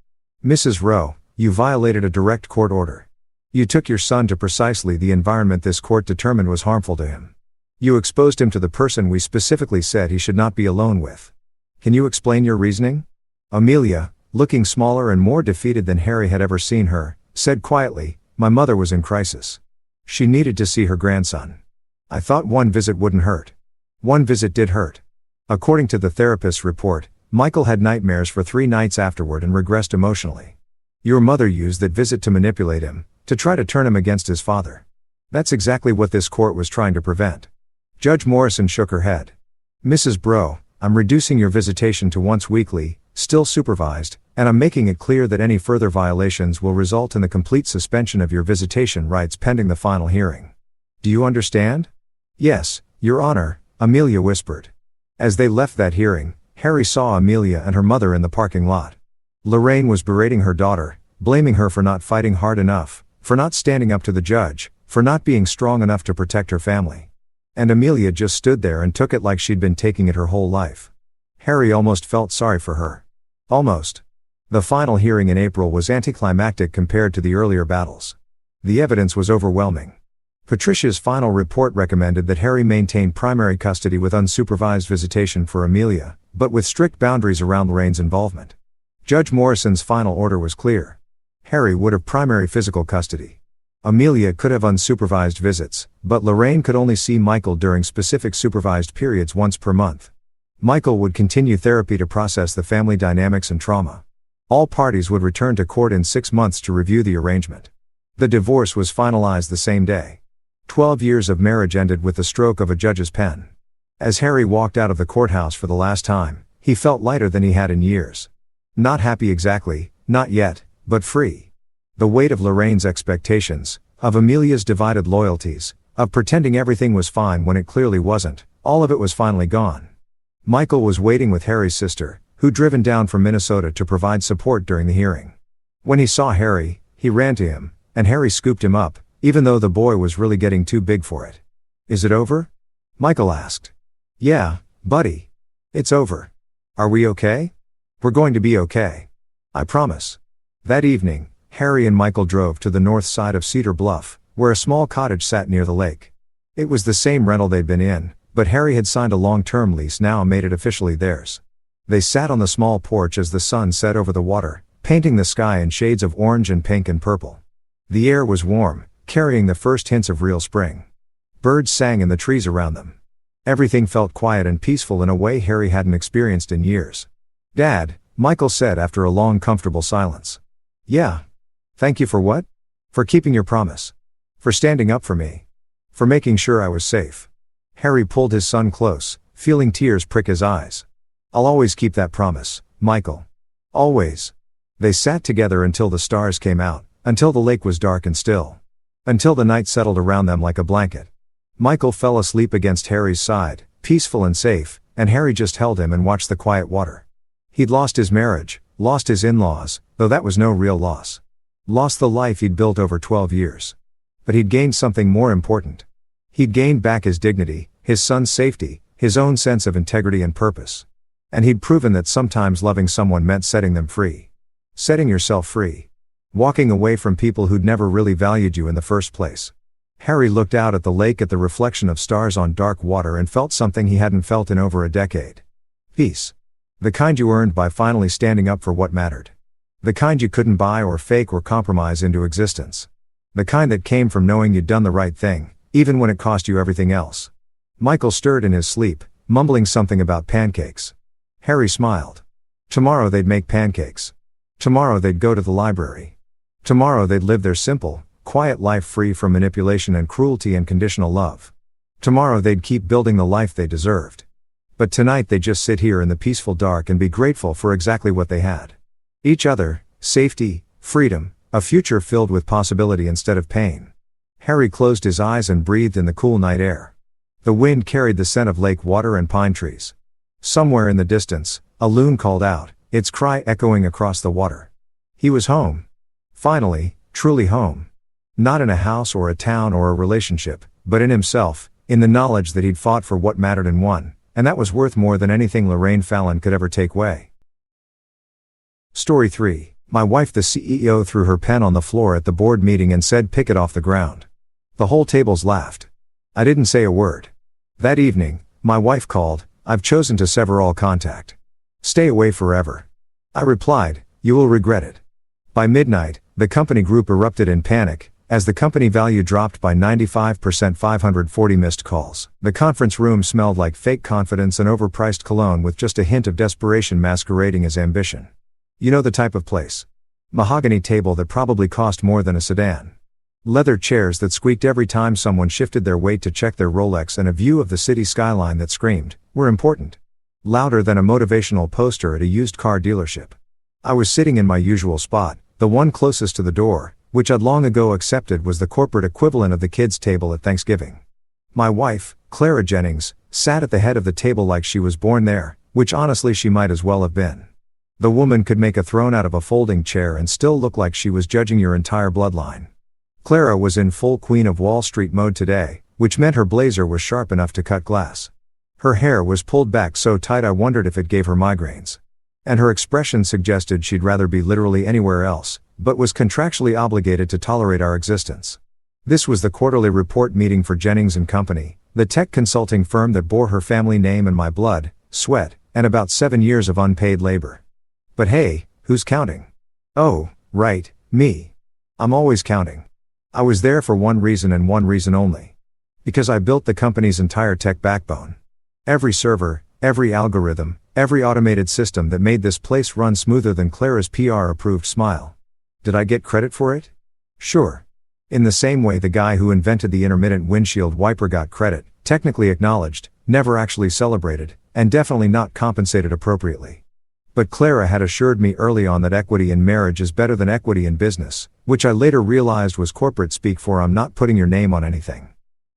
[SPEAKER 1] "Mrs. Rowe, you violated a direct court order. You took your son to precisely the environment this court determined was harmful to him. You exposed him to the person we specifically said he should not be alone with. Can you explain your reasoning?" Amelia, looking smaller and more defeated than Harry had ever seen her, said quietly, "My mother was in crisis. She needed to see her grandson. I thought one visit wouldn't hurt. One visit did hurt." According to the therapist's report, Michael had nightmares for 3 nights afterward and regressed emotionally. "Your mother used that visit to manipulate him, to try to turn him against his father. That's exactly what this court was trying to prevent." Judge Morrison shook her head. "Mrs. Bro, I'm reducing your visitation to once weekly, still supervised, and I'm making it clear that any further violations will result in the complete suspension of your visitation rights pending the final hearing. Do you understand?" "Yes, Your Honor," Amelia whispered. As they left that hearing, Harry saw Amelia and her mother in the parking lot. Lorraine was berating her daughter, blaming her for not fighting hard enough, for not standing up to the judge, for not being strong enough to protect her family. And Amelia just stood there and took it like she'd been taking it her whole life. Harry almost felt sorry for her. Almost. The final hearing in April was anticlimactic compared to the earlier battles. The evidence was overwhelming. Patricia's final report recommended that Harry maintain primary custody with unsupervised visitation for Amelia, but with strict boundaries around Lorraine's involvement. Judge Morrison's final order was clear. Harry would have primary physical custody. Amelia could have unsupervised visits, but Lorraine could only see Michael during specific supervised periods once per month. Michael would continue therapy to process the family dynamics and trauma. All parties would return to court in 6 months to review the arrangement. The divorce was finalized the same day. 12 years of marriage ended with the stroke of a judge's pen. As Harry walked out of the courthouse for the last time, he felt lighter than he had in years. Not happy exactly, not yet, but free. The weight of Lorraine's expectations, of Amelia's divided loyalties, of pretending everything was fine when it clearly wasn't, all of it was finally gone. Michael was waiting with Harry's sister, who'd driven down from Minnesota to provide support during the hearing. When he saw Harry, he ran to him, and Harry scooped him up, even though the boy was really getting too big for it. "Is it over?" Michael asked. "Yeah, buddy. It's over. Are we okay?" "We're going to be okay. I promise." That evening, Harry and Michael drove to the north side of Cedar Bluff, where a small cottage sat near the lake. It was the same rental they'd been in, but Harry had signed a long-term lease now and made it officially theirs. They sat on the small porch as the sun set over the water, painting the sky in shades of orange and pink and purple. The air was warm, carrying the first hints of real spring. Birds sang in the trees around them. Everything felt quiet and peaceful in a way Harry hadn't experienced in years. "Dad," Michael said after a long comfortable silence. "Yeah. Thank you for what?" "For keeping your promise. For standing up for me. For making sure I was safe." Harry pulled his son close, feeling tears prick his eyes. "I'll always keep that promise, Michael. Always." They sat together until the stars came out, until the lake was dark and still. Until the night settled around them like a blanket. Michael fell asleep against Harry's side, peaceful and safe, and Harry just held him and watched the quiet water. He'd lost his marriage, lost his in-laws, though that was no real loss. Lost the life he'd built over 12 years. But he'd gained something more important. He'd gained back his dignity, his son's safety, his own sense of integrity and purpose. And he'd proven that sometimes loving someone meant setting them free. Setting yourself free. Walking away from people who'd never really valued you in the first place. Harry looked out at the lake at the reflection of stars on dark water and felt something he hadn't felt in over a decade. Peace. The kind you earned by finally standing up for what mattered. The kind you couldn't buy or fake or compromise into existence. The kind that came from knowing you'd done the right thing, even when it cost you everything else. Michael stirred in his sleep, mumbling something about pancakes. Harry smiled. Tomorrow they'd make pancakes. Tomorrow they'd go to the library. Tomorrow they'd live their simple, quiet life free from manipulation and cruelty and conditional love. Tomorrow they'd keep building the life they deserved. But tonight they'd just sit here in the peaceful dark and be grateful for exactly what they had. Each other, safety, freedom, a future filled with possibility instead of pain. Harry closed his eyes and breathed in the cool night air. The wind carried the scent of lake water and pine trees. Somewhere in the distance, a loon called out, its cry echoing across the water. He was home. Finally, truly home. Not in a house or a town or a relationship, but in himself, in the knowledge that he'd fought for what mattered and won, and that was worth more than anything Lorraine Fallon could ever take away. Story 3. My wife the CEO threw her pen on the floor at the board meeting and said pick it off the ground. The whole tables laughed. I didn't say a word. That evening, my wife called, I've chosen to sever all contact. Stay away forever. I replied, you will regret it. By midnight, the company group erupted in panic, as the company value dropped by 95%. 540 missed calls. The conference room smelled like fake confidence and overpriced cologne with just a hint of desperation masquerading as ambition. You know the type of place. Mahogany table that probably cost more than a sedan. Leather chairs that squeaked every time someone shifted their weight to check their Rolex, and a view of the city skyline that screamed, we're important. Louder than a motivational poster at a used car dealership. I was sitting in my usual spot, the one closest to the door, which I'd long ago accepted was the corporate equivalent of the kids' table at Thanksgiving. My wife, Clara Jennings, sat at the head of the table like she was born there, which honestly she might as well have been. The woman could make a throne out of a folding chair and still look like she was judging your entire bloodline. Clara was in full Queen of Wall Street mode today, which meant her blazer was sharp enough to cut glass. Her hair was pulled back so tight I wondered if it gave her migraines. And her expression suggested she'd rather be literally anywhere else, but was contractually obligated to tolerate our existence. This was the quarterly report meeting for Jennings & Company, the tech consulting firm that bore her family name and my blood, sweat, and about 7 years of unpaid labor. But hey, who's counting? Oh, right, me. I'm always counting. I was there for one reason and one reason only. Because I built the company's entire tech backbone. Every server, every algorithm, every automated system that made this place run smoother than Clara's PR-approved smile. Did I get credit for it? Sure. In the same way the guy who invented the intermittent windshield wiper got credit, technically acknowledged, never actually celebrated, and definitely not compensated appropriately. But Clara had assured me early on that equity in marriage is better than equity in business, which I later realized was corporate speak for I'm not putting your name on anything.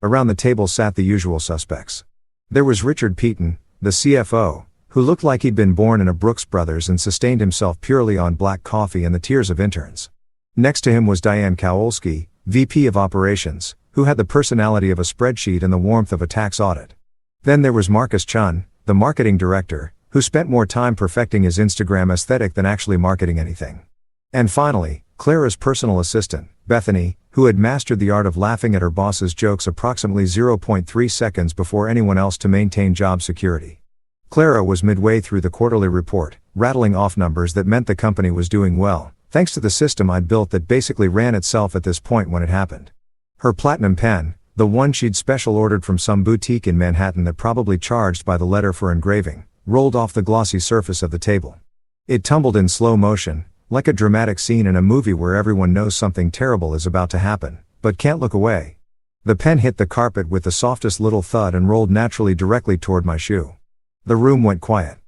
[SPEAKER 1] Around the table sat the usual suspects. There was Richard Peaton, the CFO, who looked like he'd been born in a Brooks Brothers and sustained himself purely on black coffee and the tears of interns. Next to him was Diane Kowalski, VP of Operations, who had the personality of a spreadsheet and the warmth of a tax audit. Then there was Marcus Chun, the marketing director, who spent more time perfecting his Instagram aesthetic than actually marketing anything. And finally, Clara's personal assistant, Bethany, who had mastered the art of laughing at her boss's jokes approximately 0.3 seconds before anyone else to maintain job security. Clara was midway through the quarterly report, rattling off numbers that meant the company was doing well, thanks to the system I'd built that basically ran itself at this point when it happened. Her platinum pen, the one she'd special ordered from some boutique in Manhattan that probably charged by the letter for engraving, rolled off the glossy surface of the table. It tumbled in slow motion, like a dramatic scene in a movie where everyone knows something terrible is about to happen, but can't look away. The pen hit the carpet with the softest little thud and rolled naturally directly toward my shoe. The room went quiet.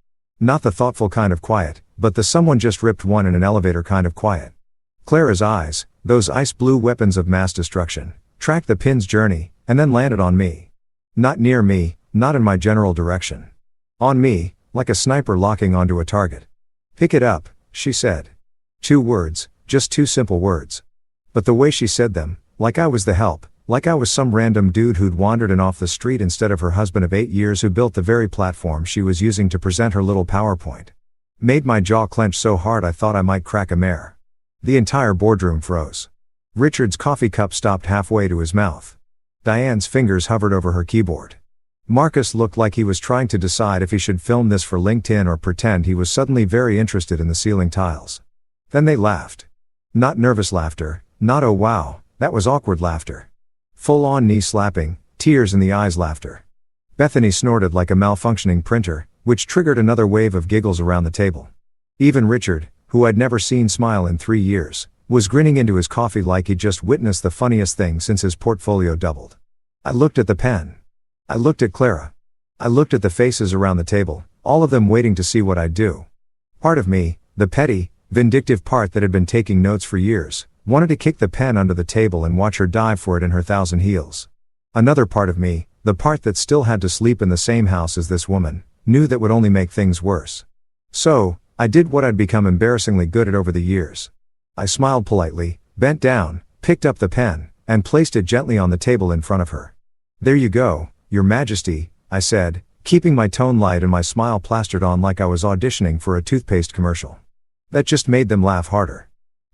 [SPEAKER 1] Not the thoughtful kind of quiet, but the someone just ripped one in an elevator kind of quiet. Clara's eyes, those ice blue weapons of mass destruction, tracked the pin's journey, and then landed on me. Not near me, not in my general direction. On me, like a sniper locking onto a target. Pick it up, she said. 2 words, just 2 simple words. But the way she said them, like I was the help, like I was some random dude who'd wandered in off the street instead of her husband of 8 years who built the very platform she was using to present her little PowerPoint. Made my jaw clench so hard I thought I might crack a mare. The entire boardroom froze. Richard's coffee cup stopped halfway to his mouth. Diane's fingers hovered over her keyboard. Marcus looked like he was trying to decide if he should film this for LinkedIn or pretend he was suddenly very interested in the ceiling tiles. Then they laughed. Not nervous laughter, not oh wow, that was awkward laughter. Full-on knee-slapping, tears in the eyes laughter. Bethany snorted like a malfunctioning printer, which triggered another wave of giggles around the table. Even Richard, who I'd never seen smile in 3 years, was grinning into his coffee like he'd just witnessed the funniest thing since his portfolio doubled. I looked at the pen. I looked at Clara. I looked at the faces around the table, all of them waiting to see what I'd do. Part of me, the petty, vindictive part that had been taking notes for years, wanted to kick the pen under the table and watch her dive for it in her 1,000 heels. Another part of me, the part that still had to sleep in the same house as this woman, knew that would only make things worse. So, I did what I'd become embarrassingly good at over the years. I smiled politely, bent down, picked up the pen, and placed it gently on the table in front of her. "There you go, Your Majesty," I said, keeping my tone light and my smile plastered on like I was auditioning for a toothpaste commercial. That just made them laugh harder.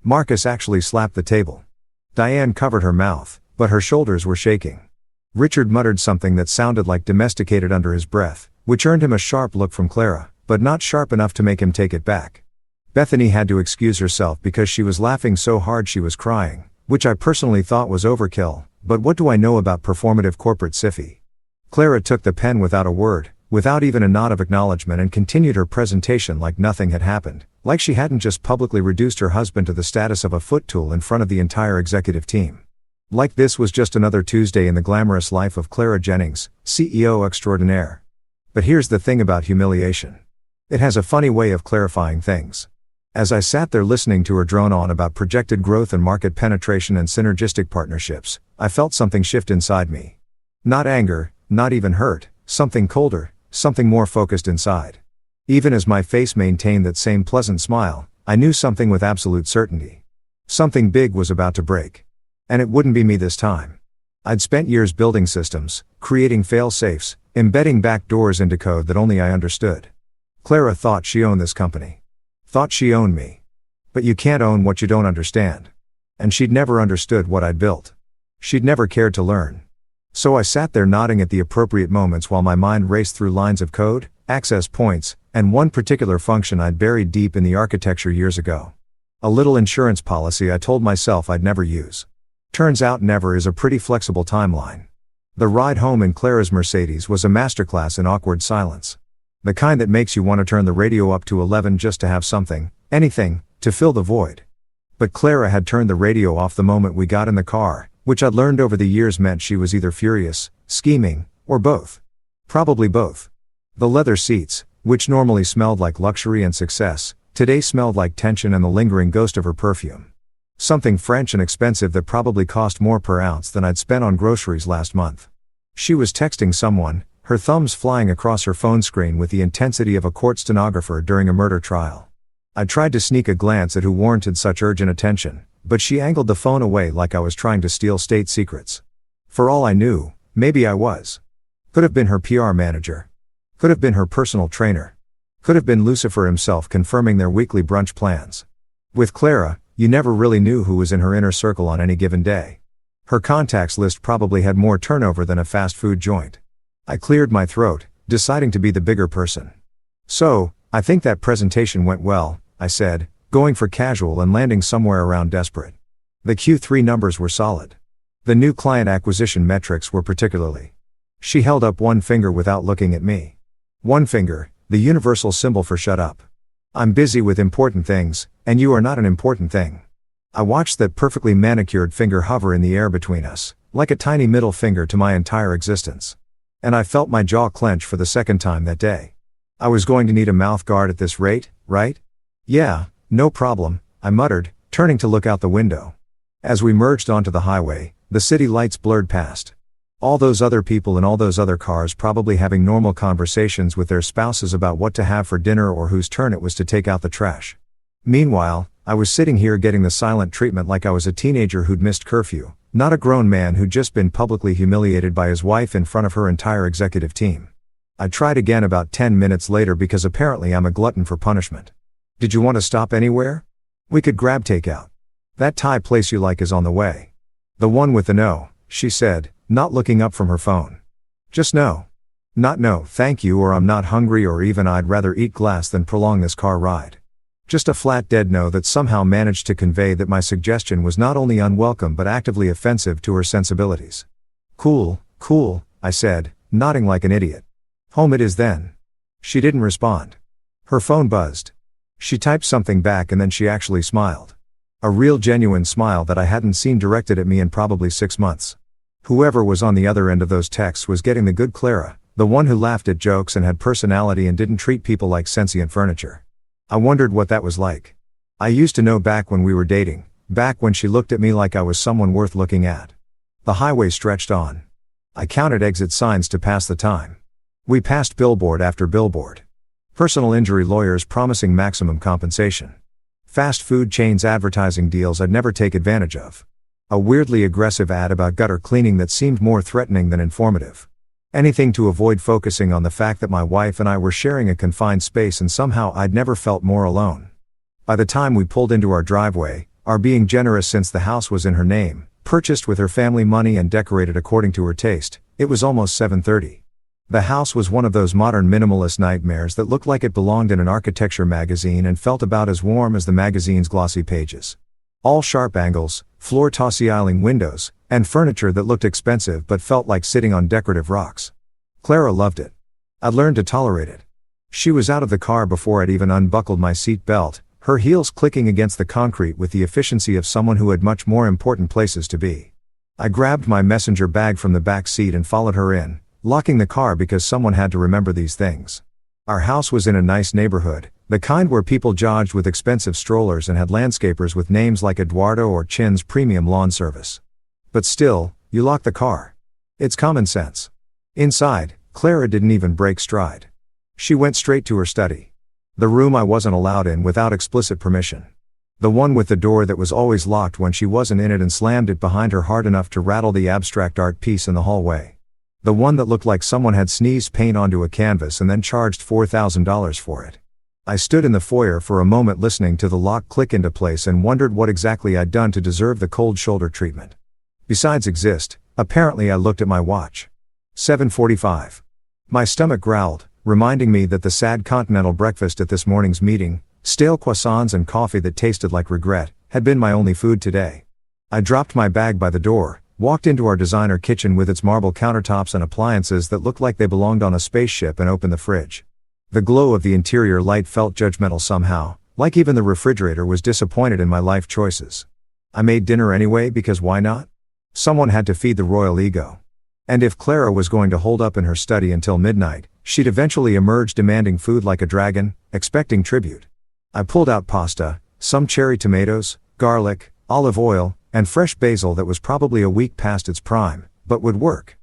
[SPEAKER 1] Marcus actually slapped the table. Diane covered her mouth, but her shoulders were shaking. Richard muttered something that sounded like domesticated under his breath, which earned him a sharp look from Clara, but not sharp enough to make him take it back. Bethany had to excuse herself because she was laughing so hard she was crying, which I personally thought was overkill, but what do I know about performative corporate siffy? Clara took the pen without a word, without even a nod of acknowledgement, and continued her presentation like nothing had happened, like she hadn't just publicly reduced her husband to the status of a foot tool in front of the entire executive team. Like this was just another Tuesday in the glamorous life of Clara Jennings, CEO extraordinaire. But here's the thing about humiliation. It has a funny way of clarifying things. As I sat there listening to her drone on about projected growth and market penetration and synergistic partnerships, I felt something shift inside me. Not anger, not even hurt, something colder, something more focused inside. Even as my face maintained that same pleasant smile, I knew something with absolute certainty. Something big was about to break. And it wouldn't be me this time. I'd spent years building systems, creating fail-safes, embedding back doors into code that only I understood. Clara thought she owned this company. Thought she owned me. But you can't own what you don't understand. And she'd never understood what I'd built. She'd never cared to learn. So I sat there nodding at the appropriate moments while my mind raced through lines of code, access points, and one particular function I'd buried deep in the architecture years ago. A little insurance policy I told myself I'd never use. Turns out never is a pretty flexible timeline. The ride home in Clara's Mercedes was a masterclass in awkward silence. The kind that makes you want to turn the radio up to 11 just to have something, anything, to fill the void. But Clara had turned the radio off the moment we got in the car, which I'd learned over the years meant she was either furious, scheming, or both. Probably both. The leather seats, which normally smelled like luxury and success, today smelled like tension and the lingering ghost of her perfume. Something French and expensive that probably cost more per ounce than I'd spent on groceries last month. She was texting someone, her thumbs flying across her phone screen with the intensity of a court stenographer during a murder trial. I tried to sneak a glance at who warranted such urgent attention, but she angled the phone away like I was trying to steal state secrets. For all I knew, maybe I was. Could have been her PR manager. Could have been her personal trainer. Could have been Lucifer himself confirming their weekly brunch plans. With Clara, you never really knew who was in her inner circle on any given day. Her contacts list probably had more turnover than a fast food joint. I cleared my throat, deciding to be the bigger person. "So, I think that presentation went well," I said, going for casual and landing somewhere around desperate. The Q3 numbers were solid. The new client acquisition metrics were particularly. She held up one finger without looking at me. One finger, the universal symbol for shut up. "I'm busy with important things, and you are not an important thing." I watched that perfectly manicured finger hover in the air between us, like a tiny middle finger to my entire existence. And I felt my jaw clench for the second time that day. I was going to need a mouth guard at this rate, right? "Yeah, no problem," I muttered, turning to look out the window. As we merged onto the highway, the city lights blurred past. All those other people in all those other cars probably having normal conversations with their spouses about what to have for dinner or whose turn it was to take out the trash. Meanwhile, I was sitting here getting the silent treatment like I was a teenager who'd missed curfew, not a grown man who'd just been publicly humiliated by his wife in front of her entire executive team. I tried again about 10 minutes later because apparently I'm a glutton for punishment. "Did you want to stop anywhere? We could grab takeout. That Thai place you like is on the way." "The one with the no," she said, not looking up from her phone. "Just no. Not no, thank you, or I'm not hungry, or even I'd rather eat glass than prolong this car ride." Just a flat dead no that somehow managed to convey that my suggestion was not only unwelcome but actively offensive to her sensibilities. "Cool, cool," I said, nodding like an idiot. "Home it is then." She didn't respond. Her phone buzzed. She typed something back and then she actually smiled. A real genuine smile that I hadn't seen directed at me in probably 6 months. Whoever was on the other end of those texts was getting the good Clara, the one who laughed at jokes and had personality and didn't treat people like sentient furniture. I wondered what that was like. I used to know back when we were dating, back when she looked at me like I was someone worth looking at. The highway stretched on. I counted exit signs to pass the time. We passed billboard after billboard. Personal injury lawyers promising maximum compensation. Fast food chains advertising deals I'd never take advantage of. A weirdly aggressive ad about gutter cleaning that seemed more threatening than informative. Anything to avoid focusing on the fact that my wife and I were sharing a confined space, and somehow I'd never felt more alone. By the time we pulled into our driveway, our being generous since the house was in her name, purchased with her family money and decorated according to her taste, it was almost 7:30. The house was one of those modern minimalist nightmares that looked like it belonged in an architecture magazine and felt about as warm as the magazine's glossy pages. All sharp angles, floor-to-ceiling windows, and furniture that looked expensive but felt like sitting on decorative rocks. Clara loved it. I'd learned to tolerate it. She was out of the car before I'd even unbuckled my seat belt, her heels clicking against the concrete with the efficiency of someone who had much more important places to be. I grabbed my messenger bag from the back seat and followed her in, locking the car because someone had to remember these things. Our house was in a nice neighborhood, the kind where people jogged with expensive strollers and had landscapers with names like Eduardo or Chin's Premium Lawn Service. But still, you lock the car. It's common sense. Inside, Clara didn't even break stride. She went straight to her study. The room I wasn't allowed in without explicit permission. The one with the door that was always locked when she wasn't in it, and slammed it behind her hard enough to rattle the abstract art piece in the hallway. The one that looked like someone had sneezed paint onto a canvas and then charged $4,000 for it. I stood in the foyer for a moment listening to the lock click into place and wondered what exactly I'd done to deserve the cold shoulder treatment. Besides exist, apparently I looked at my watch. 7:45. My stomach growled, reminding me that the sad continental breakfast at this morning's meeting, stale croissants and coffee that tasted like regret, had been my only food today. I dropped my bag by the door, walked into our designer kitchen with its marble countertops and appliances that looked like they belonged on a spaceship, and opened the fridge. The glow of the interior light felt judgmental somehow, like even the refrigerator was disappointed in my life choices. I made dinner anyway because why not? Someone had to feed the royal ego. And if Clara was going to hold up in her study until midnight, she'd eventually emerge demanding food like a dragon, expecting tribute. I pulled out pasta, some cherry tomatoes, garlic, olive oil, and fresh basil that was probably a week past its prime, but would work.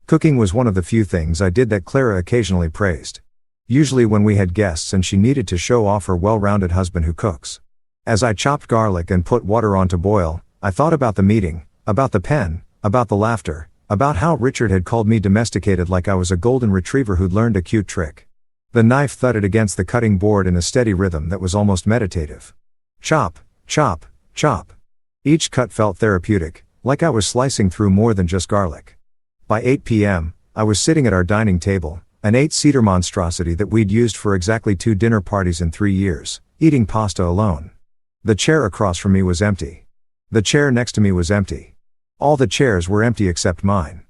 [SPEAKER 1] Cooking was one of the few things I did that Clara occasionally praised. Usually when we had guests and she needed to show off her well-rounded husband who cooks. As I chopped garlic and put water on to boil, I thought about the meeting, about the pen, about the laughter, about how Richard had called me domesticated like I was a golden retriever who'd learned a cute trick. The knife thudded against the cutting board in a steady rhythm that was almost meditative. Chop, chop, chop. Each cut felt therapeutic, like I was slicing through more than just garlic. By 8 p.m., I was sitting at our dining table, an 8-seater monstrosity that we'd used for exactly 2 dinner parties in 3 years, eating pasta alone. The chair across from me was empty. The chair next to me was empty. All the chairs were empty except mine.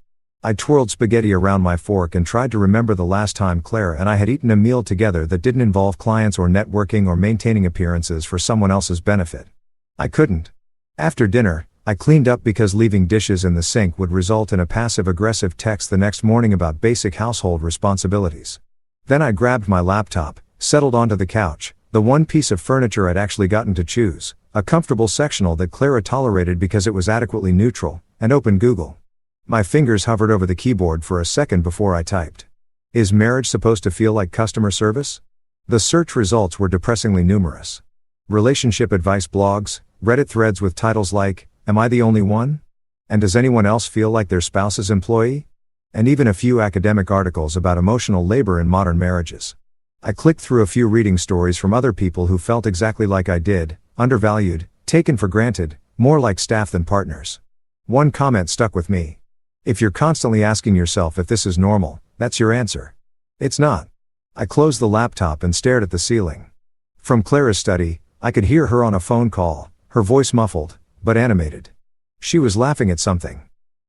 [SPEAKER 1] I twirled spaghetti around my fork and tried to remember the last time Clara and I had eaten a meal together that didn't involve clients or networking or maintaining appearances for someone else's benefit. I couldn't. After dinner, I cleaned up because leaving dishes in the sink would result in a passive-aggressive text the next morning about basic household responsibilities. Then I grabbed my laptop, settled onto the couch, the one piece of furniture I'd actually gotten to choose, a comfortable sectional that Clara tolerated because it was adequately neutral, and opened Google. My fingers hovered over the keyboard for a second before I typed. Is marriage supposed to feel like customer service? The search results were depressingly numerous. Relationship advice blogs, Reddit threads with titles like, "Am I the only one?" and "Does anyone else feel like their spouse's employee?" and even a few academic articles about emotional labor in modern marriages. I clicked through a few reading stories from other people who felt exactly like I did, undervalued, taken for granted, more like staff than partners. One comment stuck with me. If you're constantly asking yourself if this is normal, that's your answer. It's not. I closed the laptop and stared at the ceiling. From Clara's study, I could hear her on a phone call, her voice muffled, but animated. She was laughing at something.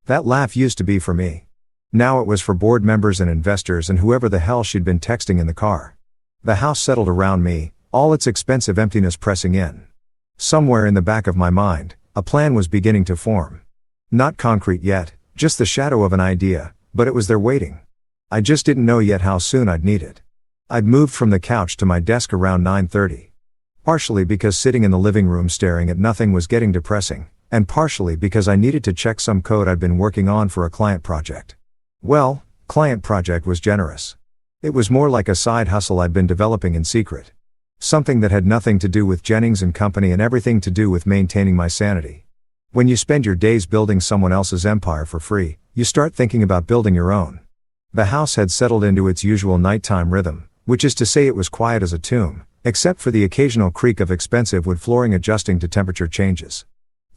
[SPEAKER 1] That laugh used to be for me. Now it was for board members and investors and whoever the hell she'd been texting in the car. The house settled around me, all its expensive emptiness pressing in. Somewhere in the back of my mind, a plan was beginning to form. Not concrete yet, just the shadow of an idea, but it was there waiting. I just didn't know yet how soon I'd need it. I'd moved from the couch to my desk around 9:30. Partially because sitting in the living room staring at nothing was getting depressing, and partially because I needed to check some code I'd been working on for a client project. Well, client project was generous. It was more like a side hustle I'd been developing in secret. Something that had nothing to do with Jennings and Company and everything to do with maintaining my sanity. When you spend your days building someone else's empire for free, you start thinking about building your own. The house had settled into its usual nighttime rhythm, which is to say it was quiet as a tomb, except for the occasional creak of expensive wood flooring adjusting to temperature changes.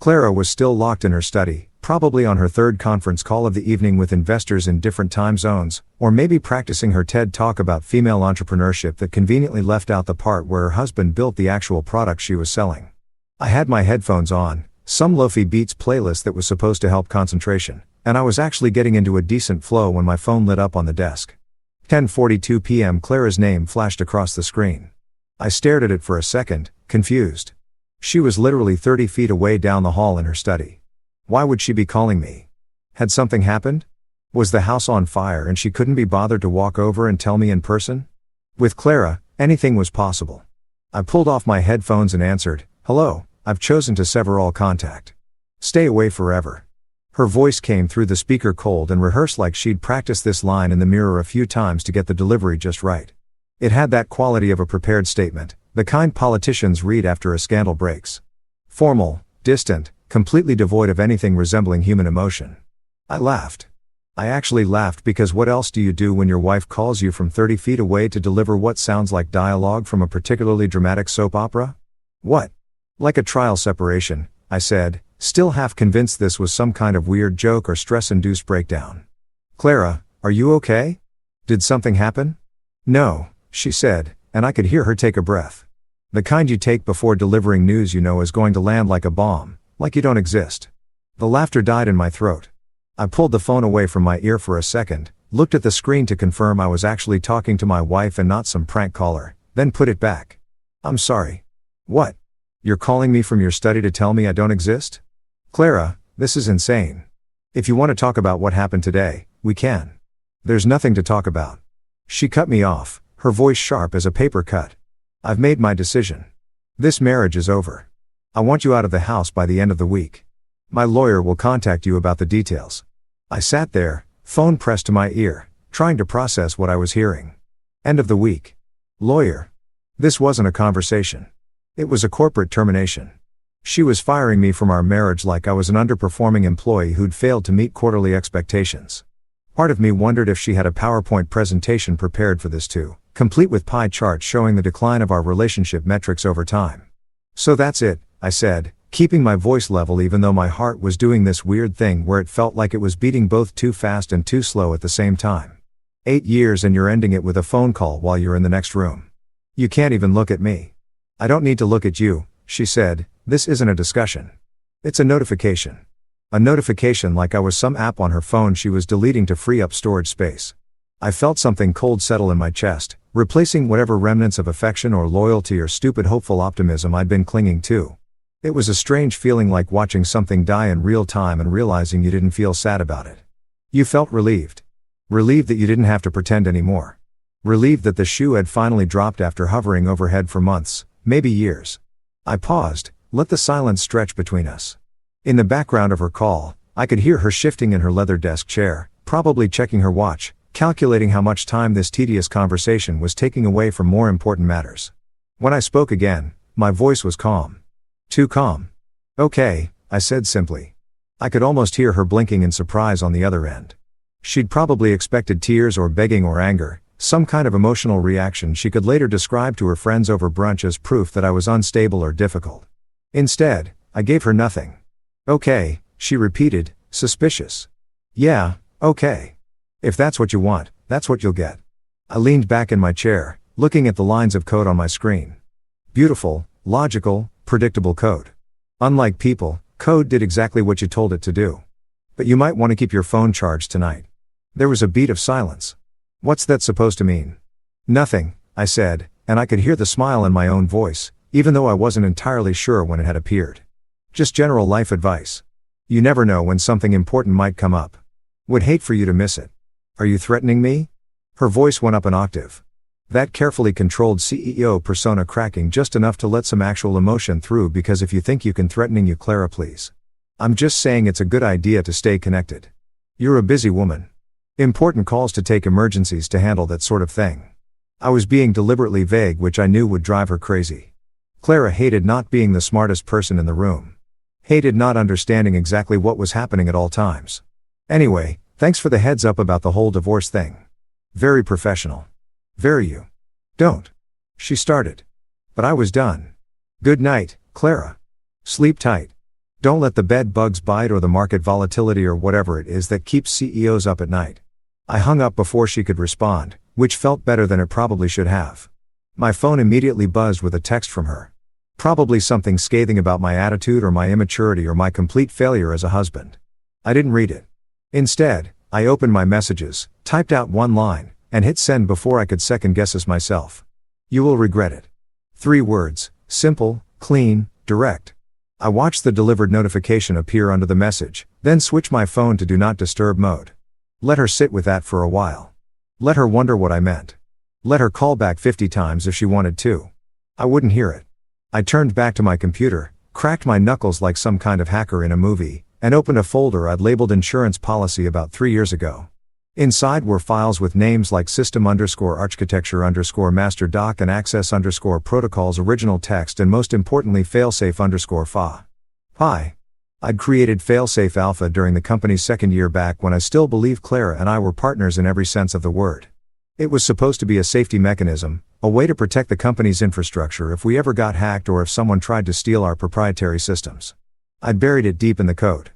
[SPEAKER 1] Clara was still locked in her study, probably on her third conference call of the evening with investors in different time zones, or maybe practicing her TED talk about female entrepreneurship that conveniently left out the part where her husband built the actual product she was selling. I had my headphones on, some lo-fi beats playlist that was supposed to help concentration, and I was actually getting into a decent flow when my phone lit up on the desk. 10:42 p.m. Clara's name flashed across the screen. I stared at it for a second, confused. She was literally 30 feet away down the hall in her study. Why would she be calling me? Had something happened? Was the house on fire and she couldn't be bothered to walk over and tell me in person? With Clara, anything was possible. I pulled off my headphones and answered, "Hello, I've chosen to sever all contact. Stay away forever." Her voice came through the speaker cold and rehearsed like she'd practiced this line in the mirror a few times to get the delivery just right. It had that quality of a prepared statement, the kind politicians read after a scandal breaks. Formal, distant, completely devoid of anything resembling human emotion. I laughed. I actually laughed because what else do you do when your wife calls you from 30 feet away to deliver what sounds like dialogue from a particularly dramatic soap opera? What? Like a trial separation, I said, still half convinced this was some kind of weird joke or stress-induced breakdown. "Clara, are you okay? Did something happen?" "No," she said, and I could hear her take a breath. The kind you take before delivering news you know is going to land like a bomb, like you don't exist. The laughter died in my throat. I pulled the phone away from my ear for a second, looked at the screen to confirm I was actually talking to my wife and not some prank caller, then put it back. "I'm sorry." "What? You're calling me from your study to tell me I don't exist?" "Clara, this is insane. If you want to talk about what happened today, we can." "There's nothing to talk about." She cut me off, her voice sharp as a paper cut. "I've made my decision. This marriage is over. I want you out of the house by the end of the week. My lawyer will contact you about the details." I sat there, phone pressed to my ear, trying to process what I was hearing. End of the week. Lawyer. This wasn't a conversation. It was a corporate termination. She was firing me from our marriage like I was an underperforming employee who'd failed to meet quarterly expectations. Part of me wondered if she had a PowerPoint presentation prepared for this too, complete with pie charts showing the decline of our relationship metrics over time. "So that's it," I said, keeping my voice level even though my heart was doing this weird thing where it felt like it was beating both too fast and too slow at the same time. 8 years and you're ending it with a phone call while you're in the next room. You can't even look at me. "I don't need to look at you," she said, "this isn't a discussion. It's a notification." A notification like I was some app on her phone she was deleting to free up storage space. I felt something cold settle in my chest, replacing whatever remnants of affection or loyalty or stupid hopeful optimism I'd been clinging to. It was a strange feeling like watching something die in real time and realizing you didn't feel sad about it. You felt relieved. Relieved that you didn't have to pretend anymore. Relieved that the shoe had finally dropped after hovering overhead for months, maybe years. I paused, let the silence stretch between us. In the background of her call, I could hear her shifting in her leather desk chair, probably checking her watch, calculating how much time this tedious conversation was taking away from more important matters. When I spoke again, my voice was calm. Too calm. "Okay," I said simply. I could almost hear her blinking in surprise on the other end. She'd probably expected tears or begging or anger, some kind of emotional reaction she could later describe to her friends over brunch as proof that I was unstable or difficult. Instead, I gave her nothing. "Okay," she repeated, suspicious. "Yeah, okay. If that's what you want, that's what you'll get." I leaned back in my chair, looking at the lines of code on my screen. Beautiful, logical, predictable code. Unlike people, code did exactly what you told it to do. "But you might want to keep your phone charged tonight." There was a beat of silence. "What's that supposed to mean?" "Nothing," I said, and I could hear the smile in my own voice, even though I wasn't entirely sure when it had appeared. "Just general life advice. You never know when something important might come up. Would hate for you to miss it." "Are you threatening me?" Her voice went up an octave. That carefully controlled CEO persona cracking just enough to let some actual emotion through because if you think you can threatening you Clara please. "I'm just saying it's a good idea to stay connected. You're a busy woman." Important calls to take, emergencies to handle, that sort of thing. I was being deliberately vague, which I knew would drive her crazy. Clara hated not being the smartest person in the room. Hated not understanding exactly what was happening at all times. Anyway, thanks for the heads up about the whole divorce thing. Very professional. Very you. Don't. She started. But I was done. Good night, Clara. Sleep tight. Don't let the bed bugs bite or the market volatility or whatever it is that keeps CEOs up at night. I hung up before she could respond, which felt better than it probably should have. My phone immediately buzzed with a text from her. Probably something scathing about my attitude or my immaturity or my complete failure as a husband. I didn't read it. Instead, I opened my messages, typed out one line, and hit send before I could second guess it myself. You will regret it. 3 words, simple, clean, direct. I watched the delivered notification appear under the message, then switch my phone to do not disturb mode. Let her sit with that for a while. Let her wonder what I meant. Let her call back 50 times if she wanted to. I wouldn't hear it. I turned back to my computer, cracked my knuckles like some kind of hacker in a movie, and opened a folder I'd labeled insurance policy about 3 years ago. Inside were files with names like system_architecture_master_doc and access_protocols original text and most importantly failsafe_fa. Hi. I'd created Failsafe Alpha during the company's second year back when I still believed Clara and I were partners in every sense of the word. It was supposed to be a safety mechanism, a way to protect the company's infrastructure if we ever got hacked or if someone tried to steal our proprietary systems. I'd buried it deep in the code.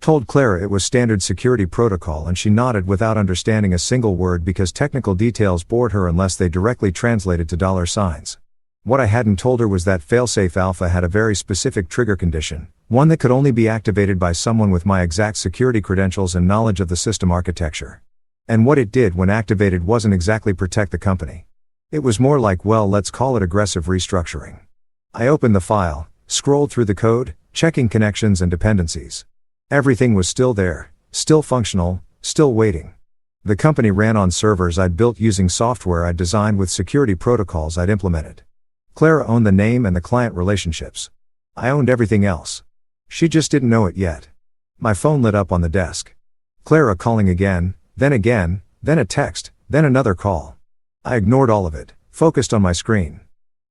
[SPEAKER 1] Told Clara it was standard security protocol and she nodded without understanding a single word because technical details bored her unless they directly translated to $signs. What I hadn't told her was that Failsafe Alpha had a very specific trigger condition, one that could only be activated by someone with my exact security credentials and knowledge of the system architecture. And what it did when activated wasn't exactly protect the company. It was more like, well, let's call it aggressive restructuring. I opened the file, scrolled through the code, checking connections and dependencies. Everything was still there, still functional, still waiting. The company ran on servers I'd built using software I'd designed with security protocols I'd implemented. Clara owned the name and the client relationships. I owned everything else. She just didn't know it yet. My phone lit up on the desk. Clara calling again, then a text, then another call. I ignored all of it, focused on my screen.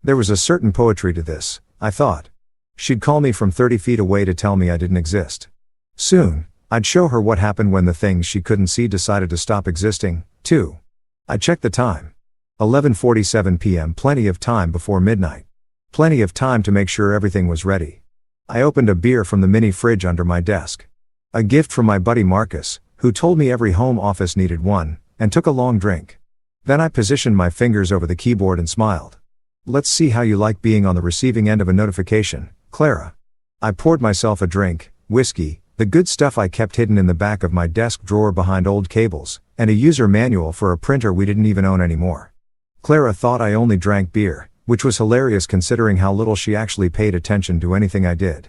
[SPEAKER 1] There was a certain poetry to this, I thought. She'd call me from 30 feet away to tell me I didn't exist. Soon, I'd show her what happened when the things she couldn't see decided to stop existing, too. I checked the time. 11:47 p.m. Plenty of time before midnight. Plenty of time to make sure everything was ready. I opened a beer from the mini fridge under my desk. A gift from my buddy Marcus, who told me every home office needed one, and took a long drink. Then I positioned my fingers over the keyboard and smiled. Let's see how you like being on the receiving end of a notification, Clara. I poured myself a drink, whiskey, the good stuff I kept hidden in the back of my desk drawer behind old cables, and a user manual for a printer we didn't even own anymore. Clara thought I only drank beer, which was hilarious considering how little she actually paid attention to anything I did.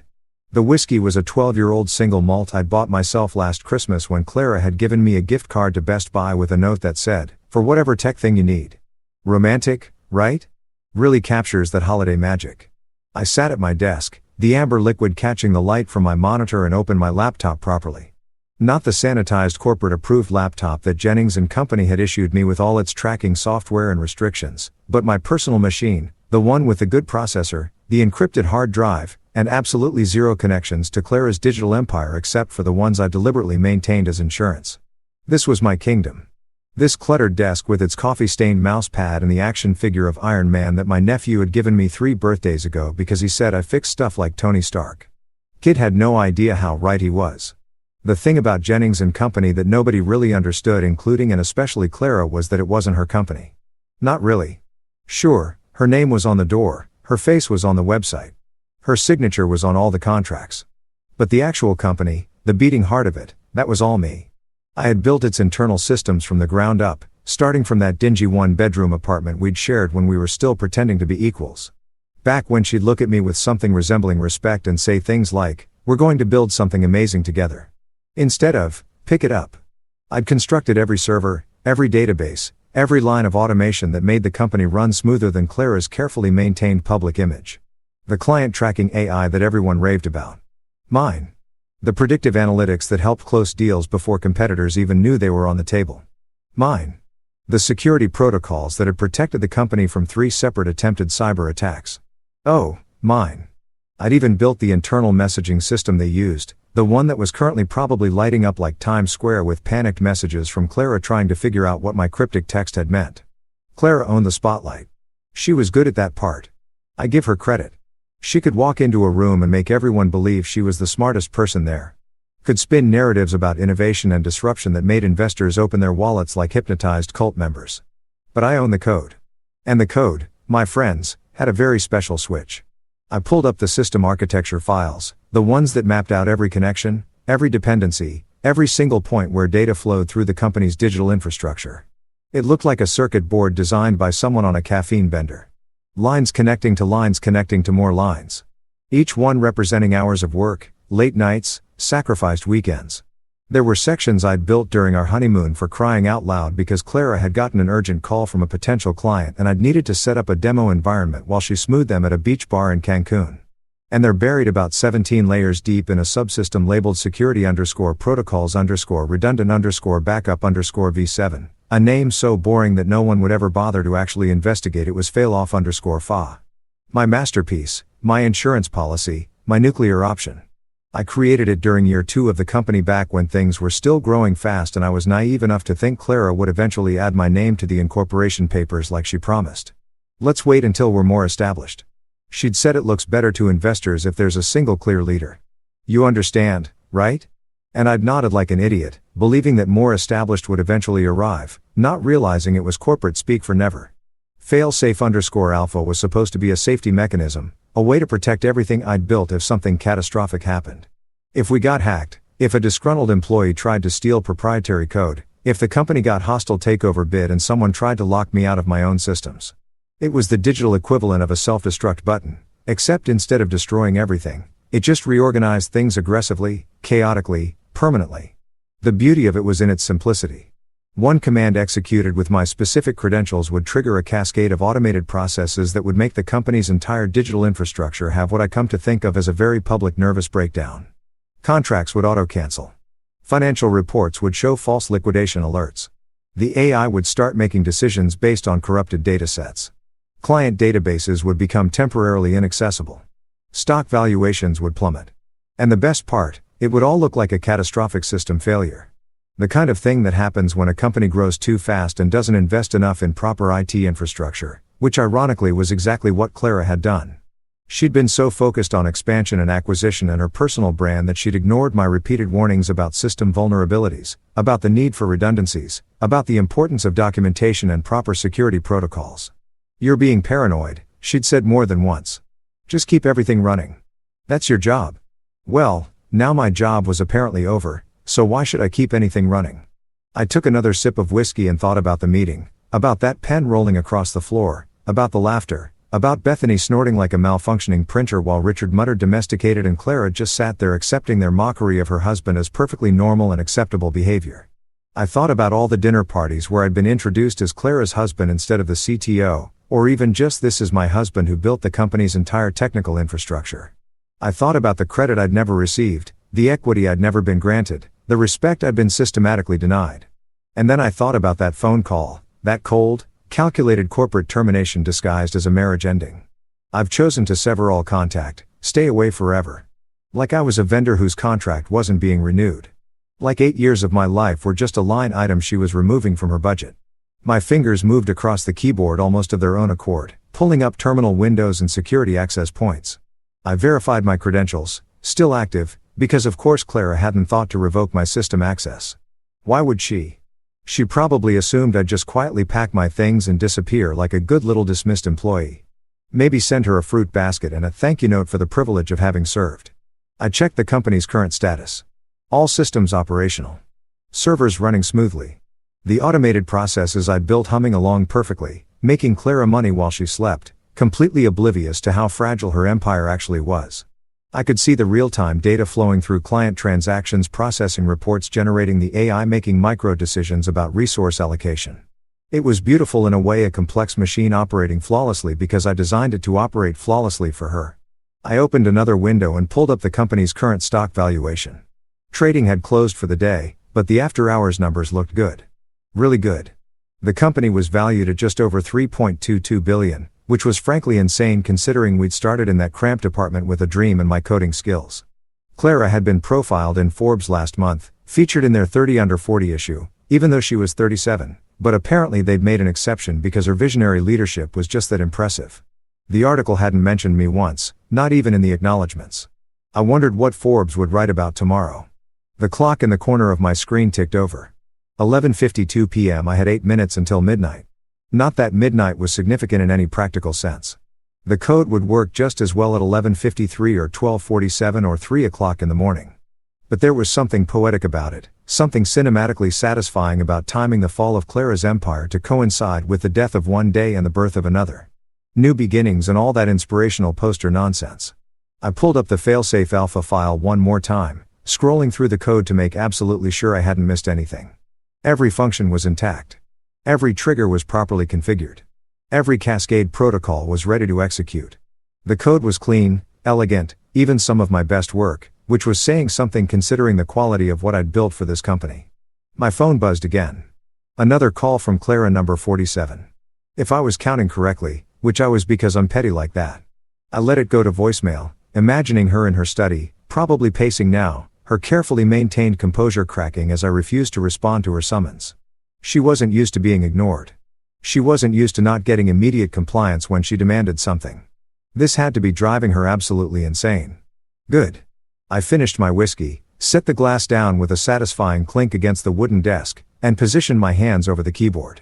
[SPEAKER 1] The whiskey was a 12-year-old single malt I'd bought myself last Christmas when Clara had given me a gift card to Best Buy with a note that said, for whatever tech thing you need. Romantic, right? Really captures that holiday magic. I sat at my desk, the amber liquid catching the light from my monitor and opened my laptop properly. Not the sanitized corporate-approved laptop that Jennings & Company had issued me with all its tracking software and restrictions, but my personal machine, the one with the good processor, the encrypted hard drive, and absolutely zero connections to Clara's digital empire except for the ones I deliberately maintained as insurance. This was my kingdom. This cluttered desk with its coffee-stained mouse pad and the action figure of Iron Man that my nephew had given me 3 birthdays ago because he said I fixed stuff like Tony Stark. Kid had no idea how right he was. The thing about Jennings & Company that nobody really understood, including and especially Clara, was that it wasn't her company. Not really. Sure, her name was on the door, her face was on the website. Her signature was on all the contracts. But the actual company, the beating heart of it, that was all me. I had built its internal systems from the ground up, starting from that dingy 1-bedroom apartment we'd shared when we were still pretending to be equals. Back when she'd look at me with something resembling respect and say things like, "We're going to build something amazing together." Instead of, "Pick it up." I'd constructed every server, every database, every line of automation that made the company run smoother than Clara's carefully maintained public image. The client tracking AI that everyone raved about. Mine. The predictive analytics that helped close deals before competitors even knew they were on the table. Mine. The security protocols that had protected the company from 3 separate attempted cyber attacks. Oh, mine. I'd even built the internal messaging system they used, the one that was currently probably lighting up like Times Square with panicked messages from Clara trying to figure out what my cryptic text had meant. Clara owned the spotlight. She was good at that part. I give her credit. She could walk into a room and make everyone believe she was the smartest person there. Could spin narratives about innovation and disruption that made investors open their wallets like hypnotized cult members. But I own the code. And the code, my friends, had a very special switch. I pulled up the system architecture files, the ones that mapped out every connection, every dependency, every single point where data flowed through the company's digital infrastructure. It looked like a circuit board designed by someone on a caffeine bender. Lines connecting to more lines. Each one representing hours of work, late nights, sacrificed weekends. There were sections I'd built during our honeymoon for crying out loud because Clara had gotten an urgent call from a potential client and I'd needed to set up a demo environment while she smoothed them at a beach bar in Cancun. And they're buried about 17 layers deep in a subsystem labeled security_protocols_redundant_backup_v7. A name so boring that no one would ever bother to actually investigate it was failoff_fa. My masterpiece, my insurance policy, my nuclear option. I created it during year 2 of the company back when things were still growing fast and I was naive enough to think Clara would eventually add my name to the incorporation papers like she promised. Let's wait until we're more established. She'd said it looks better to investors if there's a single clear leader. You understand, right? And I'd nodded like an idiot, believing that more established would eventually arrive, not realizing it was corporate speak for never. Failsafe_alpha was supposed to be a safety mechanism, a way to protect everything I'd built if something catastrophic happened. If we got hacked, if a disgruntled employee tried to steal proprietary code, if the company got hostile takeover bid and someone tried to lock me out of my own systems. It was the digital equivalent of a self-destruct button, except instead of destroying everything, it just reorganized things aggressively, chaotically, permanently. The beauty of it was in its simplicity. One command executed with my specific credentials would trigger a cascade of automated processes that would make the company's entire digital infrastructure have what I come to think of as a very public nervous breakdown. Contracts would auto-cancel. Financial reports would show false liquidation alerts. The AI would start making decisions based on corrupted datasets. Client databases would become temporarily inaccessible. Stock valuations would plummet. And the best part, it would all look like a catastrophic system failure. The kind of thing that happens when a company grows too fast and doesn't invest enough in proper IT infrastructure, which ironically was exactly what Clara had done. She'd been so focused on expansion and acquisition and her personal brand that she'd ignored my repeated warnings about system vulnerabilities, about the need for redundancies, about the importance of documentation and proper security protocols. You're being paranoid, she'd said more than once. Just keep everything running. That's your job. Well, now my job was apparently over, so why should I keep anything running? I took another sip of whiskey and thought about the meeting, about that pen rolling across the floor, about the laughter, about Bethany snorting like a malfunctioning printer while Richard muttered domesticated and Clara just sat there accepting their mockery of her husband as perfectly normal and acceptable behavior. I thought about all the dinner parties where I'd been introduced as Clara's husband instead of the CTO, or even just this is my husband who built the company's entire technical infrastructure. I thought about the credit I'd never received, the equity I'd never been granted, the respect I'd been systematically denied. And then I thought about that phone call, that cold, calculated corporate termination disguised as a marriage ending. I've chosen to sever all contact, stay away forever. Like I was a vendor whose contract wasn't being renewed. Like 8 years of my life were just a line item she was removing from her budget. My fingers moved across the keyboard almost of their own accord, pulling up terminal windows and security access points. I verified my credentials, still active, because of course Clara hadn't thought to revoke my system access. Why would she? She probably assumed I'd just quietly pack my things and disappear like a good little dismissed employee. Maybe send her a fruit basket and a thank you note for the privilege of having served. I checked the company's current status. All systems operational. Servers running smoothly. The automated processes I'd built humming along perfectly, making Clara money while she slept, completely oblivious to how fragile her empire actually was. I could see the real-time data flowing through client transactions, processing reports, generating the AI, making micro decisions about resource allocation. It was beautiful in a way, a complex machine operating flawlessly because I designed it to operate flawlessly for her. I opened another window and pulled up the company's current stock valuation. Trading had closed for the day, but the after-hours numbers looked good. Really good. The company was valued at just over $3.22 billion, which was frankly insane considering we'd started in that cramped apartment with a dream and my coding skills. Clara had been profiled in Forbes last month, featured in their 30 Under 40 issue, even though she was 37, but apparently they'd made an exception because her visionary leadership was just that impressive. The article hadn't mentioned me once, not even in the acknowledgments. I wondered what Forbes would write about tomorrow. The clock in the corner of my screen ticked over. 11:52 p.m. I had 8 minutes until midnight. Not that midnight was significant in any practical sense. The code would work just as well at 11:53 or 12:47 or 3 o'clock in the morning. But there was something poetic about it, something cinematically satisfying about timing the fall of Clara's empire to coincide with the death of one day and the birth of another. New beginnings and all that inspirational poster nonsense. I pulled up the failsafe alpha file one more time, scrolling through the code to make absolutely sure I hadn't missed anything. Every function was intact. Every trigger was properly configured. Every cascade protocol was ready to execute. The code was clean, elegant, even some of my best work, which was saying something considering the quality of what I'd built for this company. My phone buzzed again. Another call from Clara number 47. If I was counting correctly, which I was because I'm petty like that. I let it go to voicemail, imagining her in her study, probably pacing now, her carefully maintained composure cracking as I refused to respond to her summons. She wasn't used to being ignored. She wasn't used to not getting immediate compliance when she demanded something. This had to be driving her absolutely insane. Good. I finished my whiskey, set the glass down with a satisfying clink against the wooden desk, and positioned my hands over the keyboard.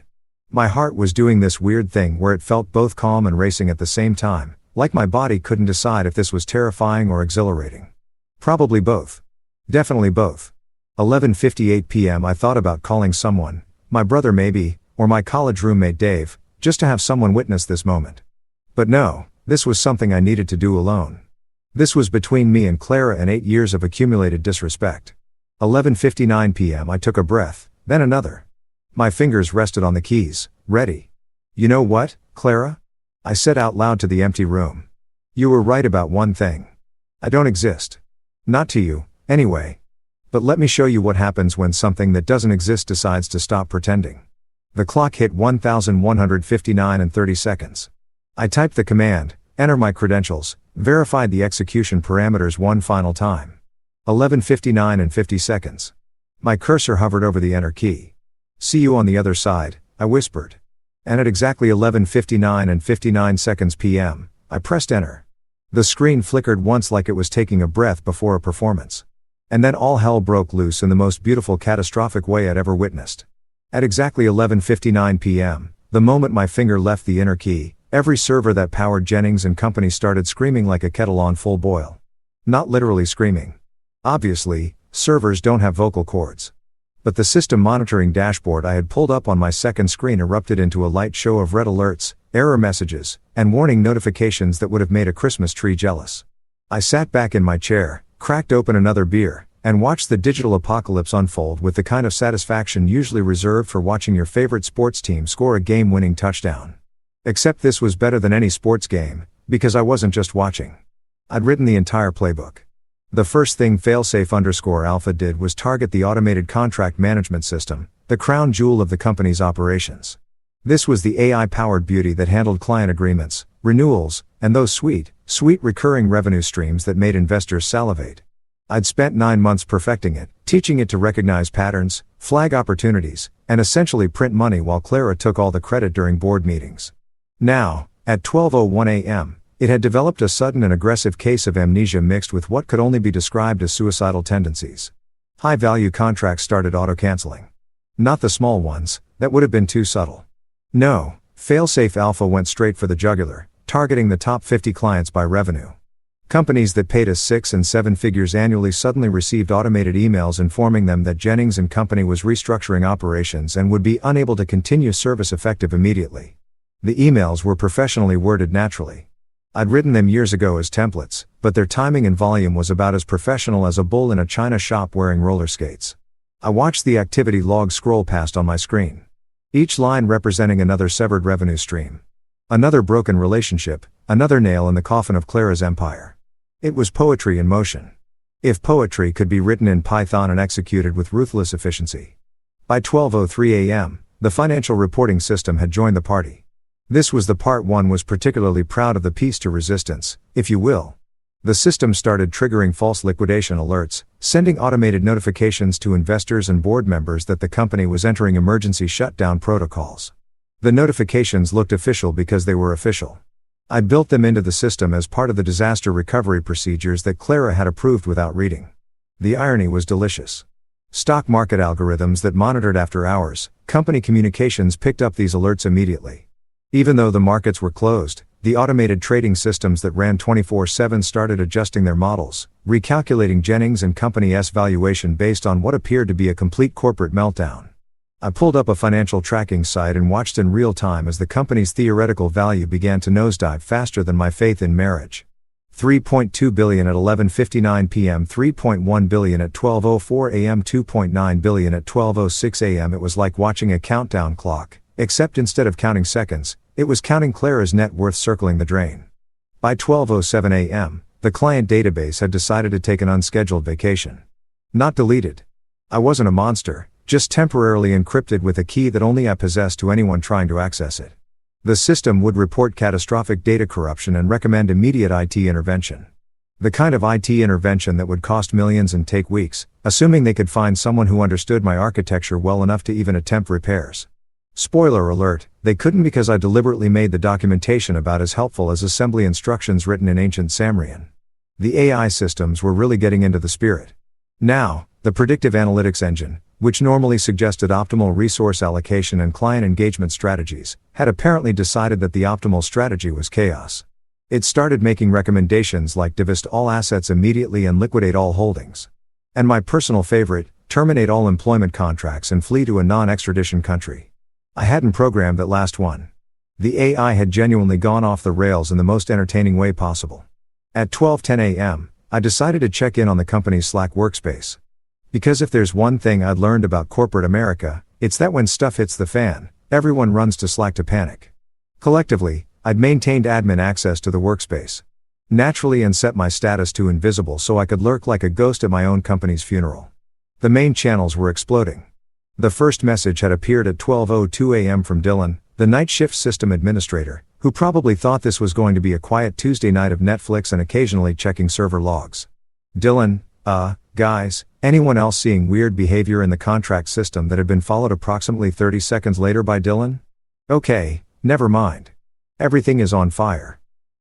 [SPEAKER 1] My heart was doing this weird thing where it felt both calm and racing at the same time, like my body couldn't decide if this was terrifying or exhilarating. Probably both. Definitely both. 11:58 p.m. I thought about calling someone, my brother maybe, or my college roommate Dave, just to have someone witness this moment. But no, this was something I needed to do alone. This was between me and Clara and 8 years of accumulated disrespect. 11:59 p.m. I took a breath, then another. My fingers rested on the keys, ready. You know what, Clara? I said out loud to the empty room. You were right about one thing. I don't exist. Not to you, anyway. But let me show you what happens when something that doesn't exist decides to stop pretending. The clock hit 1159 and 30 seconds. I typed the command, enter my credentials, verified the execution parameters one final time. 11:59 and 50 seconds. My cursor hovered over the enter key. See you on the other side, I whispered. And at exactly 11:59 and 59 seconds p.m., I pressed enter. The screen flickered once like it was taking a breath before a performance. And then all hell broke loose in the most beautiful catastrophic way I'd ever witnessed. At exactly 11:59 p.m., the moment my finger left the enter key, every server that powered Jennings and Company started screaming like a kettle on full boil. Not literally screaming. Obviously, servers don't have vocal cords. But the system monitoring dashboard I had pulled up on my second screen erupted into a light show of red alerts, error messages, and warning notifications that would have made a Christmas tree jealous. I sat back in my chair, cracked open another beer, and watched the digital apocalypse unfold with the kind of satisfaction usually reserved for watching your favorite sports team score a game-winning touchdown. Except this was better than any sports game, because I wasn't just watching. I'd written the entire playbook. The first thing failsafe_alpha did was target the automated contract management system, the crown jewel of the company's operations. This was the AI-powered beauty that handled client agreements, renewals, and those sweet recurring revenue streams that made investors salivate. I'd spent 9 months perfecting it, teaching it to recognize patterns, flag opportunities, and essentially print money while Clara took all the credit during board meetings. Now, at 12:01 a.m., it had developed a sudden and aggressive case of amnesia mixed with what could only be described as suicidal tendencies. High-value contracts started auto-canceling. Not the small ones, that would have been too subtle. No, Failsafe Alpha went straight for the jugular, targeting the top 50 clients by revenue. Companies that paid us 6 and 7 figures annually suddenly received automated emails informing them that Jennings and Company was restructuring operations and would be unable to continue service effective immediately. The emails were professionally worded naturally. I'd written them years ago as templates, but their timing and volume was about as professional as a bull in a china shop wearing roller skates. I watched the activity log scroll past on my screen. Each line representing another severed revenue stream. Another broken relationship, another nail in the coffin of Clara's empire. It was poetry in motion. If poetry could be written in Python and executed with ruthless efficiency. By 12:03 a.m., the financial reporting system had joined the party. This was the part one was particularly proud of the piece to resistance, if you will. The system started triggering false liquidation alerts, sending automated notifications to investors and board members that the company was entering emergency shutdown protocols. The notifications looked official because they were official. I built them into the system as part of the disaster recovery procedures that Clara had approved without reading. The irony was delicious. Stock market algorithms that monitored after hours, company communications picked up these alerts immediately. Even though the markets were closed, the automated trading systems that ran 24/7 started adjusting their models, recalculating Jennings and Company's valuation based on what appeared to be a complete corporate meltdown. I pulled up a financial tracking site and watched in real time as the company's theoretical value began to nosedive faster than my faith in marriage. 3.2 billion at 11:59 p.m., 3.1 billion at 12:04 a.m., 2.9 billion at 12:06 a.m. It was like watching a countdown clock, except instead of counting seconds, it was counting Clara's net worth circling the drain. By 12:07 a.m., the client database had decided to take an unscheduled vacation. Not deleted. I wasn't a monster, just temporarily encrypted with a key that only I possessed to anyone trying to access it. The system would report catastrophic data corruption and recommend immediate IT intervention. The kind of IT intervention that would cost millions and take weeks, assuming they could find someone who understood my architecture well enough to even attempt repairs. Spoiler alert, they couldn't because I deliberately made the documentation about as helpful as assembly instructions written in ancient Samrian. The AI systems were really getting into the spirit. Now, the predictive analytics engine, which normally suggested optimal resource allocation and client engagement strategies, had apparently decided that the optimal strategy was chaos. It started making recommendations like divest all assets immediately and liquidate all holdings. And my personal favorite, terminate all employment contracts and flee to a non-extradition country. I hadn't programmed that last one. The AI had genuinely gone off the rails in the most entertaining way possible. At 12:10 a.m., I decided to check in on the company's Slack workspace. Because if there's one thing I'd learned about corporate America, it's that when stuff hits the fan, everyone runs to Slack to panic. Collectively, I'd maintained admin access to the workspace. Naturally, and set my status to invisible so I could lurk like a ghost at my own company's funeral. The main channels were exploding. The first message had appeared at 12:02 a.m. from Dylan, the night shift system administrator, who probably thought this was going to be a quiet Tuesday night of Netflix and occasionally checking server logs. Dylan, guys, anyone else seeing weird behavior in the contract system that had been followed approximately 30 seconds later by Dylan? Okay, never mind. Everything is on fire.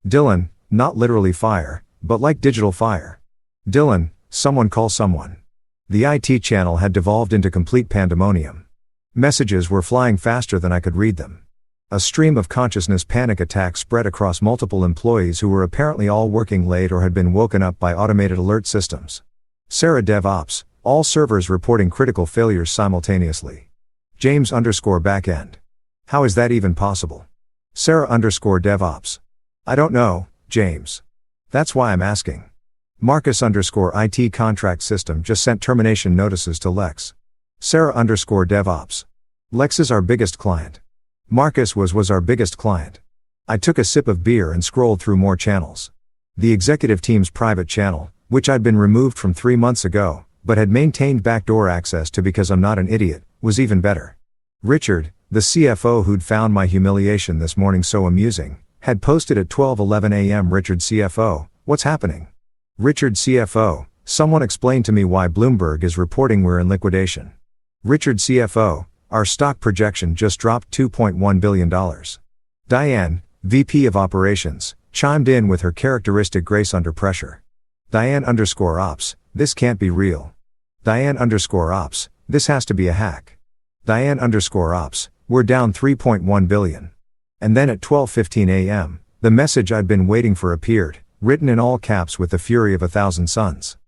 [SPEAKER 1] Dylan, not literally fire, but like digital fire. Dylan, someone call someone. The IT channel had devolved into complete pandemonium. Messages were flying faster than I could read them. A stream of consciousness panic attacks spread across multiple employees who were apparently all working late or had been woken up by automated alert systems. Sarah DevOps, all servers reporting critical failures simultaneously. James _backend. How is that even possible? Sarah _DevOps. I don't know, James. That's why I'm asking. Marcus _IT contract system just sent termination notices to Lex. Sarah _DevOps. Lex is our biggest client. Marcus was our biggest client. I took a sip of beer and scrolled through more channels. The executive team's private channel, which I'd been removed from 3 months ago, but had maintained backdoor access to because I'm not an idiot, was even better. Richard, the CFO who'd found my humiliation this morning so amusing, had posted at 12:11 a.m. Richard CFO, what's happening? Richard CFO, someone explain to me why Bloomberg is reporting we're in liquidation. Richard CFO, our stock projection just dropped $2.1 billion. Diane, VP of Operations, chimed in with her characteristic grace under pressure. Diane _ops, this can't be real. Diane _ops, this has to be a hack. Diane _ops, we're down $3.1 billion. And then at 12:15 a.m., the message I'd been waiting for appeared, written in all caps with the fury of 1,000 suns.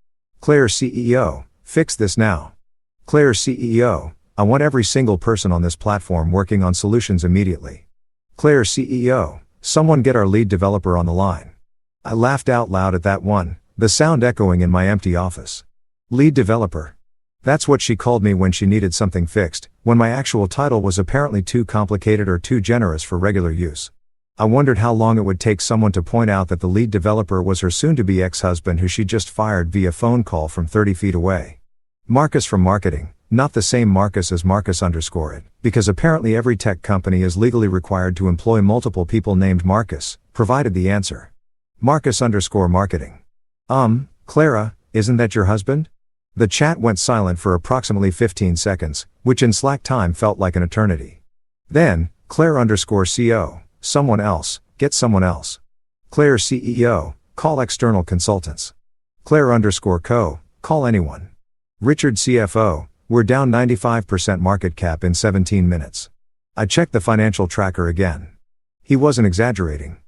[SPEAKER 1] Claire CEO, fix this now. Claire CEO, I want every single person on this platform working on solutions immediately. Claire CEO, someone get our lead developer on the line. I laughed out loud at that one, the sound echoing in my empty office. Lead developer. That's what she called me when she needed something fixed, when my actual title was apparently too complicated or too generous for regular use. I wondered how long it would take someone to point out that the lead developer was her soon-to-be ex-husband who she just fired via phone call from 30 feet away. Marcus from marketing, not the same Marcus as Marcus_it, because apparently every tech company is legally required to employ multiple people named Marcus, provided the answer. Marcus_marketing. Clara, isn't that your husband? The chat went silent for approximately 15 seconds, which in Slack time felt like an eternity. Then, Claire_CO, someone else, get someone else. Claire CEO, call external consultants. Claire_co, call anyone. Richard CFO, we're down 95% market cap in 17 minutes. I checked the financial tracker again. He wasn't exaggerating.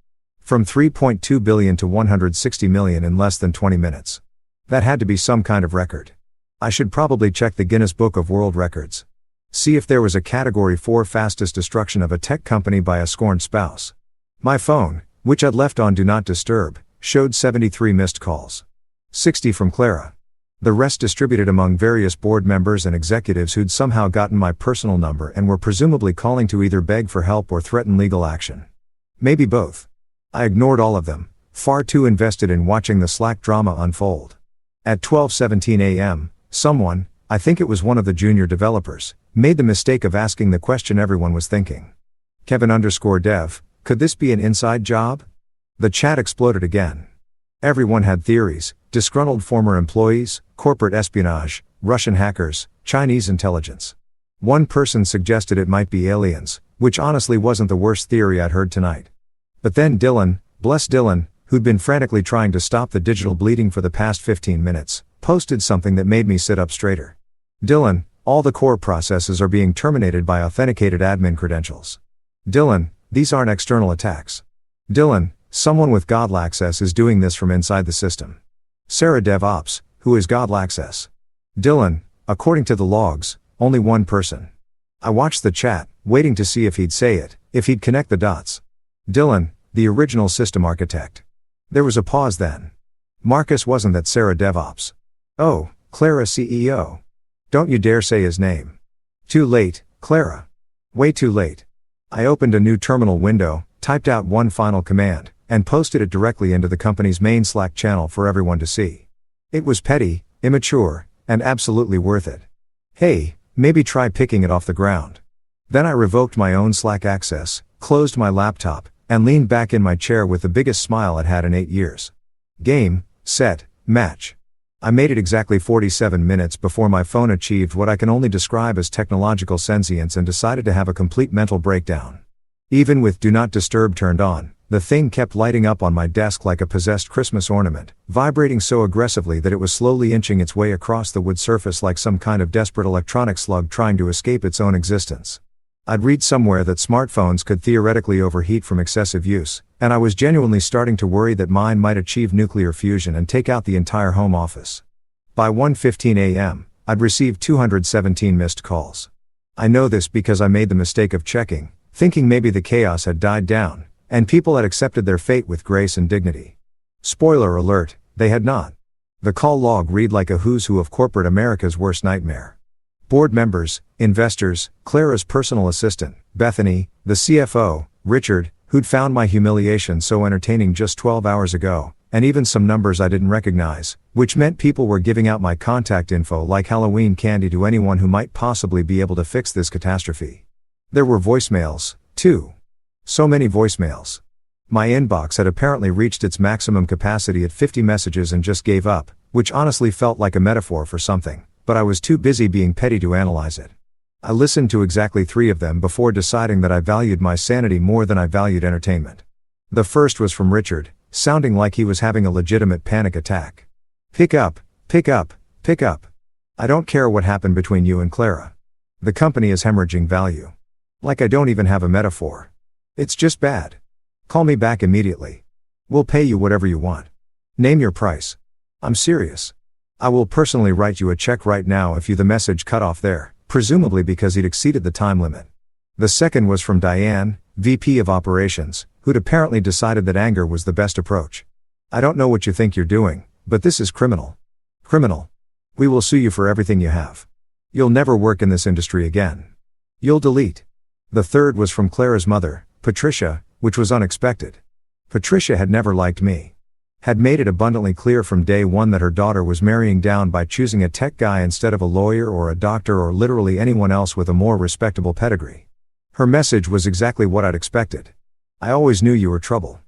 [SPEAKER 1] From 3.2 billion to 160 million in less than 20 minutes. That had to be some kind of record. I should probably check the Guinness Book of World Records. See if there was a category 4 fastest destruction of a tech company by a scorned spouse. My phone, which I'd left on Do Not Disturb, showed 73 missed calls. 60 from Clara. The rest distributed among various board members and executives who'd somehow gotten my personal number and were presumably calling to either beg for help or threaten legal action. Maybe both. I ignored all of them, far too invested in watching the Slack drama unfold. At 12:17 a.m., someone, I think it was one of the junior developers, made the mistake of asking the question everyone was thinking. Kevin_dev, could this be an inside job? The chat exploded again. Everyone had theories: disgruntled former employees, corporate espionage, Russian hackers, Chinese intelligence. One person suggested it might be aliens, which honestly wasn't the worst theory I'd heard tonight. But then Dylan, bless Dylan, who'd been frantically trying to stop the digital bleeding for the past 15 minutes, posted something that made me sit up straighter. Dylan, all the core processes are being terminated by authenticated admin credentials. Dylan, these aren't external attacks. Dylan, someone with godl access is doing this from inside the system. Sarah DevOps, who is godl access? Dylan, according to the logs, only one person. I watched the chat, waiting to see if he'd say it, if he'd connect the dots. Dylan, the original system architect. There was a pause then. Marcus wasn't that Sarah DevOps. Oh, Clara CEO. Don't you dare say his name. Too late, Clara. Way too late. I opened a new terminal window, typed out one final command, and posted it directly into the company's main Slack channel for everyone to see. It was petty, immature, and absolutely worth it. Hey, maybe try picking it off the ground. Then I revoked my own Slack access, closed my laptop, and leaned back in my chair with the biggest smile I'd had in 8 years. Game, set, match. I made it exactly 47 minutes before my phone achieved what I can only describe as technological sentience and decided to have a complete mental breakdown. Even with Do Not Disturb turned on, the thing kept lighting up on my desk like a possessed Christmas ornament, vibrating so aggressively that it was slowly inching its way across the wood surface like some kind of desperate electronic slug trying to escape its own existence. I'd read somewhere that smartphones could theoretically overheat from excessive use, and I was genuinely starting to worry that mine might achieve nuclear fusion and take out the entire home office. By 1:15 a.m., I'd received 217 missed calls. I know this because I made the mistake of checking, thinking maybe the chaos had died down, and people had accepted their fate with grace and dignity. Spoiler alert, they had not. The call log read like a who's who of corporate America's worst nightmare. Board members, investors, Clara's personal assistant, Bethany, the CFO, Richard, who'd found my humiliation so entertaining just 12 hours ago, and even some numbers I didn't recognize, which meant people were giving out my contact info like Halloween candy to anyone who might possibly be able to fix this catastrophe. There were voicemails, too. So many voicemails. My inbox had apparently reached its maximum capacity at 50 messages and just gave up, which honestly felt like a metaphor for something, but I was too busy being petty to analyze it. I listened to exactly 3 of them before deciding that I valued my sanity more than I valued entertainment. The first was from Richard, sounding like he was having a legitimate panic attack. Pick up, pick up, pick up. I don't care what happened between you and Clara. The company is hemorrhaging value. Like I don't even have a metaphor. It's just bad. Call me back immediately. We'll pay you whatever you want. Name your price. I'm serious. I will personally write you a check right now if you. The message cut off there, presumably because he'd exceeded the time limit. The second was from Diane, VP of Operations, who'd apparently decided that anger was the best approach. I don't know what you think you're doing, but this is criminal. Criminal. We will sue you for everything you have. You'll never work in this industry again. You'll delete. The third was from Clara's mother, Patricia, which was unexpected. Patricia had never liked me. Had made it abundantly clear from day one that her daughter was marrying down by choosing a tech guy instead of a lawyer or a doctor or literally anyone else with a more respectable pedigree. Her message was exactly what I'd expected. I always knew you were trouble.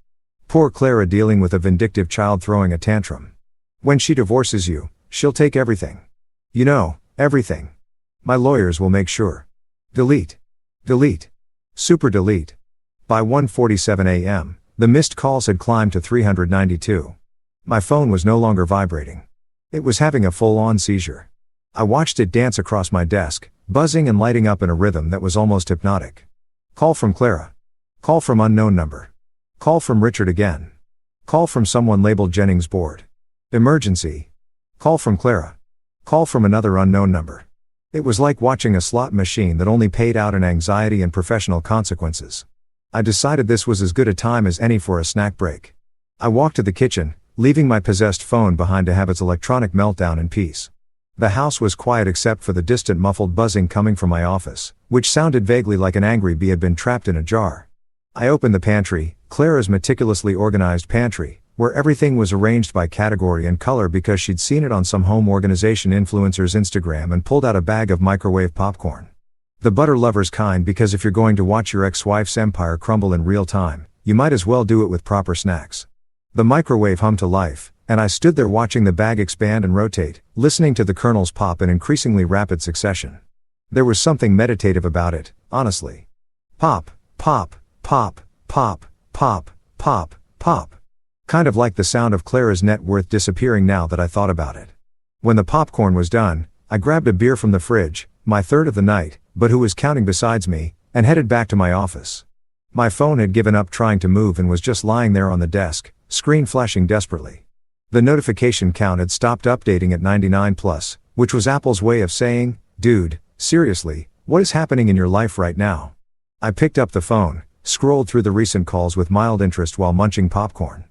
[SPEAKER 1] Poor Clara dealing with a vindictive child throwing a tantrum. When she divorces you, she'll take everything. You know, everything. My lawyers will make sure. Delete. Delete. Super delete. By 1:47 a.m., the missed calls had climbed to 392. My phone was no longer vibrating. It was having a full-on seizure. I watched it dance across my desk, buzzing and lighting up in a rhythm that was almost hypnotic. Call from Clara. Call from unknown number. Call from Richard again. Call from someone labeled Jennings board. Emergency. Call from Clara. Call from another unknown number. It was like watching a slot machine that only paid out in anxiety and professional consequences. I decided this was as good a time as any for a snack break. I walked to the kitchen, leaving my possessed phone behind to have its electronic meltdown in peace. The house was quiet except for the distant muffled buzzing coming from my office, which sounded vaguely like an angry bee had been trapped in a jar. I opened the pantry, Clara's meticulously organized pantry, where everything was arranged by category and color because she'd seen it on some home organization influencer's Instagram, and pulled out a bag of microwave popcorn. The butter lover's kind, because if you're going to watch your ex-wife's empire crumble in real time, you might as well do it with proper snacks. The microwave hummed to life, and I stood there watching the bag expand and rotate, listening to the kernels pop in increasingly rapid succession. There was something meditative about it, honestly. Pop, pop, pop, pop, pop, pop, pop. Kind of like the sound of Clara's net worth disappearing now that I thought about it. When the popcorn was done, I grabbed a beer from the fridge, my third of the night, but who was counting besides me, and headed back to my office. My phone had given up trying to move and was just lying there on the desk, screen flashing desperately. The notification count had stopped updating at 99+, which was Apple's way of saying, dude, seriously, what is happening in your life right now? I picked up the phone, scrolled through the recent calls with mild interest while munching popcorn.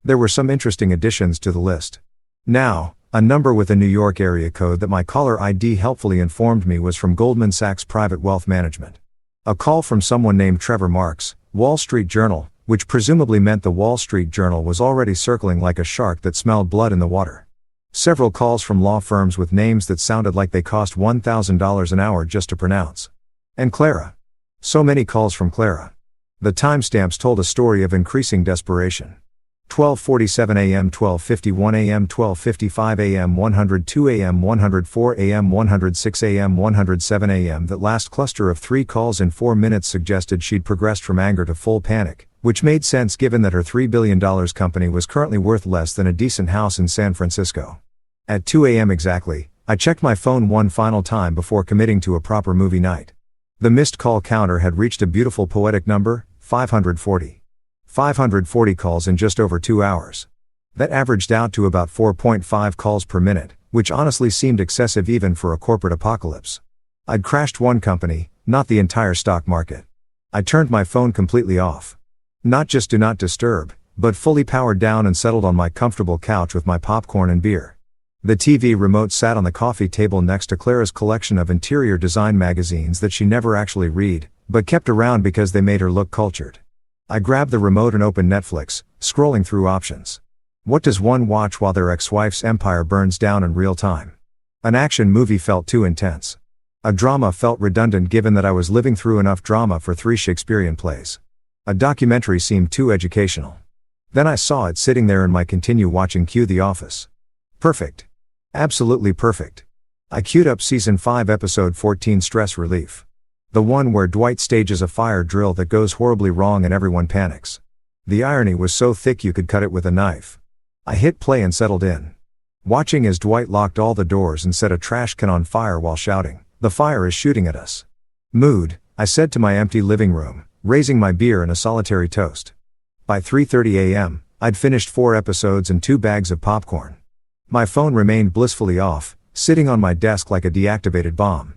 [SPEAKER 1] There were some interesting additions to the list. Now, a number with a New York area code that my caller ID helpfully informed me was from Goldman Sachs Private Wealth Management. A call from someone named Trevor Marks, Wall Street Journal, which presumably meant the Wall Street Journal was already circling like a shark that smelled blood in the water. Several calls from law firms with names that sounded like they cost $1,000 an hour just to pronounce. And Clara. So many calls from Clara. The timestamps told a story of increasing desperation. 12:47 a.m., 12:51 a.m., 12:55 a.m., 102 a.m., 104 a.m., 106 a.m., 107 a.m. That last cluster of 3 calls in 4 minutes suggested she'd progressed from anger to full panic, which made sense given that her $3 billion company was currently worth less than a decent house in San Francisco. At 2 a.m. exactly, I checked my phone one final time before committing to a proper movie night. The missed call counter had reached a beautiful poetic number, 540. 540 calls in just over 2 hours. That averaged out to about 4.5 calls per minute, which honestly seemed excessive even for a corporate apocalypse. I'd crashed one company, not the entire stock market. I turned my phone completely off. Not just do not disturb, but fully powered down and settled on my comfortable couch with my popcorn and beer. The TV remote sat on the coffee table next to Clara's collection of interior design magazines that she never actually read, but kept around because they made her look cultured. I grabbed the remote and opened Netflix, scrolling through options. What does one watch while their ex-wife's empire burns down in real time? An action movie felt too intense. A drama felt redundant given that I was living through enough drama for 3 Shakespearean plays. A documentary seemed too educational. Then I saw it sitting there in my continue watching queue, The Office. Perfect. Absolutely perfect. I queued up Season 5 Episode 14, Stress Relief. The one where Dwight stages a fire drill that goes horribly wrong and everyone panics. The irony was so thick you could cut it with a knife. I hit play and settled in. Watching as Dwight locked all the doors and set a trash can on fire while shouting, "The fire is shooting at us." Mood, I said to my empty living room, raising my beer and a solitary toast. By 3:30 a.m., I'd finished 4 episodes and 2 bags of popcorn. My phone remained blissfully off, sitting on my desk like a deactivated bomb.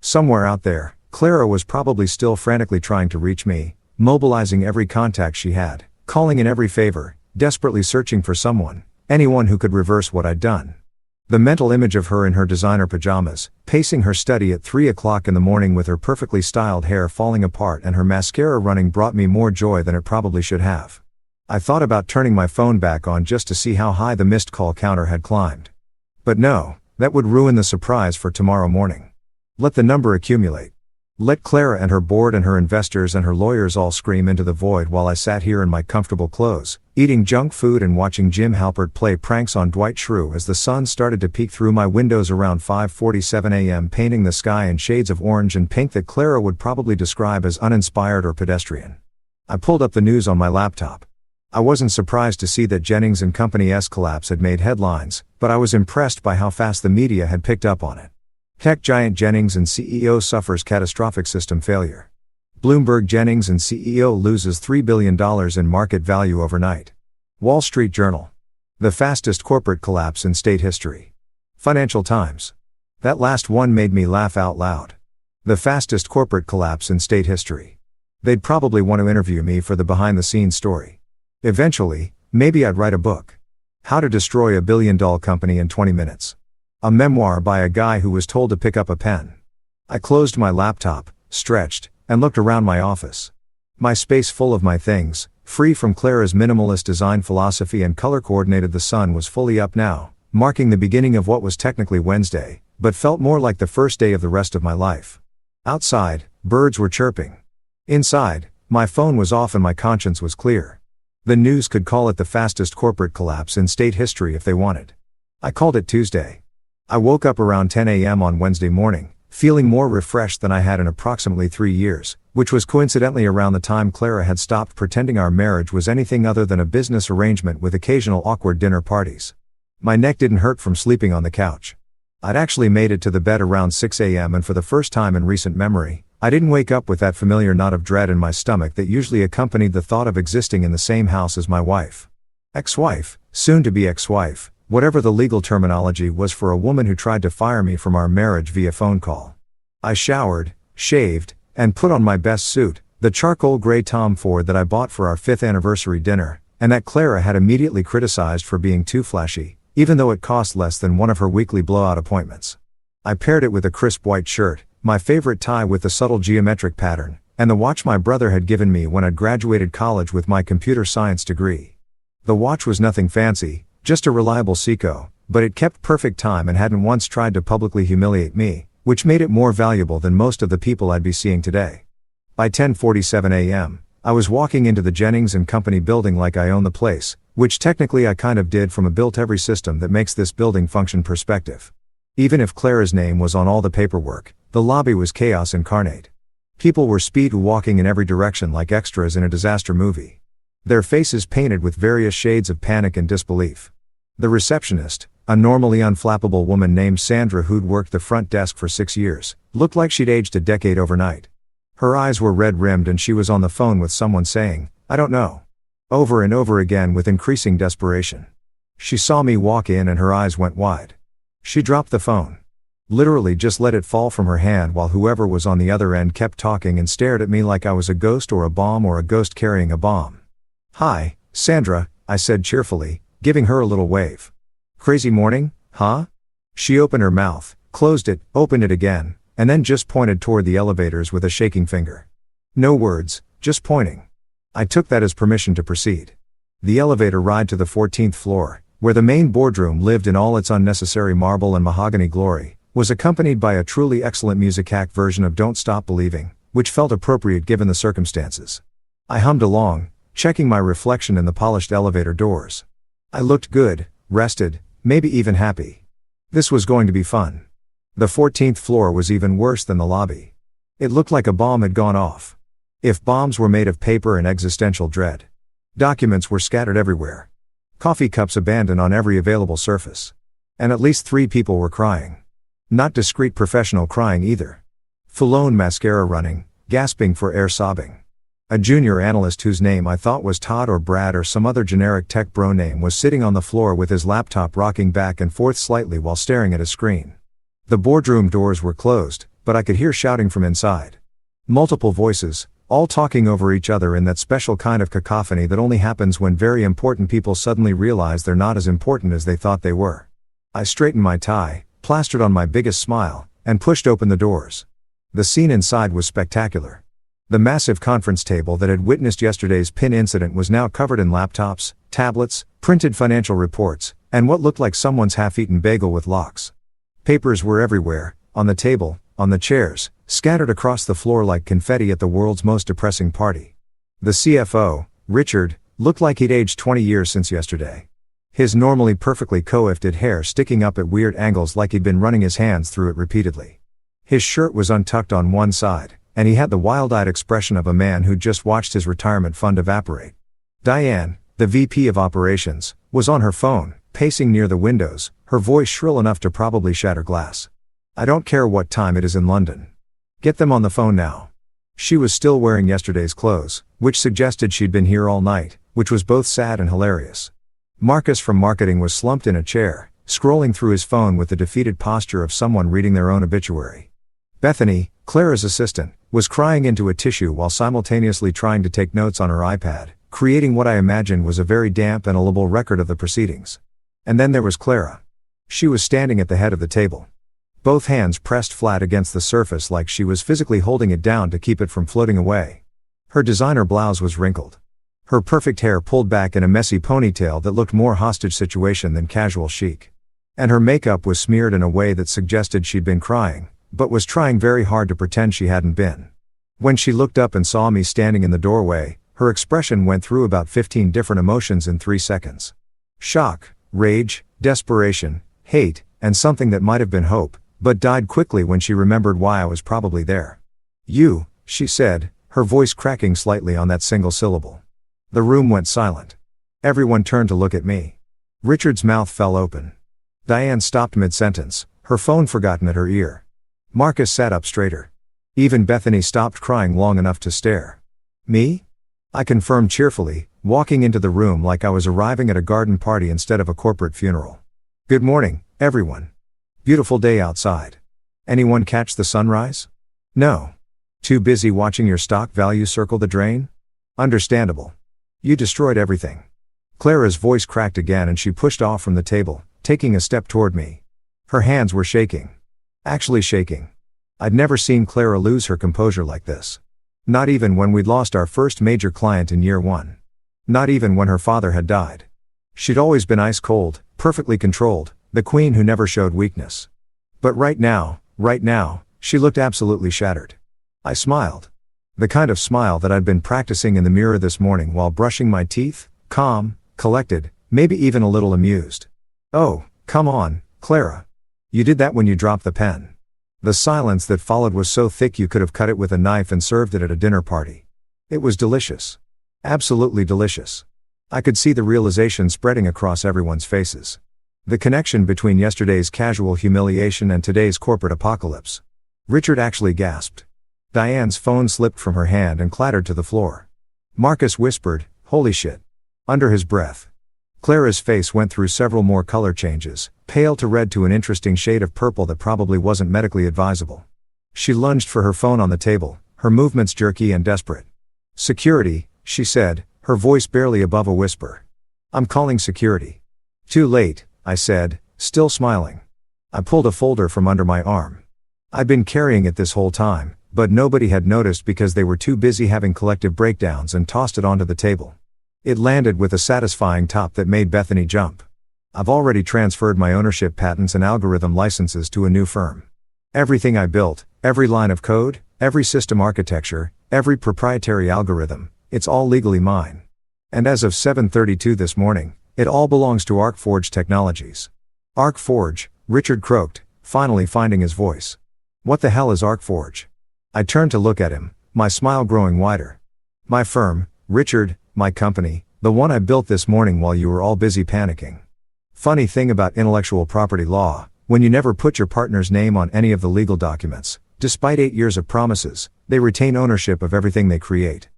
[SPEAKER 1] Somewhere out there, Clara was probably still frantically trying to reach me, mobilizing every contact she had, calling in every favor, desperately searching for someone, anyone who could reverse what I'd done. The mental image of her in her designer pajamas, pacing her study at 3 o'clock in the morning with her perfectly styled hair falling apart and her mascara running brought me more joy than it probably should have. I thought about turning my phone back on just to see how high the missed call counter had climbed. But no, that would ruin the surprise for tomorrow morning. Let the number accumulate. Let Clara and her board and her investors and her lawyers all scream into the void while I sat here in my comfortable clothes, eating junk food and watching Jim Halpert play pranks on Dwight Schrute as the sun started to peek through my windows around 5:47 a.m., painting the sky in shades of orange and pink that Clara would probably describe as uninspired or pedestrian. I pulled up the news on my laptop. I wasn't surprised to see that Jennings and Company's collapse had made headlines, but I was impressed by how fast the media had picked up on it. Tech giant Jennings and CEO suffers catastrophic system failure. Bloomberg: Jennings and CEO loses $3 billion in market value overnight. Wall Street Journal: the fastest corporate collapse in state history. Financial Times: that last one made me laugh out loud. The fastest corporate collapse in state history. They'd probably want to interview me for the behind-the-scenes story. Eventually, maybe I'd write a book. How to Destroy a Billion-Dollar Company in 20 Minutes. A memoir by a guy who was told to pick up a pen. I closed my laptop, stretched, and looked around my office. My space full of my things, free from Clara's minimalist design philosophy and color-coordinated. The sun was fully up now, marking the beginning of what was technically Wednesday, but felt more like the first day of the rest of my life. Outside, birds were chirping. Inside, my phone was off and my conscience was clear. The news could call it the fastest corporate collapse in state history if they wanted. I called it Tuesday. I woke up around 10 a.m. on Wednesday morning, feeling more refreshed than I had in approximately 3 years, which was coincidentally around the time Clara had stopped pretending our marriage was anything other than a business arrangement with occasional awkward dinner parties. My neck didn't hurt from sleeping on the couch. I'd actually made it to the bed around 6 a.m. and for the first time in recent memory, I didn't wake up with that familiar knot of dread in my stomach that usually accompanied the thought of existing in the same house as my wife. Ex-wife, soon to be ex-wife, whatever the legal terminology was for a woman who tried to fire me from our marriage via phone call. I showered, shaved, and put on my best suit, the charcoal gray Tom Ford that I bought for our 5th anniversary dinner, and that Clara had immediately criticized for being too flashy, even though it cost less than one of her weekly blowout appointments. I paired it with a crisp white shirt, my favorite tie with the subtle geometric pattern, and the watch my brother had given me when I'd graduated college with my computer science degree. The watch was nothing fancy, just a reliable Seiko, but it kept perfect time and hadn't once tried to publicly humiliate me, which made it more valuable than most of the people I'd be seeing today. By 10:47 a.m., I was walking into the Jennings and Company building like I owned the place, which technically I kind of did from a built-every system that makes this building function perspective. Even if Clara's name was on all the paperwork, the lobby was chaos incarnate. People were speed walking in every direction like extras in a disaster movie. Their faces painted with various shades of panic and disbelief. The receptionist, a normally unflappable woman named Sandra who'd worked the front desk for 6 years, looked like she'd aged a decade overnight. Her eyes were red-rimmed and she was on the phone with someone saying, "I don't know," over and over again with increasing desperation. She saw me walk in and her eyes went wide. She dropped the phone. Literally just let it fall from her hand while whoever was on the other end kept talking and stared at me like I was a ghost or a ghost carrying a bomb. "Hi, Sandra," I said cheerfully, giving her a little wave. "Crazy morning, huh?" She opened her mouth, closed it, opened it again, and then just pointed toward the elevators with a shaking finger. No words, just pointing. I took that as permission to proceed. The elevator ride to the 14th floor, where the main boardroom lived in all its unnecessary marble and mahogany glory, was accompanied by a truly excellent music hack version of Don't Stop Believing, which felt appropriate given the circumstances. I hummed along, checking my reflection in the polished elevator doors. I looked good, rested, maybe even happy. This was going to be fun. The 14th floor was even worse than the lobby. It looked like a bomb had gone off. If bombs were made of paper and existential dread. Documents were scattered everywhere. Coffee cups abandoned on every available surface. And at least 3 people were crying. Not discreet professional crying either. Full-on mascara running, gasping for air, sobbing. A junior analyst whose name I thought was Todd or Brad or some other generic tech bro name was sitting on the floor with his laptop rocking back and forth slightly while staring at a screen. The boardroom doors were closed, but I could hear shouting from inside. Multiple voices, all talking over each other in that special kind of cacophony that only happens when very important people suddenly realize they're not as important as they thought they were. I straightened my tie, plastered on my biggest smile, and pushed open the doors. The scene inside was spectacular. The massive conference table that had witnessed yesterday's pin incident was now covered in laptops, tablets, printed financial reports, and what looked like someone's half-eaten bagel with locks. Papers were everywhere, on the table, on the chairs, scattered across the floor like confetti at the world's most depressing party. The CFO, Richard, looked like he'd aged 20 years since yesterday. His normally perfectly coiffed hair sticking up at weird angles like he'd been running his hands through it repeatedly. His shirt was untucked on one side, and he had the wild-eyed expression of a man who'd just watched his retirement fund evaporate. Diane, the VP of Operations, was on her phone, pacing near the windows, her voice shrill enough to probably shatter glass. "I don't care what time it is in London. Get them on the phone now." She was still wearing yesterday's clothes, which suggested she'd been here all night, which was both sad and hilarious. Marcus from marketing was slumped in a chair, scrolling through his phone with the defeated posture of someone reading their own obituary. Bethany, Clara's assistant, was crying into a tissue while simultaneously trying to take notes on her iPad, creating what I imagined was a very damp and legible record of the proceedings. And then there was Clara. She was standing at the head of the table. Both hands pressed flat against the surface like she was physically holding it down to keep it from floating away. Her designer blouse was wrinkled. Her perfect hair pulled back in a messy ponytail that looked more hostage situation than casual chic. And her makeup was smeared in a way that suggested she'd been crying, but was trying very hard to pretend she hadn't been. When she looked up and saw me standing in the doorway, her expression went through about 15 different emotions in 3 seconds. Shock, rage, desperation, hate, and something that might have been hope, but died quickly when she remembered why I was probably there. "You," she said, her voice cracking slightly on that single syllable. The room went silent. Everyone turned to look at me. Richard's mouth fell open. Diane stopped mid-sentence, her phone forgotten at her ear. Marcus sat up straighter. Even Bethany stopped crying long enough to stare. "Me?" I confirmed cheerfully, walking into the room like I was arriving at a garden party instead of a corporate funeral. "Good morning, everyone. Beautiful day outside. Anyone catch the sunrise? No. Too busy watching your stock value circle the drain? Understandable. You destroyed everything." Clara's voice cracked again and she pushed off from the table, taking a step toward me. Her hands were shaking. Actually shaking. I'd never seen Clara lose her composure like this. Not even when we'd lost our first major client in year 1. Not even when her father had died. She'd always been ice cold, perfectly controlled, the queen who never showed weakness. But right now, she looked absolutely shattered. I smiled. The kind of smile that I'd been practicing in the mirror this morning while brushing my teeth, calm, collected, maybe even a little amused. "Oh, come on, Clara. You did that when you dropped the pen." The silence that followed was so thick you could have cut it with a knife and served it at a dinner party. It was delicious. Absolutely delicious. I could see the realization spreading across everyone's faces. The connection between yesterday's casual humiliation and today's corporate apocalypse. Richard actually gasped. Diane's phone slipped from her hand and clattered to the floor. Marcus whispered, "Holy shit," under his breath. Clara's face went through several more color changes, pale to red to an interesting shade of purple that probably wasn't medically advisable. She lunged for her phone on the table, her movements jerky and desperate. "Security," she said, her voice barely above a whisper. "I'm calling security." "Too late," I said, still smiling. I pulled a folder from under my arm. I'd been carrying it this whole time, but nobody had noticed because they were too busy having collective breakdowns and tossed it onto the table. It landed with a satisfying top that made Bethany jump. I've already transferred my ownership patents and algorithm licenses to a new firm. Everything I built, every line of code, every system architecture, every proprietary algorithm, it's all legally mine. And as of 7:32 this morning, it all belongs to ArcForge Technologies. ArcForge, Richard croaked, finally finding his voice. "What the hell is ArcForge?" I turned to look at him, my smile growing wider. "My firm, Richard, my company, the one I built this morning while you were all busy panicking." Funny thing about intellectual property law, when you never put your partner's name on any of the legal documents, despite 8 years of promises, they retain ownership of everything they create.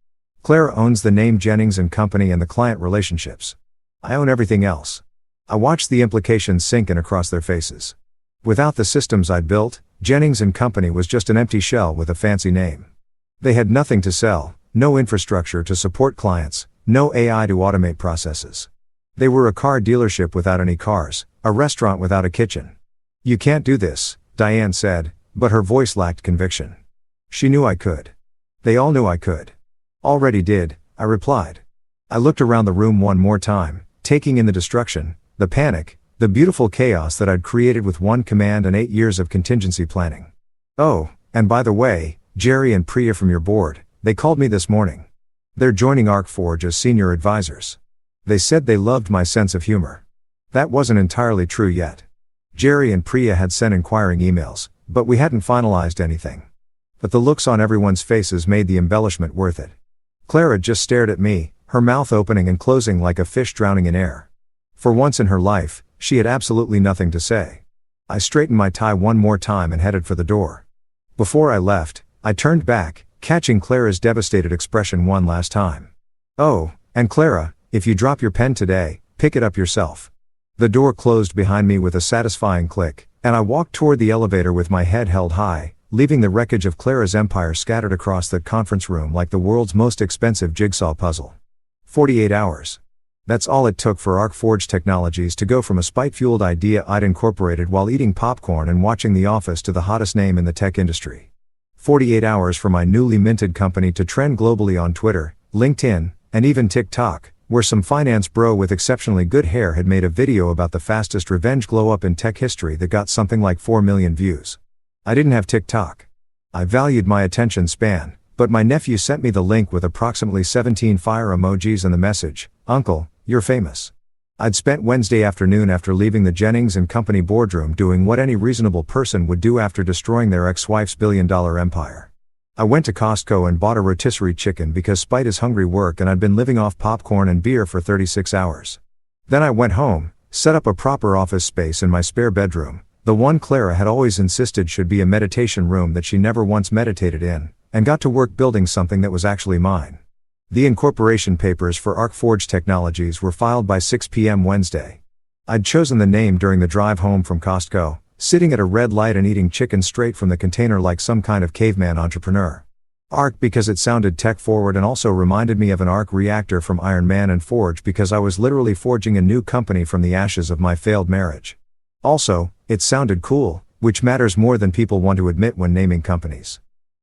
[SPEAKER 1] Clara owns the name Jennings & Company and the client relationships. I own everything else. I watched the implications sink in across their faces. Without the systems I'd built, Jennings & Company was just an empty shell with a fancy name. They had nothing to sell, no infrastructure to support clients, no AI to automate processes. They were a car dealership without any cars, a restaurant without a kitchen. "You can't do this," Diane said, but her voice lacked conviction. She knew I could. They all knew I could. "Already did," I replied. I looked around the room one more time, taking in the destruction, the panic, the beautiful chaos that I'd created with one command and 8 years of contingency planning. "Oh, and by the way, Jerry and Priya from your board, they called me this morning. They're joining ArcForge as senior advisors. They said they loved my sense of humor." That wasn't entirely true yet. Jerry and Priya had sent inquiring emails, but we hadn't finalized anything. But the looks on everyone's faces made the embellishment worth it. Clara just stared at me, her mouth opening and closing like a fish drowning in air. For once in her life, she had absolutely nothing to say. I straightened my tie one more time and headed for the door. Before I left, I turned back, catching Clara's devastated expression one last time. "Oh, and Clara, if you drop your pen today, pick it up yourself." The door closed behind me with a satisfying click, and I walked toward the elevator with my head held high, leaving the wreckage of Clara's empire scattered across that conference room like the world's most expensive jigsaw puzzle. 48 hours. That's all it took for ArcForge Technologies to go from a spite-fueled idea I'd incorporated while eating popcorn and watching The Office to the hottest name in the tech industry. 48 hours for my newly minted company to trend globally on Twitter, LinkedIn, and even TikTok, where some finance bro with exceptionally good hair had made a video about the fastest revenge glow-up in tech history that got something like 4 million views. I didn't have TikTok. I valued my attention span, but my nephew sent me the link with approximately 17 fire emojis and the message, "Uncle, you're famous." I'd spent Wednesday afternoon after leaving the Jennings & Company boardroom doing what any reasonable person would do after destroying their ex-wife's billion-dollar empire. I went to Costco and bought a rotisserie chicken because spite is hungry work and I'd been living off popcorn and beer for 36 hours. Then I went home, set up a proper office space in my spare bedroom, the one Clara had always insisted should be a meditation room that she never once meditated in, and got to work building something that was actually mine. The incorporation papers for ArcForge Technologies were filed by 6 p.m. Wednesday. I'd chosen the name during the drive home from Costco, sitting at a red light and eating chicken straight from the container like some kind of caveman entrepreneur. Arc because it sounded tech-forward and also reminded me of an arc reactor from Iron Man, and Forge because I was literally forging a new company from the ashes of my failed marriage. Also, it sounded cool, which matters more than people want to admit when naming companies.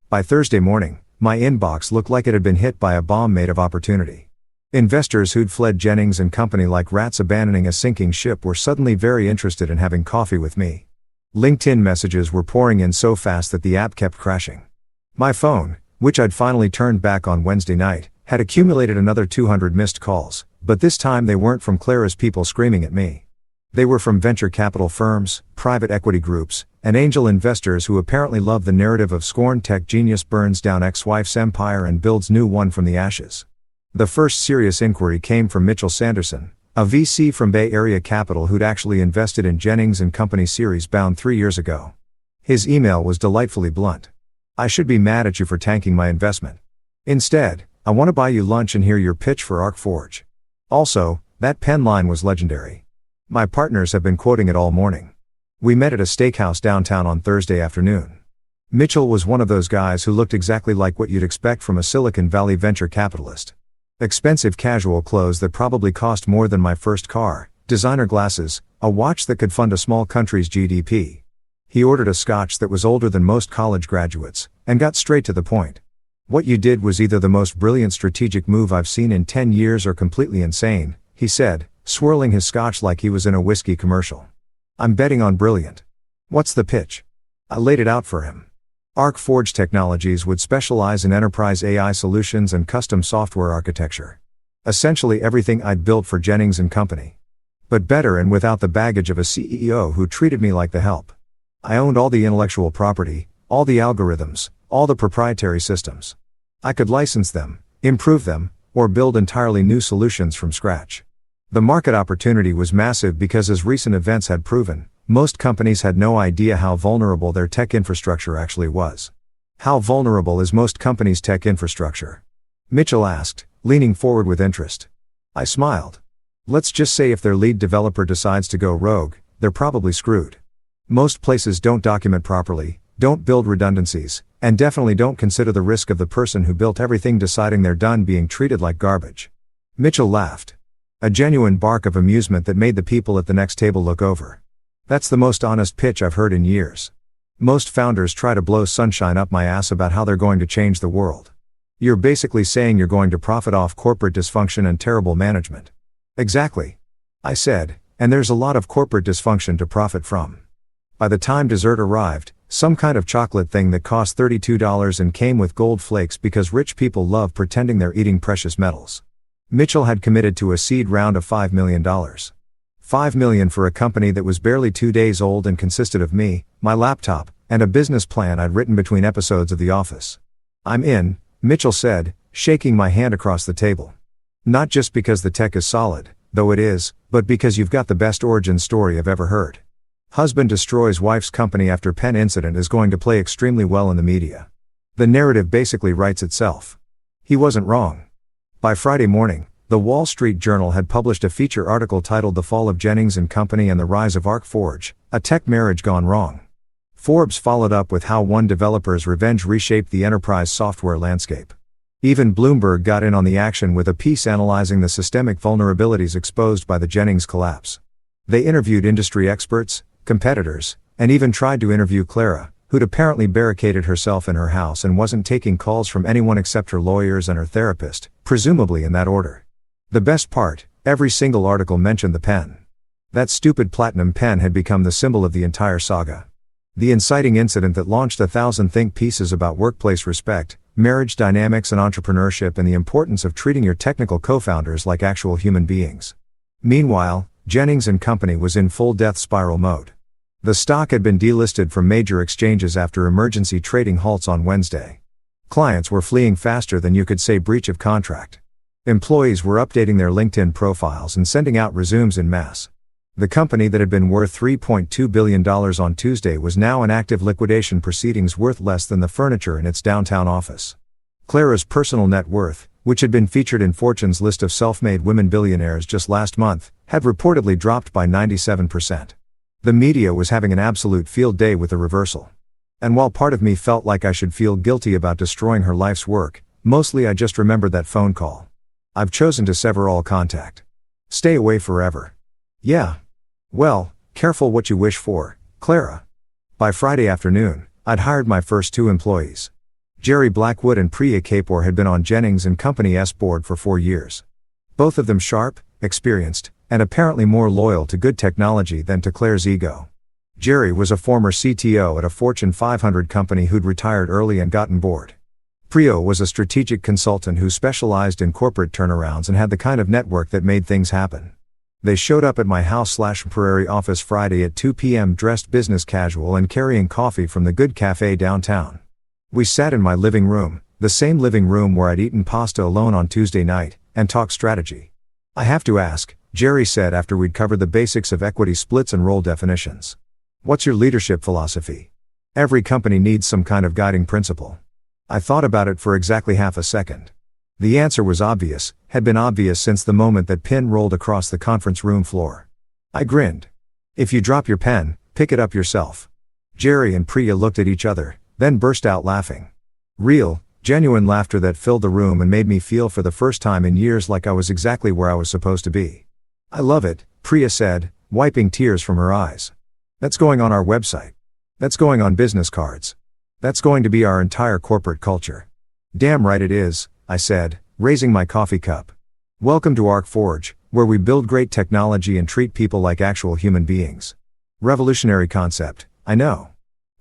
[SPEAKER 1] By Thursday morning, my inbox looked like it had been hit by a bomb made of opportunity. Investors who'd fled Jennings & Company like rats abandoning a sinking ship were suddenly very interested in having coffee with me. LinkedIn messages were pouring in so fast that the app kept crashing. My phone, which I'd finally turned back on Wednesday night, had accumulated another 200 missed calls, but this time they weren't from Clara's people screaming at me. They were from venture capital firms, private equity groups, and angel investors who apparently love the narrative of scorned tech genius burns down ex-wife's empire and builds new one from the ashes. The first serious inquiry came from Mitchell Sanderson, a VC from Bay Area Capital who'd actually invested in Jennings & Company series bound 3 years ago. His email was delightfully blunt. "I should be mad at you for tanking my investment. Instead, I want to buy you lunch and hear your pitch for ArcForge." Also, that pen line was legendary. My partners have been quoting it all morning. We met at a steakhouse downtown on Thursday afternoon. Mitchell was one of those guys who looked exactly like what you'd expect from a Silicon Valley venture capitalist. Expensive casual clothes that probably cost more than my first car, designer glasses, a watch that could fund a small country's GDP. He ordered a scotch that was older than most college graduates, and got straight to the point. "What you did was either the most brilliant strategic move I've seen in 10 years or completely insane," he said, swirling his scotch like he was in a whiskey commercial. "I'm betting on brilliant." "What's the pitch?" I laid it out for him. ArcForge Technologies would specialize in enterprise AI solutions and custom software architecture. Essentially everything I'd built for Jennings & Company. But better and without the baggage of a CEO who treated me like the help. I owned all the intellectual property, all the algorithms, all the proprietary systems. I could license them, improve them, or build entirely new solutions from scratch. The market opportunity was massive because, as recent events had proven, most companies had no idea how vulnerable their tech infrastructure actually was. "How vulnerable is most companies' tech infrastructure?" Mitchell asked, leaning forward with interest. I smiled. "Let's just say if their lead developer decides to go rogue, they're probably screwed. Most places don't document properly, don't build redundancies, and definitely don't consider the risk of the person who built everything deciding they're done being treated like garbage." Mitchell laughed. A genuine bark of amusement that made the people at the next table look over. That's the most honest pitch I've heard in years. Most founders try to blow sunshine up my ass about how they're going to change the world. You're basically saying you're going to profit off corporate dysfunction and terrible management. Exactly. I said, and there's a lot of corporate dysfunction to profit from. By the time dessert arrived, some kind of chocolate thing that cost $32 and came with gold flakes because rich people love pretending they're eating precious metals. Mitchell had committed to a seed round of $5 million. $5 million for a company that was barely 2 days old and consisted of me, my laptop, and a business plan I'd written between episodes of The Office. I'm in, Mitchell said, shaking my hand across the table. Not just because the tech is solid, though it is, but because you've got the best origin story I've ever heard. Husband destroys wife's company after pen incident is going to play extremely well in the media. The narrative basically writes itself. He wasn't wrong. By Friday morning, the Wall Street Journal had published a feature article titled The Fall of Jennings & Company and the Rise of ArcForge, a tech marriage gone wrong. Forbes followed up with how one developer's revenge reshaped the enterprise software landscape. Even Bloomberg got in on the action with a piece analyzing the systemic vulnerabilities exposed by the Jennings collapse. They interviewed industry experts, competitors, and even tried to interview Clara, who'd apparently barricaded herself in her house and wasn't taking calls from anyone except her lawyers and her therapist, presumably in that order. The best part, every single article mentioned the pen. That stupid platinum pen had become the symbol of the entire saga. The inciting incident that launched 1,000 think pieces about workplace respect, marriage dynamics and entrepreneurship and the importance of treating your technical co-founders like actual human beings. Meanwhile, Jennings & Company was in full death spiral mode. The stock had been delisted from major exchanges after emergency trading halts on Wednesday. Clients were fleeing faster than you could say breach of contract. Employees were updating their LinkedIn profiles and sending out resumes en masse. The company that had been worth $3.2 billion on Tuesday was now in active liquidation proceedings worth less than the furniture in its downtown office. Clara's personal net worth, which had been featured in Fortune's list of self-made women billionaires just last month, had reportedly dropped by 97%. The media was having an absolute field day with the reversal. And while part of me felt like I should feel guilty about destroying her life's work, mostly I just remembered that phone call. I've chosen to sever all contact. Stay away forever. Yeah. Well, careful what you wish for, Clara. By Friday afternoon, I'd hired my first 2 employees. Jerry Blackwood and Priya Kapoor had been on Jennings & Company's board for 4 years. Both of them sharp, experienced, and apparently more loyal to good technology than to Claire's ego. Jerry was a former CTO at a Fortune 500 company who'd retired early and gotten bored. Priya was a strategic consultant who specialized in corporate turnarounds and had the kind of network that made things happen. They showed up at my house/Prairie office Friday at 2 p.m. dressed business casual and carrying coffee from the Good Cafe downtown. We sat in my living room, the same living room where I'd eaten pasta alone on Tuesday night, and talked strategy. I have to ask, Jerry said after we'd covered the basics of equity splits and role definitions. What's your leadership philosophy? Every company needs some kind of guiding principle. I thought about it for exactly half a second. The answer was obvious, had been obvious since the moment that pen rolled across the conference room floor. I grinned. If you drop your pen, pick it up yourself. Jerry and Priya looked at each other, then burst out laughing. Real, genuine laughter that filled the room and made me feel for the first time in years like I was exactly where I was supposed to be. I love it, Priya said, wiping tears from her eyes. That's going on our website. That's going on business cards. That's going to be our entire corporate culture. Damn right it is, I said, raising my coffee cup. Welcome to ArcForge, where we build great technology and treat people like actual human beings. Revolutionary concept, I know.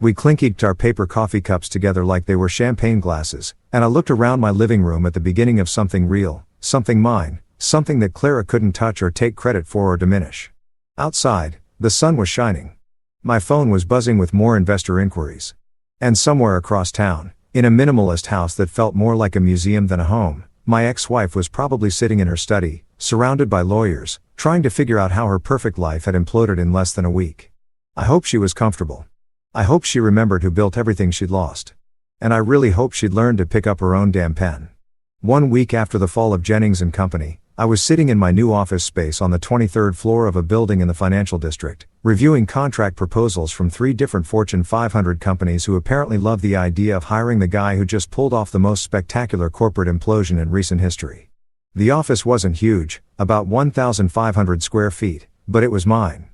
[SPEAKER 1] We clinkied our paper coffee cups together like they were champagne glasses, and I looked around my living room at the beginning of something real, something mine, something that Clara couldn't touch or take credit for or diminish. Outside, the sun was shining. My phone was buzzing with more investor inquiries. And somewhere across town, in a minimalist house that felt more like a museum than a home, my ex-wife was probably sitting in her study, surrounded by lawyers, trying to figure out how her perfect life had imploded in less than a week. I hope she was comfortable. I hope she remembered who built everything she'd lost. And I really hope she'd learned to pick up her own damn pen. 1 week after the fall of Jennings & Company, I was sitting in my new office space on the 23rd floor of a building in the financial district, reviewing contract proposals from 3 different Fortune 500 companies who apparently loved the idea of hiring the guy who just pulled off the most spectacular corporate implosion in recent history. The office wasn't huge, about 1,500 square feet, but it was mine.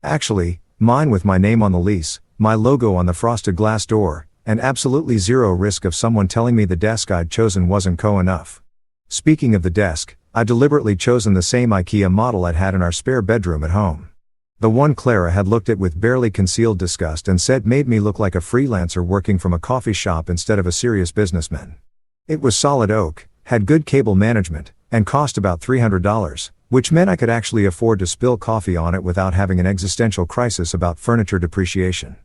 [SPEAKER 1] Actually, mine with my name on the lease, my logo on the frosted glass door, and absolutely zero risk of someone telling me the desk I'd chosen wasn't enough. Speaking of the desk, I'd deliberately chosen the same IKEA model I'd had in our spare bedroom at home. The one Clara had looked at with barely concealed disgust and said made me look like a freelancer working from a coffee shop instead of a serious businessman. It was solid oak, had good cable management, and cost about $300, which meant I could actually afford to spill coffee on it without having an existential crisis about furniture depreciation.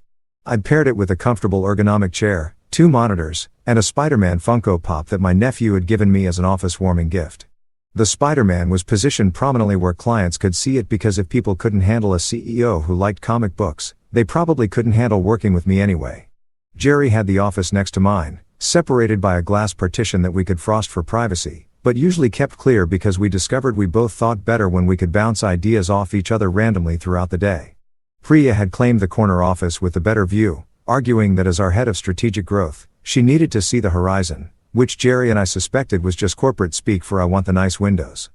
[SPEAKER 1] I'd paired it with a comfortable ergonomic chair, 2 monitors, and a Spider-Man Funko Pop that my nephew had given me as an office warming gift. The Spider-Man was positioned prominently where clients could see it because if people couldn't handle a CEO who liked comic books, they probably couldn't handle working with me anyway. Jerry had the office next to mine, separated by a glass partition that we could frost for privacy, but usually kept clear because we discovered we both thought better when we could bounce ideas off each other randomly throughout the day. Priya had claimed the corner office with the better view, arguing that as our head of strategic growth, she needed to see the horizon, which Jerry and I suspected was just corporate speak for I want the nice windows.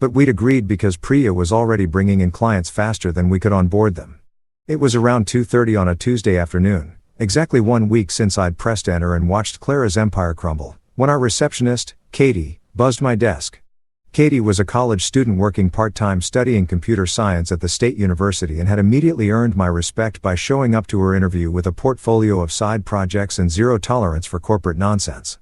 [SPEAKER 1] But we'd agreed because Priya was already bringing in clients faster than we could onboard them. It was around 2:30 on a Tuesday afternoon, exactly 1 week since I'd pressed enter and watched Clara's empire crumble, when our receptionist, Katie, buzzed my desk. Katie was a college student working part-time studying computer science at the State University and had immediately earned my respect by showing up to her interview with a portfolio of side projects and zero tolerance for corporate nonsense.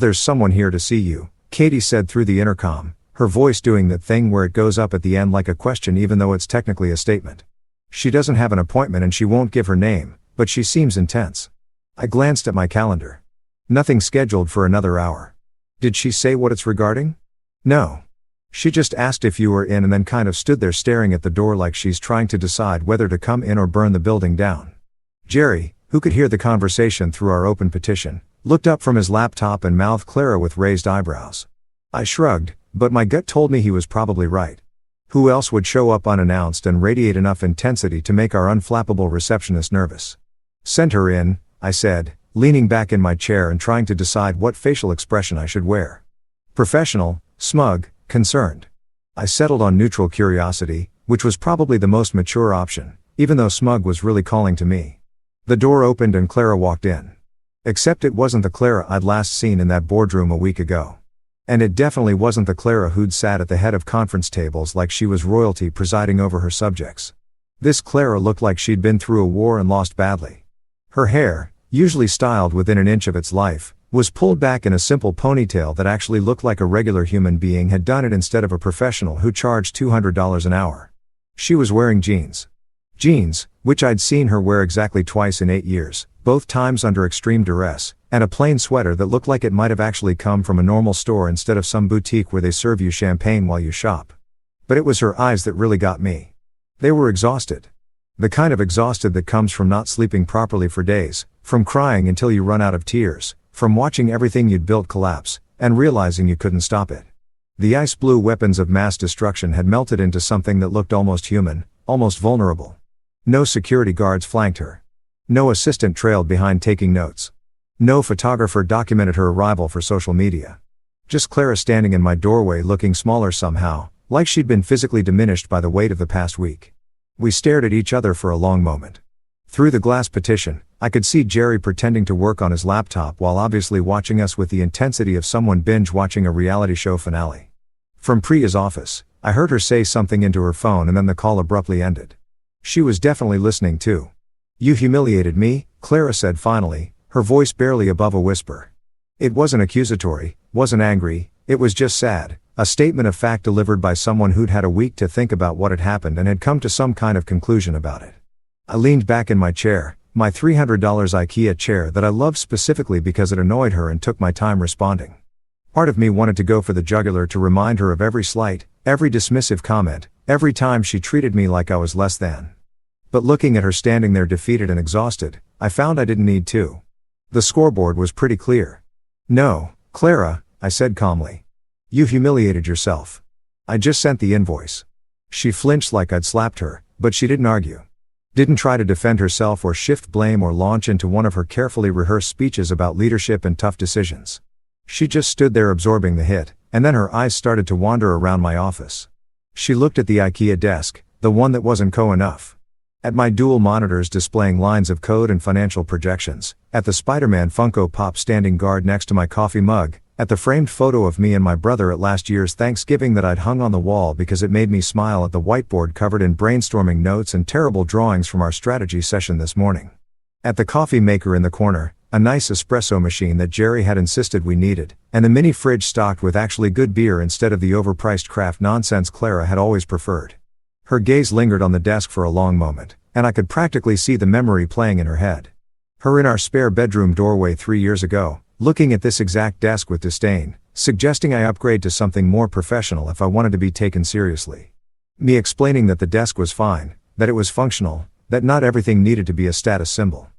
[SPEAKER 1] "There's someone here to see you," Katie said through the intercom, her voice doing that thing where it goes up at the end like a question even though it's technically a statement. "She doesn't have an appointment and she won't give her name, but she seems intense." I glanced at my calendar. Nothing scheduled for another hour. Did she say what it's regarding? No. She just asked if you were in and then kind of stood there staring at the door like she's trying to decide whether to come in or burn the building down. Jerry, who could hear the conversation through our open petition, looked up from his laptop and mouthed Clara with raised eyebrows. I shrugged, but my gut told me he was probably right. Who else would show up unannounced and radiate enough intensity to make our unflappable receptionist nervous? "Send her in," I said, leaning back in my chair and trying to decide what facial expression I should wear. Professional, smug, concerned. I settled on neutral curiosity, which was probably the most mature option, even though smug was really calling to me. The door opened and Clara walked in. Except it wasn't the Clara I'd last seen in that boardroom a week ago. And it definitely wasn't the Clara who'd sat at the head of conference tables like she was royalty presiding over her subjects. This Clara looked like she'd been through a war and lost badly. Her hair, usually styled within an inch of its life, was pulled back in a simple ponytail that actually looked like a regular human being had done it instead of a professional who charged $200 an hour. She was wearing jeans. Jeans, which I'd seen her wear exactly twice in 8 years, both times under extreme duress, and a plain sweater that looked like it might have actually come from a normal store instead of some boutique where they serve you champagne while you shop. But it was her eyes that really got me. They were exhausted. The kind of exhausted that comes from not sleeping properly for days, from crying until you run out of tears, from watching everything you'd built collapse, and realizing you couldn't stop it. The ice blue weapons of mass destruction had melted into something that looked almost human, almost vulnerable. No security guards flanked her. No assistant trailed behind taking notes. No photographer documented her arrival for social media. Just Clara standing in my doorway looking smaller somehow, like she'd been physically diminished by the weight of the past week. We stared at each other for a long moment. Through the glass partition, I could see Jerry pretending to work on his laptop while obviously watching us with the intensity of someone binge-watching a reality show finale. From Priya's office, I heard her say something into her phone and then the call abruptly ended. She was definitely listening too. "You humiliated me," Clara said finally, her voice barely above a whisper. It wasn't accusatory, wasn't angry, it was just sad, a statement of fact delivered by someone who'd had a week to think about what had happened and had come to some kind of conclusion about it. I leaned back in my chair, my $300 IKEA chair that I loved specifically because it annoyed her, and took my time responding. Part of me wanted to go for the jugular to remind her of every slight, every dismissive comment, every time she treated me like I was less than. But looking at her standing there defeated and exhausted, I found I didn't need to. The scoreboard was pretty clear. "No, Clara," I said calmly. "You humiliated yourself. I just sent the invoice." She flinched like I'd slapped her, but she didn't argue. Didn't try to defend herself or shift blame or launch into one of her carefully rehearsed speeches about leadership and tough decisions. She just stood there absorbing the hit, And then her eyes started to wander around my office. She looked at the IKEA desk, the one that wasn't enough. At my dual monitors displaying lines of code and financial projections, at the Spider-Man Funko Pop standing guard next to my coffee mug, at the framed photo of me and my brother at last year's Thanksgiving that I'd hung on the wall because it made me smile, at the whiteboard covered in brainstorming notes and terrible drawings from our strategy session this morning. At the coffee maker in the corner, a nice espresso machine that Jerry had insisted we needed, and the mini fridge stocked with actually good beer instead of the overpriced craft nonsense Clara had always preferred. Her gaze lingered on the desk for a long moment, and I could practically see the memory playing in her head. Her in our spare bedroom doorway 3 years ago, looking at this exact desk with disdain, suggesting I upgrade to something more professional if I wanted to be taken seriously. Me explaining that the desk was fine, that it was functional, that not everything needed to be a status symbol.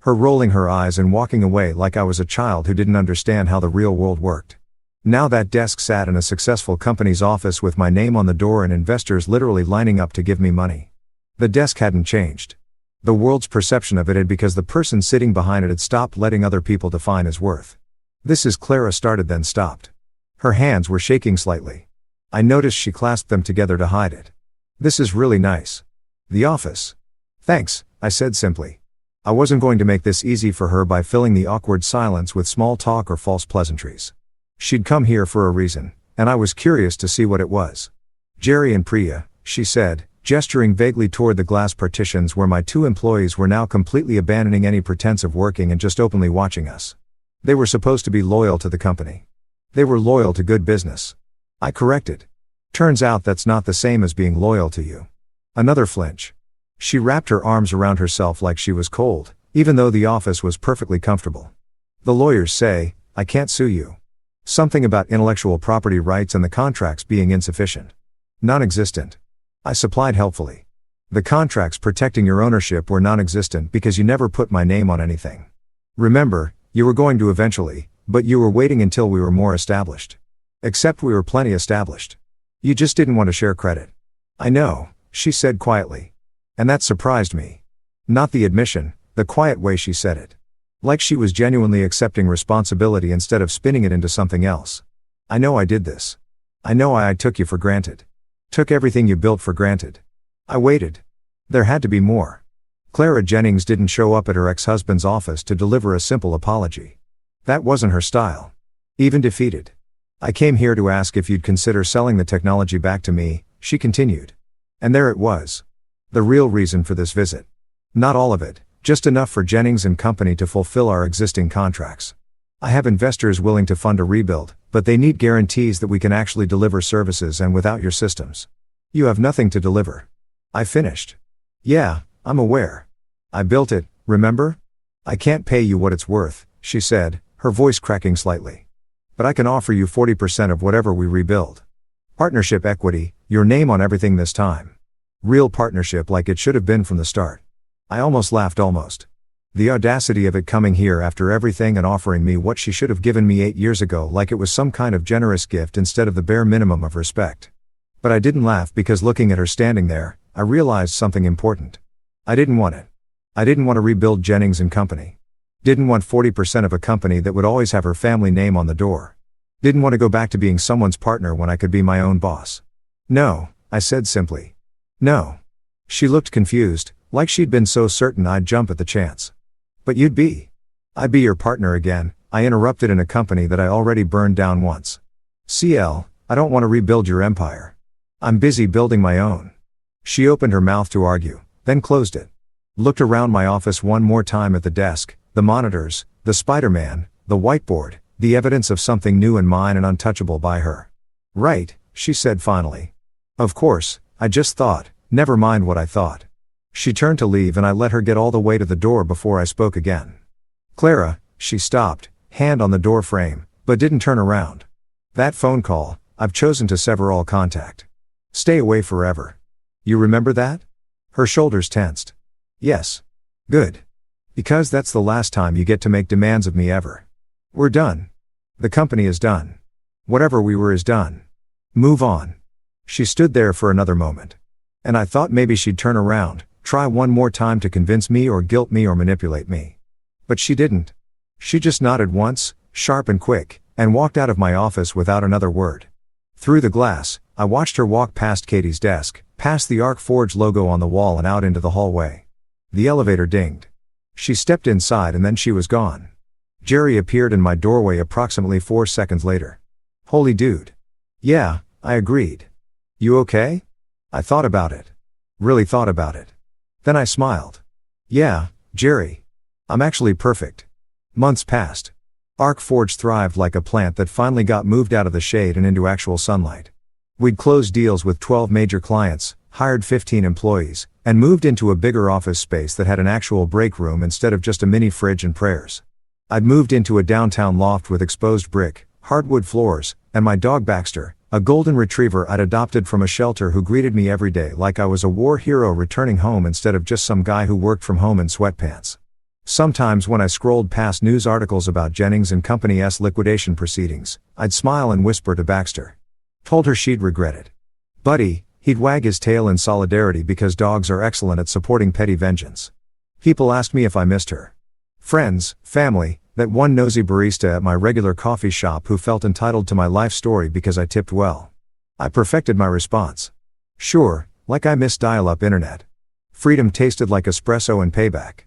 [SPEAKER 1] Her rolling her eyes and walking away like I was a child who didn't understand how the real world worked. Now that desk sat in a successful company's office with my name on the door and investors literally lining up to give me money. The desk hadn't changed. The world's perception of it had, because the person sitting behind it had stopped letting other people define his worth. This is Clara started then stopped. Her hands were shaking slightly. I noticed she clasped them together to hide it. This is really nice. The office. Thanks, I said simply. I wasn't going to make this easy for her by filling the awkward silence with small talk or false pleasantries. She'd come here for a reason, and I was curious to see what it was. Jerry and Priya, she said, gesturing vaguely toward the glass partitions where my 2 employees were now completely abandoning any pretense of working and just openly watching us. They were supposed to be loyal to the company. They were loyal to good business. I corrected. Turns out that's not the same as being loyal to you. Another flinch. She wrapped her arms around herself like she was cold, even though the office was perfectly comfortable. The lawyers say, I can't sue you. Something about intellectual property rights and the contracts being insufficient. Non-existent. I supplied helpfully. The contracts protecting your ownership were non-existent because you never put my name on anything. Remember, you were going to eventually, but you were waiting until we were more established. Except we were plenty established. You just didn't want to share credit. I know, she said quietly. And that surprised me. Not the admission, the quiet way she said it. Like she was genuinely accepting responsibility instead of spinning it into something else. I know I did this. I know I took you for granted. Took everything you built for granted. I waited. There had to be more. Clara Jennings didn't show up at her ex-husband's office to deliver a simple apology. That wasn't her style. Even defeated. I came here to ask if you'd consider selling the technology back to me, she continued. And there it was. The real reason for this visit. Not all of it, just enough for Jennings and Company to fulfill our existing contracts. I have investors willing to fund a rebuild, but they need guarantees that we can actually deliver services and without your systems. You have nothing to deliver. I finished. Yeah, I'm aware. I built it, remember? I can't pay you what it's worth, she said, her voice cracking slightly. But I can offer you 40% of whatever we rebuild. Partnership equity, your name on everything this time. Real partnership like it should have been from the start. I almost laughed almost. The audacity of it coming here after everything and offering me what she should have given me 8 years ago like it was some kind of generous gift instead of the bare minimum of respect. But I didn't laugh because looking at her standing there, I realized something important. I didn't want it. I didn't want to rebuild Jennings and Company. Didn't want 40% of a company that would always have her family name on the door. Didn't want to go back to being someone's partner when I could be my own boss. No, I said simply. No. She looked confused, like she'd been so certain I'd jump at the chance. But you'd be. I'd be your partner again, I interrupted, in a company that I already burned down once. CL, I don't want to rebuild your empire. I'm busy building my own. She opened her mouth to argue, then closed it. Looked around my office one more time at the desk, the monitors, the Spider-Man, the whiteboard, the evidence of something new and mine and untouchable by her. Right, she said finally. Of course, I just thought, never mind what I thought. She turned to leave and I let her get all the way to the door before I spoke again. Clara, she stopped, hand on the door frame, but didn't turn around. That phone call, I've chosen to sever all contact. Stay away forever. You remember that? Her shoulders tensed. Yes. Good. Because that's the last time you get to make demands of me ever. We're done. The company is done. Whatever we were is done. Move on. She stood there for another moment. And I thought maybe she'd turn around, try one more time to convince me or guilt me or manipulate me. But she didn't. She just nodded once, sharp and quick, and walked out of my office without another word. Through the glass, I watched her walk past Katie's desk, past the ArcForge logo on the wall and out into the hallway. The elevator dinged. She stepped inside and then she was gone. Jerry appeared in my doorway approximately 4 seconds later. Holy dude. Yeah, I agreed. You okay? I thought about it. Really thought about it. Then I smiled. Yeah, Jerry. I'm actually perfect. Months passed. ArcForge thrived like a plant that finally got moved out of the shade and into actual sunlight. We'd closed deals with 12 major clients, hired 15 employees, and moved into a bigger office space that had an actual break room instead of just a mini fridge and prayers. I'd moved into a downtown loft with exposed brick, hardwood floors, and my dog Baxter, a golden retriever I'd adopted from a shelter who greeted me every day like I was a war hero returning home instead of just some guy who worked from home in sweatpants. Sometimes when I scrolled past news articles about Jennings and Company's liquidation proceedings, I'd smile and whisper to Baxter. Told her she'd regret it. Buddy, he'd wag his tail in solidarity because dogs are excellent at supporting petty vengeance. People asked me if I missed her. Friends, family, that one nosy barista at my regular coffee shop who felt entitled to my life story because I tipped well. I perfected my response. Sure, like I miss dial-up internet. Freedom tasted like espresso and payback.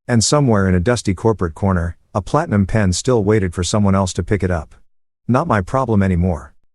[SPEAKER 1] And somewhere in a dusty corporate corner, a platinum pen still waited for someone else to pick it up. Not my problem anymore.